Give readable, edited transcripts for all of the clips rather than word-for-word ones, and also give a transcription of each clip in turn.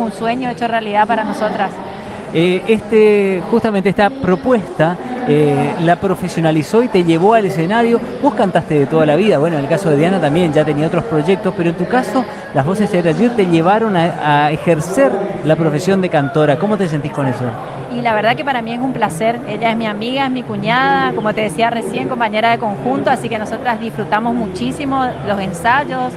un sueño hecho realidad para nosotras. Justamente esta propuesta la profesionalizó y te llevó al escenario. Vos cantaste de toda la vida, bueno, en el caso de Diana también ya tenía otros proyectos, pero en tu caso las voces de ayer te llevaron a ejercer la profesión de cantora. ¿Cómo te sentís con eso? Y la verdad que para mí es un placer. Ella es mi amiga, es mi cuñada, como te decía recién, compañera de conjunto, así que nosotras disfrutamos muchísimo los ensayos,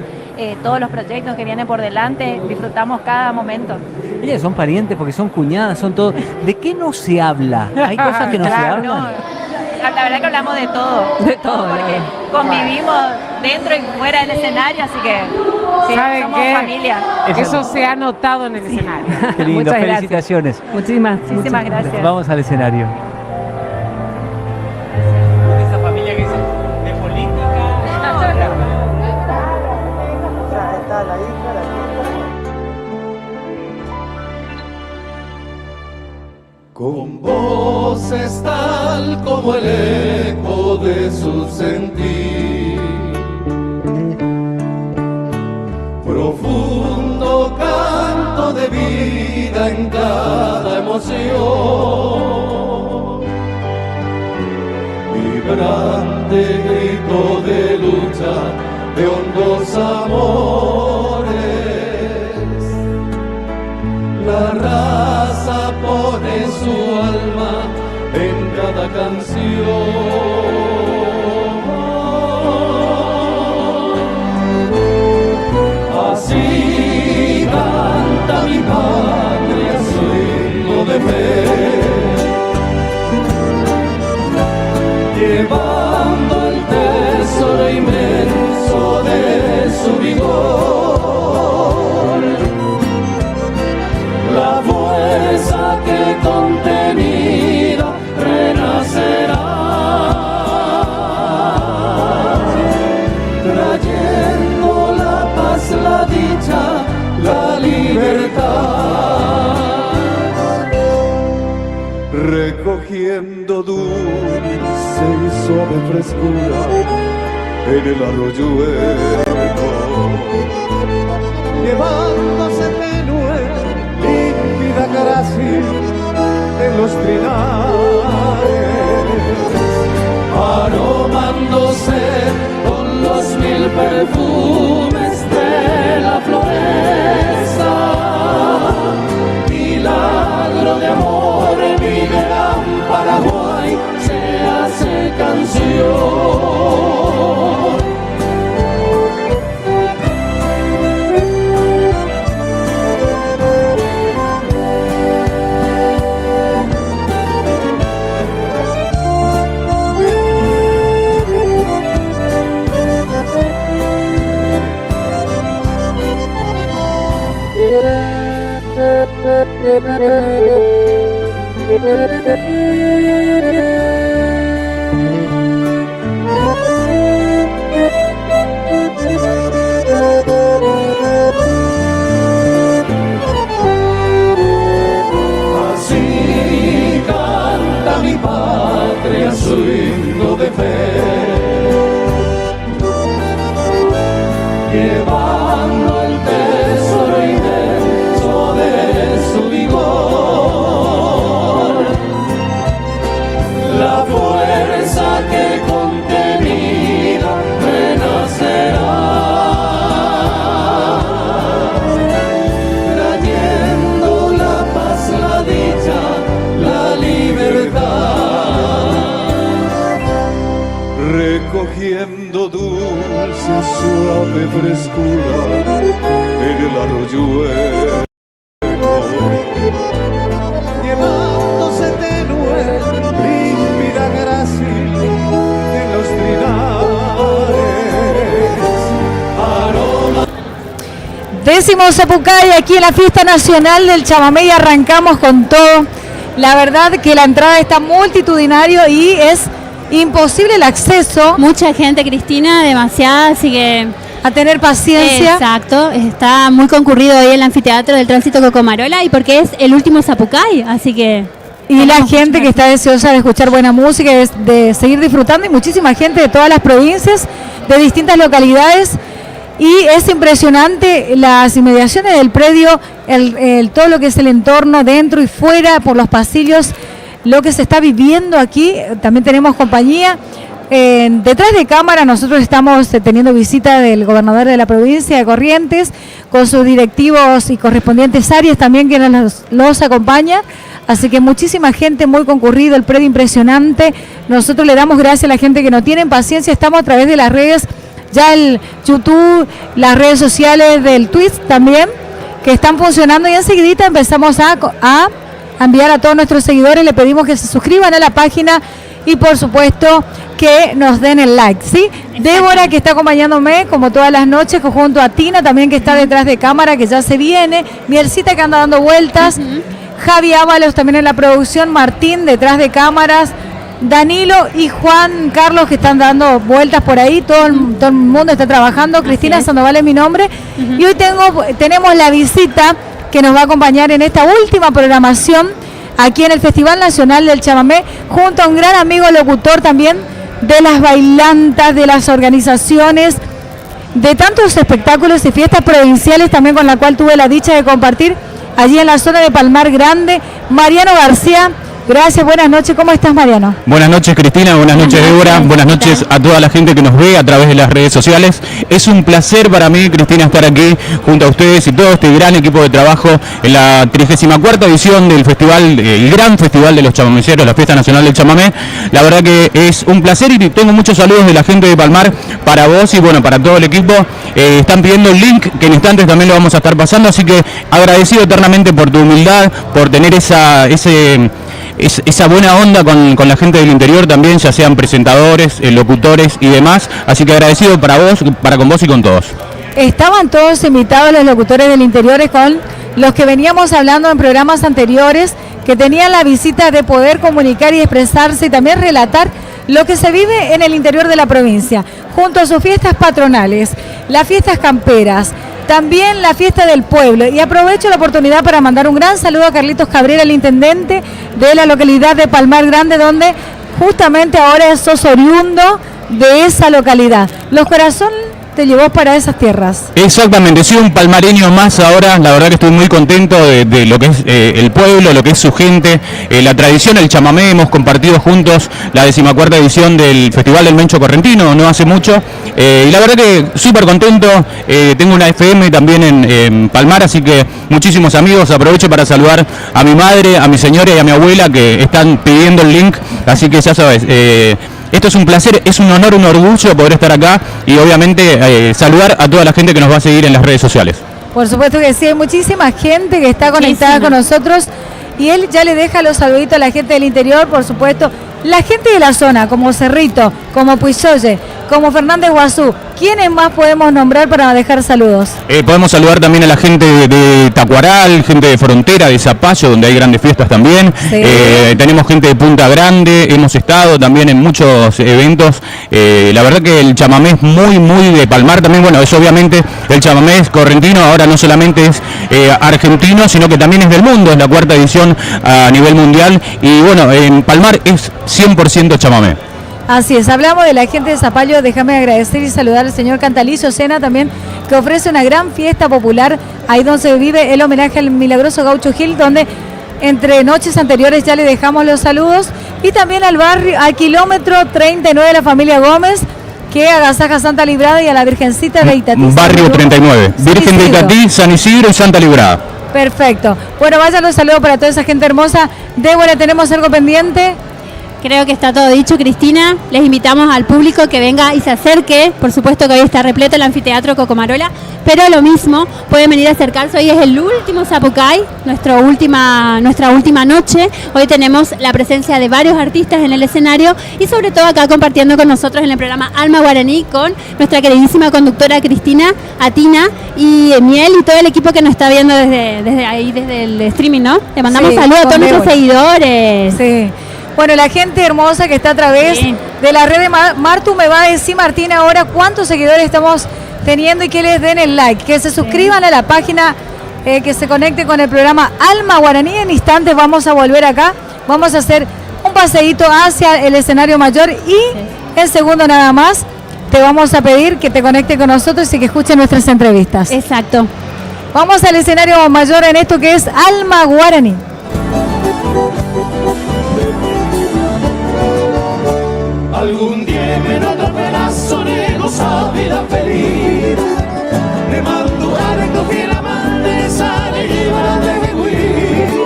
todos los proyectos que vienen por delante, disfrutamos cada momento. Ellas son parientes porque son cuñadas, son todo. ¿De qué no se habla? ¿Hay cosas que no se hablan? No, la verdad que hablamos de todo. De todo. Porque convivimos dentro y fuera del escenario, así que sí, somos familia. Eso se ha notado en el escenario. Qué lindo, Muchas felicitaciones. Muchísimas gracias. Vamos al escenario. Esa familia que dice de política. Ya está la hija, la hija. Con voces tal como el eco de su sentir, profundo canto de vida en cada emoción, vibrante grito de lucha de hondos amores. La raza pone su alma en cada canción. Así canta mi patria, su himno de fe, llevando el tesoro inmenso de su vigor. La fuerza que contenida renacerá, trayendo la paz, la dicha, la libertad, recogiendo dulce y suave frescura en el arroyuelo, llevándose tenue límpida gracia en los trinares, aromándose con los mil perfumes de la floresta. Milagro de amor, mi gran Paraguay se hace canción. Así canta mi patria, su himno de fe, llevando el tesoro inmenso de su vigor. La fuerza que contenida renacerá, trayendo la paz, la dicha, la libertad, recogiendo dulce, suave frescura en el arroyuelo, llevándose tenue, límpida gracia en los trinares. Décimo Zapucay aquí en la fiesta nacional del chamamé y arrancamos con todo. La verdad que la entrada está multitudinario y es imposible el acceso. Mucha gente, Cristina, demasiada, así que a tener paciencia. Exacto, está muy concurrido hoy el anfiteatro del Tránsito Cocomarola y porque es el último Zapucay, así que... Y la gente que está deseosa de escuchar buena música, de seguir disfrutando, y muchísima gente de todas las provincias, de distintas localidades. Y es impresionante las inmediaciones del predio, todo lo que es el entorno dentro y fuera, por los pasillos, lo que se está viviendo aquí. También tenemos compañía. Detrás de cámara nosotros estamos teniendo visita del gobernador de la provincia de Corrientes, con sus directivos y correspondientes áreas también que los acompaña. Así que muchísima gente, muy concurrido, el predio impresionante. Nosotros le damos gracias a la gente que no tienen paciencia. Estamos a través de las redes, ya el YouTube, las redes sociales del Twitch también, que están funcionando, y enseguidita empezamos a enviar a todos nuestros seguidores. Le pedimos que se suscriban a la página y por supuesto que nos den el like, ¿sí? Débora, que está acompañándome como todas las noches, junto a Tina también, que está detrás de cámara, que ya se viene, Mielcita, que anda dando vueltas, Javi Ábalos también en la producción, Martín detrás de cámaras, Danilo y Juan Carlos, que están dando vueltas por ahí, todo el mundo está trabajando. Cristina Sandoval es mi nombre. Y hoy tenemos la visita que nos va a acompañar en esta última programación aquí en el Festival Nacional del Chamamé, junto a un gran amigo locutor también de las bailantas, de las organizaciones, de tantos espectáculos y fiestas provinciales también, con la cual tuve la dicha de compartir allí en la zona de Palmar Grande. Mariano García, gracias, buenas noches. ¿Cómo estás, Mariano? Buenas noches, Cristina, buenas noches, Débora, buenas noches a toda la gente que nos ve a través de las redes sociales. Es un placer para mí, Cristina, estar aquí junto a ustedes y todo este gran equipo de trabajo en la 34ª edición del festival, el gran festival de los chamameceros, la Fiesta Nacional del Chamamé. La verdad que es un placer y tengo muchos saludos de la gente de Palmar para vos y bueno, para todo el equipo. Están pidiendo el link, que en instantes también lo vamos a estar pasando, así que agradecido eternamente por tu humildad, por tener esa buena onda con la gente del interior también, ya sean presentadores, locutores y demás, así que agradecido con vos y con todos. Estaban todos invitados los locutores del interior, con los que veníamos hablando en programas anteriores, que tenían la visita de poder comunicar y expresarse y también relatar lo que se vive en el interior de la provincia, junto a sus fiestas patronales, las fiestas camperas, también la fiesta del pueblo. Y aprovecho la oportunidad para mandar un gran saludo a Carlitos Cabrera, el intendente de la localidad de Palmar Grande, donde justamente ahora sos oriundo de esa localidad. Los Corazón te llevó para esas tierras. Exactamente, soy un palmareño más ahora. La verdad que estoy muy contento de lo que es el pueblo, lo que es su gente, la tradición, el chamamé. Hemos compartido juntos la 14ª edición del Festival del Mencho Correntino no hace mucho, y la verdad que súper contento. Tengo una FM también en Palmar, así que muchísimos amigos. Aprovecho para saludar a mi madre, a mi señora y a mi abuela, que están pidiendo el link, así que ya sabes, esto es un placer, es un honor, un orgullo poder estar acá y obviamente saludar a toda la gente que nos va a seguir en las redes sociales. Por supuesto que sí, hay muchísima gente que está conectada con nosotros, y él ya le deja los saluditos a la gente del interior, por supuesto, la gente de la zona, como Cerrito, como Puisoye, como Fernández Guazú. ¿Quiénes más podemos nombrar para dejar saludos? Podemos saludar también a la gente de Tacuaral, gente de Frontera, de Zapallo, donde hay grandes fiestas también. Sí. Tenemos gente de Punta Grande, hemos estado también en muchos eventos. La verdad que el chamamé es muy, muy de Palmar también. Bueno, es obviamente el chamamé es correntino, ahora no solamente es argentino, sino que también es del mundo, es la 4ª edición a nivel mundial. Y bueno, en Palmar es 100% chamamé. Así es, hablamos de la gente de Zapallo. Déjame agradecer y saludar al señor Cantalicio Sena también, que ofrece una gran fiesta popular ahí donde se vive el homenaje al milagroso Gaucho Gil, donde entre noches anteriores ya le dejamos los saludos, y también al barrio, al kilómetro 39 de la familia Gómez, que agasaja Santa Librada, y a la Virgencita de Itatí. Barrio 39, Virgen de Itatí, San Isidro y Santa Librada. Perfecto. Bueno, vayan los saludos para toda esa gente hermosa. Débora, ¿tenemos algo pendiente? Creo que está todo dicho, Cristina. Les invitamos al público que venga y se acerque. Por supuesto que hoy está repleto el anfiteatro Cocomarola, pero lo mismo, pueden venir a acercarse. Hoy es el último Zapucay, nuestra última noche. Hoy tenemos la presencia de varios artistas en el escenario y sobre todo acá compartiendo con nosotros en el programa Alma Guaraní con nuestra queridísima conductora Cristina, Atina y Miel y todo el equipo que nos está viendo desde ahí, desde el streaming, ¿no? Le mandamos saludos a todos nuestros seguidores. Sí. Bueno, la gente hermosa que está a través de la red de Martu me va a decir, Martín, ahora cuántos seguidores estamos teniendo, y que les den el like, que se suscriban a la página, que se conecten con el programa Alma Guaraní. En instantes vamos a volver acá, vamos a hacer un paseíto hacia el escenario mayor, y en segundo nada más te vamos a pedir que te conecte con nosotros y que escuche nuestras entrevistas. Exacto. Vamos al escenario mayor en esto que es Alma Guaraní. Algún día me nota pedazo de goza vida feliz. Me mando a recoger la mandesa de llevar de Huí.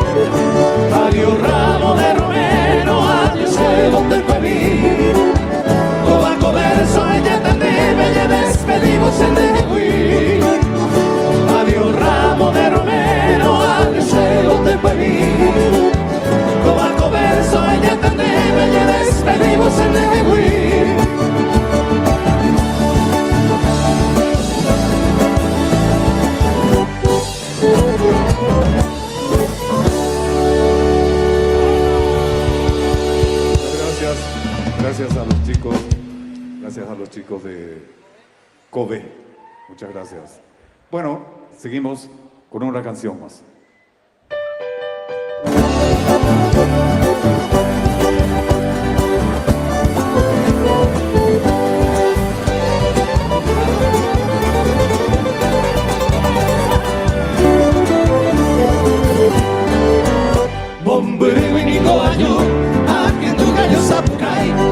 Adiós ramo de romero, adiós cebo del pueblín. Cobarco verso, ella también me despedimos en de Huí. Adiós ramo de romero, adiós cebo del pueblín. Cobarco verso, ella también me despedimos en de Huí. Gracias a los chicos de Kobe. Muchas gracias. Bueno, seguimos con una canción más.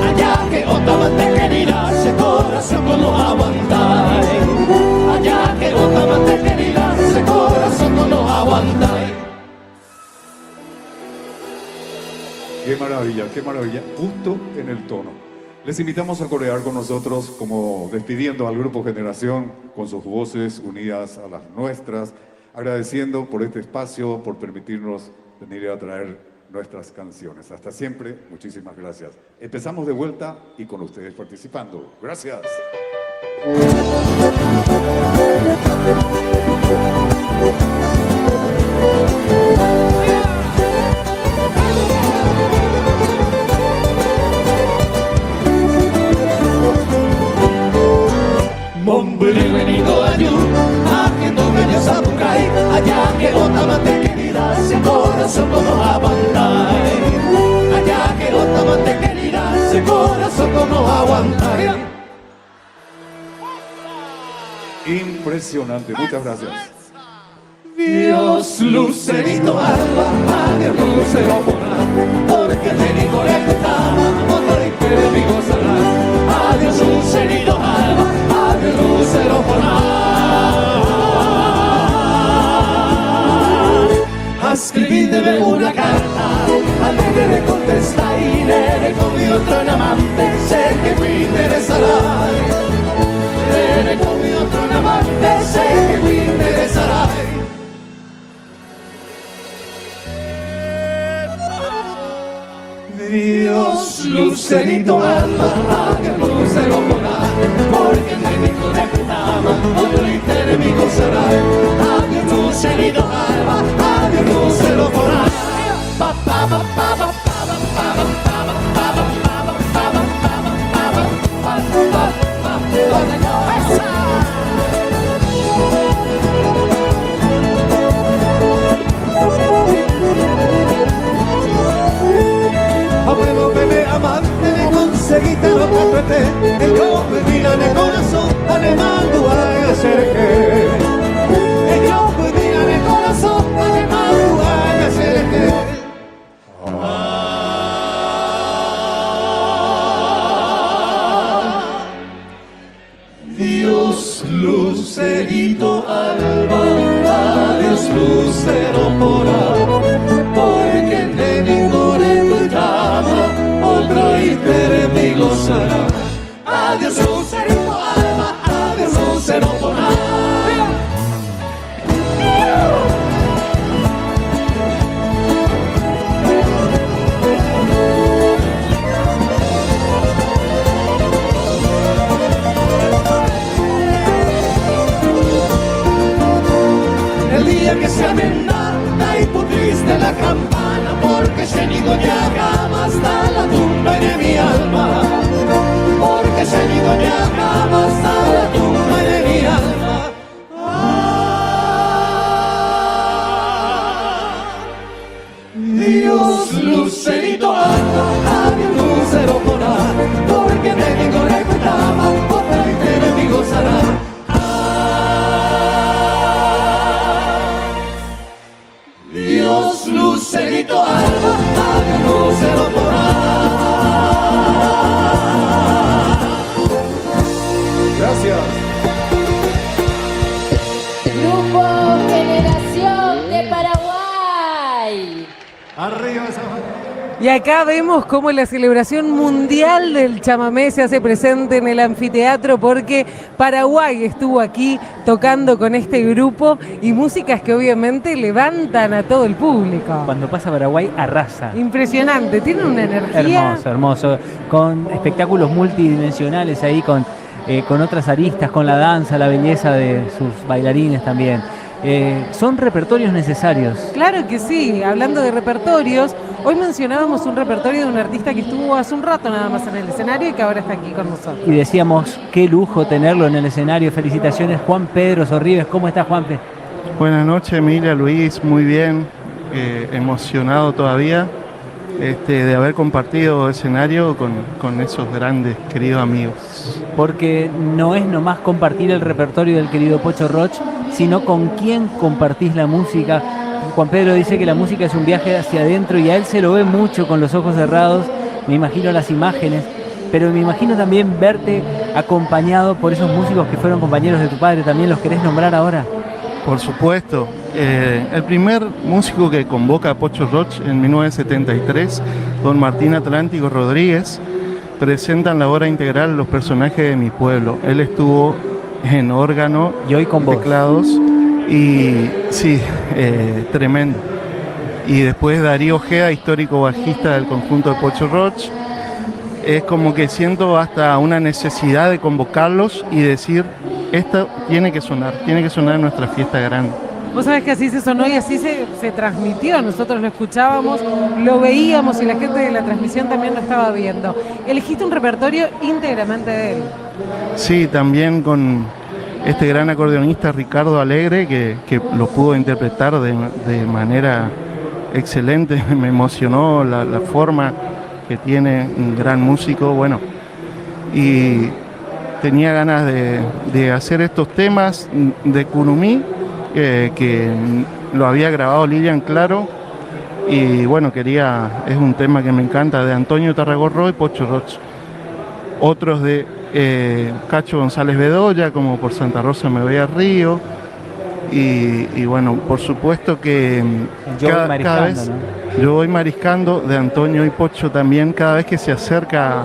Allá que otra te querida, ese corazón no aguanta. Allá que otra te querida, ese corazón no aguanta. Qué maravilla, justo en el tono. Les invitamos a corear con nosotros, como despidiendo al Grupo Generación, con sus voces unidas a las nuestras, agradeciendo por este espacio, por permitirnos venir a traer nuestras canciones. Hasta siempre, muchísimas gracias. Empezamos de vuelta y con ustedes participando. Gracias. Allá que otra te querida, ese corazón no aguanta. Allá que otra te querida, ese corazón no aguanta. Impresionante, muchas gracias. Dios lucerito alba, adiós lucero moral, porque te digo que estaba, otro enemigo será. Adiós lucerito alba, adiós lucero moral. Escribídeme una carta, alegre le contesta y le con mi otro amante, sé que me interesará. Le con mi otro amante, sé que me interesará. Dios, lucerito alma, que lucero moral, porque el enemigo de Cutama, otro enemigo será. Adiós, lucerito alma, adiós, lucero moral. Pa, pa, pa, pa, pa, abuelo, bebé, amante, me conseguiste lo que apreté. El yo me mira de corazón, además tú hay que hacer que. El yo me mira de corazón, además tú hay que hacer que. Dios, lucerito alba, adiós, lucero moral, porque el enemigo le llama, otro enemigo será. Adiós, lucerito alba, adiós, lucero moral. El día que se amenaza y pudiste la campana, porque se nido llegaba hasta la tumba de mi alma, porque se nido llegaba hasta la tumba de mi alma. Dios, lucerito alba, adiós, lucero moral, porque me digo recordaba, Háganos lucerito alba, háganos el otoral. Gracias. Grupo Generación de Paraguay. Arriba esa mano. Y acá vemos cómo la celebración mundial del chamamé se hace presente en el anfiteatro porque Paraguay estuvo aquí tocando con este grupo y músicas que obviamente levantan a todo el público. Cuando pasa Paraguay arrasa. Impresionante, tiene una energía. Hermoso, hermoso. Con espectáculos multidimensionales ahí, con otras aristas, con la danza, la belleza de sus bailarines también. Son repertorios necesarios. Claro que sí, hablando de repertorios, hoy mencionábamos un repertorio de un artista que estuvo hace un rato nada más en el escenario y que ahora está aquí con nosotros. Y decíamos, qué lujo tenerlo en el escenario. Felicitaciones, Juan Pedro Sorribes. ¿Cómo estás, Juanpe? Buenas noches, Emilia, Luis, muy bien, emocionado todavía de haber compartido escenario con esos grandes, queridos amigos. Porque no es nomás compartir el repertorio del querido Pocho Roch, sino con quién compartís la música. Juan Pedro dice que la música es un viaje hacia adentro y a él se lo ve mucho con los ojos cerrados. Me imagino las imágenes, pero me imagino también verte acompañado por esos músicos que fueron compañeros de tu padre. ¿También los querés nombrar ahora? Por supuesto. El primer músico que convoca a Pocho Roch en 1973, don Martín Atlántico Rodríguez, presentan la obra integral Los personajes de mi pueblo. Él estuvo en órgano y hoy con teclados y sí, tremendo. Y después Darío Ojeda, histórico bajista del conjunto de Pocho Roch. Es como que siento hasta una necesidad de convocarlos y decir, esto tiene que sonar en nuestra fiesta grande. Vos sabés que así se sonó y así se transmitió, nosotros lo escuchábamos, lo veíamos y la gente de la transmisión también lo estaba viendo. Elegiste un repertorio íntegramente de él. Sí, también con este gran acordeonista Ricardo Alegre, que lo pudo interpretar de manera excelente. Me emocionó la forma que tiene, un gran músico, bueno, y tenía ganas de hacer estos temas de Curumí, que lo había grabado Lilian Claro, y bueno, es un tema que me encanta, de Antonio Tarragorro y Pocho Roch. Otros de Cacho González Bedoya, como Por Santa Rosa me voy al río, y bueno, por supuesto que cada vez, ¿no? Yo voy mariscando, de Antonio y Pocho también, cada vez que se acerca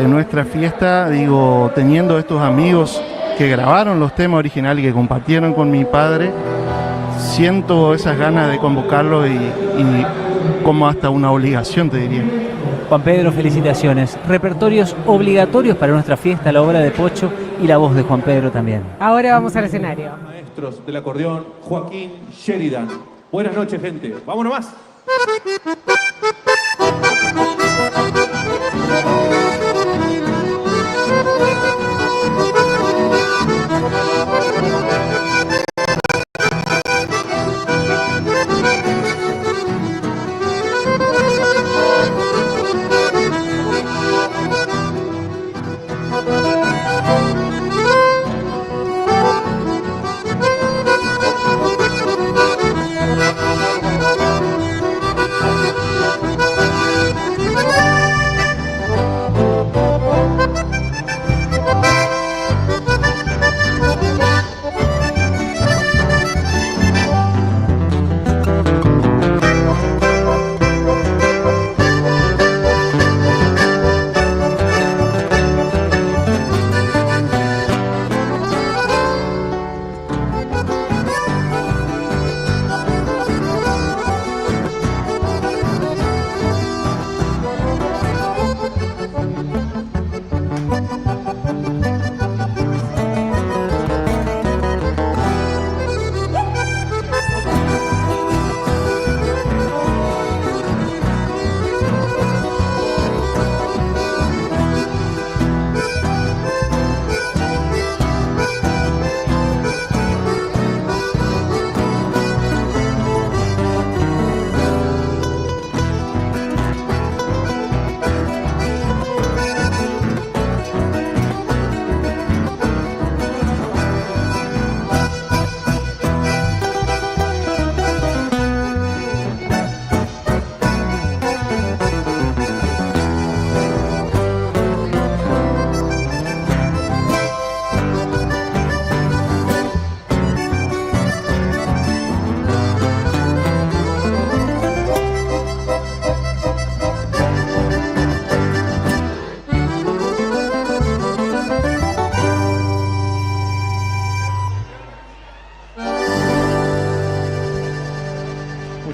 nuestra fiesta, digo, teniendo estos amigos que grabaron los temas originales y que compartieron con mi padre, siento esas ganas de convocarlos y como hasta una obligación, te diría. Juan Pedro, felicitaciones. Repertorios obligatorios para nuestra fiesta, la obra de Pocho y la voz de Juan Pedro también. Ahora vamos al escenario. Maestros del acordeón, Joaquín Sheridan. Buenas noches, gente. ¡Vámonos más!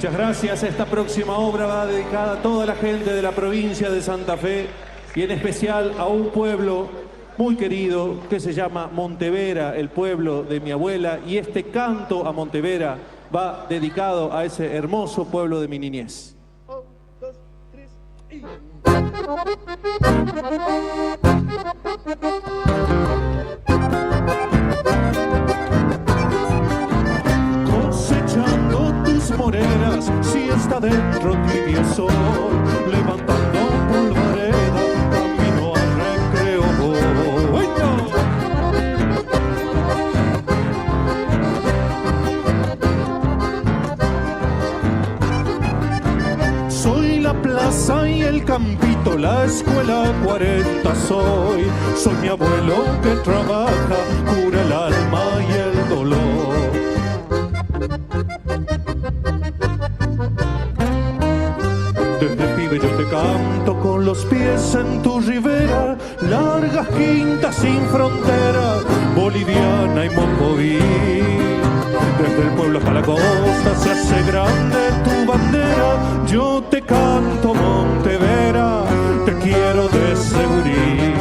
Muchas gracias. Esta próxima obra va dedicada a toda la gente de la provincia de Santa Fe y en especial a un pueblo muy querido que se llama Montevera, el pueblo de mi abuela, y este canto a Montevera va dedicado a ese hermoso pueblo de mi niñez. 1, 2, 3 y... Cosechando tus moreras, si está dentro tibio sol, levantando polvareda, camino al recreo voy. Soy la plaza y el campito, la escuela 40 soy. Soy mi abuelo que trabaja, cura el alma y el dolor. Desde pibe yo te canto con los pies en tu ribera, largas quintas sin frontera, boliviana y mocoví. Desde el pueblo hasta la costa se hace grande tu bandera. Yo te canto Montevera, te quiero de segurí.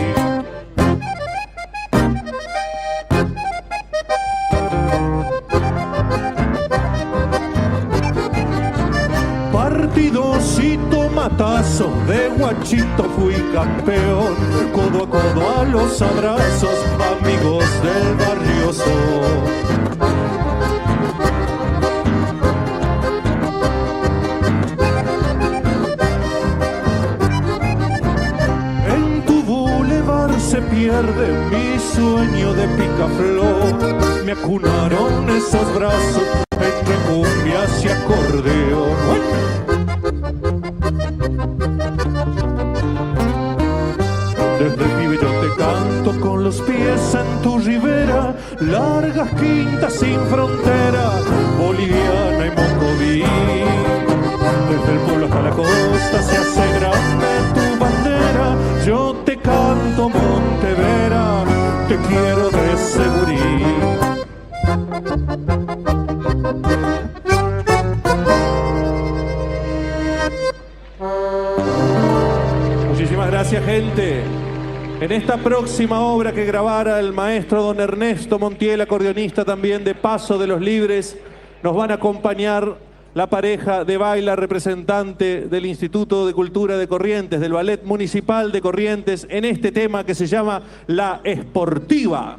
Partidos y tomatazos, de guachito fui campeón, codo a codo a los abrazos, amigos del barrio son. Se pierde mi sueño de picaflor, me acunaron esos brazos entre cumbias y acordeón. Desde pibe yo te canto con los pies en tu ribera, largas quintas sin frontera, boliviana y mocoví. Desde el pueblo hasta la costa se hace grande tu bandera. Yo te canto Montevera, te quiero de segurí. Muchísimas gracias, gente. En esta próxima obra que grabara el maestro don Ernesto Montiel, acordeonista también de Paso de los Libres, nos van a acompañar la pareja de baila representante del Instituto de Cultura de Corrientes, del Ballet Municipal de Corrientes, en este tema que se llama La Esportiva.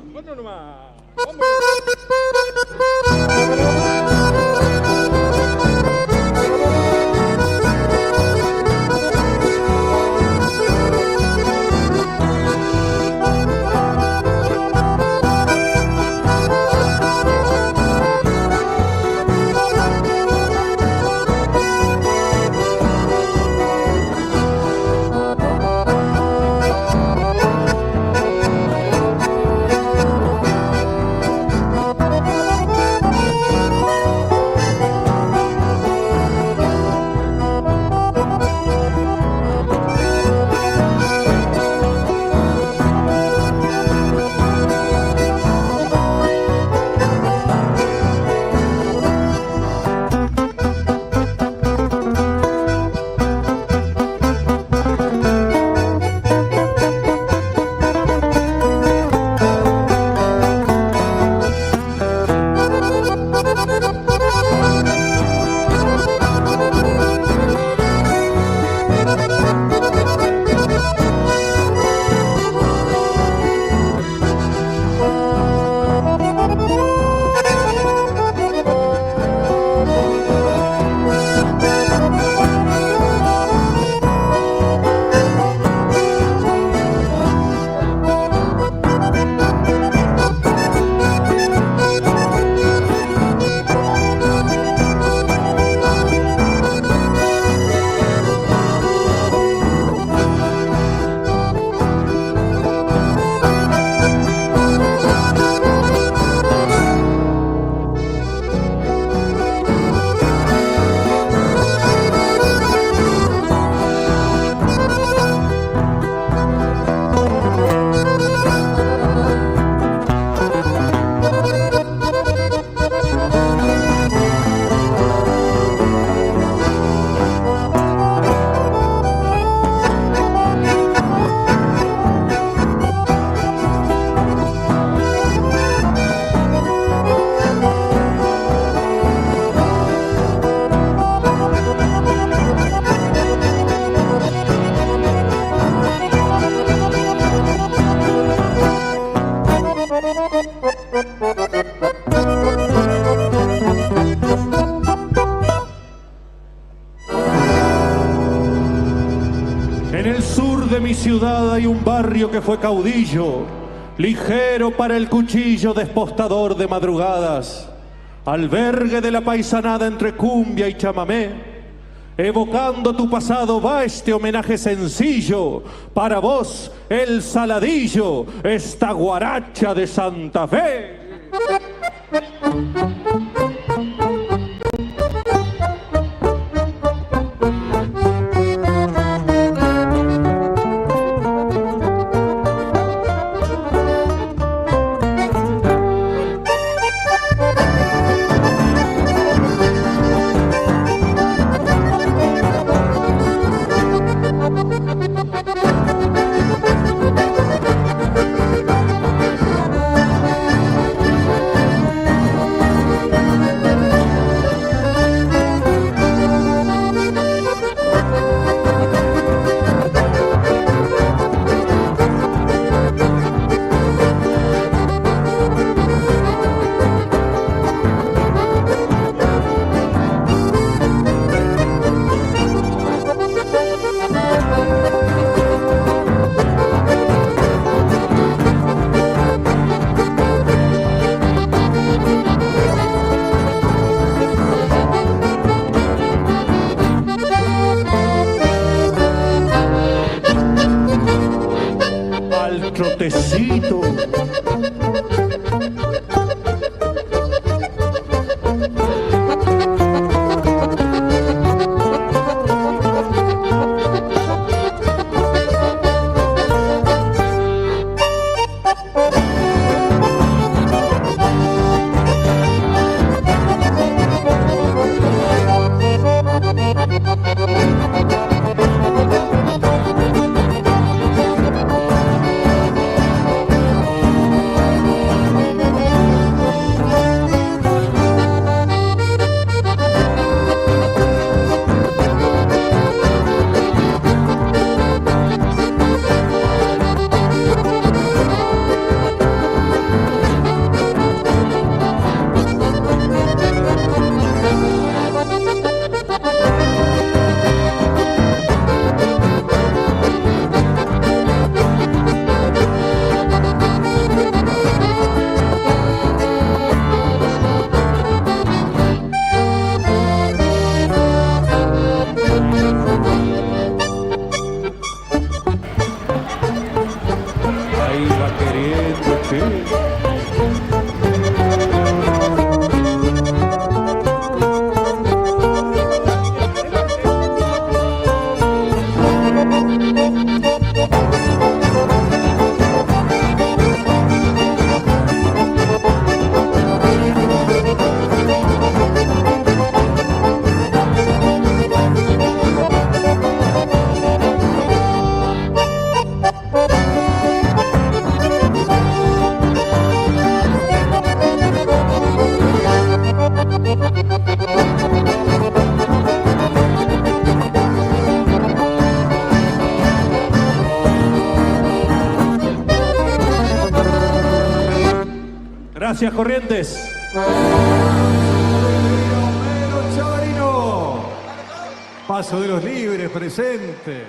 En el sur de mi ciudad hay un barrio que fue caudillo, ligero para el cuchillo, despostador de madrugadas, albergue de la paisanada entre cumbia y chamamé. Evocando tu pasado va este homenaje sencillo, para vos el Saladillo, esta guaracha de Santa Fe. Trotecito. Gracias, Corrientes. Chavarino. Paso de los Libres presente,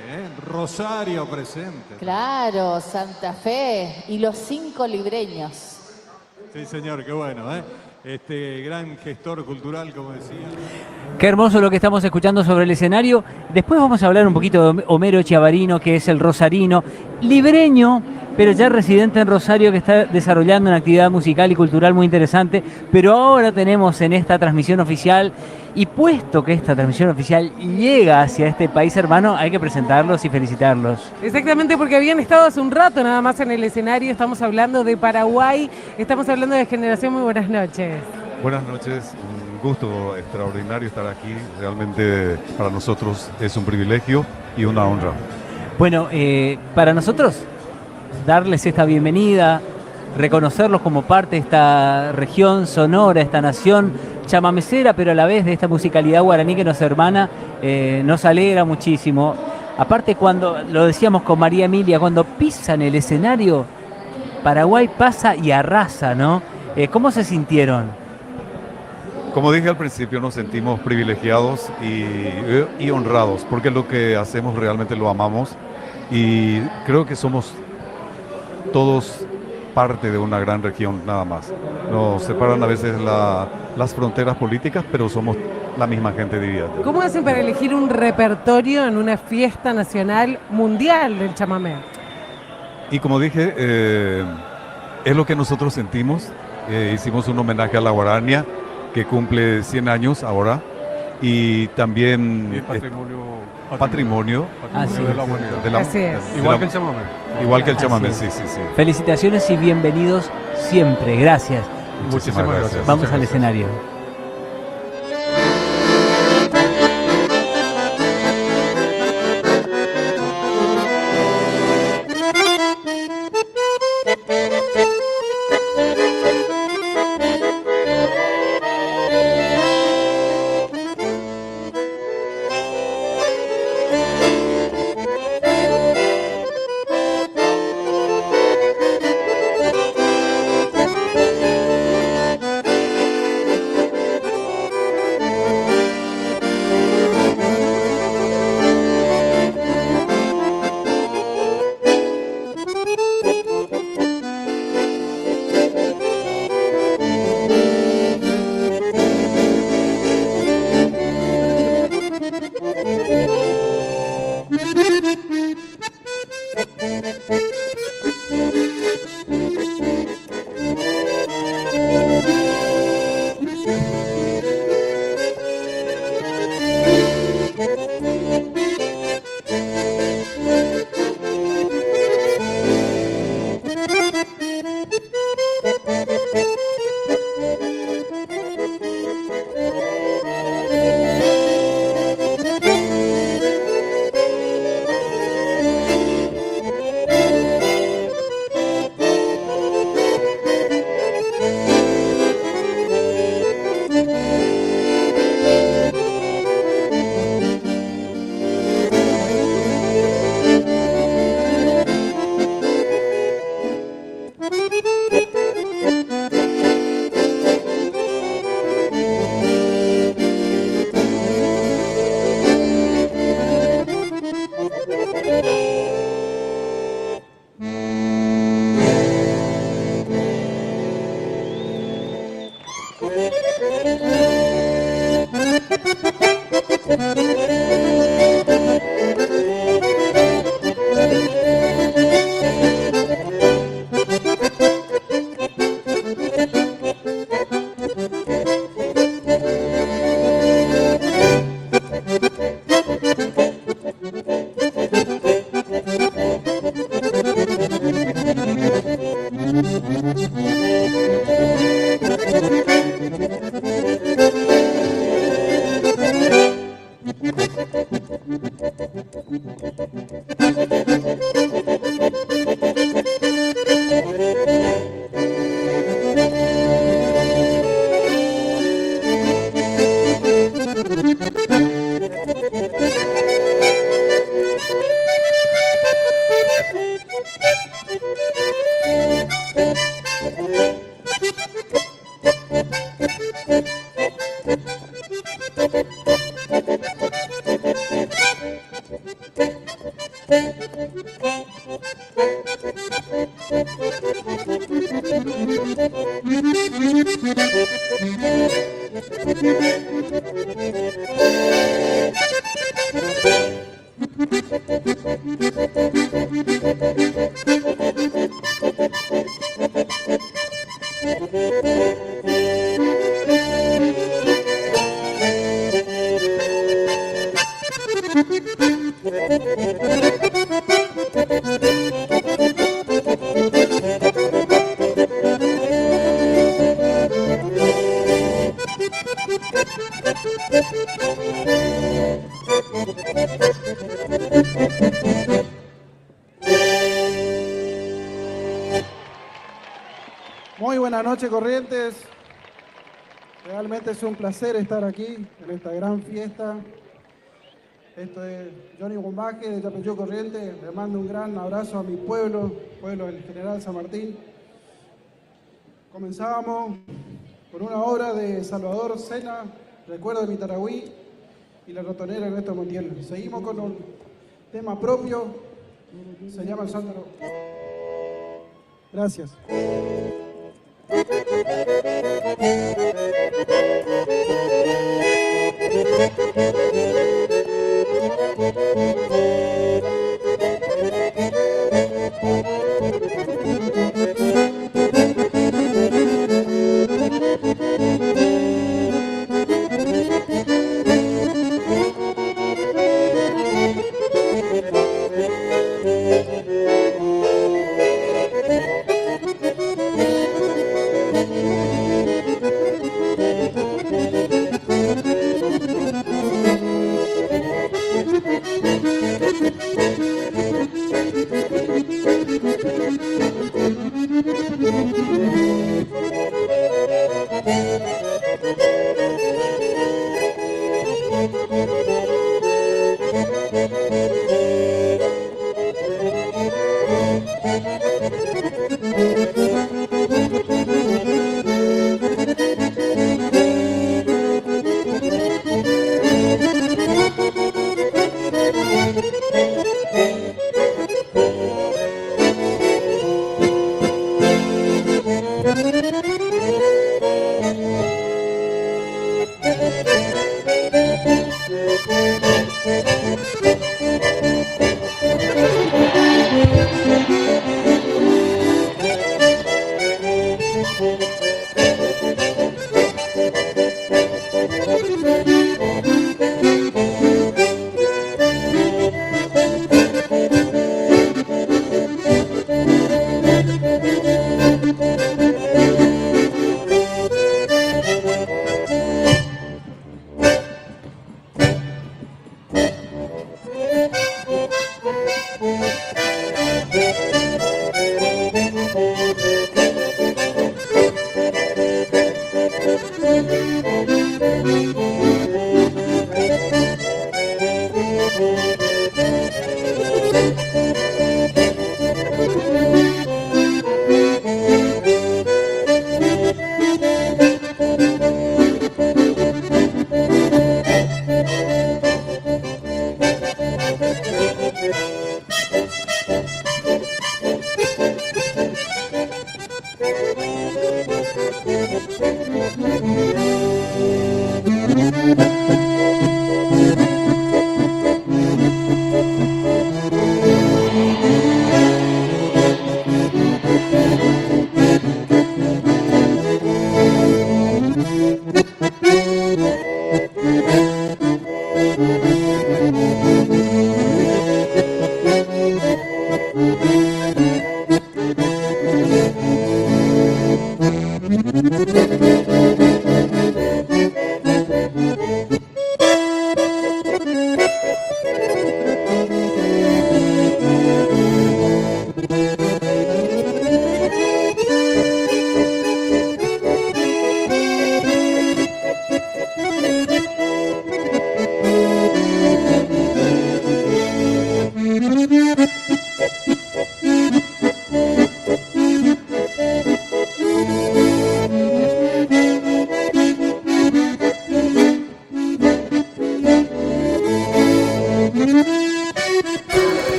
Rosario presente. Claro, Santa Fe y los 5 libreños. Sí, señor, qué bueno, Este gran gestor cultural, como decía. Qué hermoso lo que estamos escuchando sobre el escenario. Después vamos a hablar un poquito de Homero Chiavarino, que es el rosarino, libreño, pero ya residente en Rosario, que está desarrollando una actividad musical y cultural muy interesante. Pero ahora tenemos en esta transmisión oficial, y puesto que esta transmisión oficial llega hacia este país hermano, hay que presentarlos y felicitarlos. Exactamente, porque habían estado hace un rato nada más en el escenario. Estamos hablando de Paraguay, estamos hablando de Generación. Muy buenas noches. Buenas noches, un gusto extraordinario estar aquí. Realmente para nosotros es un privilegio y una honra. Bueno, para nosotros darles esta bienvenida, reconocerlos como parte de esta región sonora, esta nación chamamecera, pero a la vez de esta musicalidad guaraní que nos hermana, nos alegra muchísimo. Aparte, cuando lo decíamos con María Emilia, cuando pisan el escenario, Paraguay pasa y arrasa, ¿no? ¿Cómo se sintieron? Como dije al principio, nos sentimos privilegiados y honrados, porque lo que hacemos realmente lo amamos y creo que somos todos parte de una gran región nada más. Nos separan a veces las fronteras políticas, pero somos la misma gente, diría. ¿Cómo hacen para elegir un repertorio en una fiesta nacional mundial del chamamé? Y como dije, es lo que nosotros sentimos. Hicimos un homenaje a la guarania, que cumple 100 años ahora, y también patrimonio de la humanidad. Así es. Igual que el chamamé. Igual que el chamamé, sí. Felicitaciones y bienvenidos siempre. Gracias. Muchísimas gracias. Vamos al escenario. Muy buenas noches, Corrientes. Realmente es un placer estar aquí en esta gran fiesta. Esto es Johnny Bombaje de Yapeyú, Corrientes. Le mando un gran abrazo a mi pueblo del General San Martín. Comenzábamos con una obra de Salvador Sena, Recuerdo de mi Tarahui, y la ratonera Ernesto Montiel. Seguimos con un tema propio Se llama El Sándalo. Gracias.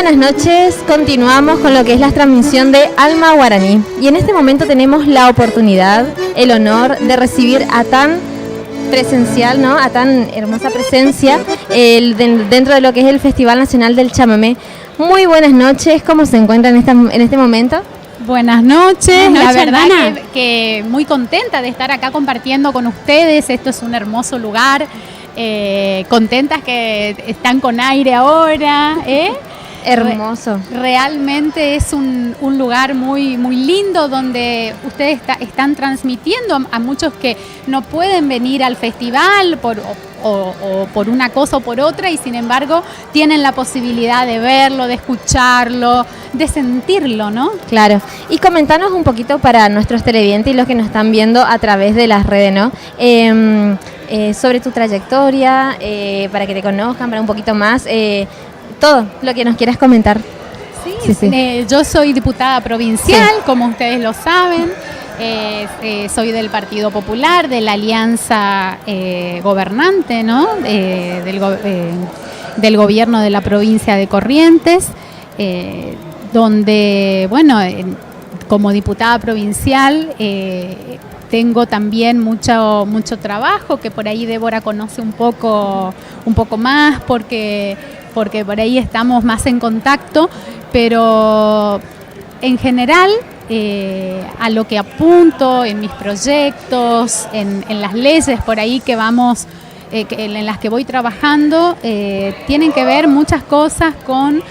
Buenas noches, continuamos con lo que es la transmisión de Alma Guaraní y en este momento tenemos la oportunidad, el honor de recibir a tan presencial, ¿no? A tan hermosa presencia dentro de lo que es el Festival Nacional del Chamamé. Muy buenas noches, ¿cómo se encuentran en este momento? Buenas noches, la verdad Ana. que muy contenta de estar acá compartiendo con ustedes. Esto es un hermoso lugar, contentas que están con aire ahora, Hermoso. Realmente es un lugar muy, muy lindo donde ustedes están transmitiendo a muchos que no pueden venir al festival o por una cosa o por otra y sin embargo tienen la posibilidad de verlo, de escucharlo, de sentirlo, ¿no? Claro. Y comentanos un poquito para nuestros televidentes y los que nos están viendo a través de las redes, ¿no? Sobre tu trayectoria, para que te conozcan, para un poquito más, todo lo que nos quieras comentar. Sí. Yo soy diputada provincial, como ustedes lo saben. Soy del Partido Popular, de la alianza gobernante, ¿no? del gobierno de la provincia de Corrientes, donde, bueno, como diputada provincial tengo también mucho trabajo, que por ahí Débora conoce un poco más, porque por ahí estamos más en contacto, pero en general a lo que apunto en mis proyectos, en las leyes por ahí que vamos, en las que voy trabajando, tienen que ver muchas cosas con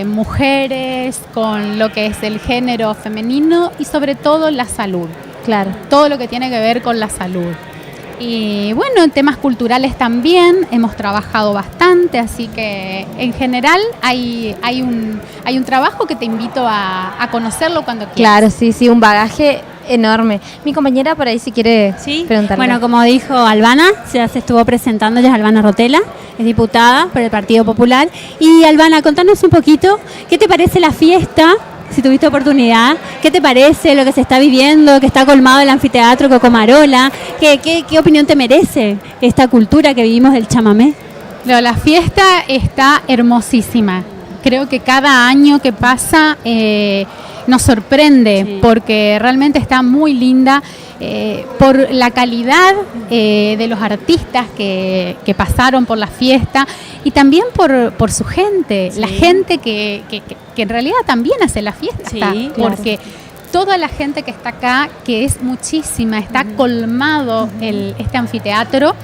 mujeres, con lo que es el género femenino y sobre todo la salud. Claro. Todo lo que tiene que ver con la salud. Y bueno, en temas culturales también hemos trabajado bastante, así que en general hay un trabajo que te invito a conocerlo cuando quieras. Claro, sí, un bagaje enorme. Mi compañera por ahí si quiere preguntarle. Bueno, como dijo Albana, ya se estuvo presentando, ella es Albana Rotela, es diputada por el Partido Popular. Y Albana, contanos un poquito, ¿qué te parece la fiesta? Si tuviste oportunidad, ¿qué te parece lo que se está viviendo, que está colmado el anfiteatro Cocomarola? ¿Qué opinión te merece esta cultura que vivimos del chamamé? La fiesta está hermosísima. Creo que cada año que pasa nos sorprende, porque realmente está muy linda por la calidad de los artistas que pasaron por la fiesta y también por su gente, la gente que en realidad también hace la fiesta, porque toda la gente que está acá, que es muchísima, está colmado este anfiteatro,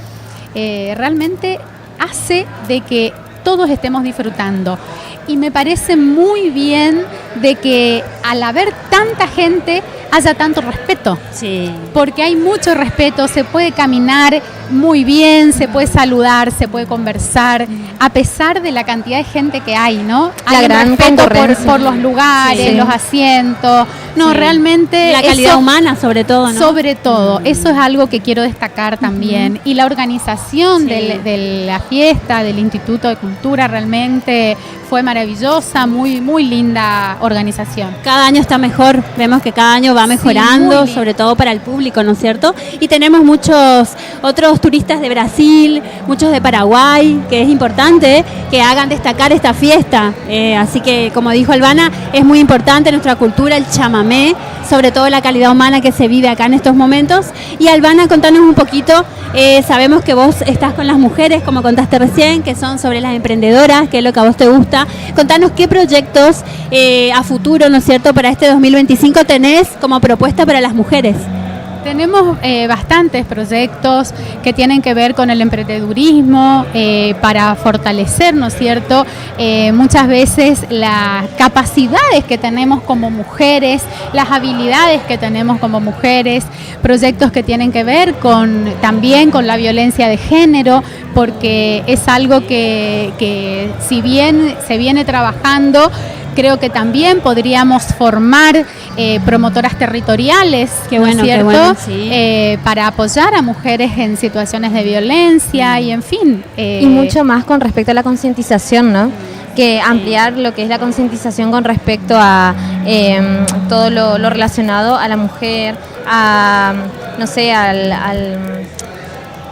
realmente hace de que todos estemos disfrutando. Y me parece muy bien de que al haber tanta gente haya tanto respeto. Sí. Porque hay mucho respeto, se puede caminar muy bien, se puede saludar, se puede conversar, a pesar de la cantidad de gente que hay, ¿no? Hay gran respeto por los lugares, los asientos. No, realmente... La calidad humana, sobre todo, ¿no? Sobre todo. Eso es algo que quiero destacar también. Y la organización de la fiesta, del Instituto de Cultura, realmente fue maravillosa, muy, muy linda organización. Cada año está mejor, vemos que cada año va mejorando, sobre todo para el público, ¿no es cierto? Y tenemos muchos otros turistas de Brasil, muchos de Paraguay, que es importante que hagan destacar esta fiesta. Así que, como dijo Albana, es muy importante nuestra cultura, el chamamé, sobre todo la calidad humana que se vive acá en estos momentos. Y Albana, contanos un poquito, sabemos que vos estás con las mujeres, como contaste recién, que son sobre las emprendedoras, que es lo que a vos te gusta. Contanos qué proyectos a futuro, ¿no es cierto?, para este 2025 tenés como propuesta para las mujeres. Tenemos bastantes proyectos que tienen que ver con el emprendedurismo para fortalecer, ¿no es cierto?, muchas veces las capacidades que tenemos como mujeres, las habilidades que tenemos como mujeres, proyectos que tienen que ver también con la violencia de género, porque es algo que si bien se viene trabajando, creo que también podríamos formar promotoras territoriales, ¿no es cierto? Para apoyar a mujeres en situaciones de violencia y en fin. Y mucho más con respecto a la concientización, ¿no? Que ampliar lo que es la concientización con respecto a todo lo relacionado a la mujer, no sé, a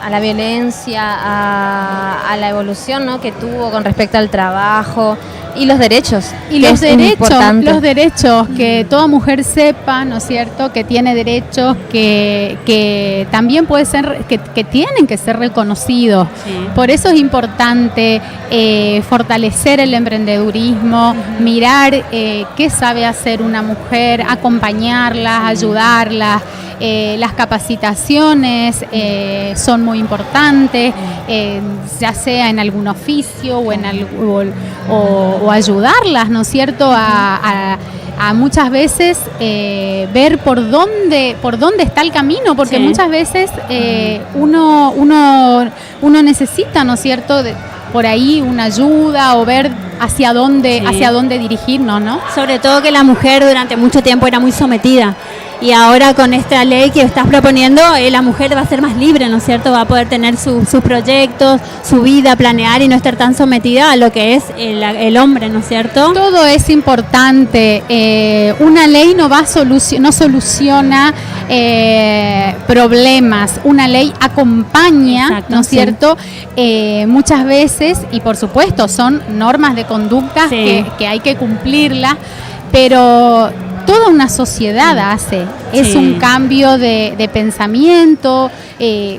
la violencia, a la evolución, ¿no?, que tuvo con respecto al trabajo y los derechos. Y los derechos, que toda mujer sepa, ¿no es cierto?, que tiene derechos, que también puede ser, que tienen que ser reconocidos. Por eso es importante fortalecer el emprendedurismo, mirar qué sabe hacer una mujer, acompañarlas, ayudarlas. Las capacitaciones son muy importantes, ya sea en algún oficio o ayudarlas, ¿no es cierto?, a muchas veces ver por dónde está el camino, porque muchas veces uno necesita, ¿no es cierto?, por ahí una ayuda o ver hacia dónde dirigirnos, ¿no? Sobre todo que la mujer durante mucho tiempo era muy sometida. Y ahora con esta ley que estás proponiendo, la mujer va a ser más libre, ¿no es cierto? Va a poder tener sus proyectos, su vida, planear y no estar tan sometida a lo que es el hombre, ¿no es cierto? Todo es importante. Una ley no soluciona problemas. Una ley acompaña, Exacto, ¿no es sí. cierto? Muchas veces, y por supuesto son normas de conducta Sí. que hay que cumplirlas, pero toda una sociedad hace. Es Sí. un cambio de pensamiento,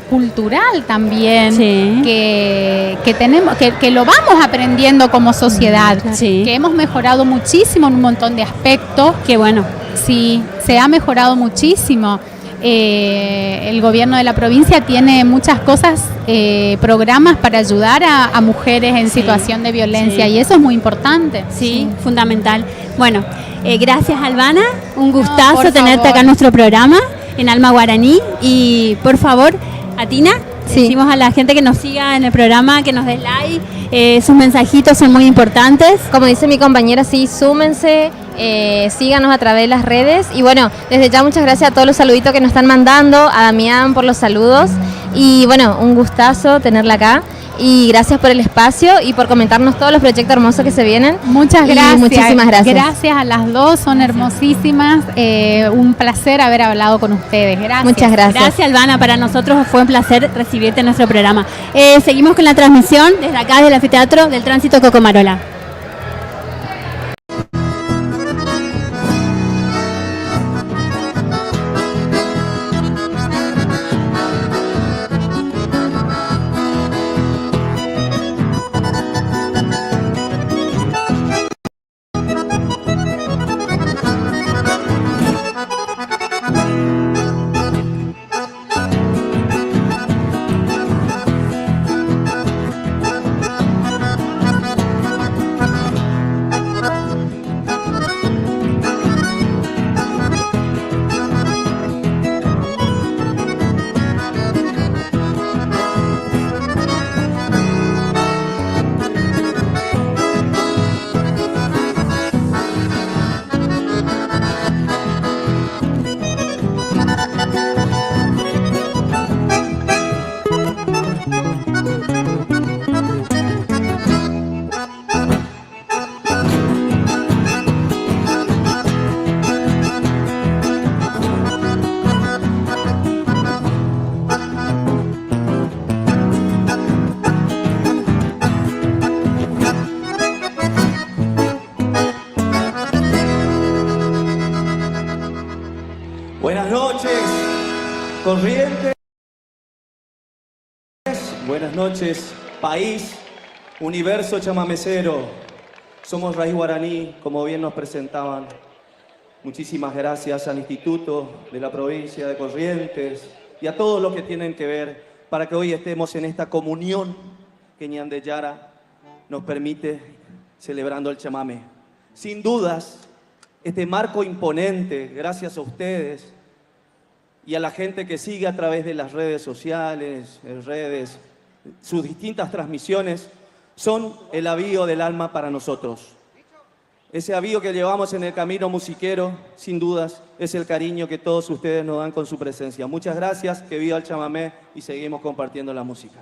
cultural también, que tenemos, que lo vamos aprendiendo como sociedad, que hemos mejorado muchísimo en un montón de aspectos. Qué bueno. Sí, se ha mejorado muchísimo. El gobierno de la provincia tiene muchas cosas, programas para ayudar a mujeres en situación de violencia, y eso es muy importante. Sí, fundamental. Bueno, gracias Albana, un gustazo por tenerte favor. acá en nuestro programa, en Alma Guaraní. Y por favor, Atina, decimos a la gente que nos siga en el programa, que nos dé like, sus mensajitos son muy importantes. Como dice mi compañera, sí, súmense, síganos a través de las redes. Y bueno, desde ya muchas gracias a todos los saluditos que nos están mandando, a Damián por los saludos. Y bueno, un gustazo tenerla acá. Y gracias por el espacio y por comentarnos todos los proyectos hermosos que se vienen. Muchas gracias. Muchísimas gracias. Gracias a las dos, son hermosísimas. Un placer haber hablado con ustedes. Gracias. Muchas gracias. Gracias Albana, para nosotros fue un placer recibirte en nuestro programa. Seguimos con la transmisión desde acá, desde el Anfiteatro del Tránsito Cocomarola. Buenas noches, Corrientes. Buenas noches, país, universo chamamecero. Somos Raíz Guaraní, como bien nos presentaban. Muchísimas gracias al Instituto de la Provincia de Corrientes y a todos los que tienen que ver para que hoy estemos en esta comunión que Ñan de Yara nos permite celebrando el chamamé. Sin dudas, este marco imponente, gracias a ustedes y a la gente que sigue a través de las redes sociales, sus distintas transmisiones, son el avío del alma para nosotros. Ese avío que llevamos en el camino musiquero, sin dudas, es el cariño que todos ustedes nos dan con su presencia. Muchas gracias, que viva el chamamé y seguimos compartiendo la música.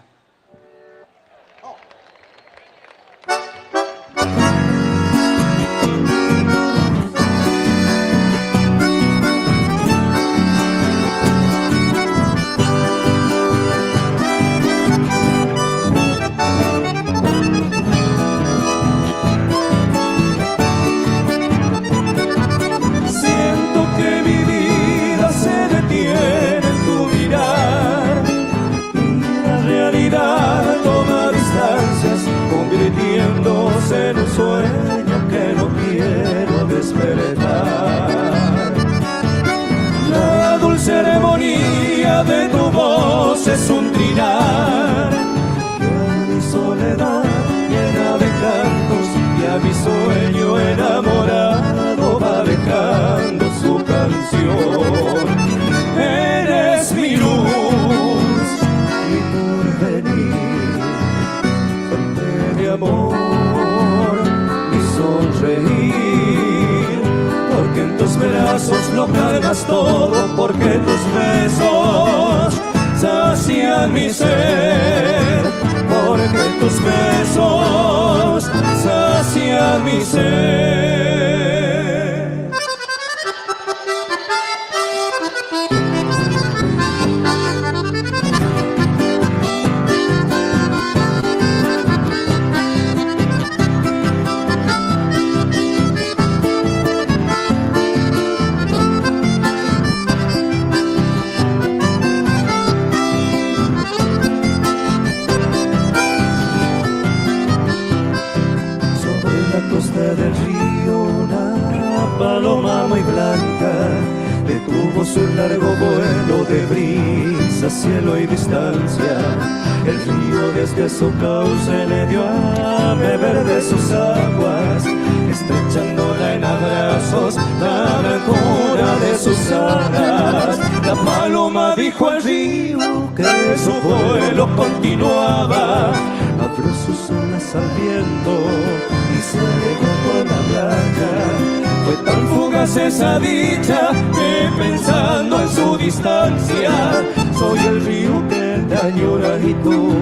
Siento que mi vida se detiene en tu mirar y la realidad toma distancias, convirtiéndose en un sueño que no quiero despertar. La dulce armonía de tu voz es un trinar que a mi soledad llena de cantos y a mi sueño enamorado va dejando su canción. Eres mi luz, mi porvenir, fuente de amor, mi sonreír, porque en tus brazos lo cargas todo, porque tus besos sacian mi ser, porque tus besos sacian mi ser. cielo y distancia. El río desde su cauce le dio a beber de sus aguas, estrechándola en abrazos la blancura de sus alas. La paloma dijo al río que su vuelo continuaba, abrió sus olas al viento y se alejó por la playa. Fue tan fugaz esa dicha que pensando en su distancia, soy el río que te añora y tú,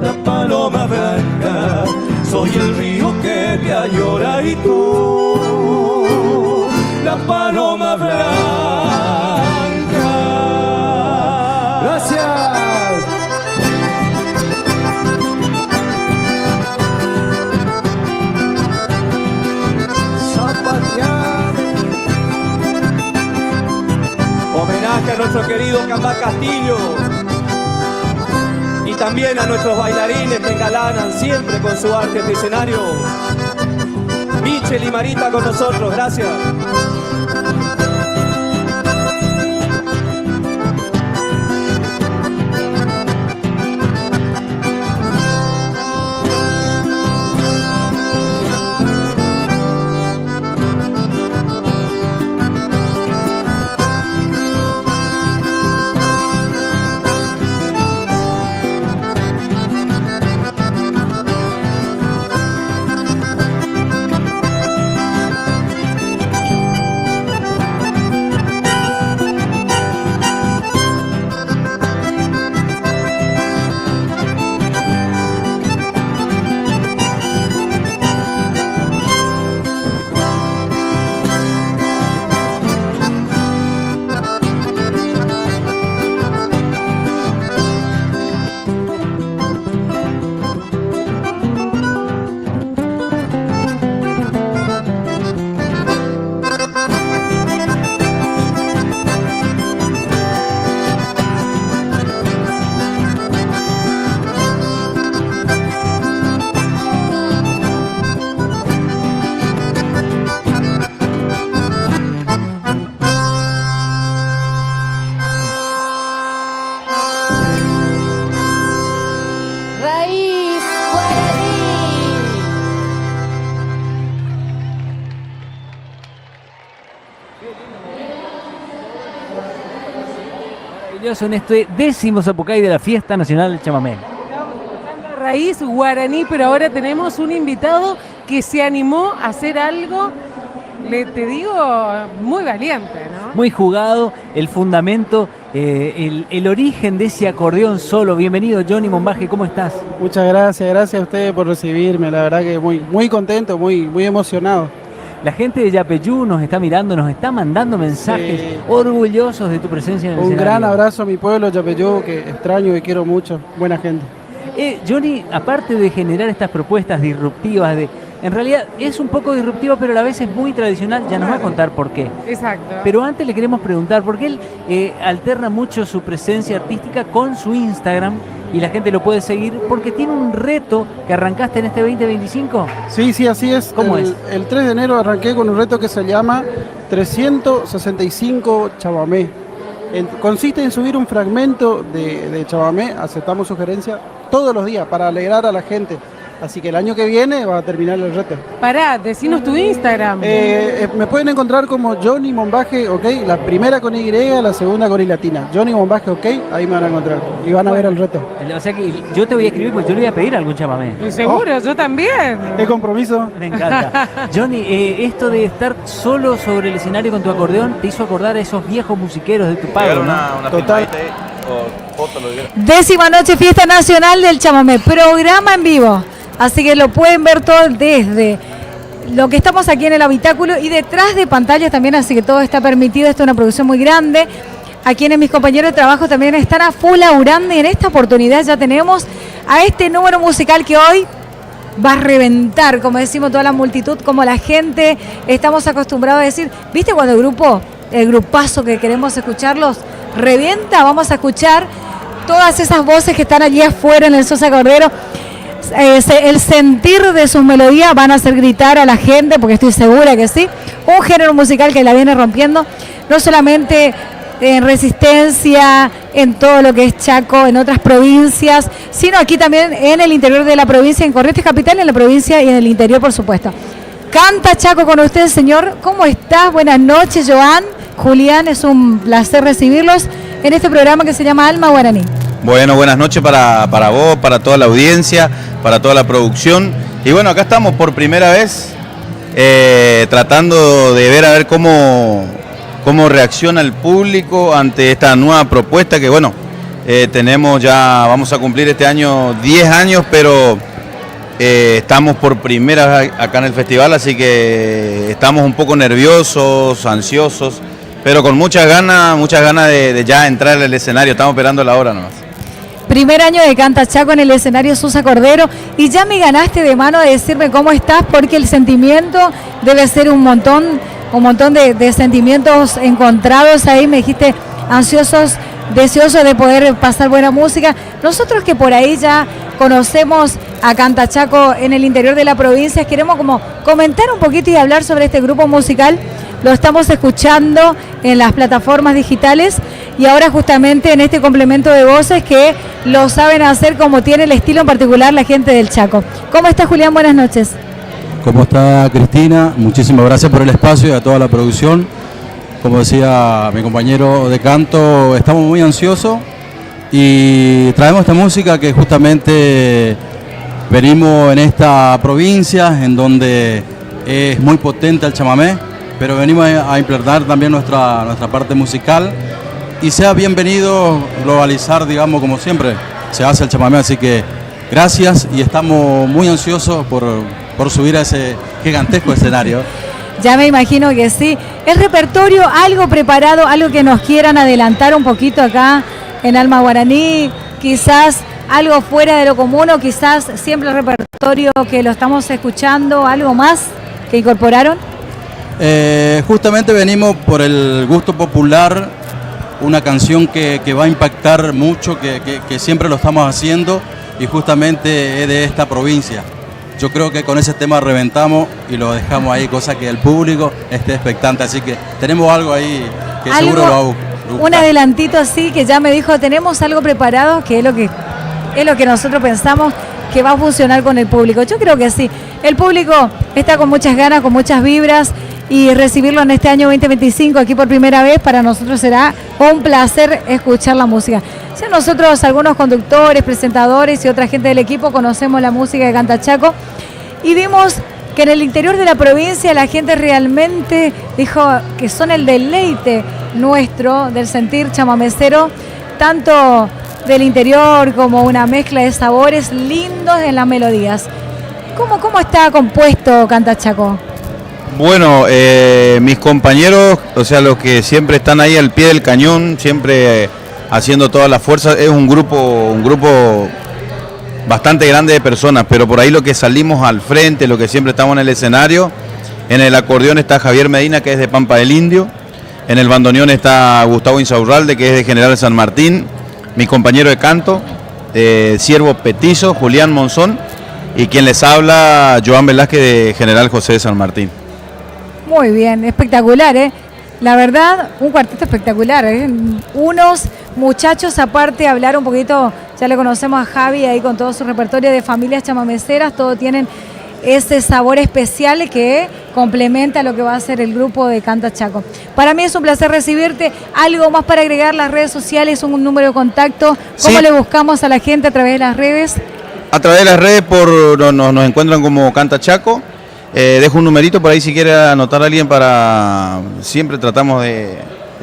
la paloma blanca. Soy el río que te añora y tú, la paloma blanca. Gracias. Homenaje a nuestro querido Cambá Castillo y también a nuestros bailarines que engalanan siempre con su arte este escenario. Michel y Marita con nosotros, gracias. En este 10º Zapucay de la Fiesta Nacional del Chamamé. Raíz guaraní, pero ahora tenemos un invitado que se animó a hacer algo, te digo, muy valiente, ¿no? Muy jugado, el fundamento, el origen de ese acordeón solo. Bienvenido, Johnny Mombaje, ¿cómo estás? Muchas gracias a ustedes por recibirme, la verdad que muy contento, muy emocionado. La gente de Yapeyú nos está mirando, nos está mandando mensajes orgullosos de tu presencia en el escenario. Un gran abrazo a mi pueblo, Yapeyú, que extraño y quiero mucho. Buena gente. Johnny, aparte de generar estas propuestas disruptivas, en realidad es un poco disruptiva, pero a la vez es muy tradicional, ya nos va a contar por qué. Exacto. Pero antes le queremos preguntar, porque él alterna mucho su presencia artística con su Instagram, y la gente lo puede seguir porque tiene un reto que arrancaste en este 2025. Sí, así es. ¿Cómo es? El 3 de enero arranqué con un reto que se llama 365 chamamé. Consiste en subir un fragmento de chamamé, aceptamos sugerencia, todos los días para alegrar a la gente. Así que el año que viene va a terminar el reto. Pará, decinos tu Instagram. Me pueden encontrar como Johnny Mombaje, ok, la primera con Y, la segunda con I latina. Johnny Mombaje, ok, ahí me van a encontrar y van a ver el reto. O sea que yo te voy a escribir porque yo le voy a pedir algún chamamé. Seguro, yo también. ¿Qué compromiso? Me encanta. Johnny, esto de estar solo sobre el escenario con tu acordeón te hizo acordar a esos viejos musiqueros de tu padre, ¿no? Total. 10ª noche Fiesta Nacional del Chamamé, programa en vivo. Así que lo pueden ver todo desde lo que estamos aquí en el habitáculo y detrás de pantallas también, así que todo está permitido. Esto es una producción muy grande. A quienes mis compañeros de trabajo también están a full laburando, y en esta oportunidad ya tenemos a este número musical que hoy va a reventar, como decimos, toda la multitud, como la gente estamos acostumbrados a decir. ¿Viste cuando el grupazo que queremos escucharlos revienta? Vamos a escuchar todas esas voces que están allí afuera en el Sosa Cordero. El sentir de sus melodías van a hacer gritar a la gente, porque estoy segura que sí. Un género musical que la viene rompiendo, no solamente en Resistencia, en todo lo que es Chaco, en otras provincias, sino aquí también en el interior de la provincia, en Corrientes Capital, en la provincia y en el interior, por supuesto. Canta Chaco con usted, señor. ¿Cómo estás? Buenas noches, Joan. Julián, es un placer recibirlos en este programa que se llama Alma Guaraní. Bueno, buenas noches para vos, para toda la audiencia, para toda la producción. Y bueno, acá estamos por primera vez tratando de ver a ver cómo reacciona el público ante esta nueva propuesta que bueno, tenemos ya, vamos a cumplir este año 10 años, pero estamos por primera vez acá en el festival, así que estamos un poco nerviosos, ansiosos, pero con muchas ganas de ya entrar al escenario. Estamos esperando la hora nomás. Primer año de Canta Chaco en el escenario Susa Cordero, y ya me ganaste de mano de decirme cómo estás, porque el sentimiento debe ser un montón de sentimientos encontrados ahí. Me dijiste ansiosos, deseosos de poder pasar buena música. Nosotros que por ahí ya conocemos a Canta Chaco en el interior de la provincia, queremos como comentar un poquito y hablar sobre este grupo musical. Lo estamos escuchando en las plataformas digitales y ahora justamente en este complemento de voces que lo saben hacer como tiene el estilo en particular la gente del Chaco. ¿Cómo está, Julián? Buenas noches. ¿Cómo está, Cristina? Muchísimas gracias por el espacio y a toda la producción. Como decía mi compañero de canto, estamos muy ansiosos y traemos esta música que justamente venimos en esta provincia en donde es muy potente el chamamé, pero venimos a implantar también nuestra parte musical y sea bienvenido globalizar, digamos, como siempre se hace el chamamé, así que gracias y estamos muy ansiosos por subir a ese gigantesco escenario. Ya me imagino que sí. El repertorio, algo preparado, algo que nos quieran adelantar un poquito acá en Alma Guaraní, quizás algo fuera de lo común o quizás siempre el repertorio que lo estamos escuchando, algo más que incorporaron. Justamente venimos por el gusto popular, una canción que va a impactar mucho, que siempre lo estamos haciendo y justamente es de esta provincia. Yo creo que con ese tema reventamos y lo dejamos ahí, cosa que el público esté expectante, así que tenemos algo ahí que seguro lo va a gustar. Un adelantito así que ya me dijo, tenemos algo preparado, que es lo que nosotros pensamos que va a funcionar con el público. Yo creo que sí, el público está con muchas ganas, con muchas vibras, y recibirlo en este año 2025 aquí por primera vez para nosotros será un placer escuchar la música. Ya nosotros, algunos conductores, presentadores y otra gente del equipo conocemos la música de Canta Chaco y vimos que en el interior de la provincia la gente realmente dijo que son el deleite nuestro del sentir chamamecero, tanto del interior como una mezcla de sabores lindos en las melodías. ¿Cómo está compuesto Canta Chaco? Bueno, mis compañeros, o sea, los que siempre están ahí al pie del cañón, siempre haciendo todas las fuerzas, es un grupo bastante grande de personas, pero por ahí lo que salimos al frente, lo que siempre estamos en el escenario, en el acordeón está Javier Medina, que es de Pampa del Indio, en el bandoneón está Gustavo Insaurralde, que es de General San Martín, mi compañero de canto, Siervo Petizo, Julián Monzón, y quien les habla, Joan Velázquez, de General José de San Martín. Muy bien, espectacular, ¿eh? La verdad, un cuarteto espectacular, ¿eh? Unos muchachos aparte, hablar un poquito, ya le conocemos a Javi ahí con todo su repertorio de familias chamameceras, todos tienen ese sabor especial que complementa lo que va a ser el grupo de Canta Chaco. Para mí es un placer recibirte. ¿Algo más para agregar? Las redes sociales, un número de contacto. ¿Cómo le buscamos a la gente a través de las redes? A través de las redes nos encuentran como Canta Chaco. Dejo un numerito por ahí si quiere anotar a alguien para... Siempre tratamos de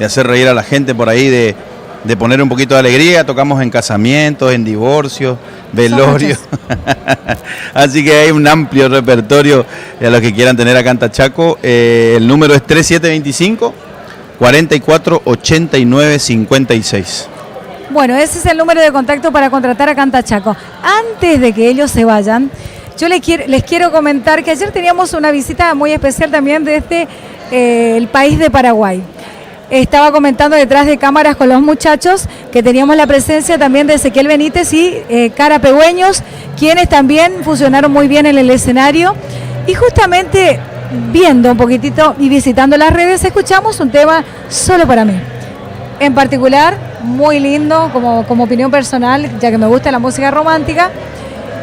hacer reír a la gente por ahí, de poner un poquito de alegría. Tocamos en casamientos, en divorcios, velorios. Así que hay un amplio repertorio a los que quieran tener a Canta Chaco. El número es 3725 44 89 56. Bueno, ese es el número de contacto para contratar a Canta Chaco. Antes de que ellos se vayan, yo les quiero comentar que ayer teníamos una visita muy especial también desde el país de Paraguay. Estaba comentando detrás de cámaras con los muchachos que teníamos la presencia también de Ezequiel Benítez y Cara Pegüeños, quienes también funcionaron muy bien en el escenario. Y justamente viendo un poquitito y visitando las redes, escuchamos un tema Solo para mí. en particular, muy lindo, como opinión personal, ya que me gusta la música romántica.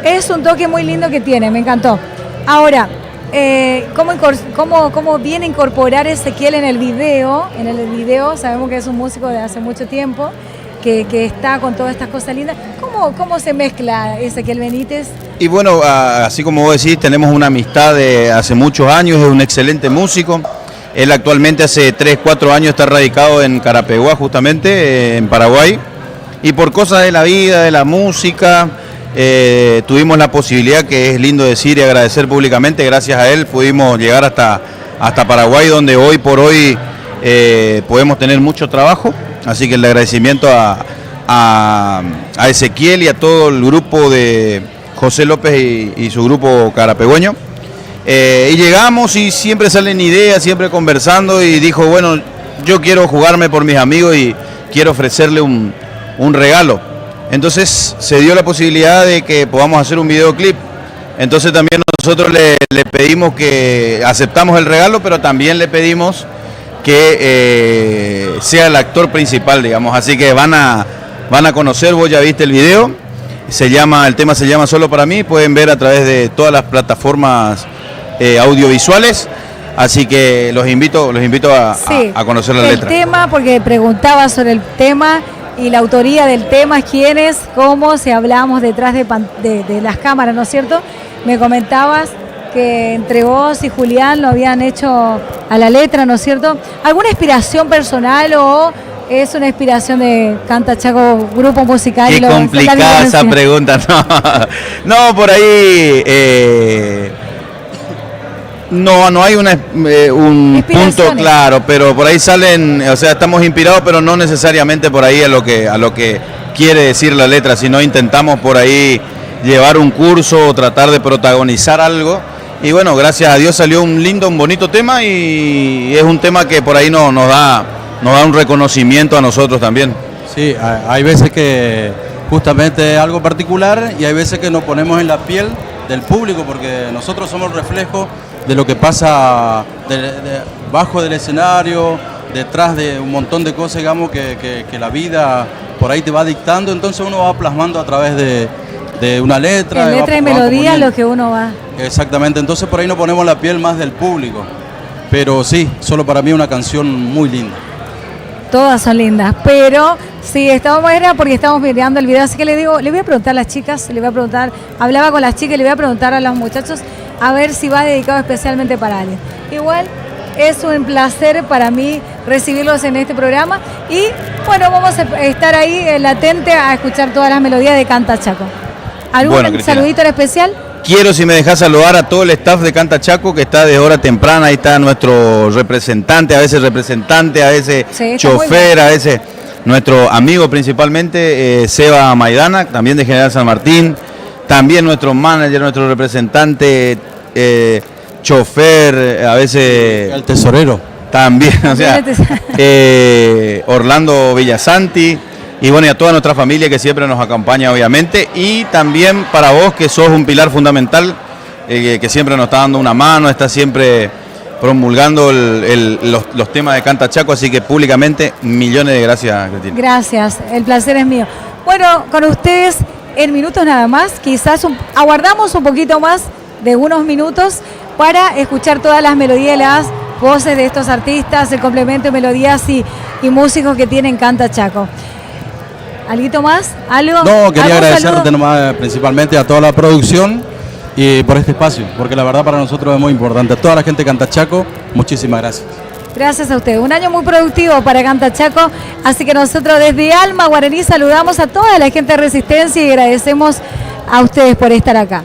Es un toque muy lindo que tiene, me encantó. Ahora, ¿cómo viene a incorporar Ezequiel en el video? En el video sabemos que es un músico de hace mucho tiempo, que está con todas estas cosas lindas. ¿Cómo se mezcla Ezequiel Benítez? Y bueno, así como vos decís, tenemos una amistad de hace muchos años, es un excelente músico. Él actualmente hace 3, 4 años está radicado en Carapeguá, justamente, en Paraguay. Y por cosas de la vida, de la música, tuvimos la posibilidad, que es lindo decir y agradecer públicamente, gracias a él pudimos llegar hasta Paraguay, donde hoy por hoy podemos tener mucho trabajo. Así que el agradecimiento a Ezequiel y a todo el grupo de José López y su grupo carapegüeño. Y llegamos y siempre salen ideas, siempre conversando, y dijo, bueno, yo quiero jugarme por mis amigos y quiero ofrecerle un regalo. Entonces se dio la posibilidad de que podamos hacer un videoclip. Entonces también nosotros le pedimos que aceptamos el regalo, pero también le pedimos que sea el actor principal, digamos. Así que van a conocer, vos ya viste el video, el tema se llama Solo para mí, pueden ver a través de todas las plataformas audiovisuales, así que los invito a conocer la letra. El tema, porque preguntaba sobre el tema y la autoría del tema, quién es, cómo, si hablamos detrás de las cámaras, ¿no es cierto? Me comentabas que entre vos y Julián lo habían hecho a la letra, ¿no es cierto? ¿Alguna inspiración personal o es una inspiración de Canta Chaco, grupo musical? Qué complicada esa pregunta, no, por ahí no hay un punto claro, pero por ahí salen, o sea, estamos inspirados, pero no necesariamente por ahí a lo que quiere decir la letra, sino intentamos por ahí llevar un curso o tratar de protagonizar algo. Y bueno, gracias a Dios salió un bonito tema, y es un tema que por ahí nos da un reconocimiento a nosotros también. Sí, hay veces que justamente es algo particular, y hay veces que nos ponemos en la piel del público, porque nosotros somos reflejo de lo que pasa bajo del escenario, detrás de un montón de cosas, digamos, que la vida por ahí te va dictando. Entonces uno va plasmando a través de una letra. En letra y melodía lo que uno va. Exactamente, entonces por ahí nos ponemos la piel más del público. Pero sí, Solo para mí es una canción muy linda. Todas son lindas, pero sí, era porque estábamos mirando el video, así que le voy a preguntar a las chicas, hablaba con las chicas y le voy a preguntar a los muchachos a ver si va dedicado especialmente para alguien. Igual es un placer para mí recibirlos en este programa, y bueno, vamos a estar ahí latente a escuchar todas las melodías de Canta Chaco. ¿Algún saludito en especial? Quiero, si me dejás, saludar a todo el staff de Canta Chaco, que está de hora temprana. Ahí está nuestro representante, a veces chofer, a veces nuestro amigo principalmente, Seba Maidana, también de General San Martín. También nuestro manager, nuestro representante, chofer, a veces... El tesorero. También, o sea, Orlando Villasanti. Y bueno, y a toda nuestra familia que siempre nos acompaña, obviamente, y también para vos, que sos un pilar fundamental, que siempre nos está dando una mano, está siempre promulgando los temas de Canta Chaco, así que públicamente millones de gracias, Cristina. Gracias, el placer es mío. Bueno, con ustedes en minutos nada más, quizás aguardamos un poquito más de unos minutos para escuchar todas las melodías y las voces de estos artistas, el complemento de melodías y músicos que tienen Canta Chaco. ¿Alguito más? ¿Algo? No, quería agradecerte nomás, principalmente a toda la producción y por este espacio, porque la verdad para nosotros es muy importante. A toda la gente de Canta Chaco, muchísimas gracias. Gracias a ustedes. Un año muy productivo para Canta Chaco, así que nosotros desde Alma Guaraní saludamos a toda la gente de Resistencia y agradecemos a ustedes por estar acá.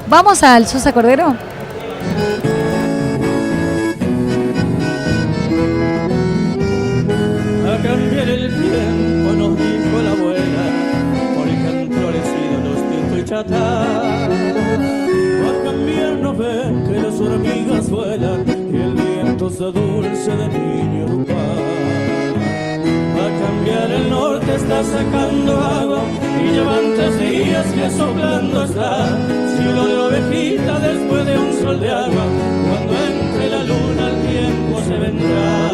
¿Vamos al Sosa Cordero? A cambiar el tiempo, nos dijo la abuela, porque han florecido los tintos y chatar. A cambiar nos ven que las hormigas vuelan y el viento se dulce de niño rupar. A cambiar el norte está sacando agua y llevan 3 días que soplando está. Cielo de ovejita después de un sol de agua, cuando entre la luna el tiempo se vendrá.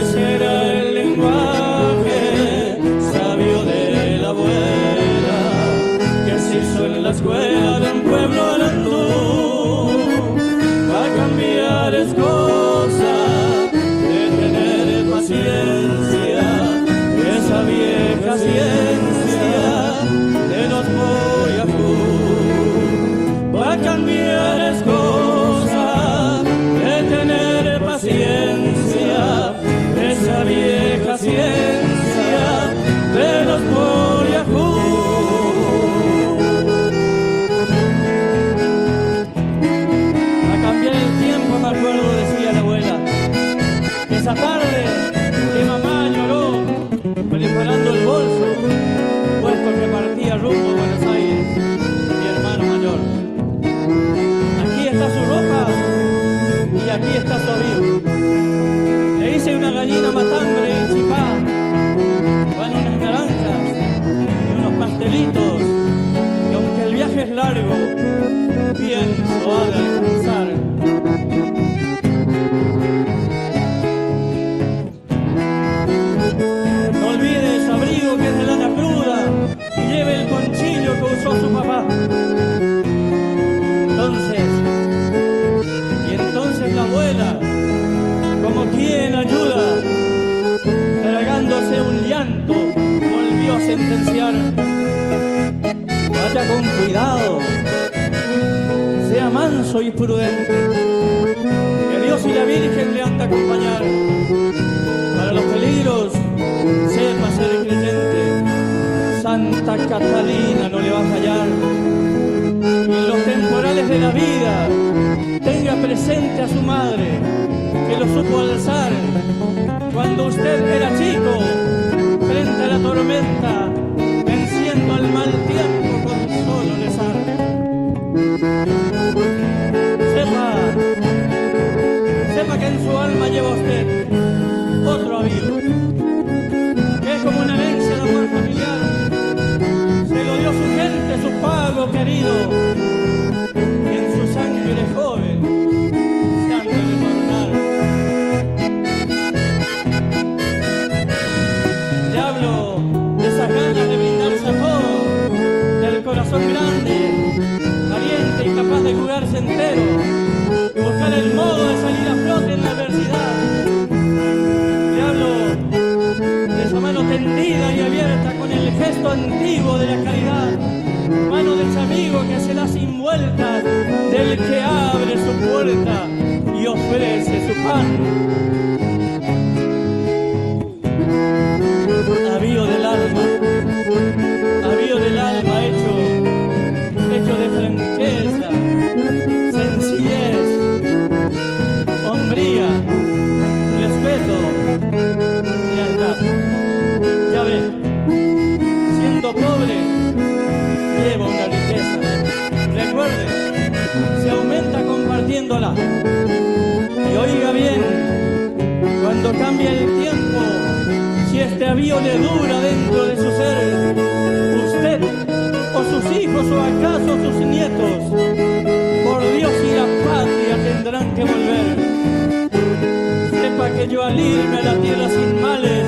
Ese era el la escuela de un pueblo arandú. Va a cambiar es cosa de tener paciencia, esa vieja ciencia de los boyacú. Va a cambiar es cosa de tener paciencia, esa vieja ciencia de los boyacú. A cambiar el tiempo, me acuerdo, decía la abuela, esa tarde que mamá lloró preparando el bolso, puesto que partía rumbo a Buenos Aires, mi hermano mayor. Aquí está su ropa y aquí está su abrigo. Le hice una gallina matambre en Chipá, van unas naranjas y unos pastelitos, y aunque el viaje es largo, pienso ha de alcanzar. No olvide su abrigo que es de lana cruda y lleve el conchillo que usó su papá. Entonces la abuela, como quien ayuda, tragándose un llanto, volvió a sentenciar: vaya con cuidado, sea manso y prudente, que Dios y la Virgen le han de acompañar. Para los peligros, sepa ser creyente, Santa Catalina no le va a fallar. Y en los temporales de la vida, tenga presente a su madre, que lo supo alzar cuando usted era chico, frente a la tormenta, venciendo al mal tiempo con solo rezar. Sepa que en su alma lleva usted otro avión, que es como una herencia de amor familiar. Se lo dio su gente, su pago querido, y en su sangre joven se han de retornar. Le hablo de esas ganas de brindarse a todo, del corazón grande, valiente y capaz de curarse entero, y buscar el modo de salir a flote en la adversidad. Le hablo de esa mano tendida y abierta con el gesto antiguo de la caridad, mano de ese amigo que se da sin vueltas, del que abre su puerta y ofrece su pan. Avío del alma hecho de franqueza, sencillez, hombría, respeto, lealtad. Ya ve, siendo pobre, lleva una riqueza. Recuerde, se aumenta compartiéndola. Y oiga bien, cuando cambia el tiempo, si este avío le dura dentro de su ser, usted o sus hijos o acaso sus nietos, por Dios y la patria tendrán que volver. Sepa que yo al irme a la tierra sin males,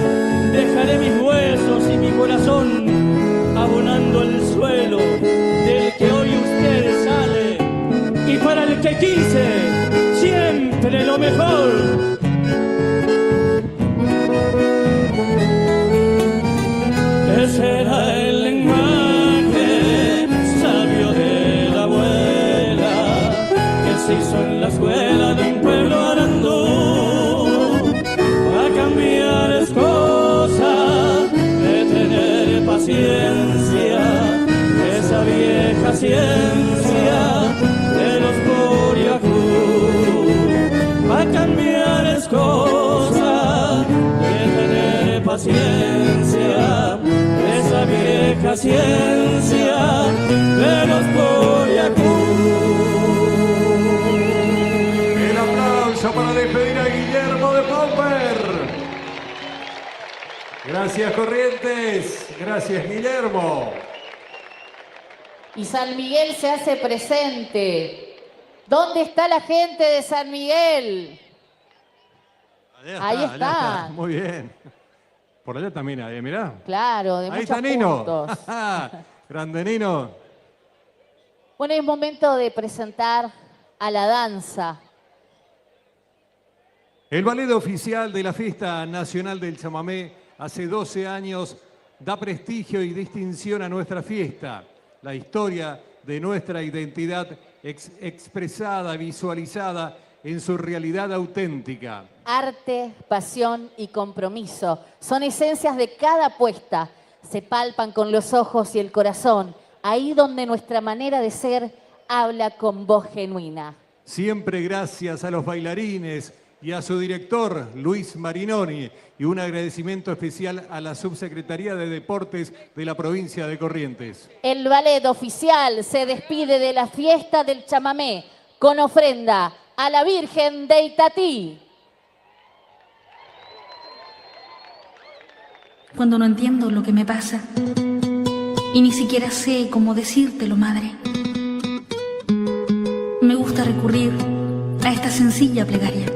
dejaré mis huesos y mi corazón abonando el suelo del que hoy usted sale, y para el que quise siempre lo mejor. Ese era el lenguaje sabio de la abuela, que se hizo en la escuela de un pueblo arandú. A cambiar es cosa de tener paciencia, esa vieja ciencia de los boyacú. A cambiar es cosa de tener paciencia, esa vieja ciencia de los boyacú. El aplauso para despedir a Guillermo de Pomper. Gracias, Corrientes. Gracias, Guillermo. Y San Miguel se hace presente. ¿Dónde está la gente de San Miguel? Ahí está. Muy bien. Por allá también, mirá. Claro, de ahí muchos está Nino. puntos. Grande Nino. Bueno, es momento de presentar a la danza. El ballet oficial de la Fiesta Nacional del Chamamé hace 12 años da prestigio y distinción a nuestra fiesta, la historia de nuestra identidad expresada, visualizada en su realidad auténtica. Arte, pasión y compromiso son esencias de cada puesta. Se palpan con los ojos y el corazón, ahí donde nuestra manera de ser habla con voz genuina. Siempre gracias a los bailarines y a su director, Luis Marinoni, y un agradecimiento especial a la Subsecretaría de Deportes de la provincia de Corrientes. El ballet oficial se despide de la fiesta del chamamé con ofrenda a la Virgen de Itatí. Cuando no entiendo lo que me pasa y ni siquiera sé cómo decírtelo, madre, me gusta recurrir a esta sencilla plegaria.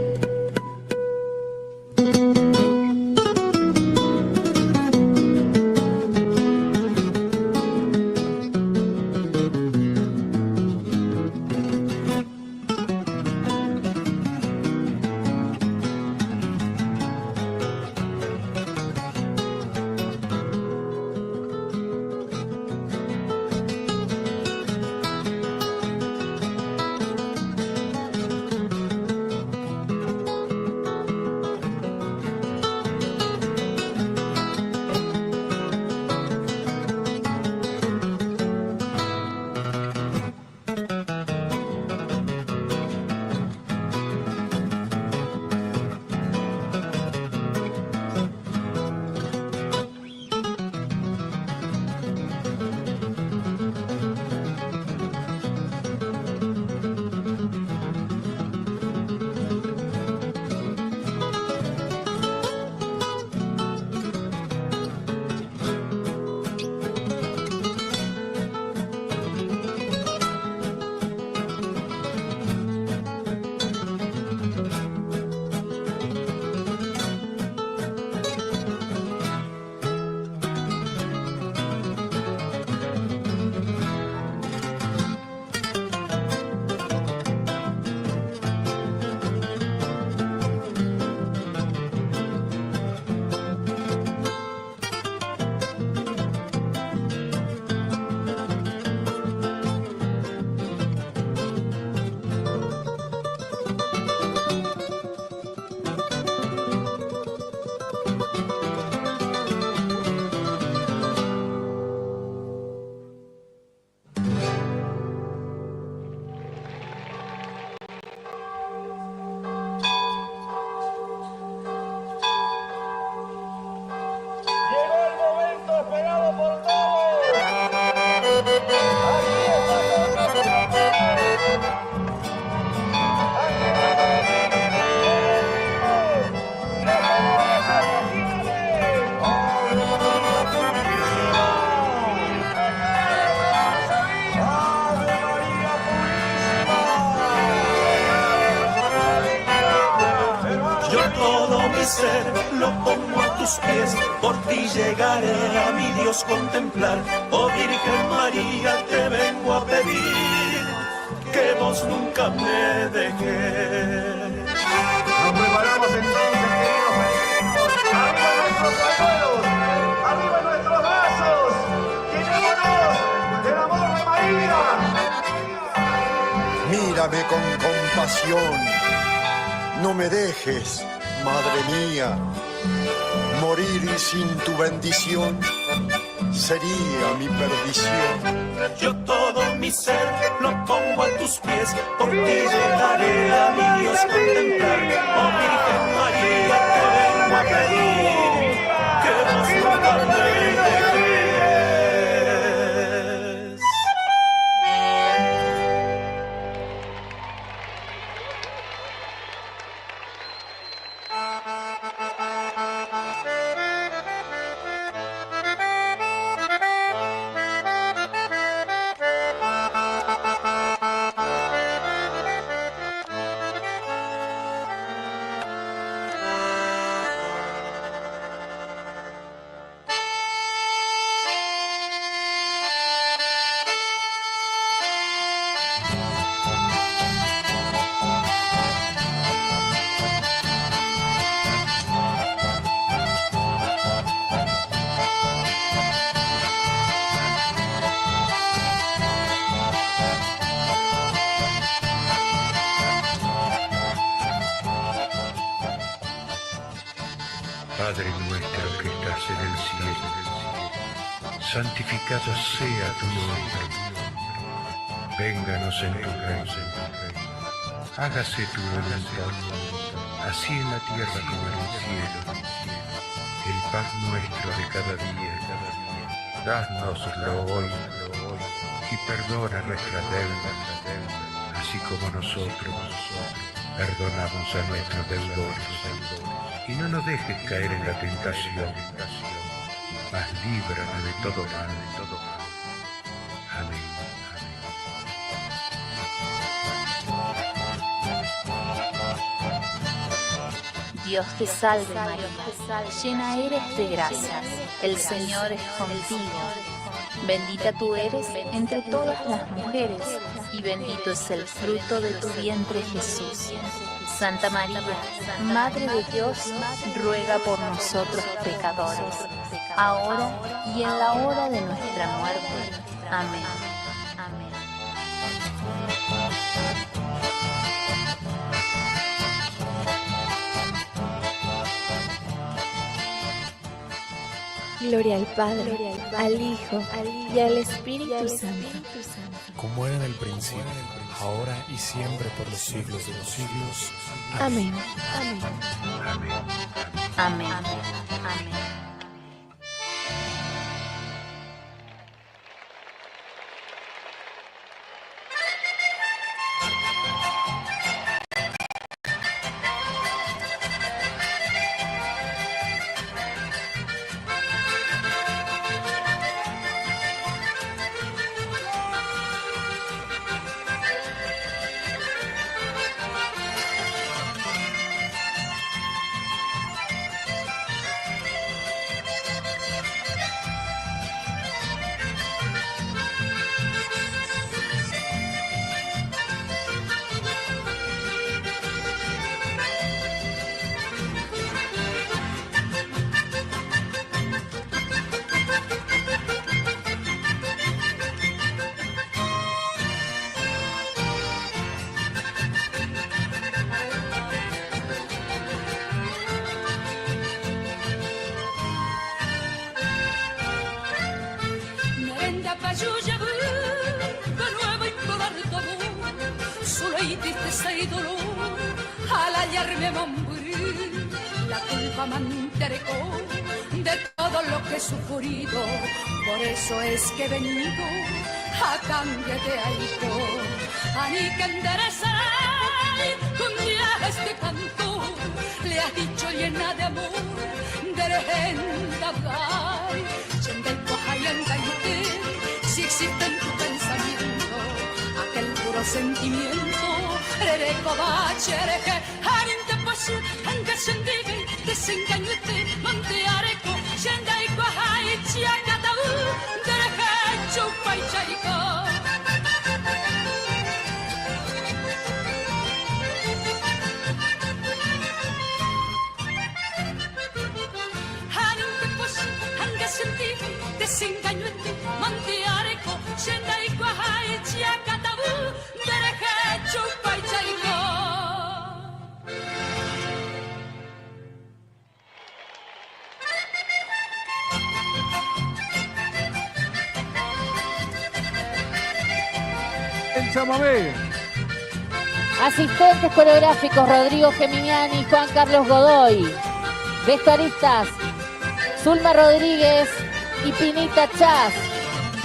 Lo pongo a tus pies, por ti llegaré a mi Dios contemplar. Oh Virgen María, te vengo a pedir que vos nunca me dejés. Nos preparamos entonces, queridos peregrinos. ¡Arriba nuestros pañuelos! ¡Arriba nuestros brazos! ¡Llenémonos del amor de María! Mírame con compasión, no me dejes, madre mía. Morir sin tu bendición sería mi perdición. Yo todo mi ser lo pongo a tus pies, por ti llegaré a mi Dios contemplar. Oh Virgen María, te vengo a pedir que vos nunca me dejes. Padre nuestro que estás en el cielo, santificado sea tu nombre. Vénganos en tu reino. Hágase tu voluntad, así en la tierra como en el cielo. El pan nuestro de cada día, dánoslo hoy, y perdona nuestras deudas, así como nosotros perdonamos a nuestros deudores. Y no nos dejes caer en la tentación, mas líbranos de todo mal. Amén. Dios te salve María, llena eres de gracia, el Señor es contigo. Bendita tú eres entre todas las mujeres, y bendito es el fruto de tu vientre Jesús. Santa María, Madre de Dios, ruega por nosotros pecadores, ahora y en la hora de nuestra muerte. Amén. Gloria al Padre, al Hijo y al Espíritu Santo. Como era en el principio, ahora y siempre por los siglos de los siglos. Amén. Amén. Al hallarme a morir, la culpa me entercó de todo lo que he sufrido. Por eso es que he venido a cambiarte algo. A mí que enderezaré un día este canto. Le has dicho llena de amor, de legendabay. Chendelco hayangayte, si existe en tu pensamiento aquel puro sentimiento. Rereko bachereke, harinte pasu, angasendige, desengañete, manteareko, shendaiko haichi agatau, dereke chupai chaiko. Harinte pasu, angasendige, desengañete, manteareko, shendaiko haichi agatau, dereke chupai chaiko. El chamamé. Asistentes coreográficos Rodrigo Geminiani y Juan Carlos Godoy. Vestuaristas Zulma Rodríguez y Pinita Chas.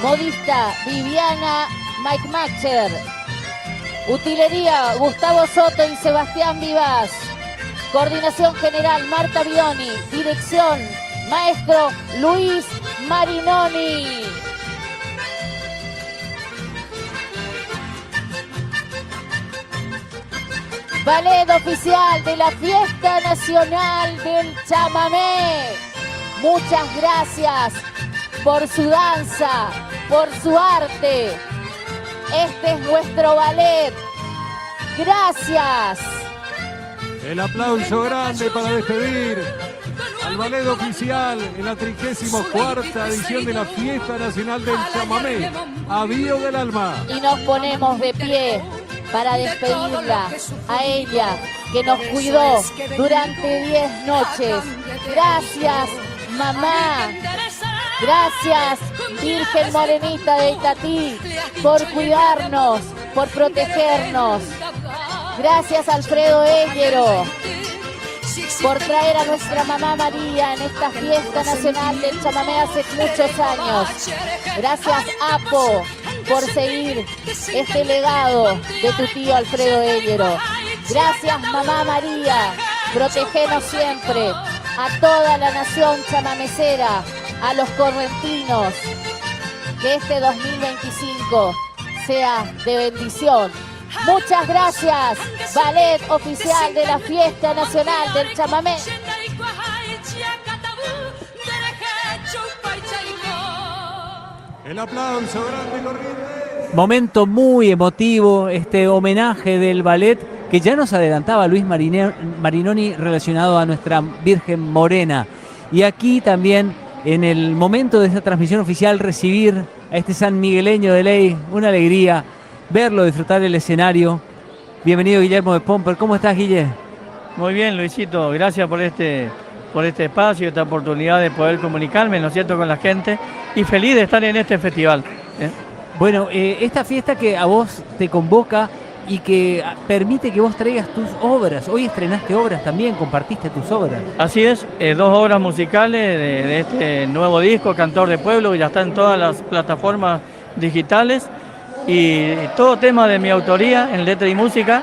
Modista Viviana Mike Macher. Utilería Gustavo Soto y Sebastián Vivas. Coordinación general Marta Bioni. Dirección Maestro Luis Marinoni. Ballet oficial de la Fiesta Nacional del Chamamé. Muchas gracias por su danza, por su arte. Este es nuestro ballet. Gracias. El aplauso grande para despedir al ballet oficial en la 34ª edición de la Fiesta Nacional del Chamamé. Avío del Alma. Y nos ponemos de pie para despedirla a ella, que nos cuidó durante 10 noches. Gracias, mamá. Gracias, Virgen Morenita de Itatí, por cuidarnos, por protegernos. Gracias, Alfredo Eguero, por traer a nuestra mamá María en esta fiesta nacional del chamamé hace muchos años. Gracias, Apo, por seguir este legado de tu tío Alfredo Eguero. Gracias, mamá María, protégenos siempre, a toda la nación chamamecera, a los correntinos, que este 2025 sea de bendición. Muchas gracias, Ballet Oficial de la Fiesta Nacional del Chamamé. El aplauso grande, Corrientes. Momento muy emotivo, este homenaje del ballet que ya nos adelantaba Luis Marinoni relacionado a nuestra Virgen Morena. Y aquí también, en el momento de esta transmisión oficial, recibir a este sanmigueleño de ley, una alegría verlo disfrutar el escenario. Bienvenido, Guillermo de Pomper. ¿Cómo estás, Guille? Muy bien, Luisito. Gracias por este espacio, esta oportunidad de poder comunicarme, ¿no es cierto?, con la gente, y feliz de estar en este festival. Bueno, esta fiesta que a vos te convoca y que permite que vos traigas tus obras. Hoy estrenaste obras también, compartiste tus obras. Así es, 2 obras musicales de este nuevo disco, Cantor de Pueblo, que ya está en todas las plataformas digitales, y todo tema de mi autoría en letra y música.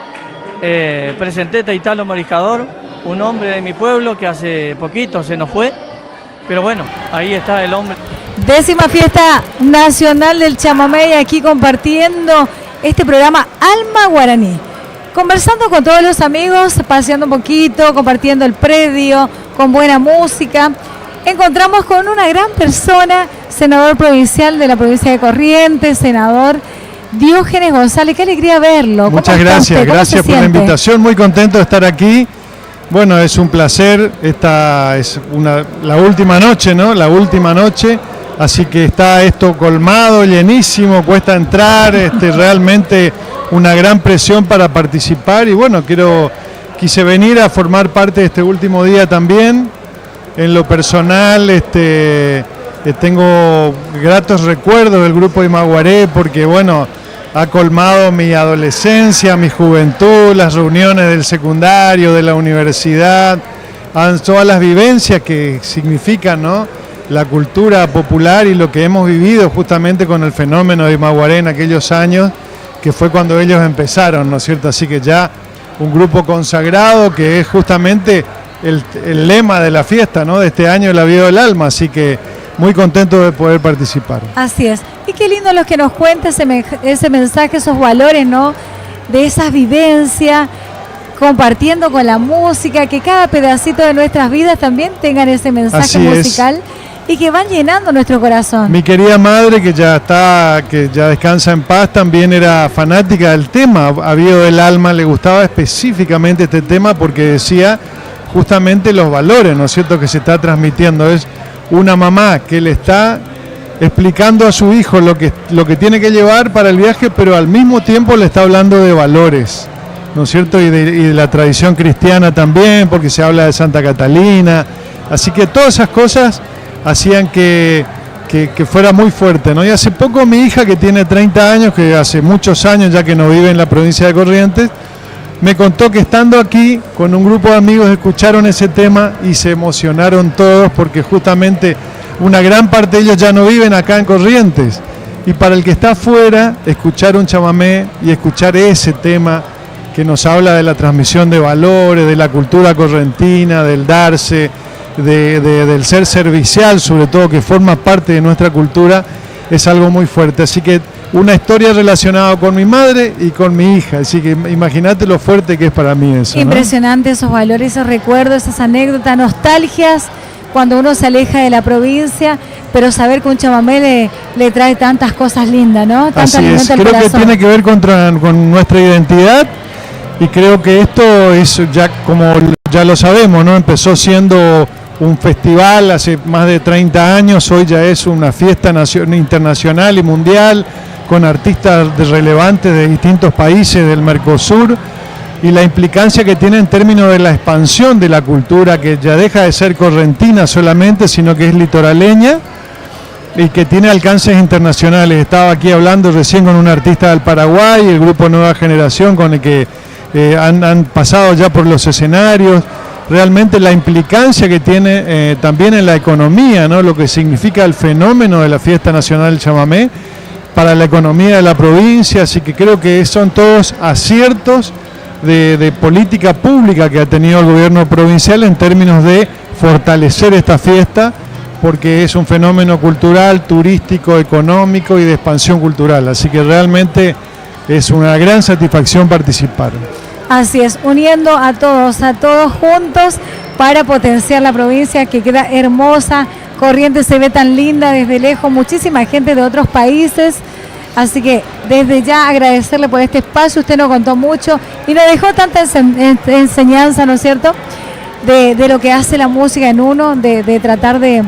Presenté Teitalo Moriscador, un hombre de mi pueblo que hace poquito se nos fue, pero bueno, ahí está el hombre. 10ª Fiesta Nacional del Chamamé, y aquí compartiendo este programa Alma Guaraní, conversando con todos los amigos, paseando un poquito, compartiendo el predio, con buena música. Encontramos con una gran persona, senador provincial de la provincia de Corrientes, senador Diógenes González. Qué alegría verlo. Muchas gracias, gracias por la invitación, muy contento de estar aquí. Bueno, es un placer, esta es la última noche, ¿no? La última noche, así que está esto colmado, llenísimo, cuesta entrar, realmente una gran presión para participar, y bueno, quise venir a formar parte de este último día también. En lo personal, tengo gratos recuerdos del grupo Imaguaré, porque bueno, ha colmado mi adolescencia, mi juventud, las reuniones del secundario, de la universidad, todas las vivencias que significan, ¿no?, la cultura popular y lo que hemos vivido justamente con el fenómeno de Imaguaré en aquellos años, que fue cuando ellos empezaron, ¿no es cierto? Así que ya un grupo consagrado, que es justamente el lema de la fiesta, ¿no?, de este año, el Avivo del Alma, así que muy contento de poder participar. Así es. Y qué lindo los que nos cuenta ese mensaje, esos valores, ¿no?, de esas vivencias, compartiendo con la música, que cada pedacito de nuestras vidas también tengan ese mensaje Así musical y que van llenando nuestro corazón. Mi querida madre, que ya descansa en paz, también era fanática del tema Avivo del Alma, le gustaba específicamente este tema porque decía justamente los valores, ¿no es cierto?, que se está transmitiendo. Es una mamá que le está explicando a su hijo lo que tiene que llevar para el viaje, pero al mismo tiempo le está hablando de valores, ¿no es cierto?, y de la tradición cristiana también, porque se habla de Santa Catalina, así que todas esas cosas hacían que fuera muy fuerte, ¿no? Y hace poco mi hija, que tiene 30 años, que hace muchos años ya que no vive en la provincia de Corrientes, me contó que estando aquí con un grupo de amigos escucharon ese tema y se emocionaron todos, porque justamente una gran parte de ellos ya no viven acá en Corrientes, y para el que está afuera, escuchar un chamamé y escuchar ese tema que nos habla de la transmisión de valores, de la cultura correntina, del darse, del ser servicial, sobre todo, que forma parte de nuestra cultura, es algo muy fuerte. Así que una historia relacionada con mi madre y con mi hija, así que imagínate lo fuerte que es para mí eso, ¿no? Impresionante esos valores, esos recuerdos, esas anécdotas, nostalgias, cuando uno se aleja de la provincia, pero saber que un chamamé le trae tantas cosas lindas, ¿no? Tanto Así es, alimento al creo que corazón. tiene que ver con nuestra identidad, y creo que esto es, ya como ya lo sabemos, ¿no?, empezó siendo un festival hace más de 30 años, hoy ya es una fiesta internacional y mundial, con artistas relevantes de distintos países del Mercosur, y la implicancia que tiene en términos de la expansión de la cultura, que ya deja de ser correntina solamente, sino que es litoraleña y que tiene alcances internacionales. Estaba aquí hablando recién con un artista del Paraguay, el grupo Nueva Generación, con el que han pasado ya por los escenarios. Realmente la implicancia que tiene también en la economía, ¿no? Lo que significa el fenómeno de la Fiesta Nacional del Chamamé para la economía de la provincia, así que creo que son todos aciertos de política pública que ha tenido el gobierno provincial en términos de fortalecer esta fiesta, porque es un fenómeno cultural, turístico, económico y de expansión cultural, así que realmente es una gran satisfacción participar. Así es, uniendo a todos juntos para potenciar la provincia que queda hermosa. Corrientes se ve tan linda desde lejos, muchísima gente de otros países, así que desde ya agradecerle por este espacio. Usted nos contó mucho y nos dejó tanta enseñanza, ¿no es cierto?, de lo que hace la música en uno, de tratar de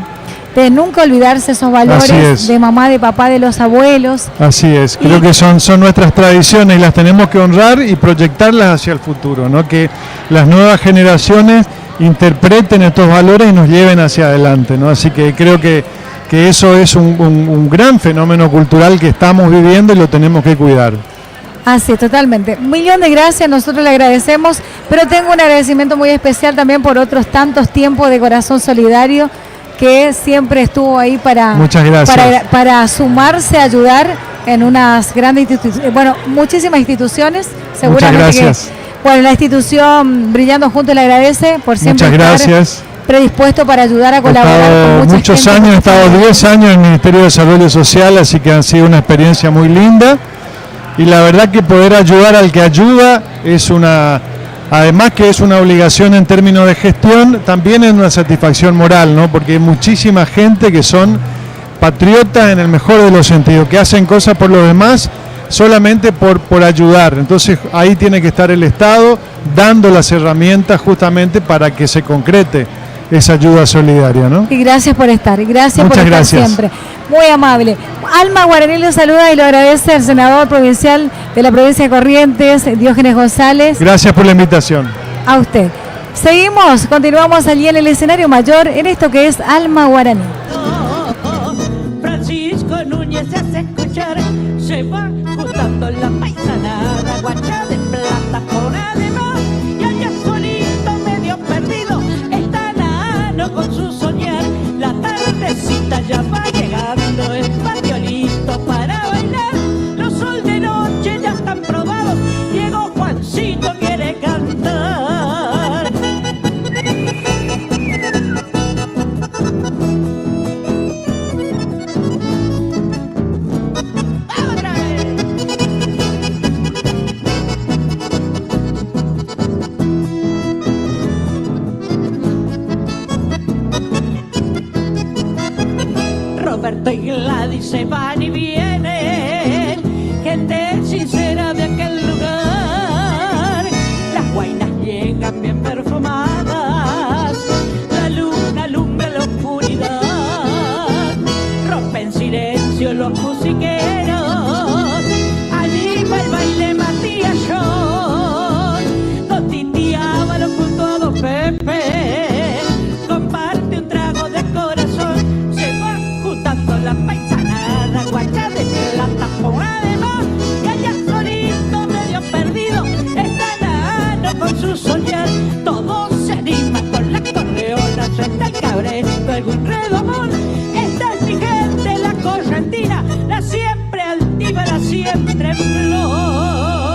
nunca olvidarse esos valores de mamá, de papá, de los abuelos. Así es, creo que son nuestras tradiciones y las tenemos que honrar y proyectarlas hacia el futuro, ¿no? Que las nuevas generaciones interpreten estos valores y nos lleven hacia adelante, ¿no? Así que creo que eso es un gran fenómeno cultural que estamos viviendo y lo tenemos que cuidar. Así es, totalmente. Un millón de gracias, nosotros le agradecemos, pero tengo un agradecimiento muy especial también por otros tantos tiempos de Corazón Solidario, que siempre estuvo ahí para sumarse, ayudar en unas grandes instituciones, bueno, muchísimas instituciones, seguramente. Muchas gracias. Bueno, la institución Brillando Juntos le agradece por siempre estar predispuesto para ayudar a colaborar con muchos años, he estado 10 años en el Ministerio de Desarrollo Social, así que ha sido una experiencia muy linda y la verdad que poder ayudar al que ayuda es además que es una obligación en términos de gestión, también es una satisfacción moral, ¿no? Porque hay muchísima gente que son patriotas en el mejor de los sentidos, que hacen cosas por los demás solamente por ayudar. Entonces ahí tiene que estar el Estado dando las herramientas justamente para que se concrete esa ayuda solidaria, ¿no? Y gracias por estar, gracias por estar siempre. Muy amable. Alma Guaraní lo saluda y lo agradece al senador provincial de la provincia de Corrientes, Diógenes González. Gracias por la invitación. A usted. Seguimos, continuamos allí en el escenario mayor en esto que es Alma Guaraní. Francisco Núñez se hace escuchar, se va juntando la paisanada, guacha de plata por además, y allá solito medio perdido, está Nano con su soñar, la tardecita ya va llegando, el patio listo para bailar, los sol de noche ya están probados, Diego Juancito quiere cantar. Roberto y Gladys se van y vienen, gente sincera de aquel lugar. Las guainas llegan bien perfumadas, la luna alumbra la oscuridad. Rompen silencio los musiqueros, allí va el baile Matías John, don Titi Ávalo junto a don Pepe, comparte un trago de corazón, se va juntando la paisanada, guacha de plata por además, y allá solito medio perdido, está Nano con su soñar, todos se animan con la correona, suelta el cabreto, algún redomón, esta es mi gente, la correntina, la siempre altiva, la siempre en flor.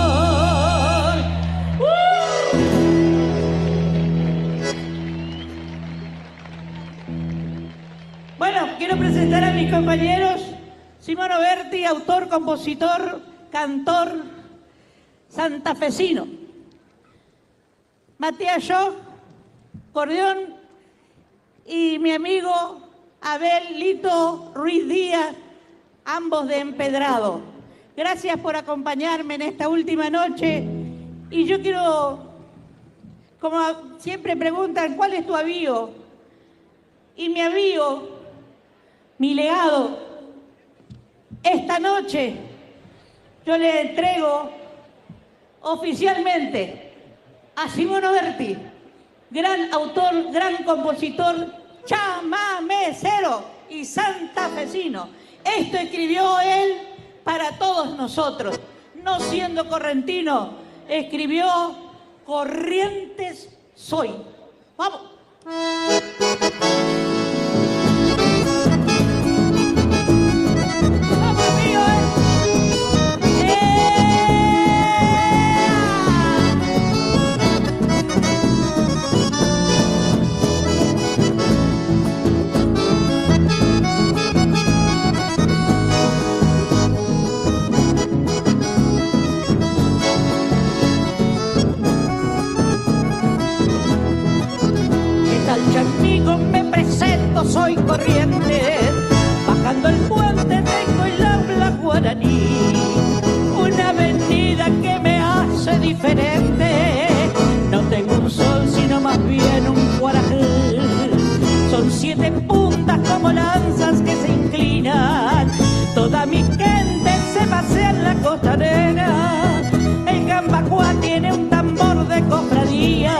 Bueno, quiero presentar a mis compañeros. Simón Oberti, autor, compositor, cantor santafesino. Matías Yo, acordeón, y mi amigo Abel Lito Ruiz Díaz, ambos de Empedrado. Gracias por acompañarme en esta última noche. Y yo quiero, como siempre preguntan, ¿cuál es tu avío? Y mi avío, mi legado, esta noche yo le entrego oficialmente a Simón Berti, gran autor, gran compositor, chamamecero y santafesino. Esto escribió él para todos nosotros. No siendo correntino, escribió Corrientes soy. ¡Vamos! Amigo, me presento, soy Corrientes, bajando el puente tengo el habla guaraní, una avenida que me hace diferente, no tengo un sol sino más bien un guarají, son 7 puntas como lanzas que se inclinan, toda mi gente se pasea en la costanera, el Gambacuá tiene un tambor de cofradía,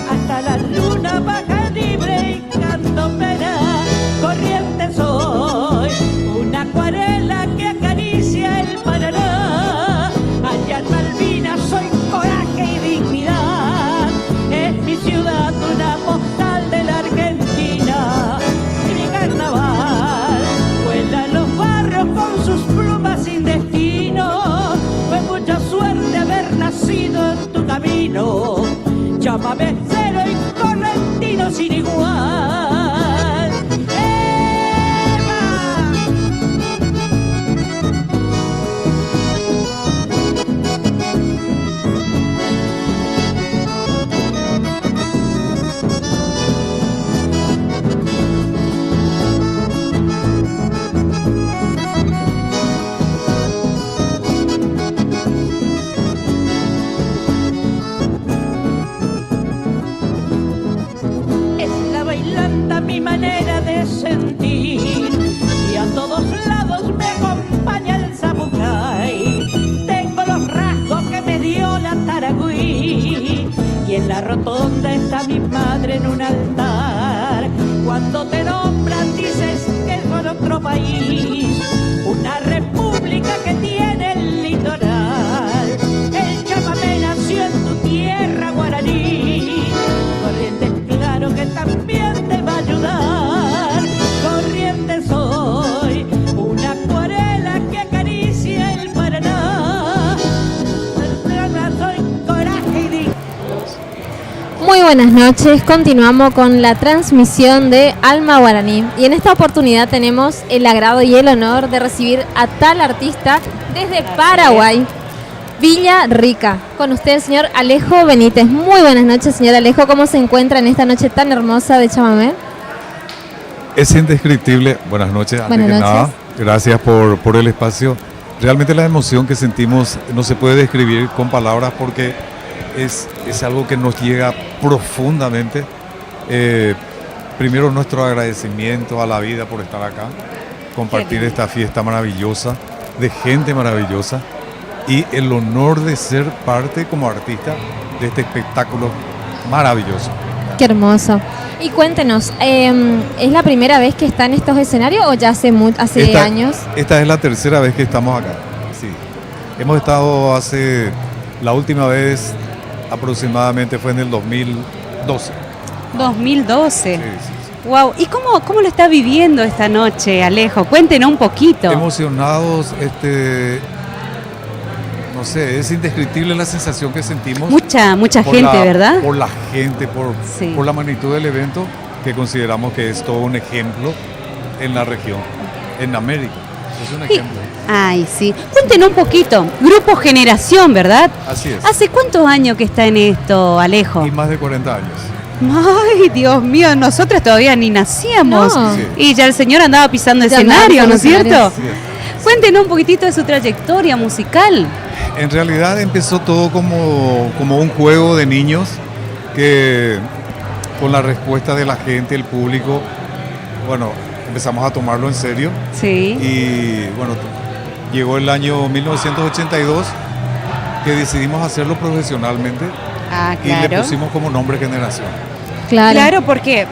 hasta la luna baja libre y canto pena. Corriente soy, una acuarela que acaricia el Paraná. Allá en Malvinas soy coraje y dignidad. Es mi ciudad una postal de la Argentina. Y mi carnaval vuela en los barrios con sus plumas sin destino. Fue mucha suerte haber nacido en tu camino. Llámame cero y correntino sin igual. ¡Eva! Mi manera de sentir y a todos lados me acompaña el zapucay. Tengo los rasgos que me dio la Taragüí y en la rotonda está mi madre en un altar. Cuando te nombran dices que es por otro país, una república que tiene el litoral. El chamamé nació en tu tierra guaraní. Corrientes claro que también te va a ayudar. Corriente soy, una acuarela que acaricia el Paraná. Soy coraje y dignidad. Muy buenas noches, continuamos con la transmisión de Alma Guaraní y en esta oportunidad tenemos el agrado y el honor de recibir a tal artista desde Paraguay, Villa Rica. Con usted, el señor Alejo Benítez. Muy buenas noches, señor Alejo. ¿Cómo se encuentra en esta noche tan hermosa de chamamé? Es indescriptible. Buenas noches. Buenas noches. Nada, gracias por el espacio. Realmente la emoción que sentimos no se puede describir con palabras porque es algo que nos llega profundamente. Primero nuestro agradecimiento a la vida por estar acá, compartir esta fiesta maravillosa, de gente maravillosa. Y el honor de ser parte como artista de este espectáculo maravilloso. Qué hermoso. Y cuéntenos, ¿es la primera vez que está en estos escenarios o ya hace años? Esta es la tercera vez que estamos acá. Sí. Hemos estado la última vez aproximadamente fue en el 2012. 2012. Sí. Wow. ¿Y cómo lo está viviendo esta noche, Alejo? Cuéntenos un poquito. Emocionados, no sé, es indescriptible la sensación que sentimos. Mucha gente, ¿verdad? Por la gente, por la magnitud del evento, que consideramos que es todo un ejemplo en la región, en América. Es un ejemplo. Ay, sí. Cuéntenos un poquito. Grupo Generación, ¿verdad? Así es. ¿Hace cuántos años que está en esto, Alejo? Y más de 40 años. Ay, Dios mío, nosotros todavía ni nacíamos. No. Sí. Y ya el señor andaba pisando escenario, ¿no es cierto? Sí. Cuéntenos un poquitito de su trayectoria musical. En realidad empezó todo como un juego de niños que con la respuesta de la gente, el público, bueno, empezamos a tomarlo en serio. Sí. Y bueno, llegó el año 1982 que decidimos hacerlo profesionalmente y le pusimos como nombre Generación. Claro, porque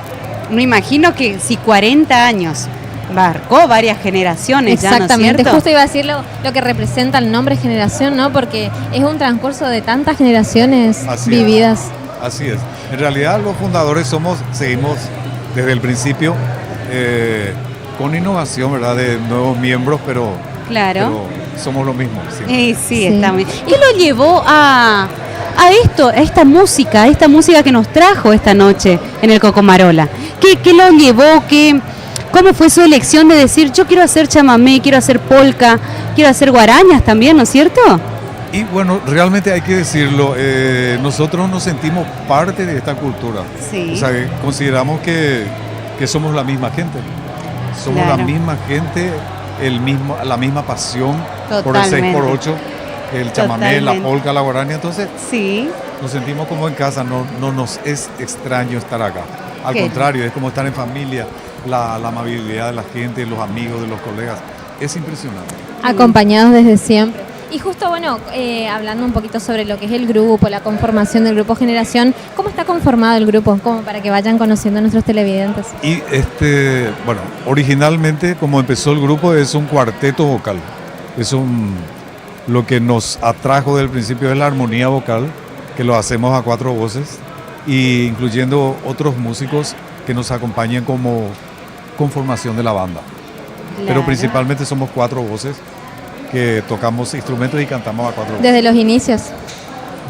me imagino que si 40 años marcó varias generaciones ya, ¿no es Exactamente, cierto? justo iba a decir lo que representa el nombre generación, ¿no? Porque es un transcurso de tantas generaciones vividas. Así es. En realidad los fundadores seguimos desde el principio con innovación, ¿verdad? De nuevos miembros, pero somos lo mismo. Sí, está muy bien. ¿Qué lo llevó a esta música que nos trajo esta noche en el Cocomarola? ¿Qué lo llevó? ¿Cómo fue su elección de decir, yo quiero hacer chamamé, quiero hacer polka, quiero hacer guarañas también, ¿no es cierto? Y bueno, realmente hay que decirlo, nosotros nos sentimos parte de esta cultura. Sí. O sea, consideramos que somos la misma gente. Somos la misma gente, la misma pasión por el 6x8, el chamamé, la polka, la guaraña. Entonces, nos sentimos como en casa, no nos es extraño estar acá. Al contrario, es como estar en familia, la amabilidad de la gente, los amigos, de los colegas. Es impresionante. Acompañados desde siempre. Y justo, bueno, hablando un poquito sobre lo que es el grupo, la conformación del grupo Generación, ¿cómo está conformado el grupo? Como para que vayan conociendo a nuestros televidentes. Y bueno, originalmente como empezó el grupo es un cuarteto vocal. Lo que nos atrajo desde el principio es la armonía vocal, que lo hacemos a 4 voces, y incluyendo otros músicos que nos acompañen como conformación de la banda. Pero principalmente somos 4 voces que tocamos instrumentos y cantamos a 4 voces. Desde los inicios.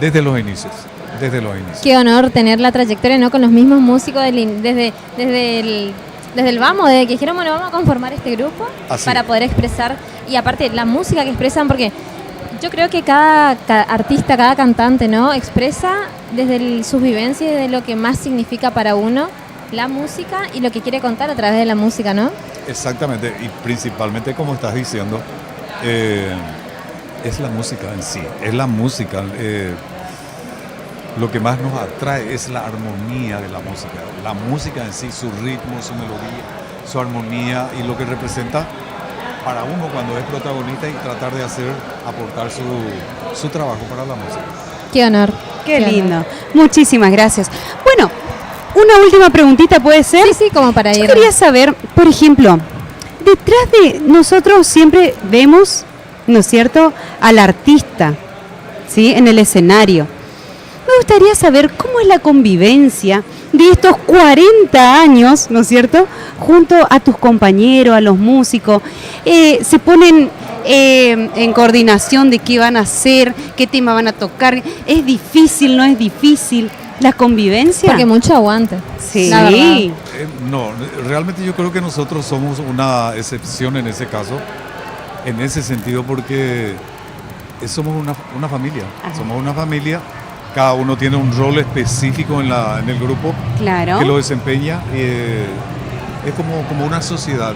Desde los inicios. Qué honor tener la trayectoria, ¿no? Con los mismos músicos desde el vamos, desde que dijeron, bueno, vamos a conformar este grupo para poder expresar, y aparte la música que expresan, porque yo creo que cada artista, cada cantante, ¿no? Expresa desde sus vivencias y de lo que más significa para uno la música y lo que quiere contar a través de la música, ¿no? Exactamente, y principalmente, como estás diciendo, es la música en sí, es la música. Lo que más nos atrae es la armonía de la música. La música en sí, su ritmo, su melodía, su armonía y lo que representa para uno cuando es protagonista y tratar de aportar su trabajo para la música. Qué honor. Qué lindo. Honor. Muchísimas gracias. Bueno, una última preguntita, ¿puede ser? Sí, como para ir. Yo quería saber, por ejemplo, detrás de nosotros siempre vemos, ¿no es cierto?, al artista, ¿sí?, en el escenario. Me gustaría saber cómo es la convivencia de estos 40 años, ¿no es cierto?, junto a tus compañeros, a los músicos. Se ponen en coordinación de qué van a hacer, qué tema van a tocar. ¿Es difícil, no es difícil la convivencia? Porque mucho aguante. Sí. No, realmente yo creo que nosotros somos una excepción en ese caso, en ese sentido, porque somos una familia. Somos una familia. Cada uno tiene un rol específico en el grupo que lo desempeña. Es como una sociedad,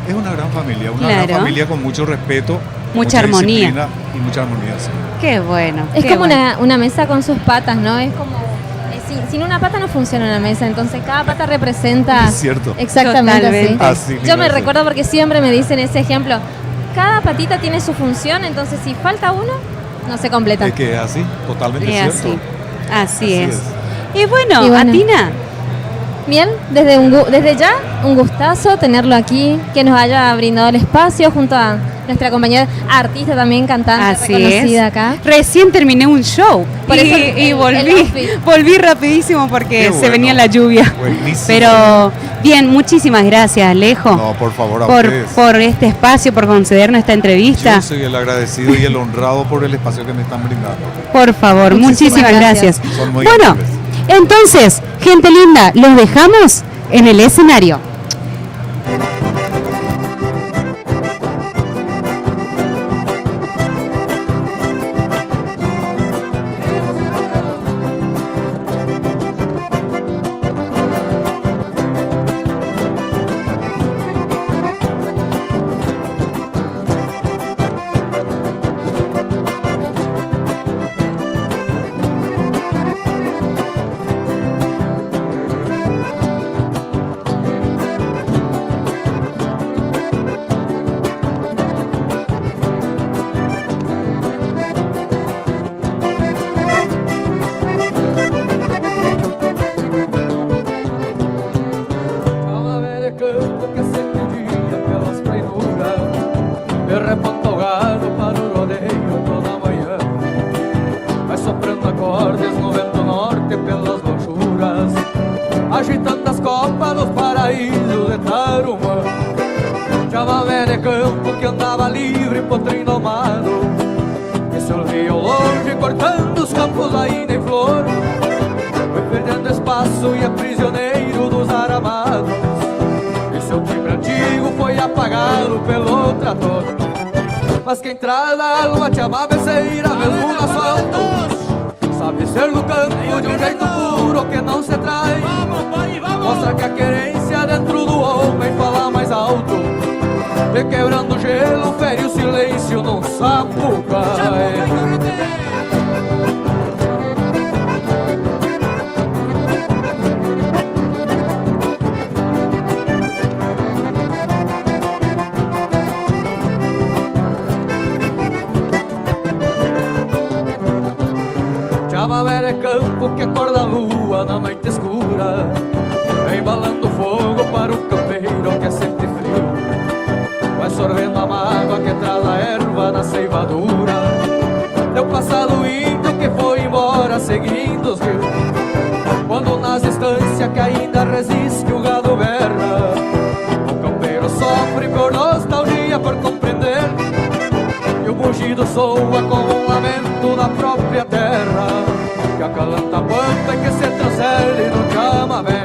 es una gran familia, gran familia con mucho respeto, mucha armonía y mucha armonía. Sí. Qué bueno. Es como una mesa con sus patas, ¿no? Es como sin una pata no funciona una mesa, entonces cada pata representa. Es cierto. Exactamente así. Yo me recuerdo porque siempre me dicen ese ejemplo. Cada patita tiene su función, entonces si falta uno, no se completa. Es que es así, totalmente cierto. Así es. Y bueno, Atina. Bien, desde ya un gustazo tenerlo aquí, que nos haya brindado el espacio junto a nuestra compañera artista también, cantante reconocida acá. Recién terminé un show y volví rapidísimo porque se venía la lluvia. Buenísimo. Pero bien, muchísimas gracias, Alejo. No, por favor, a ustedes. Por este espacio, por concedernos esta entrevista. Yo soy el agradecido y el honrado por el espacio que me están brindando. Por favor, muchísimas gracias. Son muy bueno, amables. Entonces, gente linda, los dejamos en el escenario. preso e é prisioneiro dos aramados. E seu timbre antigo foi apagado pelo trator. Mas quem traz a alma te amava é ser a mesmo no asfalto. Sabe ser no campo de um jeito puro que não se trai. Mostra que a querência dentro do homem fala mais alto. E quebrando o gelo fere o silêncio num sapucaí. Chamamé é campo que acorda a lua na noite escura, embalando fogo para o campeiro que sente frio. Vai sorvendo a mágoa que traz a erva na ceivadura. Teu passado índio que foi embora seguindo os rios. Quando nas estâncias que ainda resiste o gado berra, o campeiro sofre por nostalgia, por compreender. E o mugido soa como um lamento da própria terra, que acalanta a pampa e que se transcende no chamamé.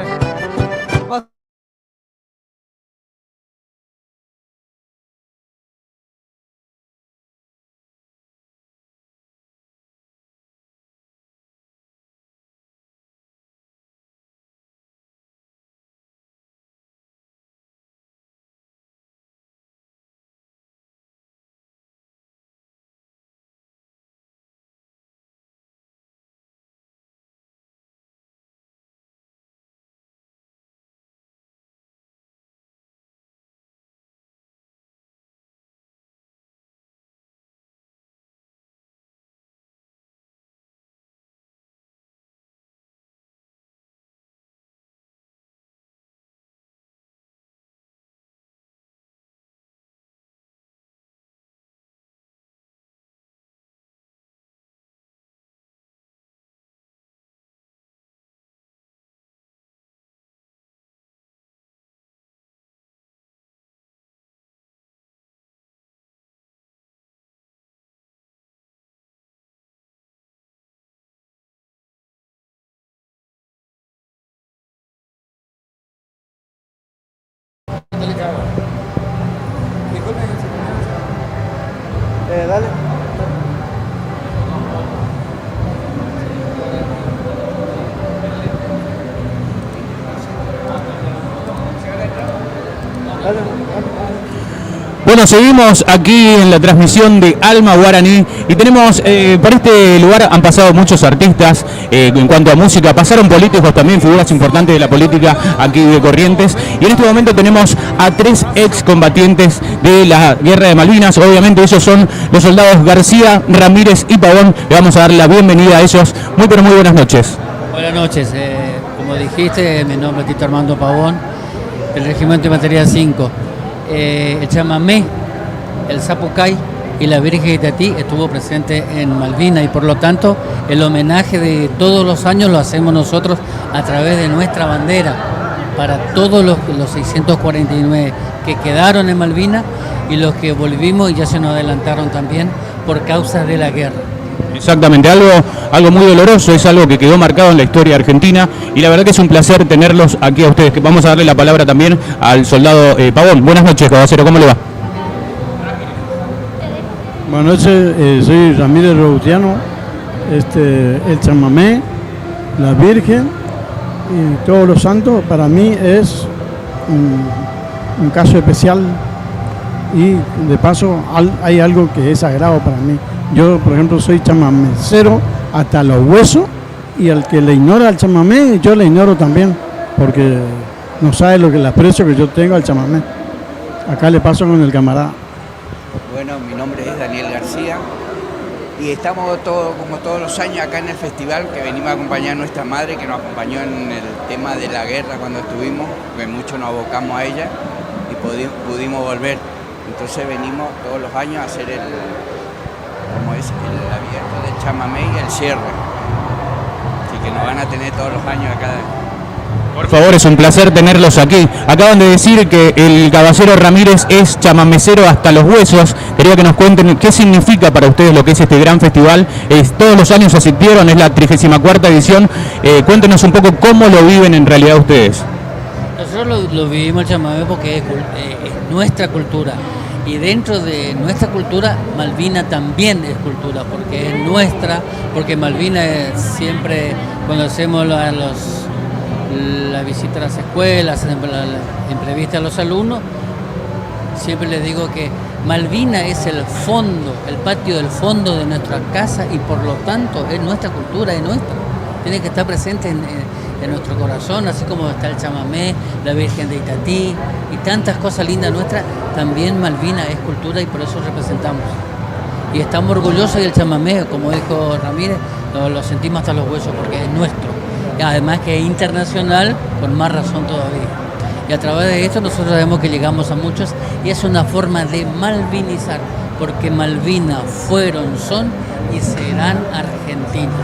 Dale. Bueno, seguimos aquí en la transmisión de Alma Guaraní y tenemos, por este lugar han pasado muchos artistas en cuanto a música, pasaron políticos también, figuras importantes de la política aquí de Corrientes, y en este momento tenemos a 3 excombatientes de la Guerra de Malvinas. Obviamente ellos son los soldados García, Ramírez y Pavón. Le vamos a dar la bienvenida a ellos. Muy pero muy buenas noches. Buenas noches, como dijiste, mi nombre es Tito Armando Pavón, del Regimiento de Material 5. El chamamé, el zapucay y la Virgen de Itatí estuvo presente en Malvinas, y por lo tanto el homenaje de todos los años lo hacemos nosotros a través de nuestra bandera para todos los 649 que quedaron en Malvinas y los que volvimos y ya se nos adelantaron también por causas de la guerra. Exactamente, algo muy doloroso, es algo que quedó marcado en la historia argentina, y la verdad que es un placer tenerlos aquí a ustedes. Vamos a darle la palabra también al soldado Pavón. Buenas noches, caballero, ¿cómo le va? Buenas noches, soy Ramírez Routiano. El chamamé, la Virgen y todos los santos para mí es un caso especial, y de paso hay algo que es sagrado para mí. Yo, por ejemplo, soy chamamecero hasta los huesos, y al que le ignora al chamamé, yo le ignoro también, porque no sabe lo que el aprecio que yo tengo al chamamé. Acá le paso con el camarada. Bueno, mi nombre es Daniel García y estamos como todos los años acá en el festival, que venimos a acompañar a nuestra madre, que nos acompañó en el tema de la guerra cuando estuvimos, que mucho nos abocamos a ella y pudimos volver. Entonces venimos todos los años a hacer el abierto del chamamé y el cierre. Así que nos van a tener todos los años acá Por favor, es un placer tenerlos aquí. Acaban de decir que el caballero Ramírez es chamamecero hasta los huesos. Quería que nos cuenten qué significa para ustedes lo que es este gran festival. Todos los años asistieron, es la 34ª edición. Cuéntenos un poco cómo lo viven en realidad ustedes. Nosotros lo vivimos el chamamé porque es nuestra cultura. Y dentro de nuestra cultura, Malvina también es cultura, porque es nuestra, porque Malvina es siempre, cuando hacemos la visita a las escuelas, la entrevista a los alumnos, siempre les digo que Malvina es el fondo, el patio del fondo de nuestra casa y por lo tanto es nuestra cultura, es nuestra. Tiene que estar presente en nuestro corazón, así como está el chamamé, la Virgen de Itatí y tantas cosas lindas nuestras. También Malvina es cultura y por eso representamos. Y estamos orgullosos del chamamé, como dijo Ramírez, lo sentimos hasta los huesos porque es nuestro. Y además que es internacional, con más razón todavía. Y a través de esto nosotros sabemos que llegamos a muchos y es una forma de malvinizar, porque Malvinas fueron, son y serán argentinos.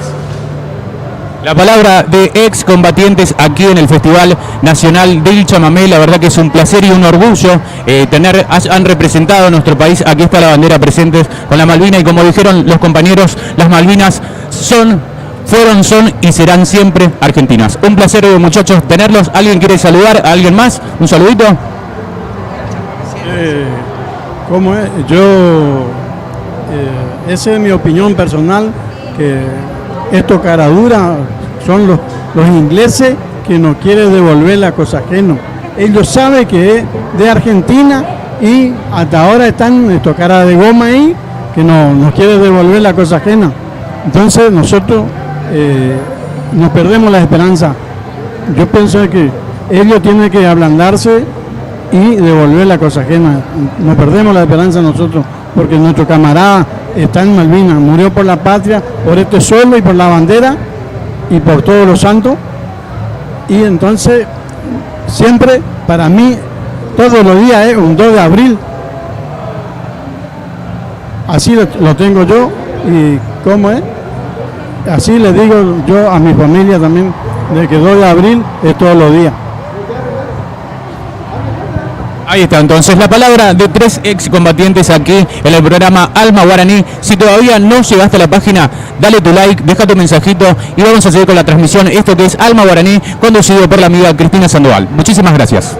La palabra de excombatientes aquí en el Festival Nacional del Chamamé, la verdad que es un placer y un orgullo han representado a nuestro país. Aquí está la bandera presentes con la Malvina y como dijeron los compañeros, las Malvinas fueron, son y serán siempre argentinas. Un placer, muchachos, tenerlos. ¿Alguien quiere saludar a alguien más? ¿Un saludito? ¿Cómo es? Esa es mi opinión personal, que estos caraduras son los ingleses que no quieren devolver la cosa ajena. Ellos saben que es de Argentina y hasta ahora están estos caras de goma ahí que no quieren devolver la cosa ajena. Entonces nosotros nos perdemos la esperanza. Yo pienso que ellos tienen que ablandarse y devolver la cosa ajena. Nos perdemos la esperanza nosotros porque nuestro camarada está en Malvinas, murió por la patria, por este suelo y por la bandera y por todos los santos. Y entonces siempre para mí todos los días es un 2 de abril. Así lo tengo yo y ¿cómo es? Así le digo yo a mi familia también, de que 2 de abril es todos los días. Ahí está entonces la palabra de 3 excombatientes aquí en el programa Alma Guaraní. Si todavía no llegaste a la página, dale tu like, deja tu mensajito y vamos a seguir con la transmisión. Esto que es Alma Guaraní, conducido por la amiga Cristina Sandoval. Muchísimas gracias.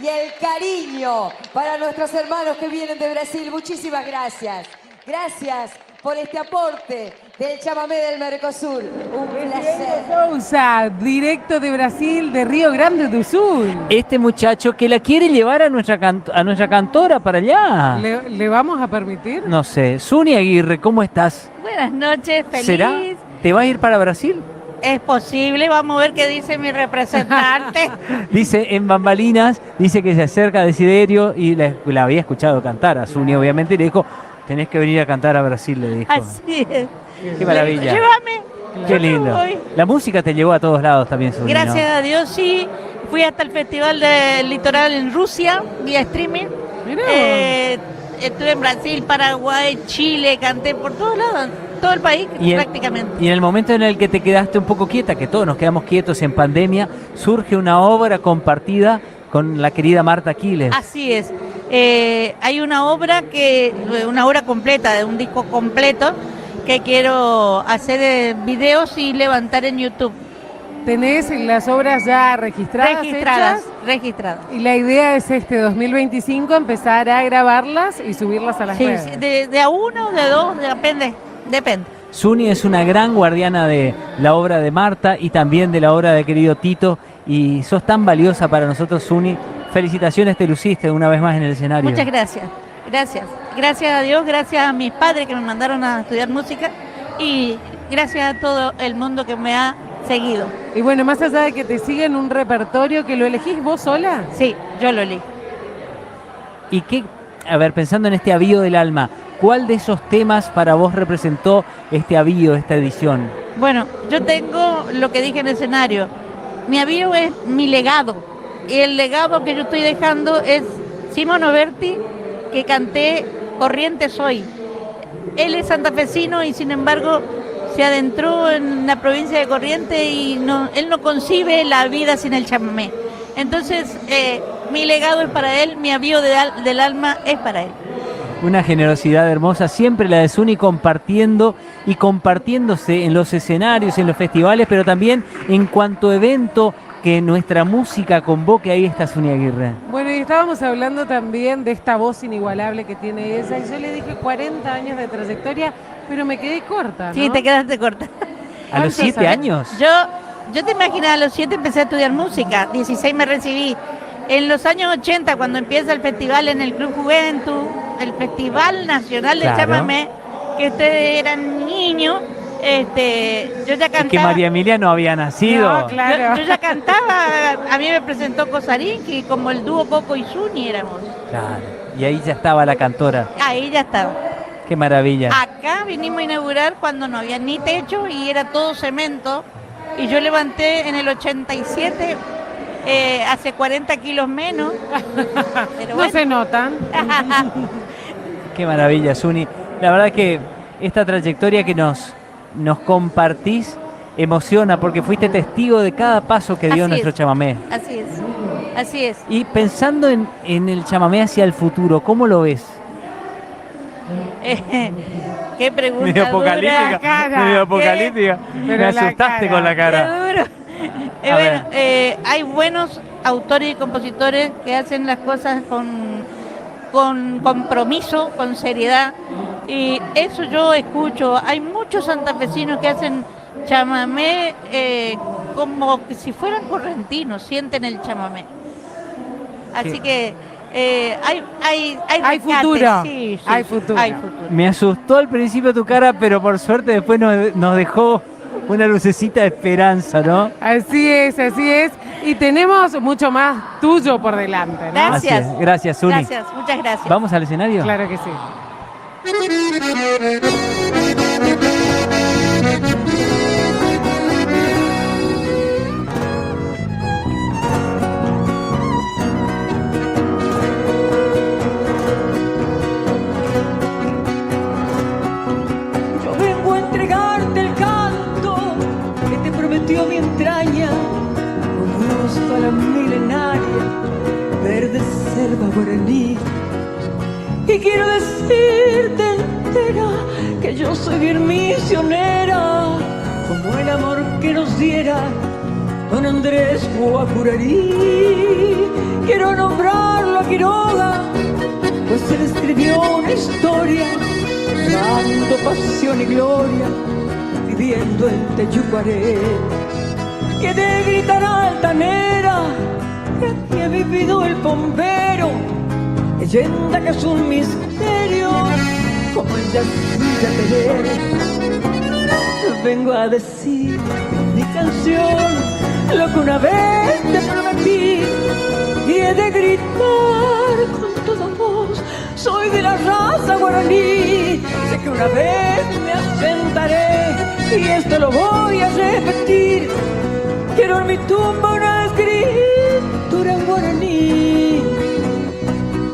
Y el cariño para nuestros hermanos que vienen de Brasil. Muchísimas gracias. Gracias por este aporte del chamamé del Mercosur. Un placer. Sousa, directo de Brasil, de Río Grande do Sul. Este muchacho que la quiere llevar a nuestra cantora para allá. ¿Le vamos a permitir? No sé. Suni Aguirre, ¿cómo estás? Buenas noches, feliz. ¿Será? ¿Te vas a ir para Brasil? Es posible, vamos a ver qué dice mi representante. Dice en bambalinas, dice que se acerca a Desiderio y la había escuchado cantar a Suni, obviamente, y le dijo, tenés que venir a cantar a Brasil, le dijo. Así es. Qué maravilla. Llévame. Qué lindo. La música te llevó a todos lados también, Suni, Gracias ¿no? a Dios, sí. Fui hasta el Festival del Litoral en Rusia, vía streaming. Estuve en Brasil, Paraguay, Chile, canté por todos lados, todo el país prácticamente. Y en el momento en el que te quedaste un poco quieta, que todos nos quedamos quietos en pandemia, surge una obra compartida con la querida Marta Quiles. Así es. Hay una obra completa, de un disco completo, que quiero hacer videos y levantar en YouTube. ¿Tenés las obras ya registradas? Registradas. Y la idea es 2025 empezar a grabarlas y subirlas a las redes. Sí, de a uno, de dos, depende. Suni es una gran guardiana de la obra de Marta y también de la obra de querido Tito, y sos tan valiosa para nosotros, Suni. Felicitaciones, te luciste una vez más en el escenario. Muchas gracias. Gracias a Dios, gracias a mis padres que me mandaron a estudiar música y gracias a todo el mundo que me ha seguido. Y bueno, más allá de que te siguen un repertorio, ¿que lo elegís vos sola? Sí, yo lo elijo. ¿Y qué, a ver, pensando en este avío del alma, cuál de esos temas para vos representó este avío, esta edición? Bueno, yo tengo lo que dije en el escenario. Mi avío es mi legado. Y el legado que yo estoy dejando es Simón Oberti, que canté Corrientes Soy. Él es santafesino y sin embargo se adentró en la provincia de Corrientes y él no concibe la vida sin el chamamé. Entonces, mi legado es para él, mi avío del alma es para él. Una generosidad hermosa, siempre la de Suni, compartiendo y compartiéndose en los escenarios, en los festivales, pero también en cuanto evento que nuestra música convoque, ahí está Suni Aguirre. Bueno, y estábamos hablando también de esta voz inigualable que tiene ella, y yo le dije 40 años de trayectoria, pero me quedé corta, ¿no? Sí, te quedaste corta. ¿A los 7 años? Yo te imaginas, a los 7 empecé a estudiar música, 16 me recibí. En los años 80, cuando empieza el festival en el Club Juventud, el Festival Nacional de Chamamé, que ustedes eran niños, yo ya cantaba. Es que María Emilia no había nacido. No, claro. Yo ya cantaba, a mí me presentó Cosarín, que como el dúo Coco y Suni éramos. Claro, y ahí ya estaba la cantora. Ahí ya estaba. Qué maravilla. Acá vinimos a inaugurar cuando no había ni techo y era todo cemento. Y yo levanté en el 87, hace 40 kilos menos. Pero no se notan. Qué maravilla, Suni. La verdad que esta trayectoria que nos compartís emociona porque fuiste testigo de cada paso que dio nuestro chamamé. Así es. Y pensando en el chamamé hacia el futuro, ¿cómo lo ves? Qué pregunta Medio apocalíptica. Me asustaste con la cara. Qué duro. Bueno, hay buenos autores y compositores que hacen las cosas con compromiso, con seriedad. Y eso yo escucho. Hay muchos santafesinos que hacen chamamé como que si fueran correntinos, sienten el chamamé. Así que hay futuro. Sí, hay futuro. Me asustó al principio tu cara, pero por suerte después nos dejó una lucecita de esperanza, ¿no? Así es. Y tenemos mucho más tuyo por delante, ¿no? Gracias. Gracias, Suni. Gracias, muchas gracias. ¿Vamos al escenario? Claro que sí. Yo vengo a entregarte el canto que te prometió mi entraña, con gusto a la milenaria, verde selva guaraní. Y quiero decirte entera que yo soy bien misionera, como el amor que nos diera don Andrés Guacurarí. Quiero nombrarlo a Quiroga, pues él escribió una historia, dando pasión y gloria, viviendo en Teyucuaré. Que de gritar altanera, que aquí ha vivido el bombero, leyenda que es un misterio, como el de Villa Teré. Vengo a decir en mi canción lo que una vez te prometí, y he de gritar con toda voz: soy de la raza guaraní. Sé que una vez me asentaré y esto lo voy a repetir. Quiero en mi tumba una escrita guaraní.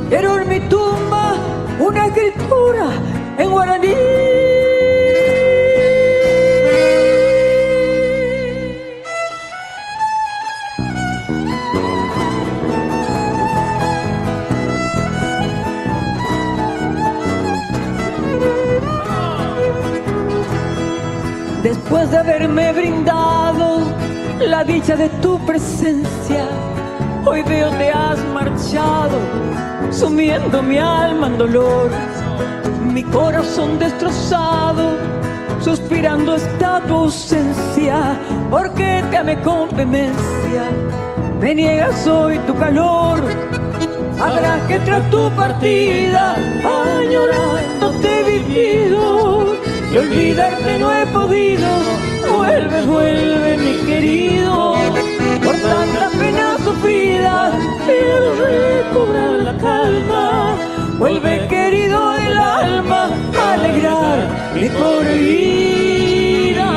Quiero en mi tumba una escritura en guaraní. Después de haberme brindado la dicha de tu presencia, hoy veo te has marchado, sumiendo mi alma en dolor. Mi corazón destrozado, suspirando está tu ausencia, porque te amé con vehemencia, me niegas hoy tu calor. Habrá que tras tu partida, añorándote he vivido, y olvidarte no he podido. Vuelve, vuelve mi querido, por tantas penas sufridas quiero recobrar la calma. Vuelve querido del alma, a alegrar mi pobre vida.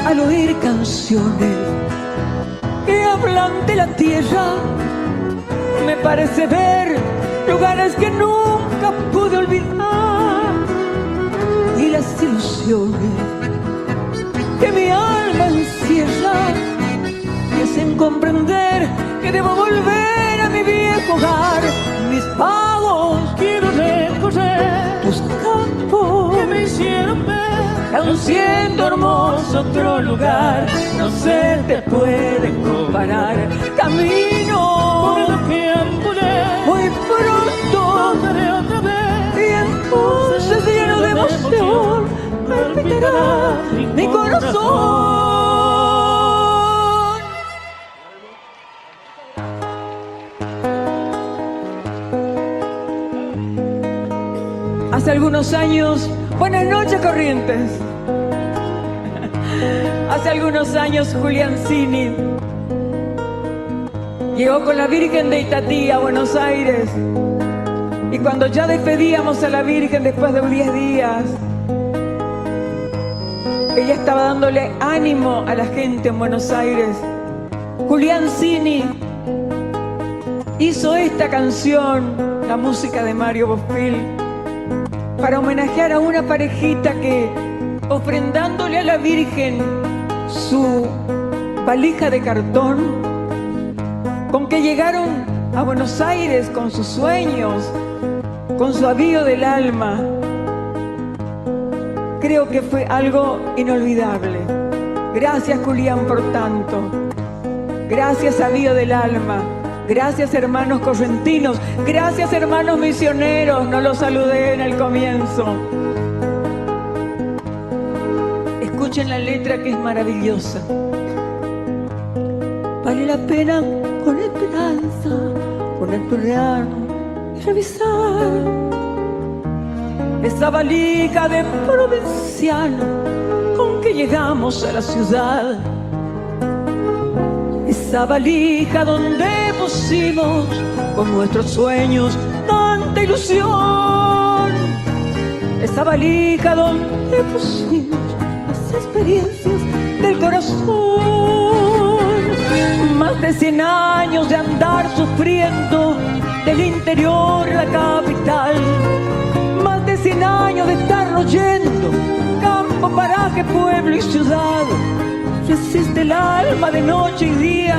Al oír canciones que hablan de la tierra, me parece ver lugares que nunca pude olvidar, y las ilusiones que mi alma encierra me hacen comprender que debo volver a mi viejo hogar. Mis pagos quiero recorrer tus campos que me hicieron ver, aun siendo hermoso otro lugar, no se te puede comparar. Camino por lo que ambulé, muy pronto volveré otra vez, y entonces lleno de emoción palpitará mi corazón. Hace algunos años, buenas noches Corrientes. Hace algunos años Julián Cini llegó con la Virgen de Itatí a Buenos Aires, y cuando ya despedíamos a la Virgen después de 10 días, ella estaba dándole ánimo a la gente en Buenos Aires. Julián Cini hizo esta canción, la música de Mario Bofill, para homenajear a una parejita que, ofrendándole a la Virgen su valija de cartón, con que llegaron a Buenos Aires con sus sueños, con su avío del alma, creo que fue algo inolvidable. Gracias, Julián, por tanto. Gracias, avío del alma. Gracias, hermanos correntinos. Gracias, hermanos misioneros. No los saludé en el comienzo. Escuchen la letra, que es maravillosa. Vale la pena con esperanza poner y revisar esa valija de provinciano con que llegamos a la ciudad. Esa valija donde pusimos con nuestros sueños tanta ilusión. Esa valija donde pusimos las experiencias del corazón. Más de 100 años de andar sufriendo, del interior a la capital. Más de 100 años de estarnos yendo, campo, paraje, pueblo y ciudad. Resiste el alma de noche y día,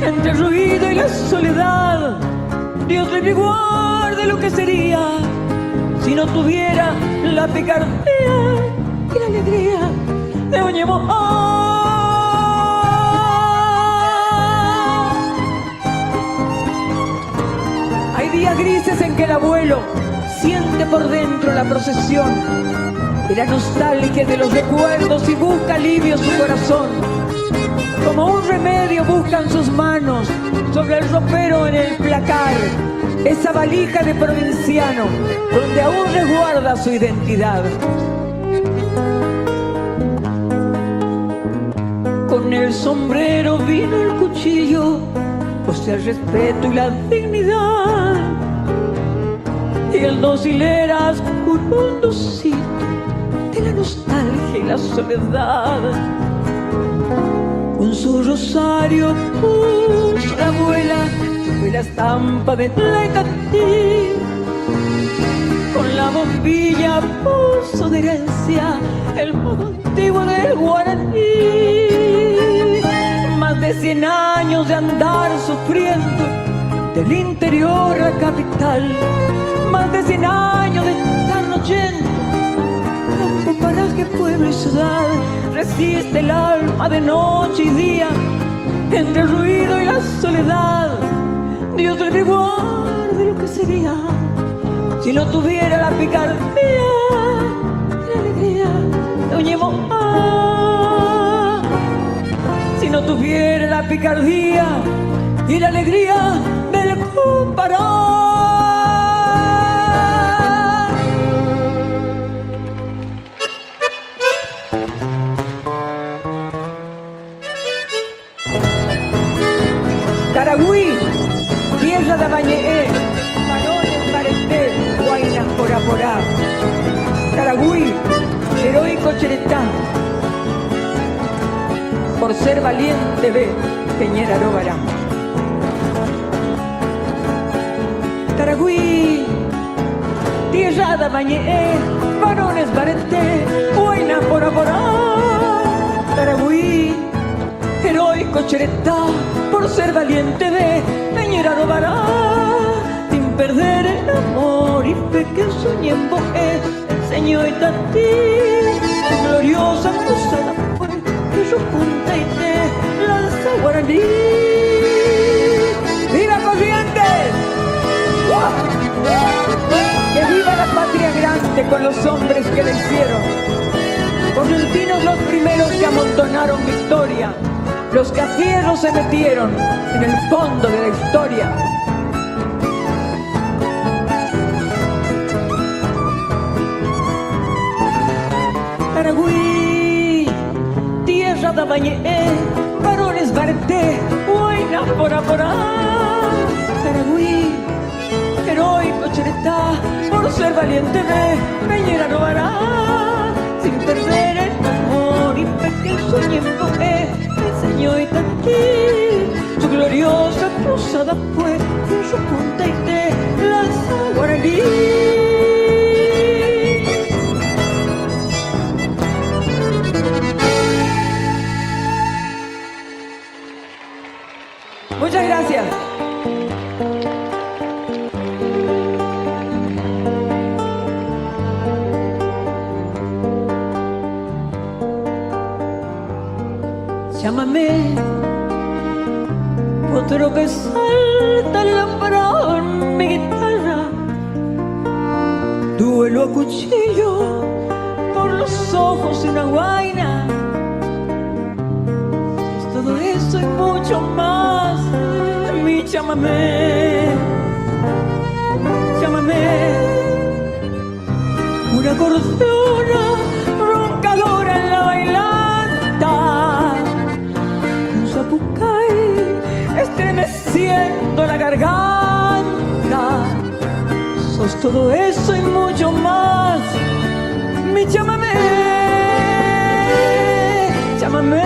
entre el ruido y la soledad. Dios le guarde lo que sería si no tuviera la picardía y la alegría de Oñemo. Hay días grises en que el abuelo siente por dentro la procesión y la nostalgia de los recuerdos, y busca alivio su corazón. Como un remedio buscan sus manos sobre el ropero en el placar, esa valija de provinciano donde aún resguarda su identidad. Con el sombrero vino el cuchillo, los hacia el respeto y la dignidad. Y el dócil eras conducito de la nostalgia y la soledad. Con su rosario puso la abuela, fue la estampa de la Icatí. Con la bombilla puso de herencia el modo antiguo del guaraní. Más de 100 años de andar sufriendo del interior a la capital. Más de 100 años de estarnos yendo, campo, paraje, pueblo y ciudad. Resiste el alma de noche y día, entre el ruido y la soledad. Dios le guarde lo que sería si no tuviera la picardía, la alegría de Oñemojá. Si no tuviera la picardía y la alegría del Cumpará. Taragüí, tierra de Bañeé, varones Bareté, Guaynas Poraporá. Taragüí, heroico Cheretá, por ser valiente ve, Peñera Robará. Taragüí, tierra de Bañeé, varones Bareté, Guaynas Poraporá. Taragüí, heroico Cheretá, por ser valiente de Peñera Robará. Sin perder el amor y fe que soñé en Boé, enseñó Itatí. Gloriosa cruzada fue que yo punta y te lanza guaraní. ¡Viva Corrientes! ¡Que viva la patria grande con los hombres que la hicieron! Correntinos los primeros que amontonaron victoria, los que a fierro se metieron en el fondo de la historia. Taragüí, tierra de Bañeé, varones Bareté, Guaynas Poraporá. Taragüí, heroico Cheretá, por ser valiente de Peñera Robará. Sin perder el amor y fe que soñé en Boé, enseñó Itatí. Su gloriosa cruzada fue en su punta y te lanza guaraní. Muchas gracias. Llámame, otro que salta el alambrado en mi guitarra. Duelo a cuchillo por los ojos y una guaina. Es todo eso y mucho más, mi chamamé. Llámame, una acordeona roncadora en la bailanta. Zapucay, estremeciendo la garganta. Sos todo eso y mucho más, mi chamamé. Chamamé,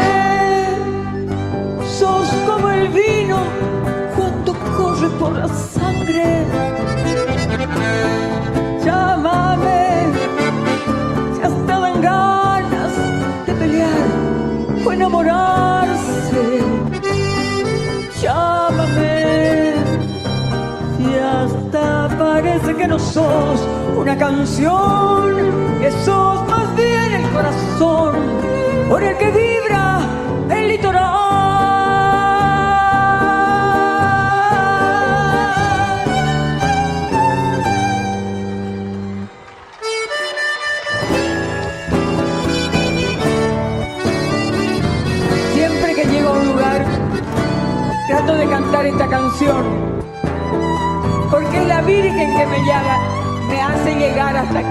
sos como el vino cuando corre por la sangre. Chámame, si hasta dan ganas de pelear o enamorarse. Llámame, si hasta parece que no sos una canción, que sos más bien el corazón por el que vibra el litoral. Siempre que llego a un lugar, trato de cantar esta canción, porque es la Virgen que me hace llegar hasta aquí.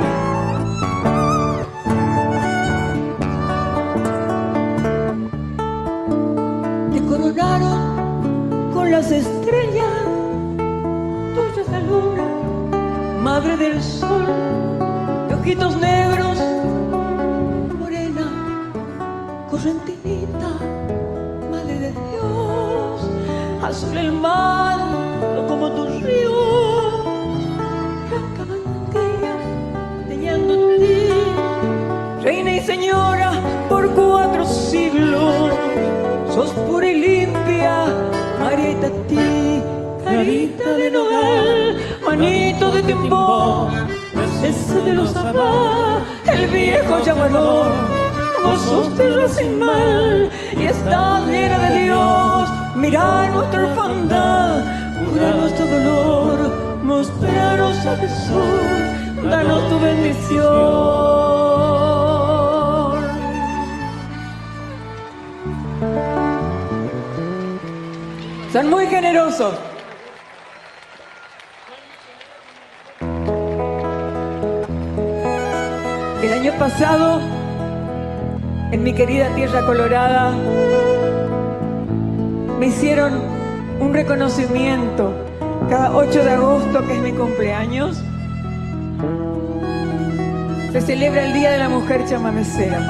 Te coronaron con las estrellas, tuya es la luna, madre del sol, de ojitos negros, morena, correntinita, madre de Dios, azul el mar, no como tu río, blanca mantilla, teñando en ti, reina y señora por 4 siglos, sos pura y limpia, María Itatí, carita de nogal, manito de timbó, ese de los zapá, el viejo llamador. Vos sos tierra sin mal y estás llena de Dios. Mira nuestra orfandad, cura nuestro dolor, mostraros a Jesús, danos tu bendición. Son muy generosos. El año pasado, en mi querida Tierra Colorada, me hicieron un reconocimiento. Cada 8 de agosto, que es mi cumpleaños, se celebra el Día de la Mujer Chamamecera.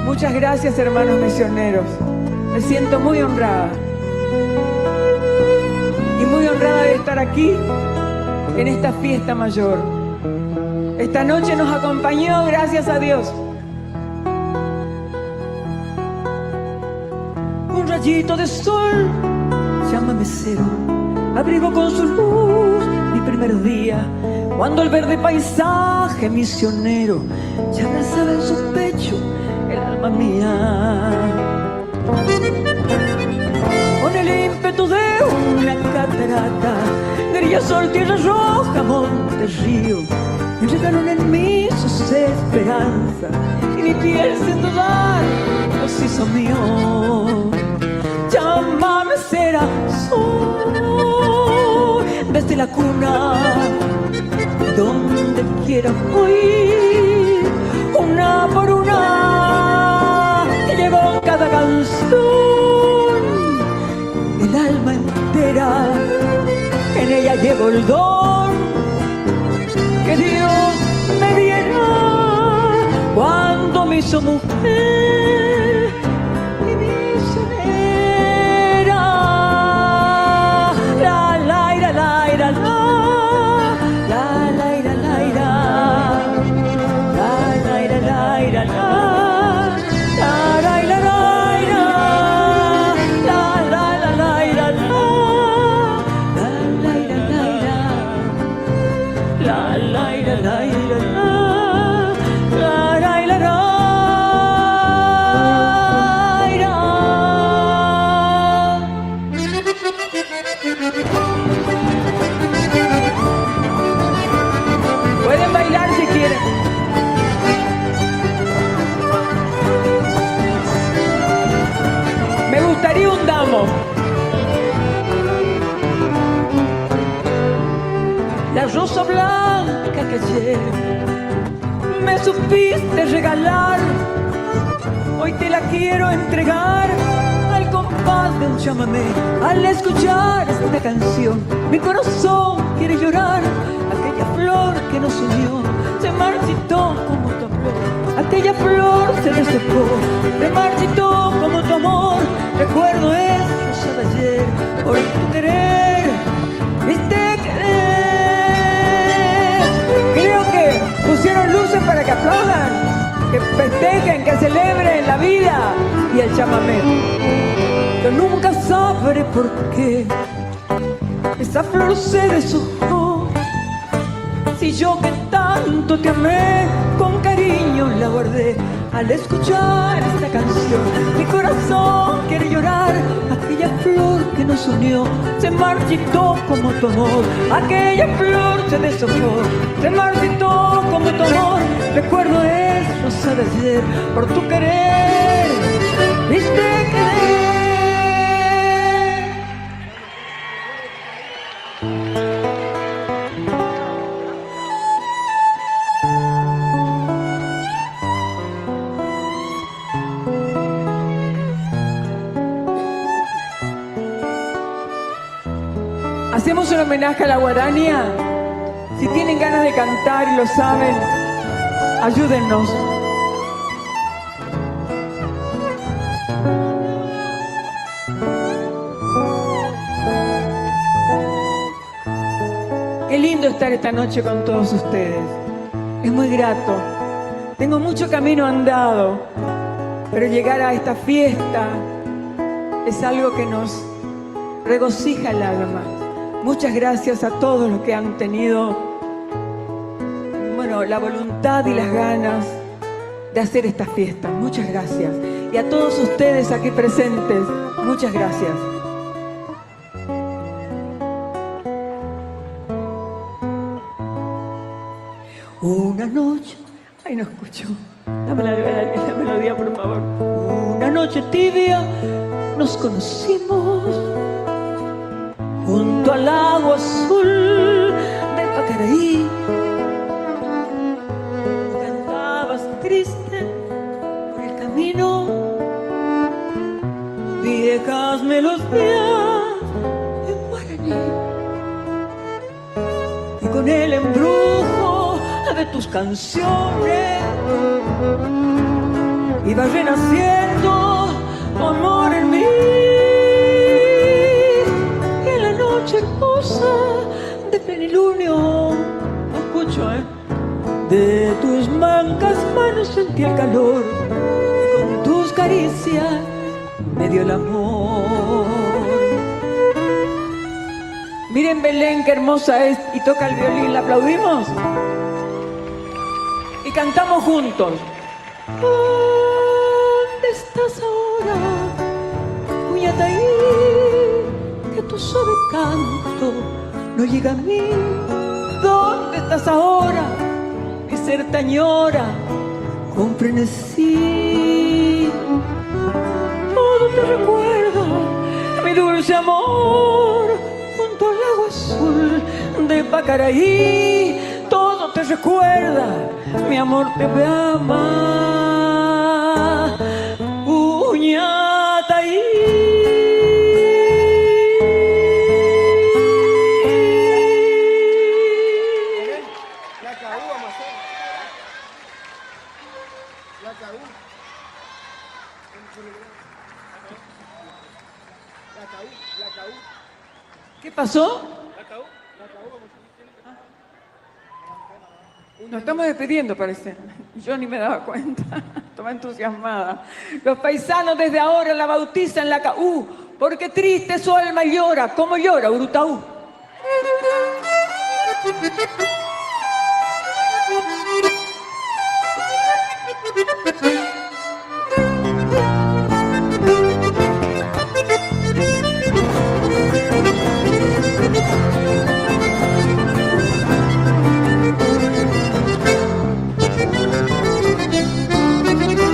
Muchas gracias, hermanos misioneros. Me siento muy honrada. Y muy honrada de estar aquí, en esta fiesta mayor. Esta noche nos acompañó, gracias a Dios, un rayito de sol, chamamecero, abrigo con su luz mi primer día, cuando el verde paisaje misionero ya abrazaba en su pecho el alma mía. Con el ímpetu de una catarata, gris sol, tierra roja, monte, río, me llegaron en mí sus esperanzas y mi piel sin dudar los hizo mío. Chamamecera soy desde la cuna, donde quiera voy, una por una, llevo cada canción, el alma entera, en ella llevo el don que Dios me diera cuando me hizo mujer y misionera. La la ira la ira la la ira la ira la ira la ira la la ira la ira la la la ira la la ira la ira la la ira la ira la la ira la pueden bailar si quieren. Me gustaría un damo. La rosa blanca que ayer me supiste regalar, hoy te la quiero entregar al compás de un chamamé. Al escuchar esta canción, mi corazón quiere llorar. Aquella flor que nos unió se marchitó como tu amor. Aquella flor se deshojó, se marchitó como tu amor. Recuerdo es rosa de ayer, por tu querer, viste querer. Creo que pusieron luces para que aplaudan, que festejen, que celebren la vida y el chamamé. Yo nunca sabré por qué esa flor se deshojó. Si yo que tanto te amé, con cariño la guardé. Al escuchar esta canción, mi corazón quiere llorar. Aquella flor que nos unió se marchitó como tu amor. Aquella flor se deshojó, se marchitó como tu amor. Recuerdo es rosa de ayer, por tu querer, viste querer. Hacemos un homenaje a la guarania. Si tienen ganas de cantar y lo saben, ayúdennos. Qué lindo estar esta noche con todos ustedes. Es muy grato. Tengo mucho camino andado, pero llegar a esta fiesta es algo que nos regocija el alma. Muchas gracias a todos los que han tenido, bueno, la voluntad y las ganas de hacer esta fiesta. Muchas gracias. Y a todos ustedes aquí presentes, muchas gracias. Una noche, ay, no escucho. Dame la melodía, por favor. Una noche tibia nos conocimos junto al lago azul de Pacaraí. Cantabas triste por el camino, viejas melodías en guaraní, y con el embrujo de tus canciones iba renaciendo tu amor en mí. Y en la noche hermosa de plenilunio, no escucho, de tus mancas manos sentí el calor, y con tus caricias me dio el amor. Miren Belén, qué hermosa es, y toca el violín. ¿La aplaudimos? Y cantamos juntos. ¿Dónde estás ahora, Cuñataí? Que tu suave canto no llega a mí. ¿Dónde estás ahora, mi ser te añora con frenesí? Todo te recuerda, mi dulce amor, junto al lago azul de Pacaraí. Todo te recuerda, mi amor te ama, Uñataí. ¿Qué pasó? Nos estamos despidiendo, parece. Yo ni me daba cuenta. Estaba entusiasmada. Los paisanos desde ahora la bautizan la Caú, porque triste su alma llora. ¿Cómo llora, Urutaú?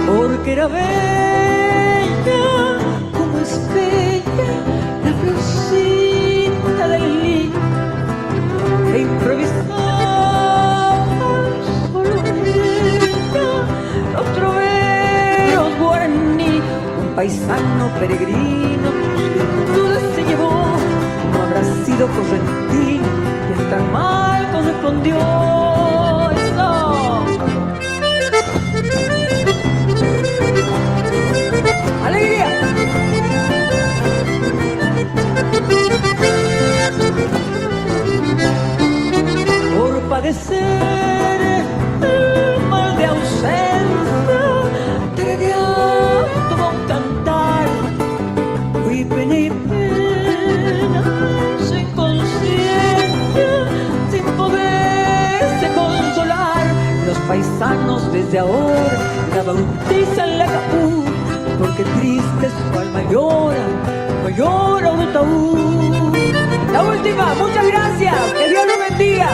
Porque era bella como es bella la florcita del lili, e improvisaba solo ella los troveros guaraní. Un paisano peregrino sus virtudes se llevó, no habrá sido correntín que tan mal correspondió. ¡Alegría! Por padecer el mal de ausencia, tarareando un cantar, fui pena y pena, sin conciencia, sin poderse consolar. Los paisanos desde ahora la bautizan la Caú, porque triste su alma llora, no llora Urutaú. La última, muchas gracias, que Dios los bendiga.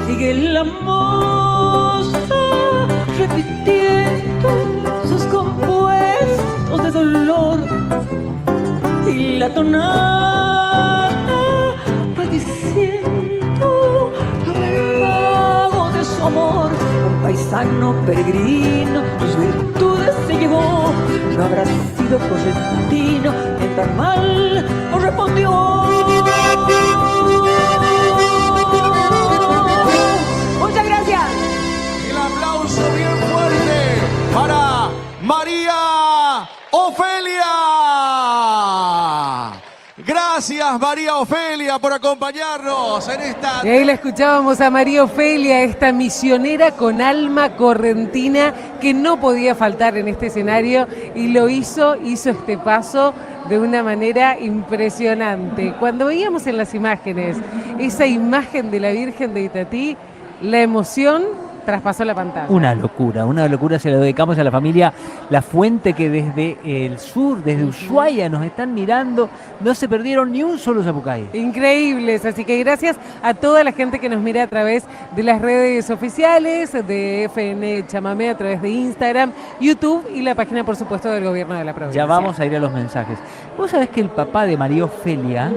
Sigue la moza repitiendo sus compuestos de dolor, y la tonada va diciendo lo malvado de su amor. Un paisano peregrino, sus virtudes se llevó. No habrá sido correntino, que tan mal os respondió. Muchas gracias. El aplauso bien fuerte para María Ofelia. Gracias María Ofelia por acompañarnos en esta... Y ahí la escuchábamos a María Ofelia, esta misionera con alma correntina que no podía faltar en este escenario y lo hizo este paso de una manera impresionante. Cuando veíamos en las imágenes esa imagen de la Virgen de Itatí, la emoción traspasó la pantalla. Una locura, se lo dedicamos a la familia La Fuente, que desde el sur, desde Ushuaia, nos están mirando, no se perdieron ni un solo Zapucay. Increíbles, así que gracias a toda la gente que nos mira a través de las redes oficiales, de FN Chamamé, a través de Instagram, YouTube y la página, por supuesto, del gobierno de la provincia. Ya vamos a ir a los mensajes. Vos sabés que el papá de María Ofelia,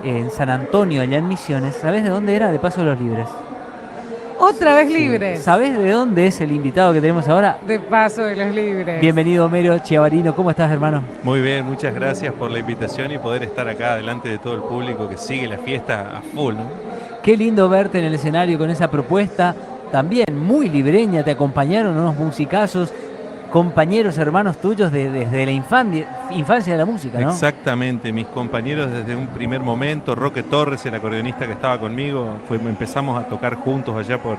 en San Antonio, allá en Misiones, ¿sabés de dónde era? De Paso de los Libres. Otra vez Libres. ¿Sabés de dónde es el invitado que tenemos ahora? De Paso de los Libres. Bienvenido, Homero Chiavarino. ¿Cómo estás, hermano? Muy bien, muchas gracias por la invitación y poder estar acá delante de todo el público que sigue la fiesta a full, ¿no? Qué lindo verte en el escenario con esa propuesta, también muy libreña. Te acompañaron unos musicazos, compañeros, hermanos tuyos desde la infancia de la música, ¿no? Exactamente, mis compañeros desde un primer momento. Roque Torres, el acordeonista que estaba conmigo, empezamos a tocar juntos allá por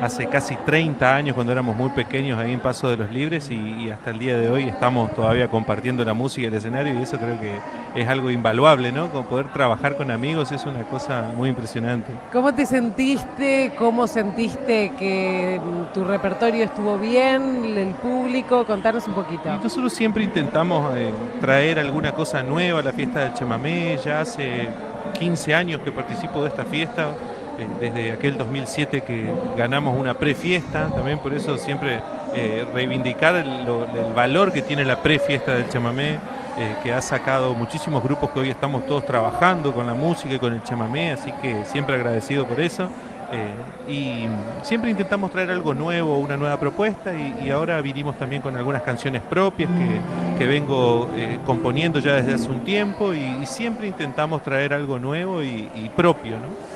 hace casi 30 años, cuando éramos muy pequeños ahí en Paso de los Libres, y hasta el día de hoy estamos todavía compartiendo la música y el escenario, y eso creo que es algo invaluable, ¿no? Con poder trabajar con amigos es una cosa muy impresionante. ¿Cómo te sentiste? ¿Cómo sentiste que tu repertorio estuvo bien? ¿El público? Contanos un poquito. Y nosotros siempre intentamos traer alguna cosa nueva a la fiesta del chamamé. Ya hace 15 años que participo de esta fiesta, desde aquel 2007 que ganamos una prefiesta, también por eso siempre reivindicar el valor que tiene la prefiesta del chamamé, que ha sacado muchísimos grupos que hoy estamos todos trabajando con la música y con el chamamé, así que siempre agradecido por eso. Y siempre intentamos traer algo nuevo, una nueva propuesta, y ahora vinimos también con algunas canciones propias que vengo componiendo ya desde hace un tiempo, y siempre intentamos traer algo nuevo y propio, ¿no?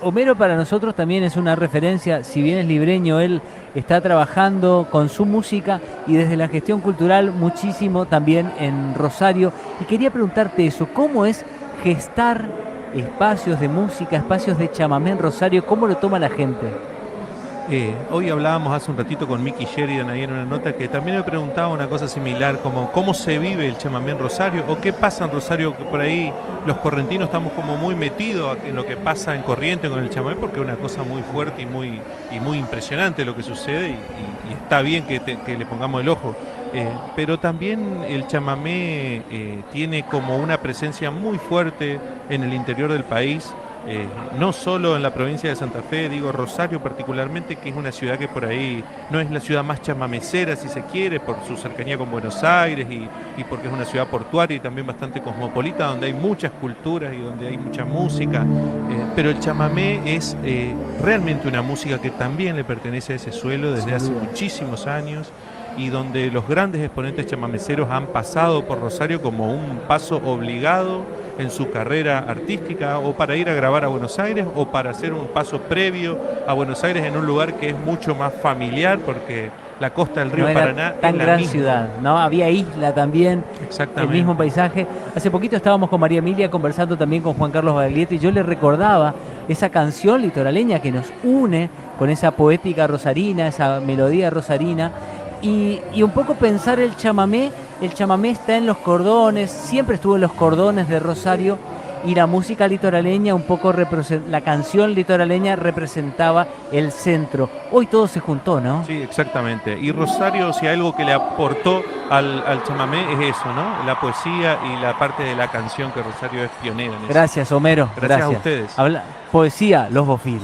Homero para nosotros también es una referencia, si bien es libreño, él está trabajando con su música y desde la gestión cultural muchísimo también en Rosario, y quería preguntarte eso, ¿cómo es gestar espacios de música, espacios de chamamé en Rosario? ¿Cómo lo toma la gente? Hoy hablábamos hace un ratito con Mickey Sheridan ahí en una nota, que también me preguntaba una cosa similar, como cómo se vive el chamamé en Rosario, o qué pasa en Rosario, que por ahí los correntinos estamos como muy metidos en lo que pasa en Corrientes con el chamamé, porque es una cosa muy fuerte y muy impresionante lo que sucede, y está bien que le pongamos el ojo. Pero también el chamamé tiene como una presencia muy fuerte en el interior del país. No solo en la provincia de Santa Fe, digo Rosario particularmente, que es una ciudad que por ahí no es la ciudad más chamamecera, si se quiere, por su cercanía con Buenos Aires y porque es una ciudad portuaria y también bastante cosmopolita, donde hay muchas culturas y donde hay mucha música, pero el chamamé es realmente una música que también le pertenece a ese suelo desde hace muchísimos años, y donde los grandes exponentes chamameceros han pasado por Rosario como un paso obligado en su carrera artística, o para ir a grabar a Buenos Aires, o para hacer un paso previo a Buenos Aires en un lugar que es mucho más familiar, porque la costa del río no era Paraná tan es la gran misma ciudad, ¿no? Había isla también, el mismo paisaje. Hace poquito estábamos con María Emilia conversando también con Juan Carlos Baglietto, y yo le recordaba esa canción litoraleña que nos une con esa poética rosarina, esa melodía rosarina, y un poco pensar el chamamé está en los cordones, siempre estuvo en los cordones de Rosario, y la música litoraleña, un poco la canción litoraleña representaba el centro. Hoy todo se juntó, ¿no? Sí, exactamente. Y Rosario, si algo que le aportó al chamamé es eso, ¿no? La poesía y la parte de la canción, que Rosario es pionera en eso. Gracias, Homero. Gracias a ustedes. Poesía, Los Bofil.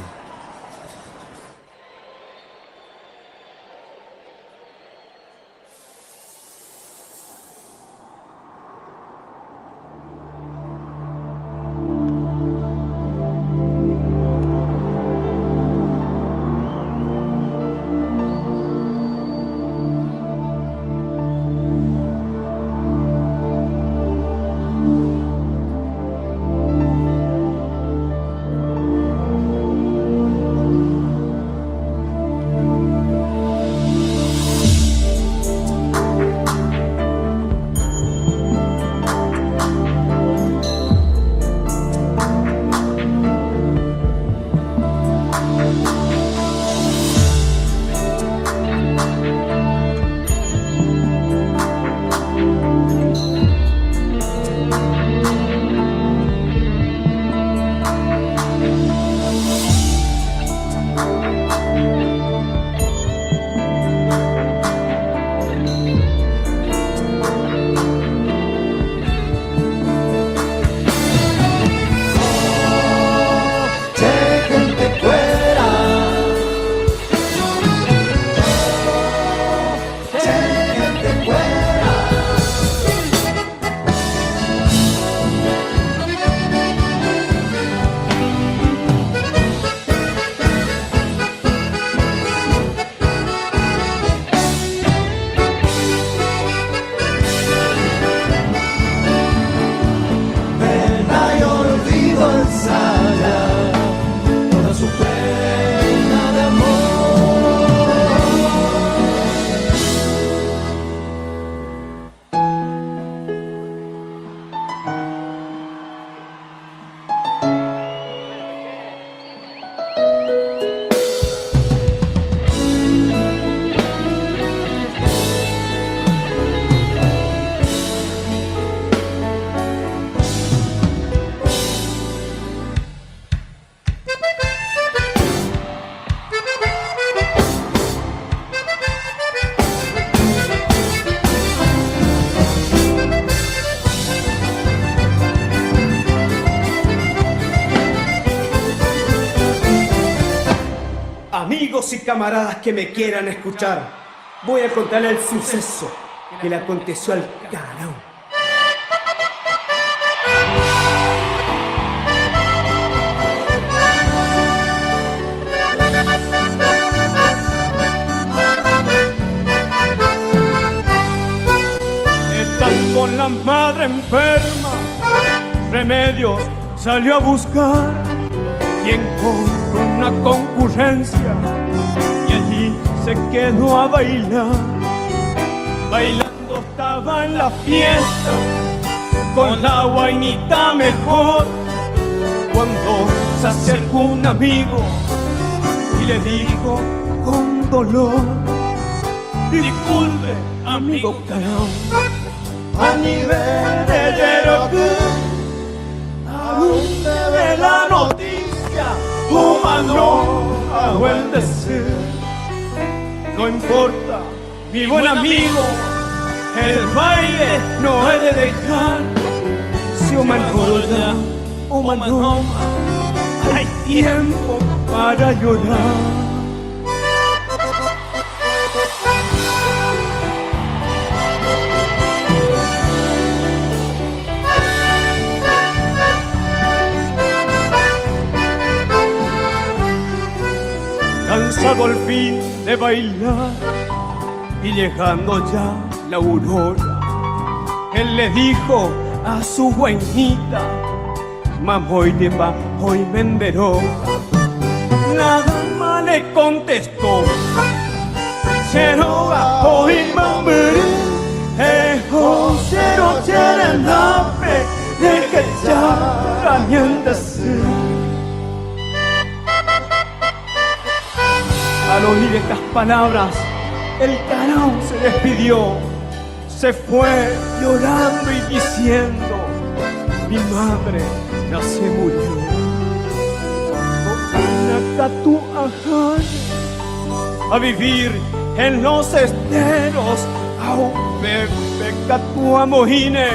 amigos y camaradas que me quieran escuchar, voy a contarle el suceso que le aconteció al Carao. Estando con la madre enferma, Remedios salió a buscar y encontró una concurrencia y allí se quedó a bailar. Bailando estaba en la fiesta con la guainita mejor, cuando se acercó un amigo y le dijo con dolor: disculpe, amigo Carao, a nivel de Yeroku, a dónde ve la noticia, humano hago el deseo. No importa, mi buen amigo, el baile no he de dejar. Si Omanjoroya, Omanoma, hay tiempo para llorar. Cansado al fin de bailar y llegando ya la aurora, él le dijo a su guainita: mamoy de bajo y menderoja. Nada más le contestó: Cheroga hoy mamere, cero cherendape, de que ya rañandase. Al oír estas palabras, el Carao se despidió, se fue llorando y diciendo: mi madre ya se murió. Nakatu Ajane, a vivir en los esteros, au Pepe Catu Amojine,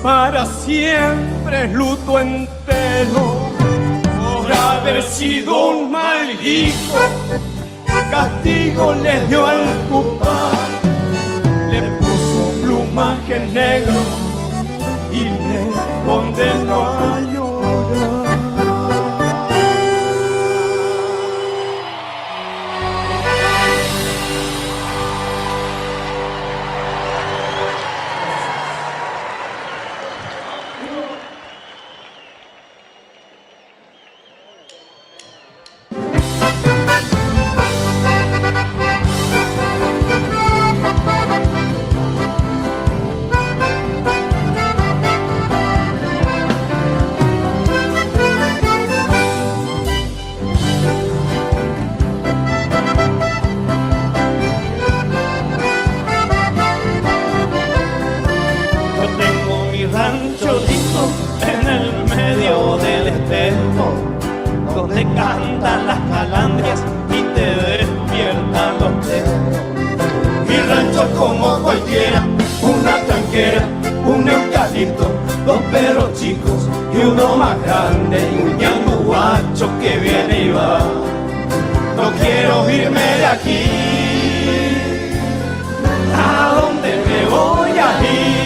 para siempre luto entero. Por haber sido un mal hijo, castigo le dio al cupar, le puso plumaje negro y le condenó a llorar. Donde cantan las calandrias y te despiertan los dedos. Mi rancho como cualquiera, una tranquera, un eucalipto, dos perros chicos y uno más grande y un ñango guacho que viene y va. No quiero irme de aquí, ¿a dónde me voy a ir?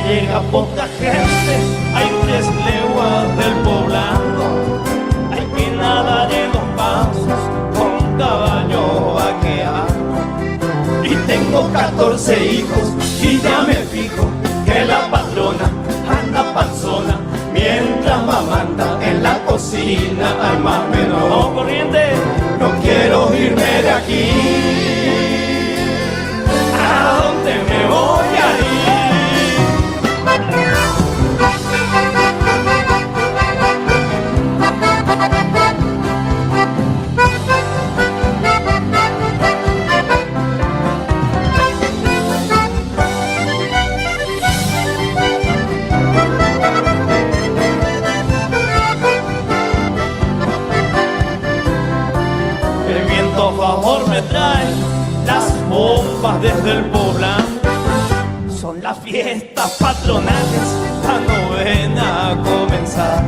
Llega poca gente, hay 3 leguas del poblado, hay que nadar en 2 pasos con caballo vaqueado. Y tengo 14 hijos y ya me fijo que la patrona anda panzona, mientras mamanta en la cocina al más menor. ¡Oh, corriente! No quiero irme de aquí, ¿a dónde me voy a ir? fiestas patronales, la novena a comenzar.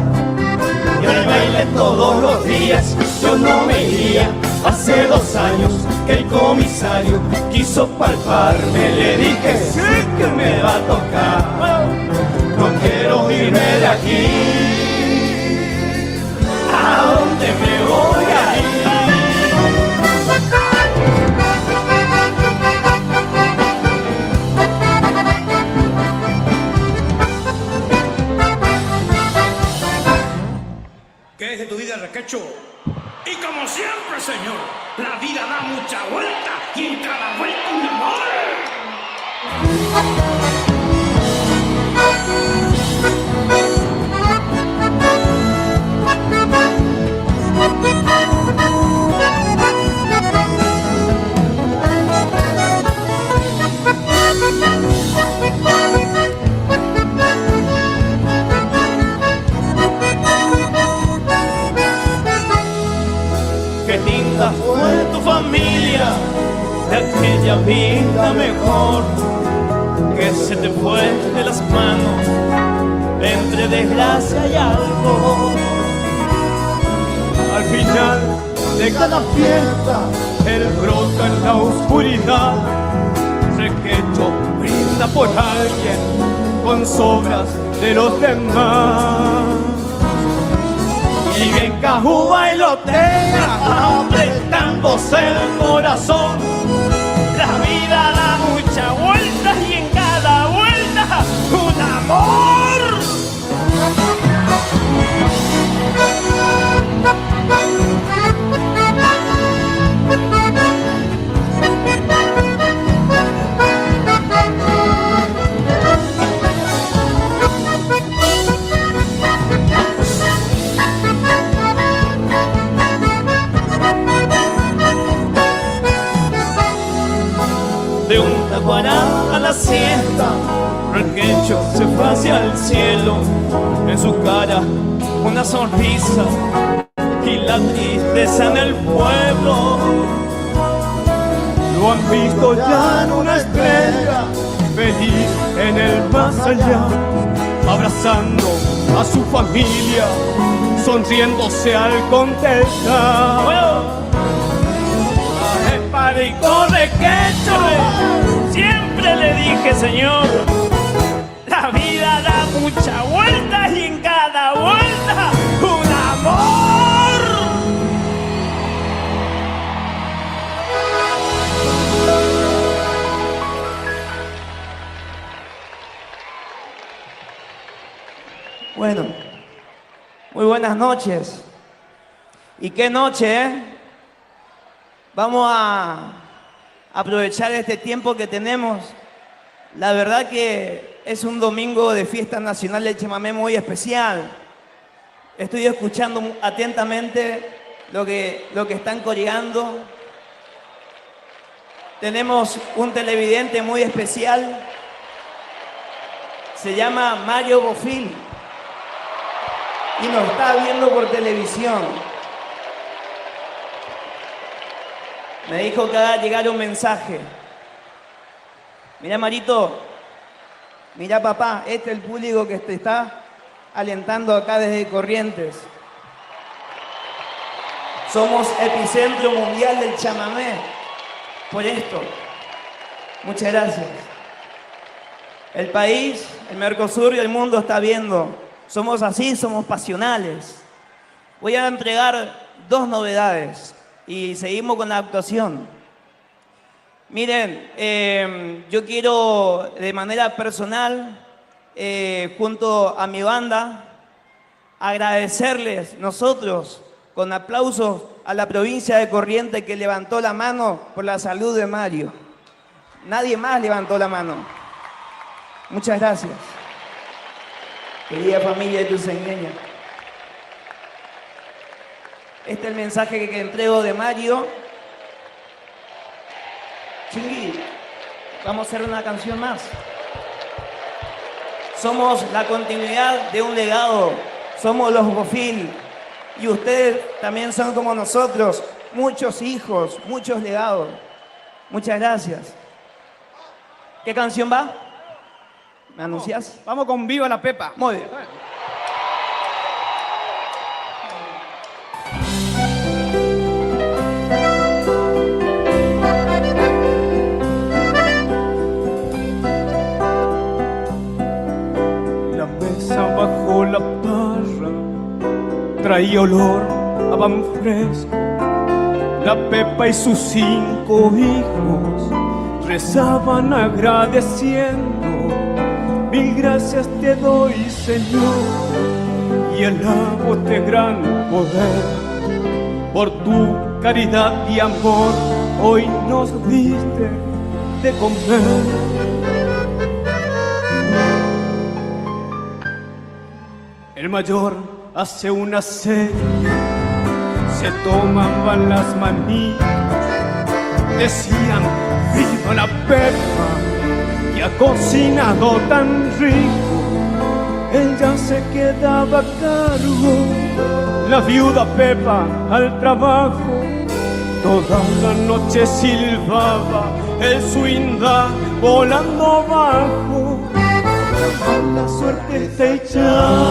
Y al baile todos los días yo no me iría. Hace 2 años que el comisario quiso palparme, le dije sí que me va a tocar. No quiero irme de aquí. ¿A dónde me voy a ir? ¿Qué es de tu vida, Requecho? Y como siempre, señor, la vida da mucha vuelta y en cada vuelta un amor. Qué linda fue tu familia, de aquella vida mejor, que se te fue de las manos entre desgracia y algo. Al final de cada fiesta, él brota en la oscuridad. Requecho brinda por alguien con sobras de los demás. Y en Cajú bailotea, apretándose el corazón. La vida da muchas vueltas y en cada vuelta un amor. De un tacuará a la siesta, Requecho se fue hacia el cielo. En su cara una sonrisa y la tristeza en el pueblo. Lo han visto ya en una estrella, feliz en el más allá, abrazando a su familia, sonriéndose al contestar. Para y corre, Requecho, siempre le dije, señor, la vida da muchas vueltas y en cada vuelta un amor. Bueno, muy buenas noches. ¿Y qué noche, eh? Vamos a aprovechar este tiempo que tenemos. La verdad que es un domingo de fiesta nacional del chamamé muy especial. Estoy escuchando atentamente lo que están coreando. Tenemos un televidente muy especial. Se llama Mario Bofil y nos está viendo por televisión. Me dijo que haga llegar un mensaje. Mira, Marito, mira, papá, este es el público que te está alentando acá desde Corrientes. Somos epicentro mundial del chamamé. Por esto, muchas gracias. El país, el Mercosur y el mundo está viendo. Somos así, somos pasionales. Voy a entregar 2 novedades. Y seguimos con la actuación. Miren, yo quiero de manera personal, junto a mi banda, agradecerles nosotros con aplausos a la provincia de Corrientes que levantó la mano por la salud de Mario. Nadie más levantó la mano. Muchas gracias. Querida familia de Tuceñeña. Este es el mensaje que entrego de Mario. Chingui, vamos a hacer una canción más. Somos la continuidad de un legado. Somos los Bofil. Y ustedes también son como nosotros. Muchos hijos, muchos legados. Muchas gracias. ¿Qué canción va? ¿Me anuncias? Vamos con Viva la Pepa. Muy bien. La mesa bajo la parra traía olor a pan fresco. La Pepa y sus 5 hijos rezaban agradeciendo. Mil gracias te doy, Señor, y alabo este gran poder. Por tu caridad y amor hoy nos diste de comer. El mayor hace una serie, se tomaban las manitas, decían viva la Pepa, que ha cocinado tan rico. Ella se quedaba a cargo, la viuda Pepa al trabajo. Toda la noche silbaba el swinga volando bajo. La mala suerte está echada,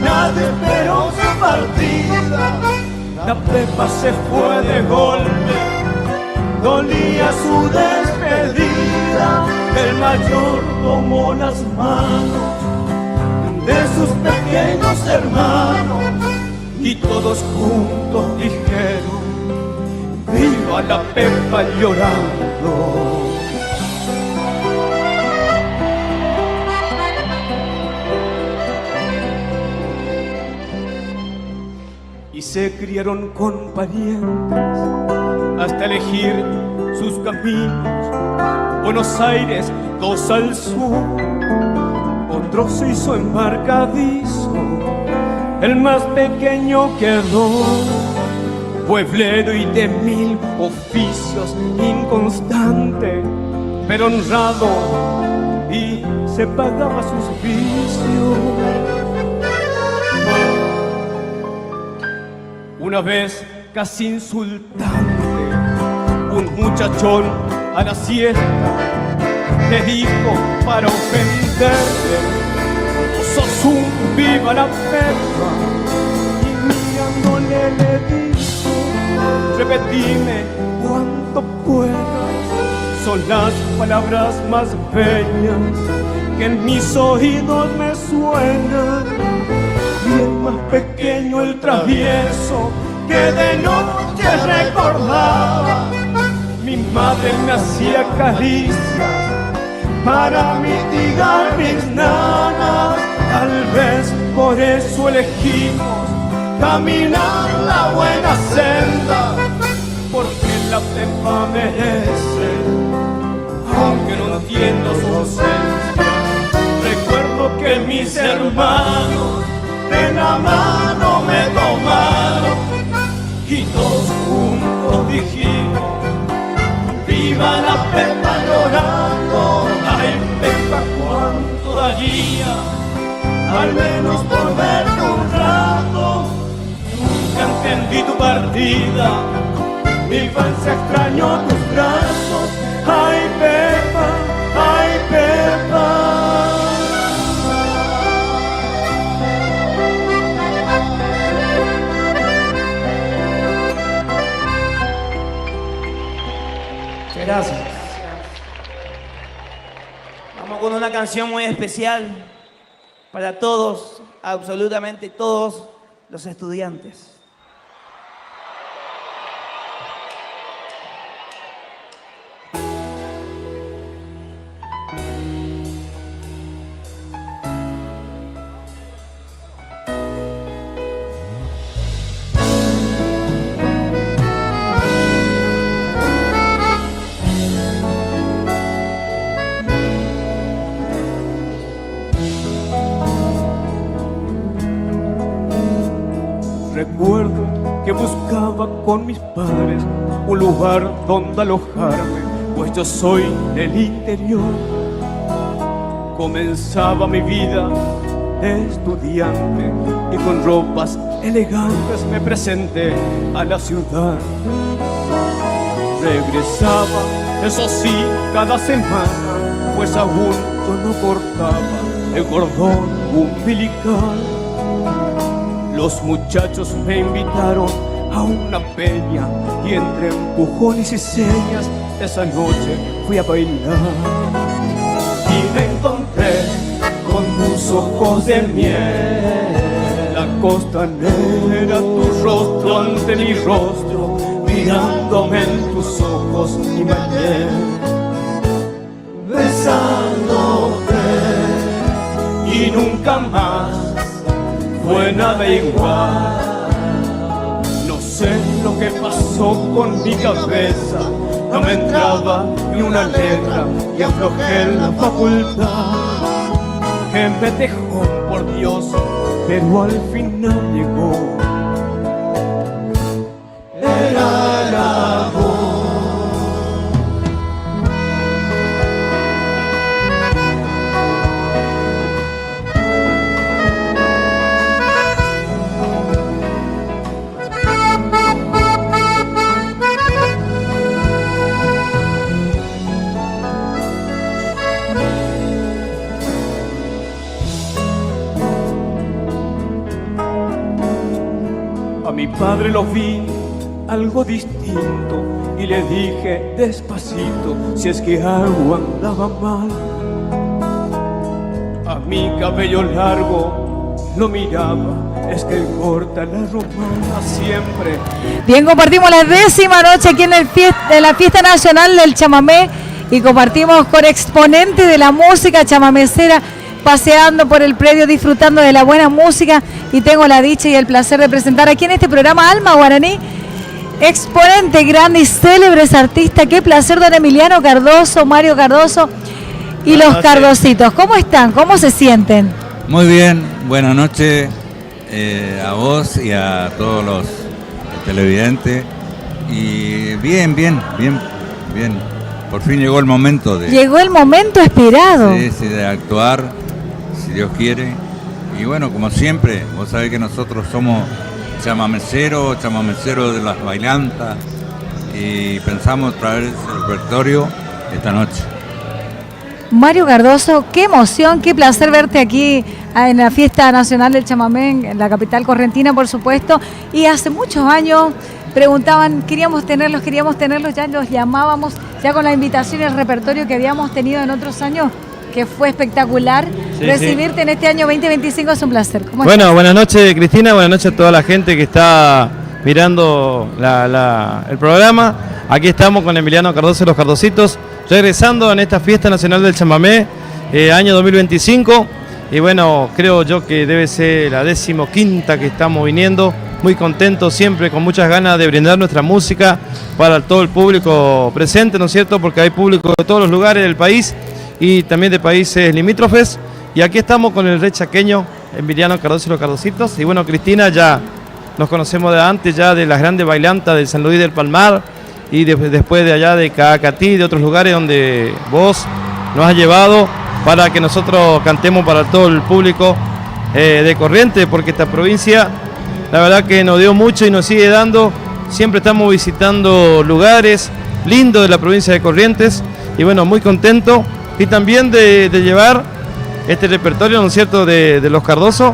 nadie esperó su partida. La Pepa se fue de golpe, dolía su despedida. El mayor tomó las manos de sus pequeños hermanos y todos juntos dijeron viva la Pepa llorando. Y se criaron con parientes hasta elegir sus caminos. Buenos Aires, 2 al sur, otro se hizo embarcadizo, el más pequeño quedó pueblero y de 1000 oficios, inconstante pero honrado, y se pagaba sus vicios. Una vez, casi insultante, un muchachón a la siesta le dijo para ofenderle: vos sos un viva la Pepa. Y mirándole le dijo: repetime cuanto puedas, son las palabras más bellas que en mis oídos me suenan. Y el más pequeño, el travieso, que de noche recordaba, mi madre me hacía caricias para mitigar mis nanas. Tal vez por eso elegimos caminar la buena senda, porque la Pepa merece, aunque no entiendo su ausencia. Recuerdo que mis hermanos de la mano me tomaron y todos juntos dijimos viva la Pepa llorando. Ay Pepa, cuánto daría al menos por verte un rato. Nunca entendí tu partida, mi infancia extrañó tus brazos. Ay Pepa, ay Pepa. Gracias. Vamos con una canción muy especial para todos, absolutamente todos los estudiantes. Recuerdo que buscaba con mis padres un lugar donde alojarme, pues yo soy del interior. Comenzaba mi vida de estudiante y con ropas elegantes me presenté a la ciudad. Regresaba, eso sí, cada semana, pues aún no cortaba el cordón umbilical. Los muchachos me invitaron a una peña y entre empujones y señas esa noche fui a bailar. Y me encontré con tus ojos de miel, la costanera, tu rostro ante mi rostro, mirándome en tus ojos y me hallé besándote, y nunca más fue nada igual. No sé lo que pasó con mi cabeza, no me entraba ni una letra y aflojé la facultad que me dejó, por Dios, pero al final llegó. Era la voz. A mi padre lo vi algo distinto y le dije despacito si es que algo andaba mal. A mi cabello largo lo miraba, es que él corta la romana siempre. Bien, compartimos la 10ª noche aquí en la Fiesta Nacional del Chamamé y compartimos con exponentes de la música chamamecera, paseando por el predio, disfrutando de la buena música, y tengo la dicha y el placer de presentar aquí en este programa Alma Guaraní, exponente grande y célebres artistas. Qué placer, don Emiliano Cardoso, Mario Cardoso y los Cardositos. ¿Cómo están? ¿Cómo se sienten? Muy bien, buenas noches a vos y a todos los televidentes. Y bien. Por fin llegó el momento de... Llegó el momento esperado. Sí, de actuar, si Dios quiere. Y bueno, como siempre, vos sabés que nosotros somos chamameceros de las bailantas, y pensamos traer ese repertorio esta noche. Mario Cardoso, qué emoción, qué placer verte aquí en la Fiesta Nacional del Chamamé, en la capital correntina, por supuesto. Y hace muchos años preguntaban, queríamos tenerlos, ya los llamábamos, ya con la invitación y el repertorio que habíamos tenido en otros años, que fue espectacular. Sí, recibirte en este año 2025 es un placer. ¿Cómo Bueno, estás? buenas noches, Cristina, buenas noches a toda la gente que está mirando el programa. Aquí estamos con Emiliano Cardoso y los Cardositos, regresando en esta Fiesta Nacional del Chamamé, año 2025. Y bueno, creo yo que debe ser la 15ª que estamos viniendo. Muy contentos, siempre con muchas ganas de brindar nuestra música para todo el público presente, ¿no es cierto? Porque hay público de todos los lugares del país y también de países limítrofes. Y aquí estamos con el rey chaqueño, Emiliano Cardoso y los Cardositos. Y bueno, Cristina, ya nos conocemos de antes, ya de las grandes bailantas de San Luis del Palmar y después de allá de Caacatí, de otros lugares donde vos nos has llevado para que nosotros cantemos para todo el público de Corrientes, porque esta provincia, la verdad que nos dio mucho y nos sigue dando. Siempre estamos visitando lugares lindos de la provincia de Corrientes y bueno, muy contento y también de llevar este repertorio, ¿no es cierto?, de los Cardoso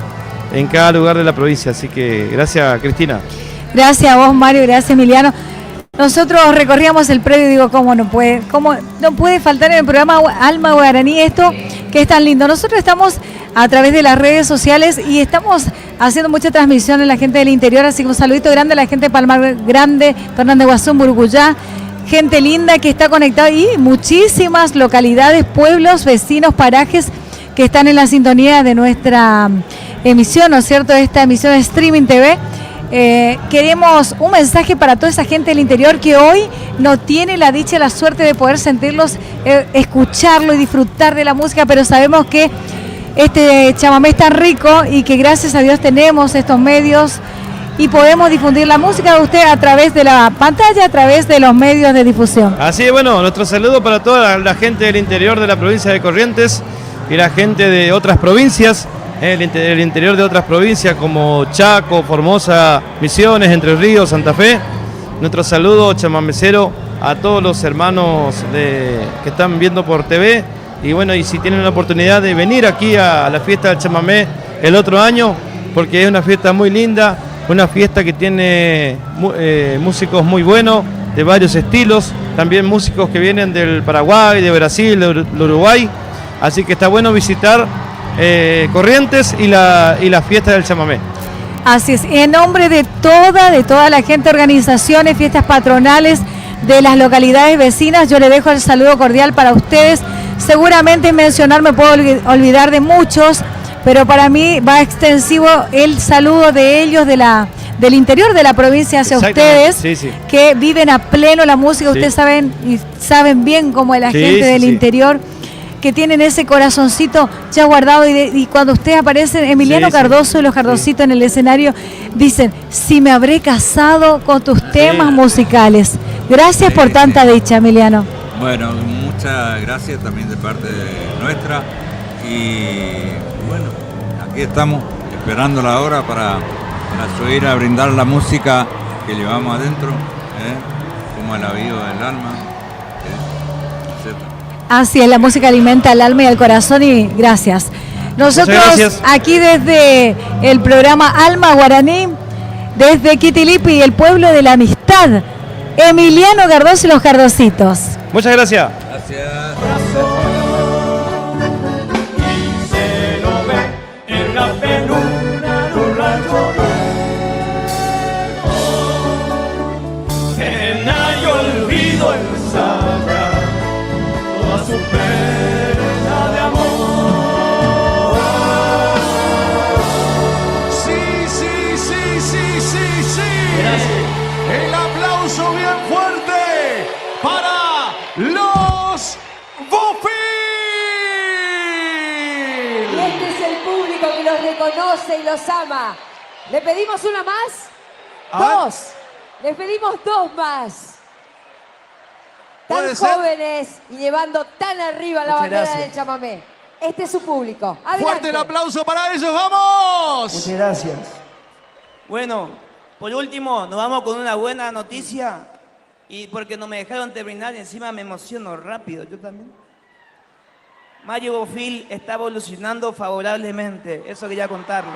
en cada lugar de la provincia. Así que gracias, Cristina. Gracias a vos, Mario, gracias, Emiliano. Nosotros recorríamos el predio y digo, cómo no puede faltar en el programa Alma Guaraní esto que es tan lindo. Nosotros estamos a través de las redes sociales y estamos haciendo mucha transmisión en la gente del interior, así que un saludito grande a la gente de Palmar Grande, Fernández Guasún, Burucuyá, gente linda que está conectada y muchísimas localidades, pueblos, vecinos, parajes que están en la sintonía de nuestra emisión, ¿no es cierto?, esta emisión de Streaming TV. Queremos un mensaje para toda esa gente del interior que hoy no tiene la dicha y la suerte de poder sentirlos, escucharlo y disfrutar de la música, pero sabemos que este chamamé es tan rico y que gracias a Dios tenemos estos medios y podemos difundir la música de usted a través de la pantalla, a través de los medios de difusión. Así es, bueno, nuestro saludo para toda la gente del interior de la provincia de Corrientes y la gente de otras provincias, el interior de otras provincias como Chaco, Formosa, Misiones, Entre Ríos, Santa Fe. Nuestro saludo chamamecero a todos los hermanos que están viendo por TV Y bueno, y si tienen la oportunidad de venir aquí a la fiesta del chamamé el otro año, porque es una fiesta muy linda, una fiesta que tiene músicos muy buenos, de varios estilos, también músicos que vienen del Paraguay, de Brasil, de Uruguay, así que está bueno visitar Corrientes y la fiesta del chamamé. Así es, en nombre de toda la gente, organizaciones, fiestas patronales de las localidades vecinas, yo le dejo el saludo cordial para ustedes. Seguramente mencionar me puedo olvidar de muchos, pero para mí va extensivo el saludo de ellos del interior de la provincia hacia ustedes, sí. que viven a pleno la música. Sí. Ustedes saben bien cómo es la gente del interior, que tienen ese corazoncito ya guardado, y cuando ustedes aparecen, Emiliano Cardoso y los Cardositos en el escenario, dicen, si me habré casado con tus temas musicales. Gracias por tanta dicha, Emiliano. Bueno, muchas gracias también de parte nuestra, y bueno, aquí estamos esperando la hora para subir a brindar la música que llevamos adentro, como el avivo del alma, etc. Así es, la música alimenta el alma y el corazón, y gracias. Nosotros aquí desde el programa Alma Guaraní, desde Quitilipi, el pueblo de la amistad, Emiliano Cardoso y los Cardositos. Muchas gracias. Gracias. Y se lo ve en la penumbra de un rayo que nadie olvido ensaya toda su pena de amor. Sí. El aplauso bien fuerte para los Buffy. Y este es el público que los reconoce y los ama. ¿Le pedimos una más? Dos. Les pedimos dos más. Tan jóvenes y llevando tan arriba la bandera del chamamé. Este es su público. Adelante. Fuerte el aplauso para ellos, ¡vamos! Muchas gracias. Bueno, por último, nos vamos con una buena noticia. Y porque no me dejaron terminar, y encima me emociono rápido, yo también. Mario Bofill está evolucionando favorablemente, eso quería contarles.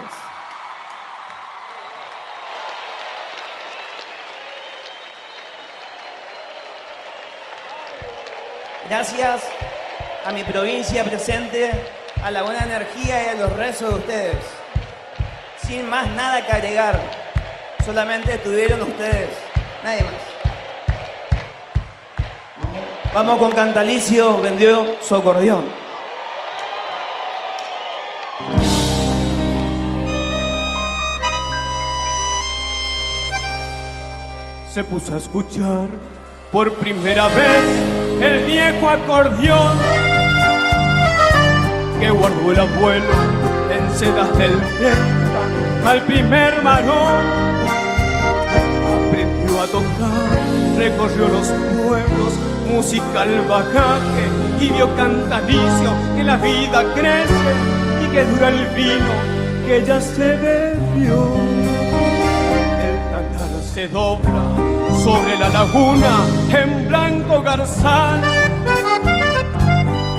Gracias a mi provincia presente, a la buena energía y a los rezos de ustedes. Sin más nada que agregar, solamente estuvieron ustedes, nadie más. Vamos con Cantalicio, vendió su acordeón. Se puso a escuchar por primera vez el viejo acordeón que guardó el abuelo en sedas del Delta al primer varón. Aprendió a tocar, recorrió los pueblos, música al bagaje, y vio Cantalicio que la vida crece y que dura el vino que ya se bebió. El talar se dobla sobre la laguna en blanco garzal.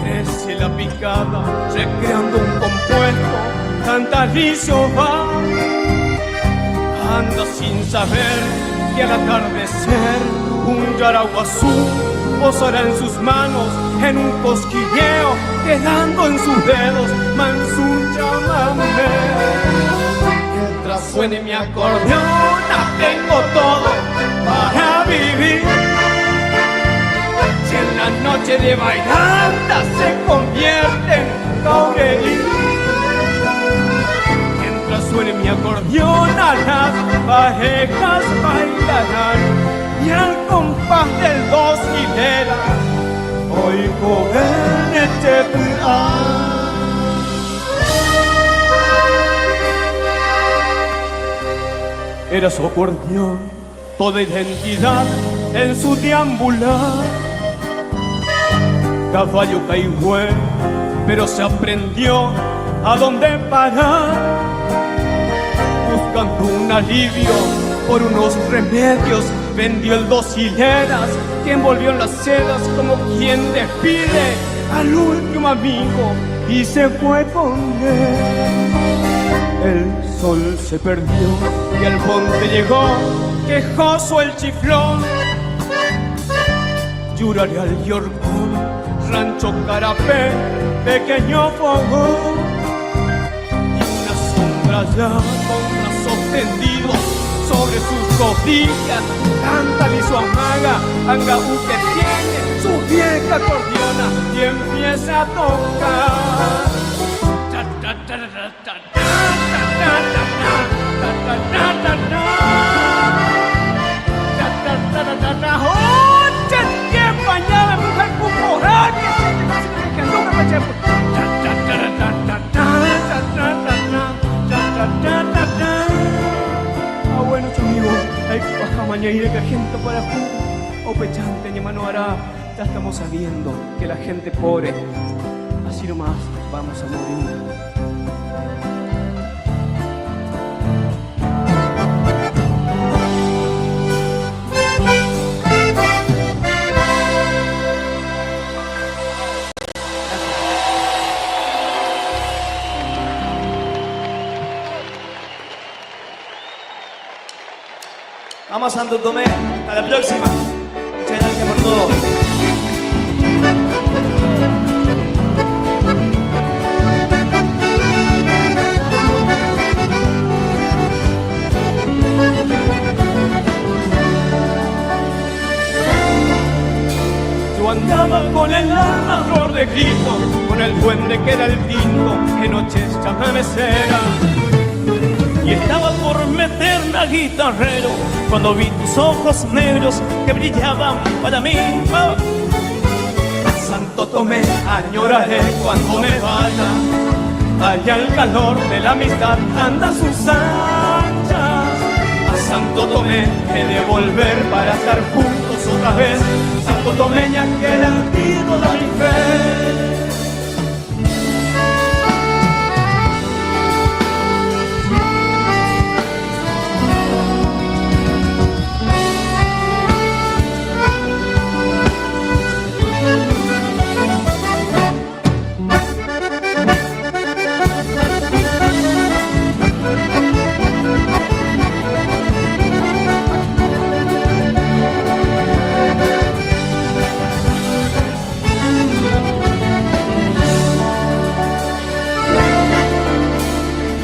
Crece la picada recreando un compuesto, Cantalicio va. Anda sin saber que al atardecer un yaraguazú posará en sus manos en un cosquilleo, quedando en sus dedos manso chamamé. Mientras suene mi acordeón, tengo todo para vivir. Si en la noche de bailanta se convierte en caurerí. Mientras suene mi acordeón, a las parejas bailarán, y al compás del dos hileras hoy joven era su acordeón, toda identidad en su deambular. Caballo caigüe, pero se aprendió a dónde parar, buscando un alivio por unos remedios. Vendió el dos hileras que envolvió en las sedas como quien despide al último amigo y se fue con él. El sol se perdió y al monte llegó quejoso el chiflón. Lluraré al Yorcón, rancho Carapé, pequeño fogón. Y una sombra allá con brazos tendidos sobre sus rodillas canta y su amaga, angaú que tiene su vieja acordeona y empieza a tocar. Bueno, amigo, hay que bajar mañana y que gente para juntos. O pechante, ni mano hará. Ya estamos sabiendo que la gente pobre, así nomás, vamos a morir. Vamos a Santo Tomé, a la próxima. Muchas gracias por todo. Yo andaba con el alma flor de Cristo, con el duende que era el tinto, que noches chamamecera. Y estaba por meterme a guitarrero cuando vi tus ojos negros que brillaban para mí. Oh. A Santo Tomé añoraré cuando me vaya, allá el calor de la amistad anda a sus anchas. A Santo Tomé he de volver para estar juntos otra vez. Santo Tomeña que el antídoto de mi fe.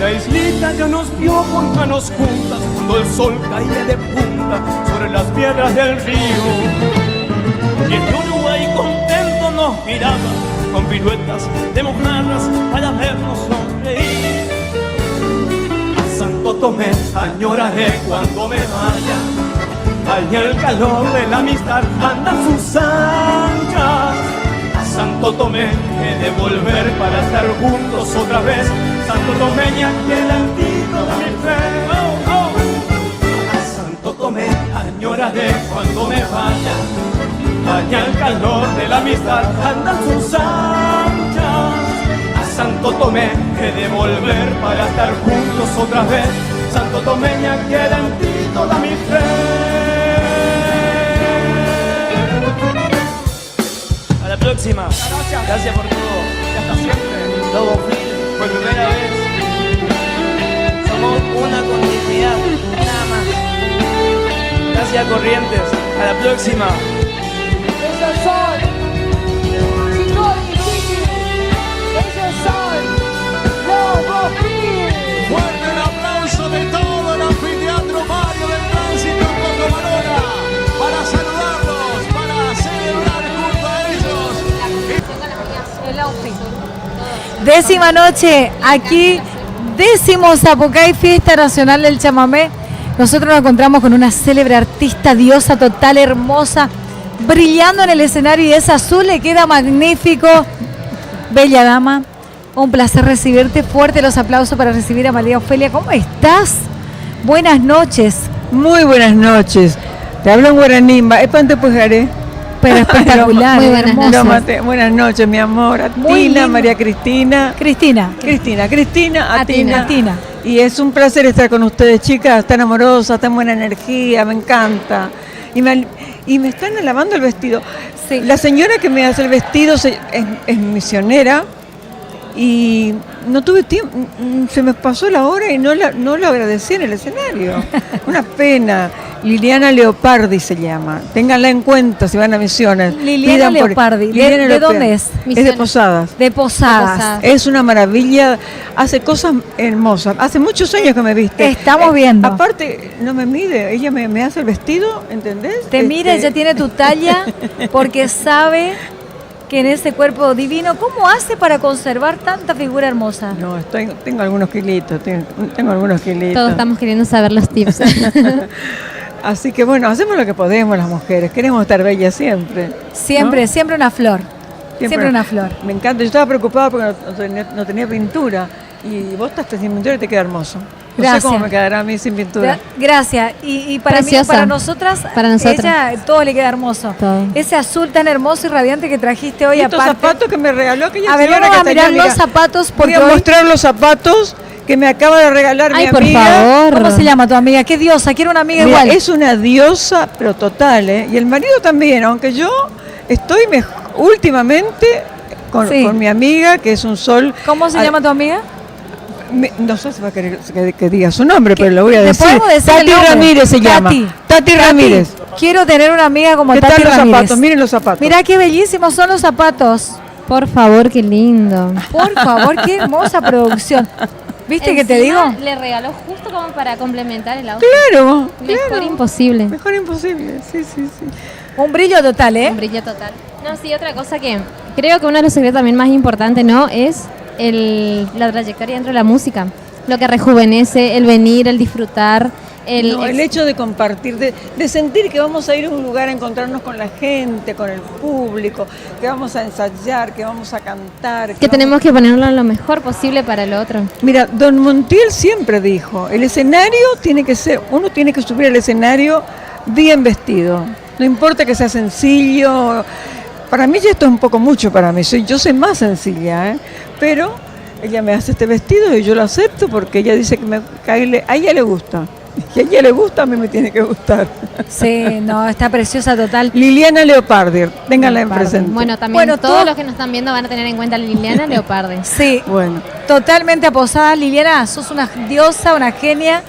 La islita ya nos vio con manos juntas cuando el sol caía de punta sobre las piedras del río. Y el Uruguay contento nos miraba con piruetas de mojarras para vernos sonreír. A Santo Tomé añoraré cuando me vaya, allá el calor de la amistad anda a sus anchas. A Santo Tomé he de volver para estar juntos otra vez. Santo Tomeña que el antídoto de mi fe. Oh, oh. A Santo Tomé añoraré cuando me vaya, allá el calor de la amistad anda en sus anchas. A Santo Tomé he de volver para estar juntos otra vez. Santo Tomeña que el antídoto de mi fe. A la próxima. Gracias por todo. Y hasta siempre. Lobo Phil, por primera vez. Somos una continuidad, nada más. Gracias Corrientes. A la próxima. Ellos son Chico y Chiqui. Ellos son Lobo Phil. Fuerte el aplauso de todo el anfiteatro Mario del Tránsito en Cocomanora para saludarlos, para celebrar junto a ellos. El outfit. Décima noche, aquí, décimo Zapucay, Fiesta Nacional del Chamamé. Nosotros nos encontramos con una célebre artista, diosa total, hermosa, brillando en el escenario y ese azul le queda magnífico. Bella dama, un placer recibirte. Fuerte los aplausos para recibir a María Ofelia. ¿Cómo estás? Buenas noches. Muy buenas noches. Te hablo en guaraní, espante pujaré. Pero espectacular. Muy buenas hermosa. noches. Buenas noches, mi amor. A Muy Tina, lindo. María Cristina. Cristina. A Tina. Tina. Y es un placer estar con ustedes, chicas, tan amorosas, tan buena energía, me encanta. Y me están lavando el vestido. Sí. La señora que me hace el vestido es misionera y no tuve tiempo, se me pasó la hora y no lo agradecí en el escenario. Una pena. Liliana Leopardi se llama. Ténganla en cuenta si van a Misiones. Liliana Leopardi. ¿De dónde es? Es de Posadas. De Posadas. Es una maravilla, hace cosas hermosas. Hace muchos años que me viste. Estamos viendo. Aparte, no me mide, ella me hace el vestido, ¿entendés? Te mira, ella tiene tu talla porque sabe que en ese cuerpo divino, ¿cómo hace para conservar tanta figura hermosa? No, tengo algunos kilitos, tengo algunos kilitos. Todos estamos queriendo saber los tips. Así que bueno, hacemos lo que podemos las mujeres, queremos estar bellas siempre. Siempre, ¿no? Siempre una flor. Siempre una flor. Me encanta, yo estaba preocupada porque no tenía pintura y vos estás sin pintura y te queda hermoso. No Gracias. sé cómo me quedará a mí sin pintura. Gracias. Y para mí, para nosotras, ella todo le queda hermoso. Todo. Ese azul tan hermoso y radiante que trajiste hoy, ¿Y estos aparte. zapatos que me regaló aquella A ver, señora vamos a que mirar tenía, los zapatos porque voy a hoy- mostrar los zapatos que me acaba de regalar mi Ay, por amiga. favor. ¿Cómo se llama tu amiga? ¿Qué diosa? Quiero una amiga Mira, igual. es una diosa, pero total, ¿eh? Y el marido también, aunque yo estoy últimamente con mi amiga, que es un sol. ¿Cómo se llama tu amiga? No sé si va a querer que diga su nombre, pero lo voy a ¿Le decir. podemos decir el Tati nombre? Ramírez se llama. Tati Ramírez. Quiero tener una amiga como ¿Qué Tati tal los Ramírez. zapatos? Miren los zapatos. Mirá qué bellísimos son los zapatos. Por favor, qué lindo. Por favor, qué hermosa producción. ¿Viste que te Encima, digo? Le regaló justo como para complementar el outfit. Claro. Mejor imposible. Mejor imposible, sí. Un brillo total, ¿eh? Un brillo total. No, sí, otra cosa que creo que uno de los secretos también más importantes, ¿no? Es la trayectoria dentro de la música. Lo que rejuvenece, el venir, el disfrutar. El hecho de compartir, de sentir que vamos a ir a un lugar a encontrarnos con la gente, con el público, que vamos a ensayar, que vamos a cantar. Que tenemos que ponerlo lo mejor posible para el otro. Mira, Don Montiel siempre dijo, el escenario tiene que ser, uno tiene que subir al escenario bien vestido. No importa que sea sencillo. Para mí ya esto es un poco mucho para mí. Yo soy más sencilla, ¿eh? Pero ella me hace este vestido y yo lo acepto porque ella dice que a ella le gusta. Si a ella le gusta, a mí me tiene que gustar. Sí, no, está preciosa total. Liliana Leopardi, ténganla en presente. Bueno, también todos los que nos están viendo van a tener en cuenta a Liliana Leopardi. Sí, bueno, totalmente aposada. Liliana, sos una diosa, una genia.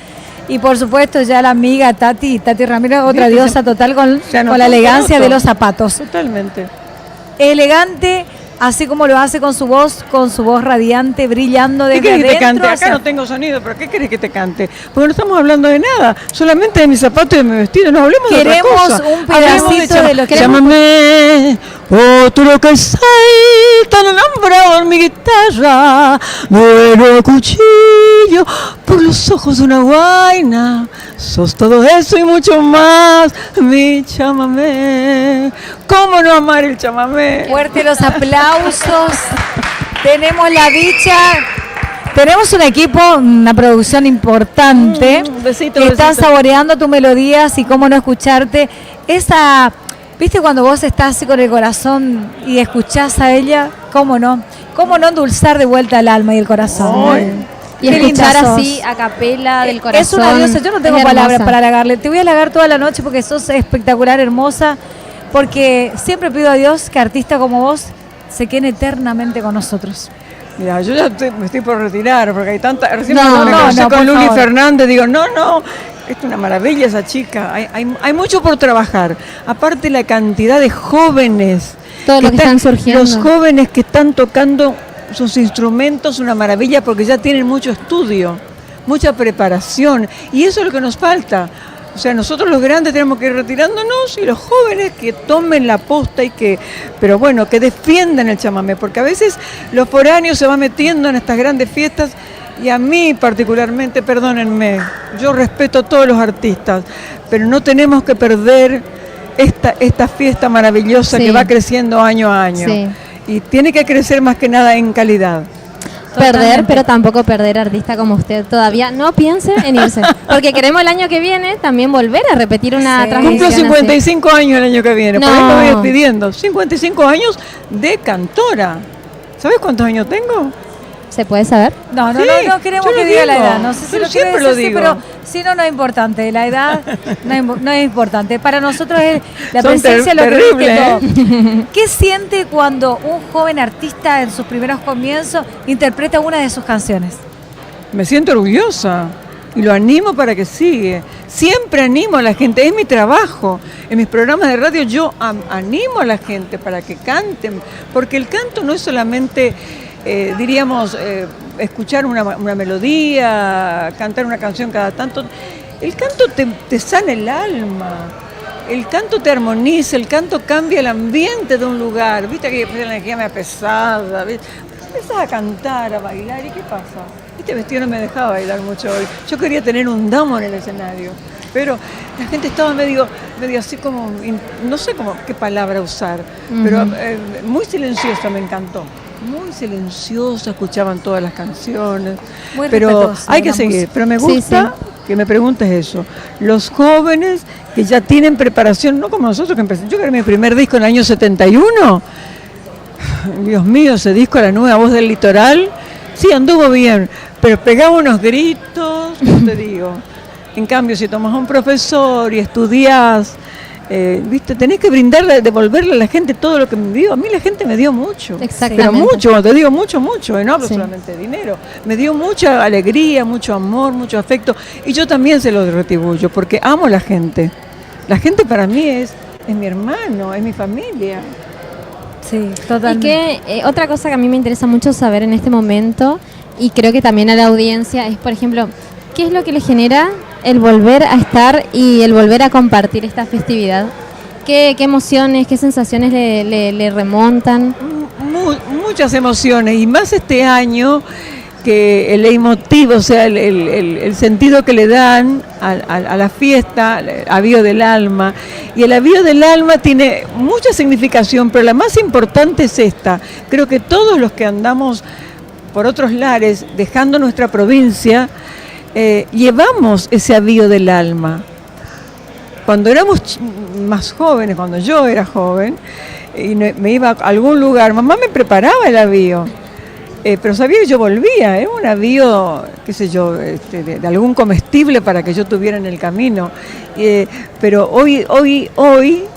Y por supuesto ya la amiga Tati Ramírez, otra ¿Viste? diosa total con Ya no la elegancia conozco. de los zapatos. Totalmente. Elegante, así como lo hace con su voz radiante, brillando ¿Qué desde querés que te adentro cante? Acá hacia- no tengo sonido, pero ¿qué querés que te cante? Porque no estamos hablando de nada, solamente de mis zapatos y de mi vestido, no hablemos de otra Queremos cosa. un Hablemos pedacito de lo que- Llámame, otro que salta el alambrado en mi guitarra, duelo cuchillo por los ojos de una guaina, sos todo eso y mucho más, mi chamamé. ¿Cómo no amar el chamamé? Fuerte los aplausos. Tenemos la dicha. Tenemos un equipo, una producción importante besito, que está besito. saboreando tus melodías y cómo no escucharte. Esa, ¿viste cuando vos estás así con el corazón y escuchás a ella? ¿Cómo no? ¿Cómo no endulzar de vuelta el alma y el corazón? Ay. Y Qué escuchar linda sos. así a capela del corazón. Es una diosa, yo no tengo es palabras hermosa. para halagarle. Te voy a halagar toda la noche porque sos espectacular, hermosa, porque siempre pido a Dios que artistas como vos se queden eternamente con nosotros. Mira, yo ya me estoy por retirar porque hay tanta. Recién No, cuando me no, crucé no, con por Luli favor. Fernández, digo, no, es una maravilla esa chica. Hay mucho por trabajar. Aparte, la cantidad de jóvenes. Todos los que están surgiendo. Los jóvenes que están tocando sus instrumentos, una maravilla porque ya tienen mucho estudio, mucha preparación. Y eso es lo que nos falta. O sea, nosotros los grandes tenemos que ir retirándonos y los jóvenes que tomen la posta pero bueno, que defiendan el chamamé, porque a veces los foráneos se van metiendo en estas grandes fiestas y a mí particularmente, perdónenme, yo respeto a todos los artistas, pero no tenemos que perder esta fiesta maravillosa Sí. que va creciendo año a año. Sí. Y tiene que crecer más que nada en calidad. Perder, pero tampoco perder artista como usted. Todavía no piense en irse. Porque queremos el año que viene también volver a repetir una transmisión. Cumplo 55 años el año que viene, por No. ahí me voy despidiendo. 55 años de cantora. ¿Sabes cuántos años tengo? ¿Se puede saber? No, Sí, no queremos yo lo que diga la digo. edad. No sé si Pero lo quiere siempre lo decir, sí, digo. pero si no, no es importante. La edad no es importante. Para nosotros es la Son presencia lo que terribles, dice todo. ¿Qué siente cuando un joven artista en sus primeros comienzos interpreta una de sus canciones? Me siento orgullosa y lo animo para que siga. Siempre animo a la gente, es mi trabajo. En mis programas de radio yo animo a la gente para que canten, porque el canto no es solamente, diríamos, escuchar una melodía, cantar una canción cada tanto. El canto te sana el alma, el canto te armoniza, el canto cambia el ambiente de un lugar. Viste que la energía me pesada, ¿viste? Empiezas a cantar, a bailar, ¿y qué pasa? Este vestido no me dejaba bailar mucho hoy. Yo quería tener un damo en el escenario, pero la gente estaba medio así como, no sé qué palabra usar, pero muy silenciosa, me encantó. Muy silenciosa, escuchaban todas las canciones, Muy pero respetuosa hay de que la seguir. música. Pero me Sí, gusta que me preguntes eso. Los jóvenes que ya tienen preparación, no como nosotros que empecé. Yo grabé mi primer disco en el año 71. Dios mío, ese disco, La Nueva Voz del Litoral, sí, anduvo bien, pero pegaba unos gritos, no te digo. En cambio, si tomas a un profesor y estudiás, viste, tenés que brindarle, devolverle a la gente todo lo que me dio. A mí la gente me dio mucho, Exactamente. pero mucho, te digo mucho, no hablo Sí. solamente de dinero. Me dio mucha alegría, mucho amor, mucho afecto, y yo también se lo retribuyo, porque amo a la gente. La gente para mí es mi hermano, es mi familia. Sí, Y totalmente. que otra cosa que a mí me interesa mucho saber en este momento, y creo que también a la audiencia, es, por ejemplo, ¿qué es lo que le genera el volver a estar y el volver a compartir esta festividad? ¿Qué emociones, qué sensaciones le remontan? Muchas emociones, y más este año, que el leitmotiv, o sea, el sentido que le dan a la fiesta, Avío del Alma. Y el Avío del Alma tiene mucha significación, pero la más importante es esta. Creo que todos los que andamos por otros lares, dejando nuestra provincia, llevamos ese Avío del Alma. Cuando éramos más jóvenes, cuando yo era joven, y me iba a algún lugar, mamá me preparaba el avío. Pero sabía que yo volvía, un avío, qué sé yo, de algún comestible para que yo tuviera en el camino. Pero hoy,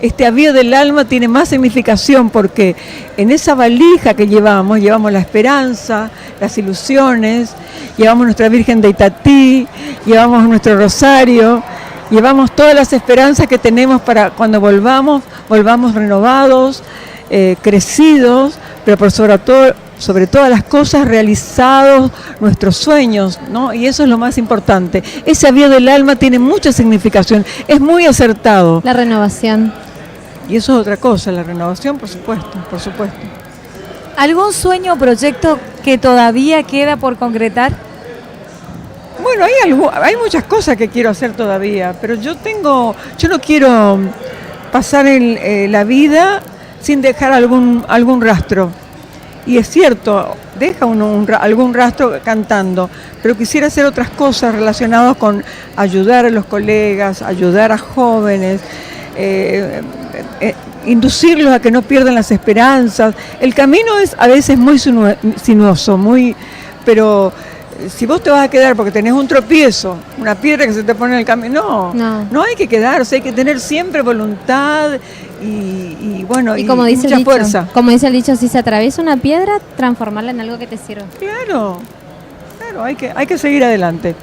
este avío del alma tiene más significación, porque en esa valija que llevamos la esperanza, las ilusiones, llevamos nuestra Virgen de Itatí, llevamos nuestro rosario, llevamos todas las esperanzas que tenemos para cuando volvamos renovados, crecidos, pero por sobre todas las cosas, realizados nuestros sueños, ¿no? Y eso es lo más importante. Ese avío del alma tiene mucha significación, es muy acertado. La renovación. Y eso es otra cosa, la renovación, por supuesto, por supuesto. ¿Algún sueño o proyecto que todavía queda por concretar? Bueno, hay muchas cosas que quiero hacer todavía, pero yo no quiero pasar la vida sin dejar algún rastro. Y es cierto, deja uno algún rastro cantando, pero quisiera hacer otras cosas relacionadas con ayudar a los colegas, ayudar a jóvenes, inducirlos a que no pierdan las esperanzas. El camino es a veces muy sinuoso, pero si vos te vas a quedar porque tenés un tropiezo, una piedra que se te pone en el camino, no hay que quedarse, hay que tener siempre voluntad y bueno, Y como dice mucha el dicho, fuerza. como dice el dicho, si se atraviesa una piedra, transformarla en algo que te sirva. Claro, hay que seguir adelante.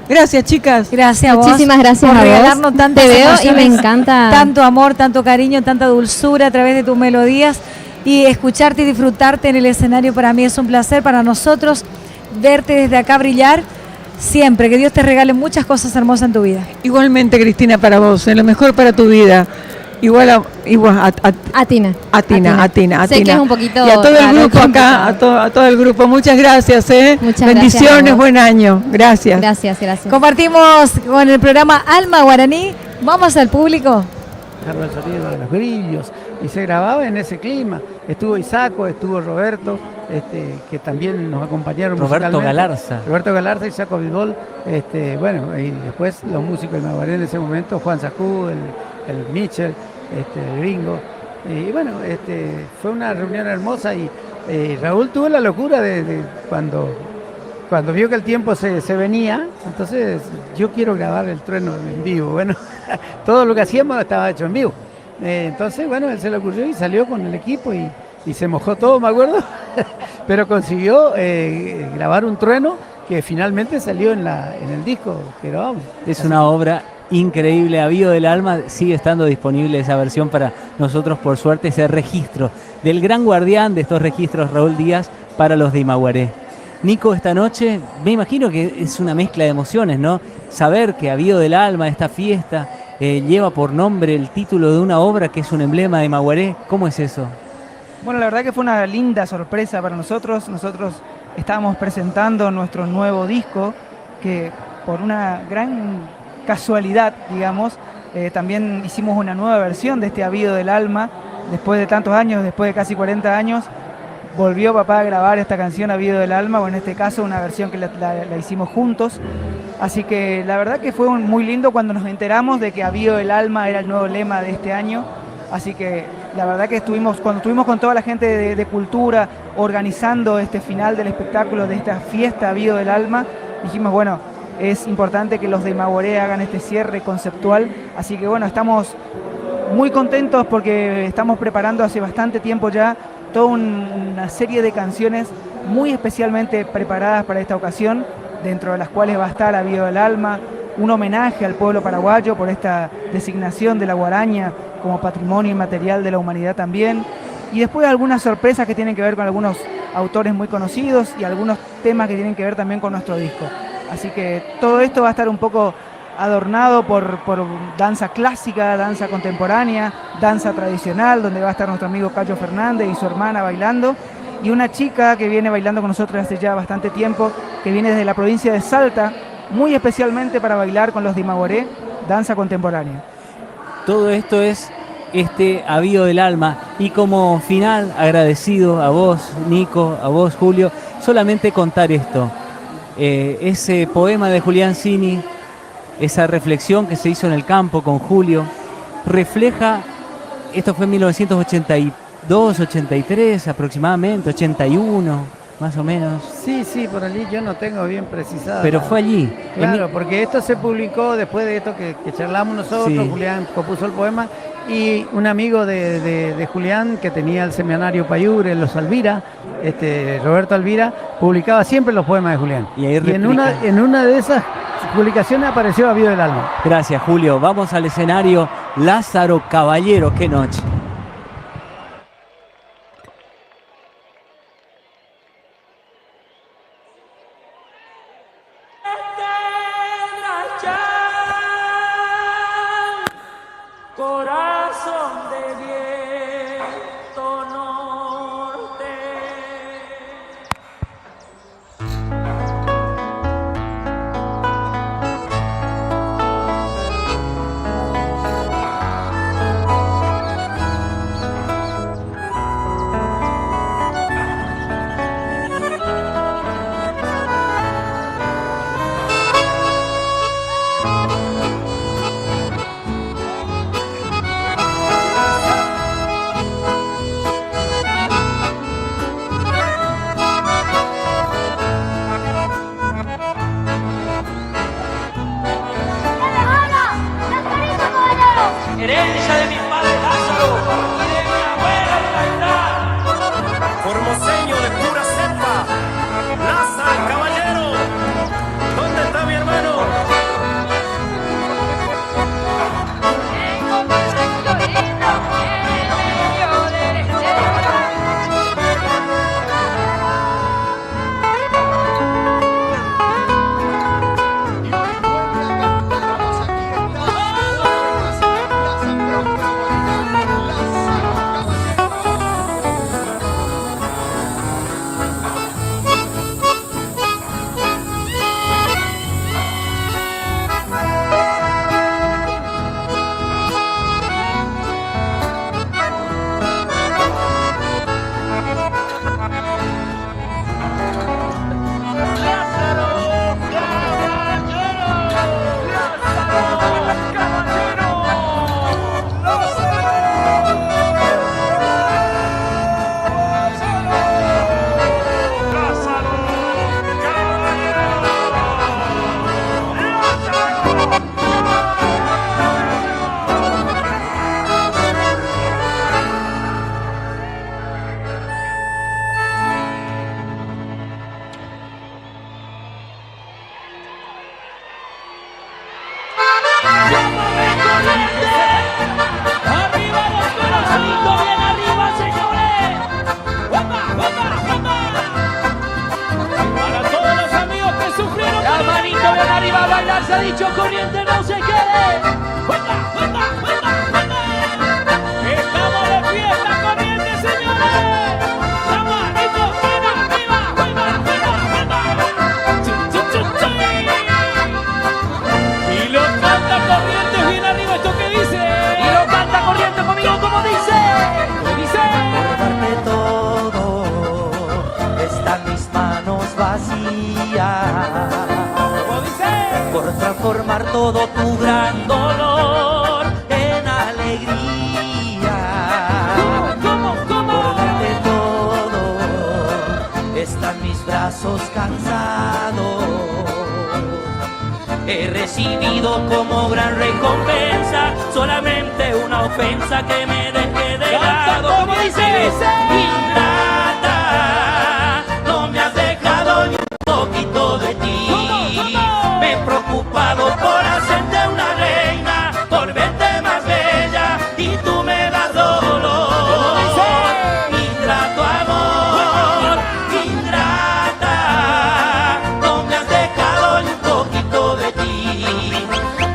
Gracias, chicas. Gracias a vos. Muchísimas gracias por a vos. regalarnos tantas Te veo y emociones, me encanta. tanto amor, tanto cariño, tanta dulzura a través de tus melodías, y escucharte y disfrutarte en el escenario para mí es un placer, para nosotros verte desde acá brillar siempre. Que Dios te regale muchas cosas hermosas en tu vida. Igualmente, Cristina, para vos, lo mejor para tu vida. Igual a Tina. Sé que es un poquito y a todo el raro, grupo acá, complicado. a todo el grupo. Muchas gracias, Muchas bendiciones, gracias a vos. buen año. Gracias. Gracias. Compartimos con el programa Alma Guaraní. Vamos al público. El sonido de los grillos, y se grababa en ese clima. Estuvo Isaco, estuvo Roberto, que también nos acompañaron Roberto musicalmente. Galarza. Roberto Galarza, Isaco Vidol, bueno, y después los músicos del Maguaré en ese momento, Juan Sacú, el Mitchell, el Gringo. Y bueno, fue una reunión hermosa, y Raúl tuvo la locura de cuando vio que el tiempo se venía, entonces yo quiero grabar el trueno en vivo. Bueno, todo lo que hacíamos estaba hecho en vivo. Entonces, bueno, él se le ocurrió y salió con el equipo y se mojó todo, me acuerdo, pero consiguió grabar un trueno que finalmente salió en el disco que grabamos. Es una obra increíble, Avío del Alma, sigue estando disponible esa versión para nosotros, por suerte, ese registro del gran guardián de estos registros, Raúl Díaz, para los de Imaguaré. Nico, esta noche me imagino que es una mezcla de emociones, ¿no? Saber que Avío del Alma, esta fiesta, lleva por nombre el título de una obra que es un emblema de Imaguaré. ¿Cómo es eso? Bueno, la verdad que fue una linda sorpresa para nosotros. Nosotros estábamos presentando nuestro nuevo disco, que por una gran casualidad, digamos, también hicimos una nueva versión de este Avío del Alma. Después de tantos años, después de casi 40 años, volvió papá a grabar esta canción Avío del Alma, o en este caso una versión que la hicimos juntos. Así que la verdad que fue muy lindo cuando nos enteramos de que Avío del Alma era el nuevo lema de este año. Así que la verdad que cuando estuvimos con toda la gente de cultura organizando este final del espectáculo de esta fiesta Avío del Alma, dijimos, bueno, es importante que los de Imaguaré hagan este cierre conceptual. Así que bueno, estamos muy contentos porque estamos preparando hace bastante tiempo ya toda una serie de canciones muy especialmente preparadas para esta ocasión, dentro de las cuales va a estar Avío del Alma, un homenaje al pueblo paraguayo por esta designación de la guaraña como patrimonio inmaterial de la humanidad también, y después algunas sorpresas que tienen que ver con algunos autores muy conocidos y algunos temas que tienen que ver también con nuestro disco. Así que todo esto va a estar un poco adornado por danza clásica, danza contemporánea, danza tradicional, donde va a estar nuestro amigo Cayo Fernández y su hermana bailando, y una chica que viene bailando con nosotros hace ya bastante tiempo, que viene desde la provincia de Salta, muy especialmente para bailar con los de Imaguaré, danza contemporánea. Todo esto es este Avío del Alma, y como final, agradecido a vos, Nico, a vos, Julio, solamente contar esto. Ese poema de Julián Cini, esa reflexión que se hizo en el campo con Julio, refleja, esto fue en 1982, 83 aproximadamente, 81, más o menos. Sí, por allí yo no tengo bien precisado. Pero fue allí. Claro, porque esto se publicó después de esto que charlamos nosotros, sí. Julián compuso el poema, y un amigo de Julián, que tenía el semanario Payure, Los Alvira, Roberto Alvira, publicaba siempre los poemas de Julián. Y en una de esas publicaciones apareció Avío del Alma. Gracias, Julio. Vamos al escenario Lázaro Caballero. ¡Qué noche! Corazón de viento norte. manito bien arriba a bailar, se ha dicho corriente, no se quede. ¡Juega, juega, juega, juega! ¡Estamos de fiesta, corriente, señores! ¡La manito bien arriba! ¡Juega, juega, juega! ¡Chu, chu, chu, chu! Y lo canta corriente bien arriba, ¿esto qué dice? Y lo canta corriente conmigo, ¿cómo dice? ¿Cómo dice? Por darte todo, están mis manos vacías. Por transformar todo tu gran dolor en alegría. Por darte todo, están mis brazos cansados. He recibido como gran recompensa solamente una ofensa que me deje de lado. ¿Cómo dice? Ingrata, no me has dejado ni un poquito de ti. Me he preocupado por hacerte una reina, por verte más bella y tú me das dolor. Ingrato amor, ingrata, no me has dejado ni un poquito de ti.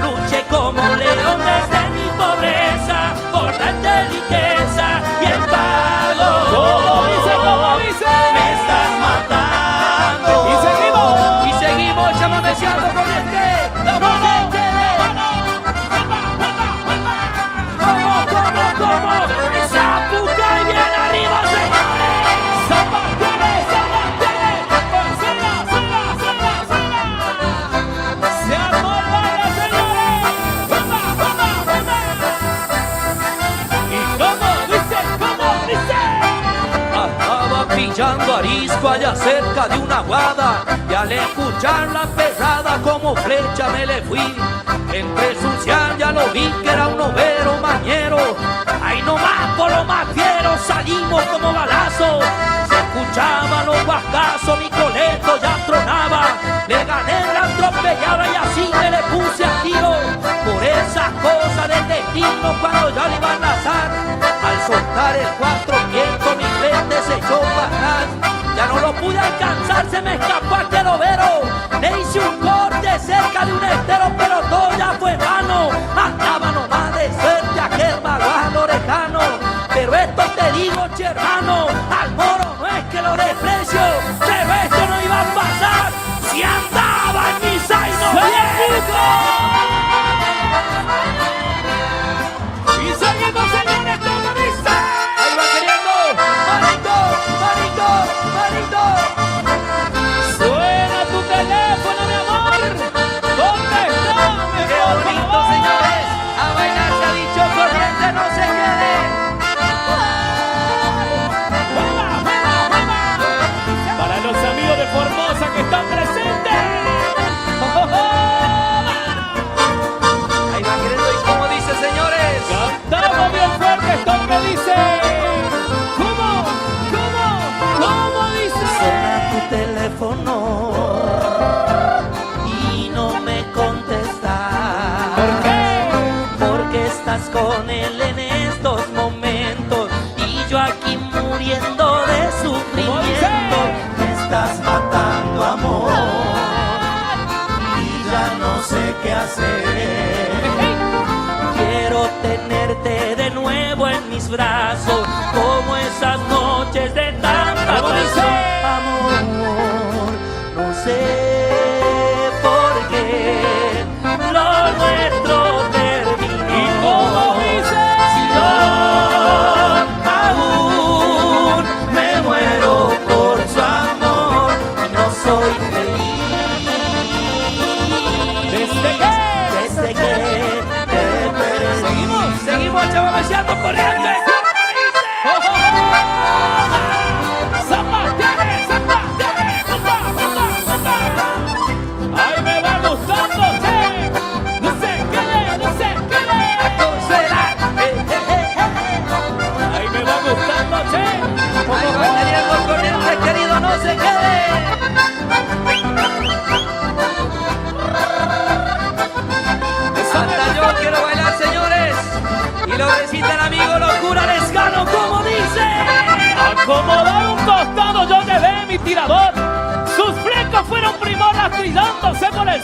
Luché como un león desde mi pobreza por darte riqueza y el pago. ¿Cómo dice? ¿Cómo dice? Me estás matando. Y seguimos chamameciando con este. ¿Cómo? Zapucay bien arriba, señores. Zapatele, zapatele. Suena. Se armó el baile, señores. ¿Y cómo dice? Andaba pillando arisco allá cerca de una guada y al escuchar la pesada como flecha me le fui. Entre su ya lo vi que era un overo mañero. Ahí nomás por lo más fiero salimos como balazos. Se escuchaban los guascazos, mi coleto ya tronaba. Le gané la atropellada y así me le puse a tiro. Por esas cosas del destino cuando ya le iba a enlazar. Al soltar el 400 mi frente se echó para atrás. Ya no lo pude alcanzar, se me escapó aquel overo. Le hice un corte cerca de un estero, pero todo ya fue vano. Andaba nomás de suerte aquel bagual orejano. Pero esto te digo, che hermano, al moro no es que lo desprecio, pero esto no iba a pasar si andaba en mis ainos viejos. Y seguimos, señores, como dice. Ahí va queriendo, manito. Suena tu teléfono, mi amor. ¿Dónde está? Qué bonito, señores. A bailar se ha dicho corriente, no se quede. Para los amigos de Formosa que están presentes. Ahí va queriendo, y como dice, señores. Cantamos bien fuerte esto que dice. ¿Cómo dice? Suena tu teléfono y no me contestas. ¿Por qué? Porque estás con él en estos momentos y yo aquí muriendo de sufrimiento. Me estás matando, amor, y ya no sé qué hacer. Quiero tenerte de nuevo en mis brazos como esas noches de tanta pasión. Amor, no sé por qué lo nuestro terminó. ¿Y cómo dice? Si yo aún me muero por su amor y no soy feliz. ¿Desde qué? Desde que te perdí. Seguimos chamameciando corriente. Ay, me va gustando, che. No se quede. Ay, me va gustando, che. Ahí va queriendo corriente, querido, no se quede. Hasta yo quiero bailar, señores. Y lo recita el amigo Locura Lescano, como dice. Acomodar un costado yo llevé mi tirador. Sus flecos fueron primor rastrillándose por el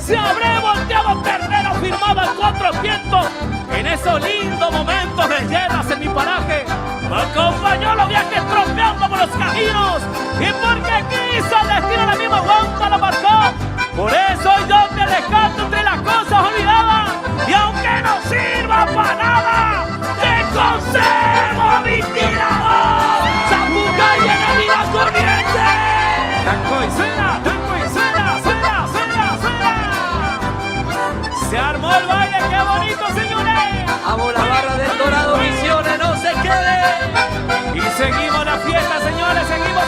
se habré volteado ternero firmado al 400 en esos lindos momentos de guerras en mi paraje. Me acompañó los viajes tropeando por los caminos y porque quiso el destino la misma guanta lo marcó. Por eso yo te rescato entre las cosas olvidadas y aunque no sirva para nada, te conservo mi tirado. Zapucay en la vida corriente. Tanco y cena, se armó el baile, qué bonito, señores. Amo la barra del Dorado, Misiones, no se quede. Y seguimos la fiesta, señores, seguimos.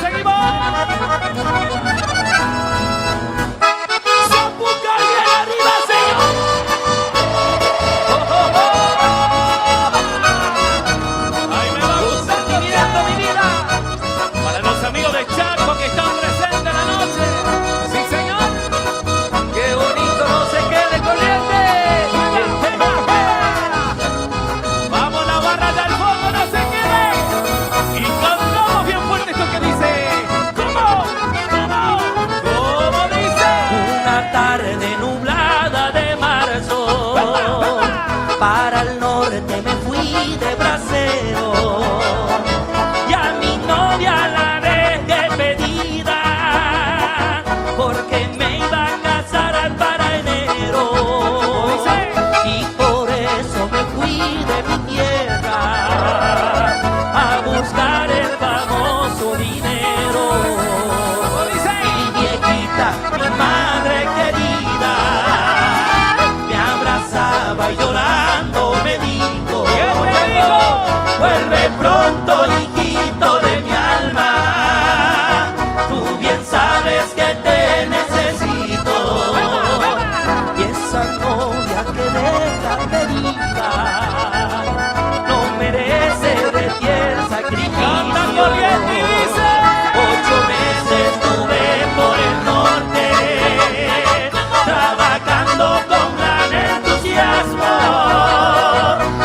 Zapucay bien arriba, señor. Ay, me va gustando mi vida. Para los amigos de Chaco que están presentes en la noche. Sí, señor. Qué bonito, no se quede corriente. Vamos, la barra del fondo, no se quede. Y cantamos bien fuerte esto que dice. ¿Cómo dice? Una tarde nublada de marzo, para el norte me fui de bracero. Y a mi novia la dejé pedida, porque me iba a casar para enero. Y por eso me fui de mi tierra a buscar el famoso dinero. Mi viejita, mi madre querida, me abrazaba y llorando me dijo, vuelve pronto, hijito de mi alma, tú bien sabes que te necesito. Y esa novia que deja pedida no merece de ti el sacrificio. 8 meses estuve por el norte, trabajando con gran entusiasmo,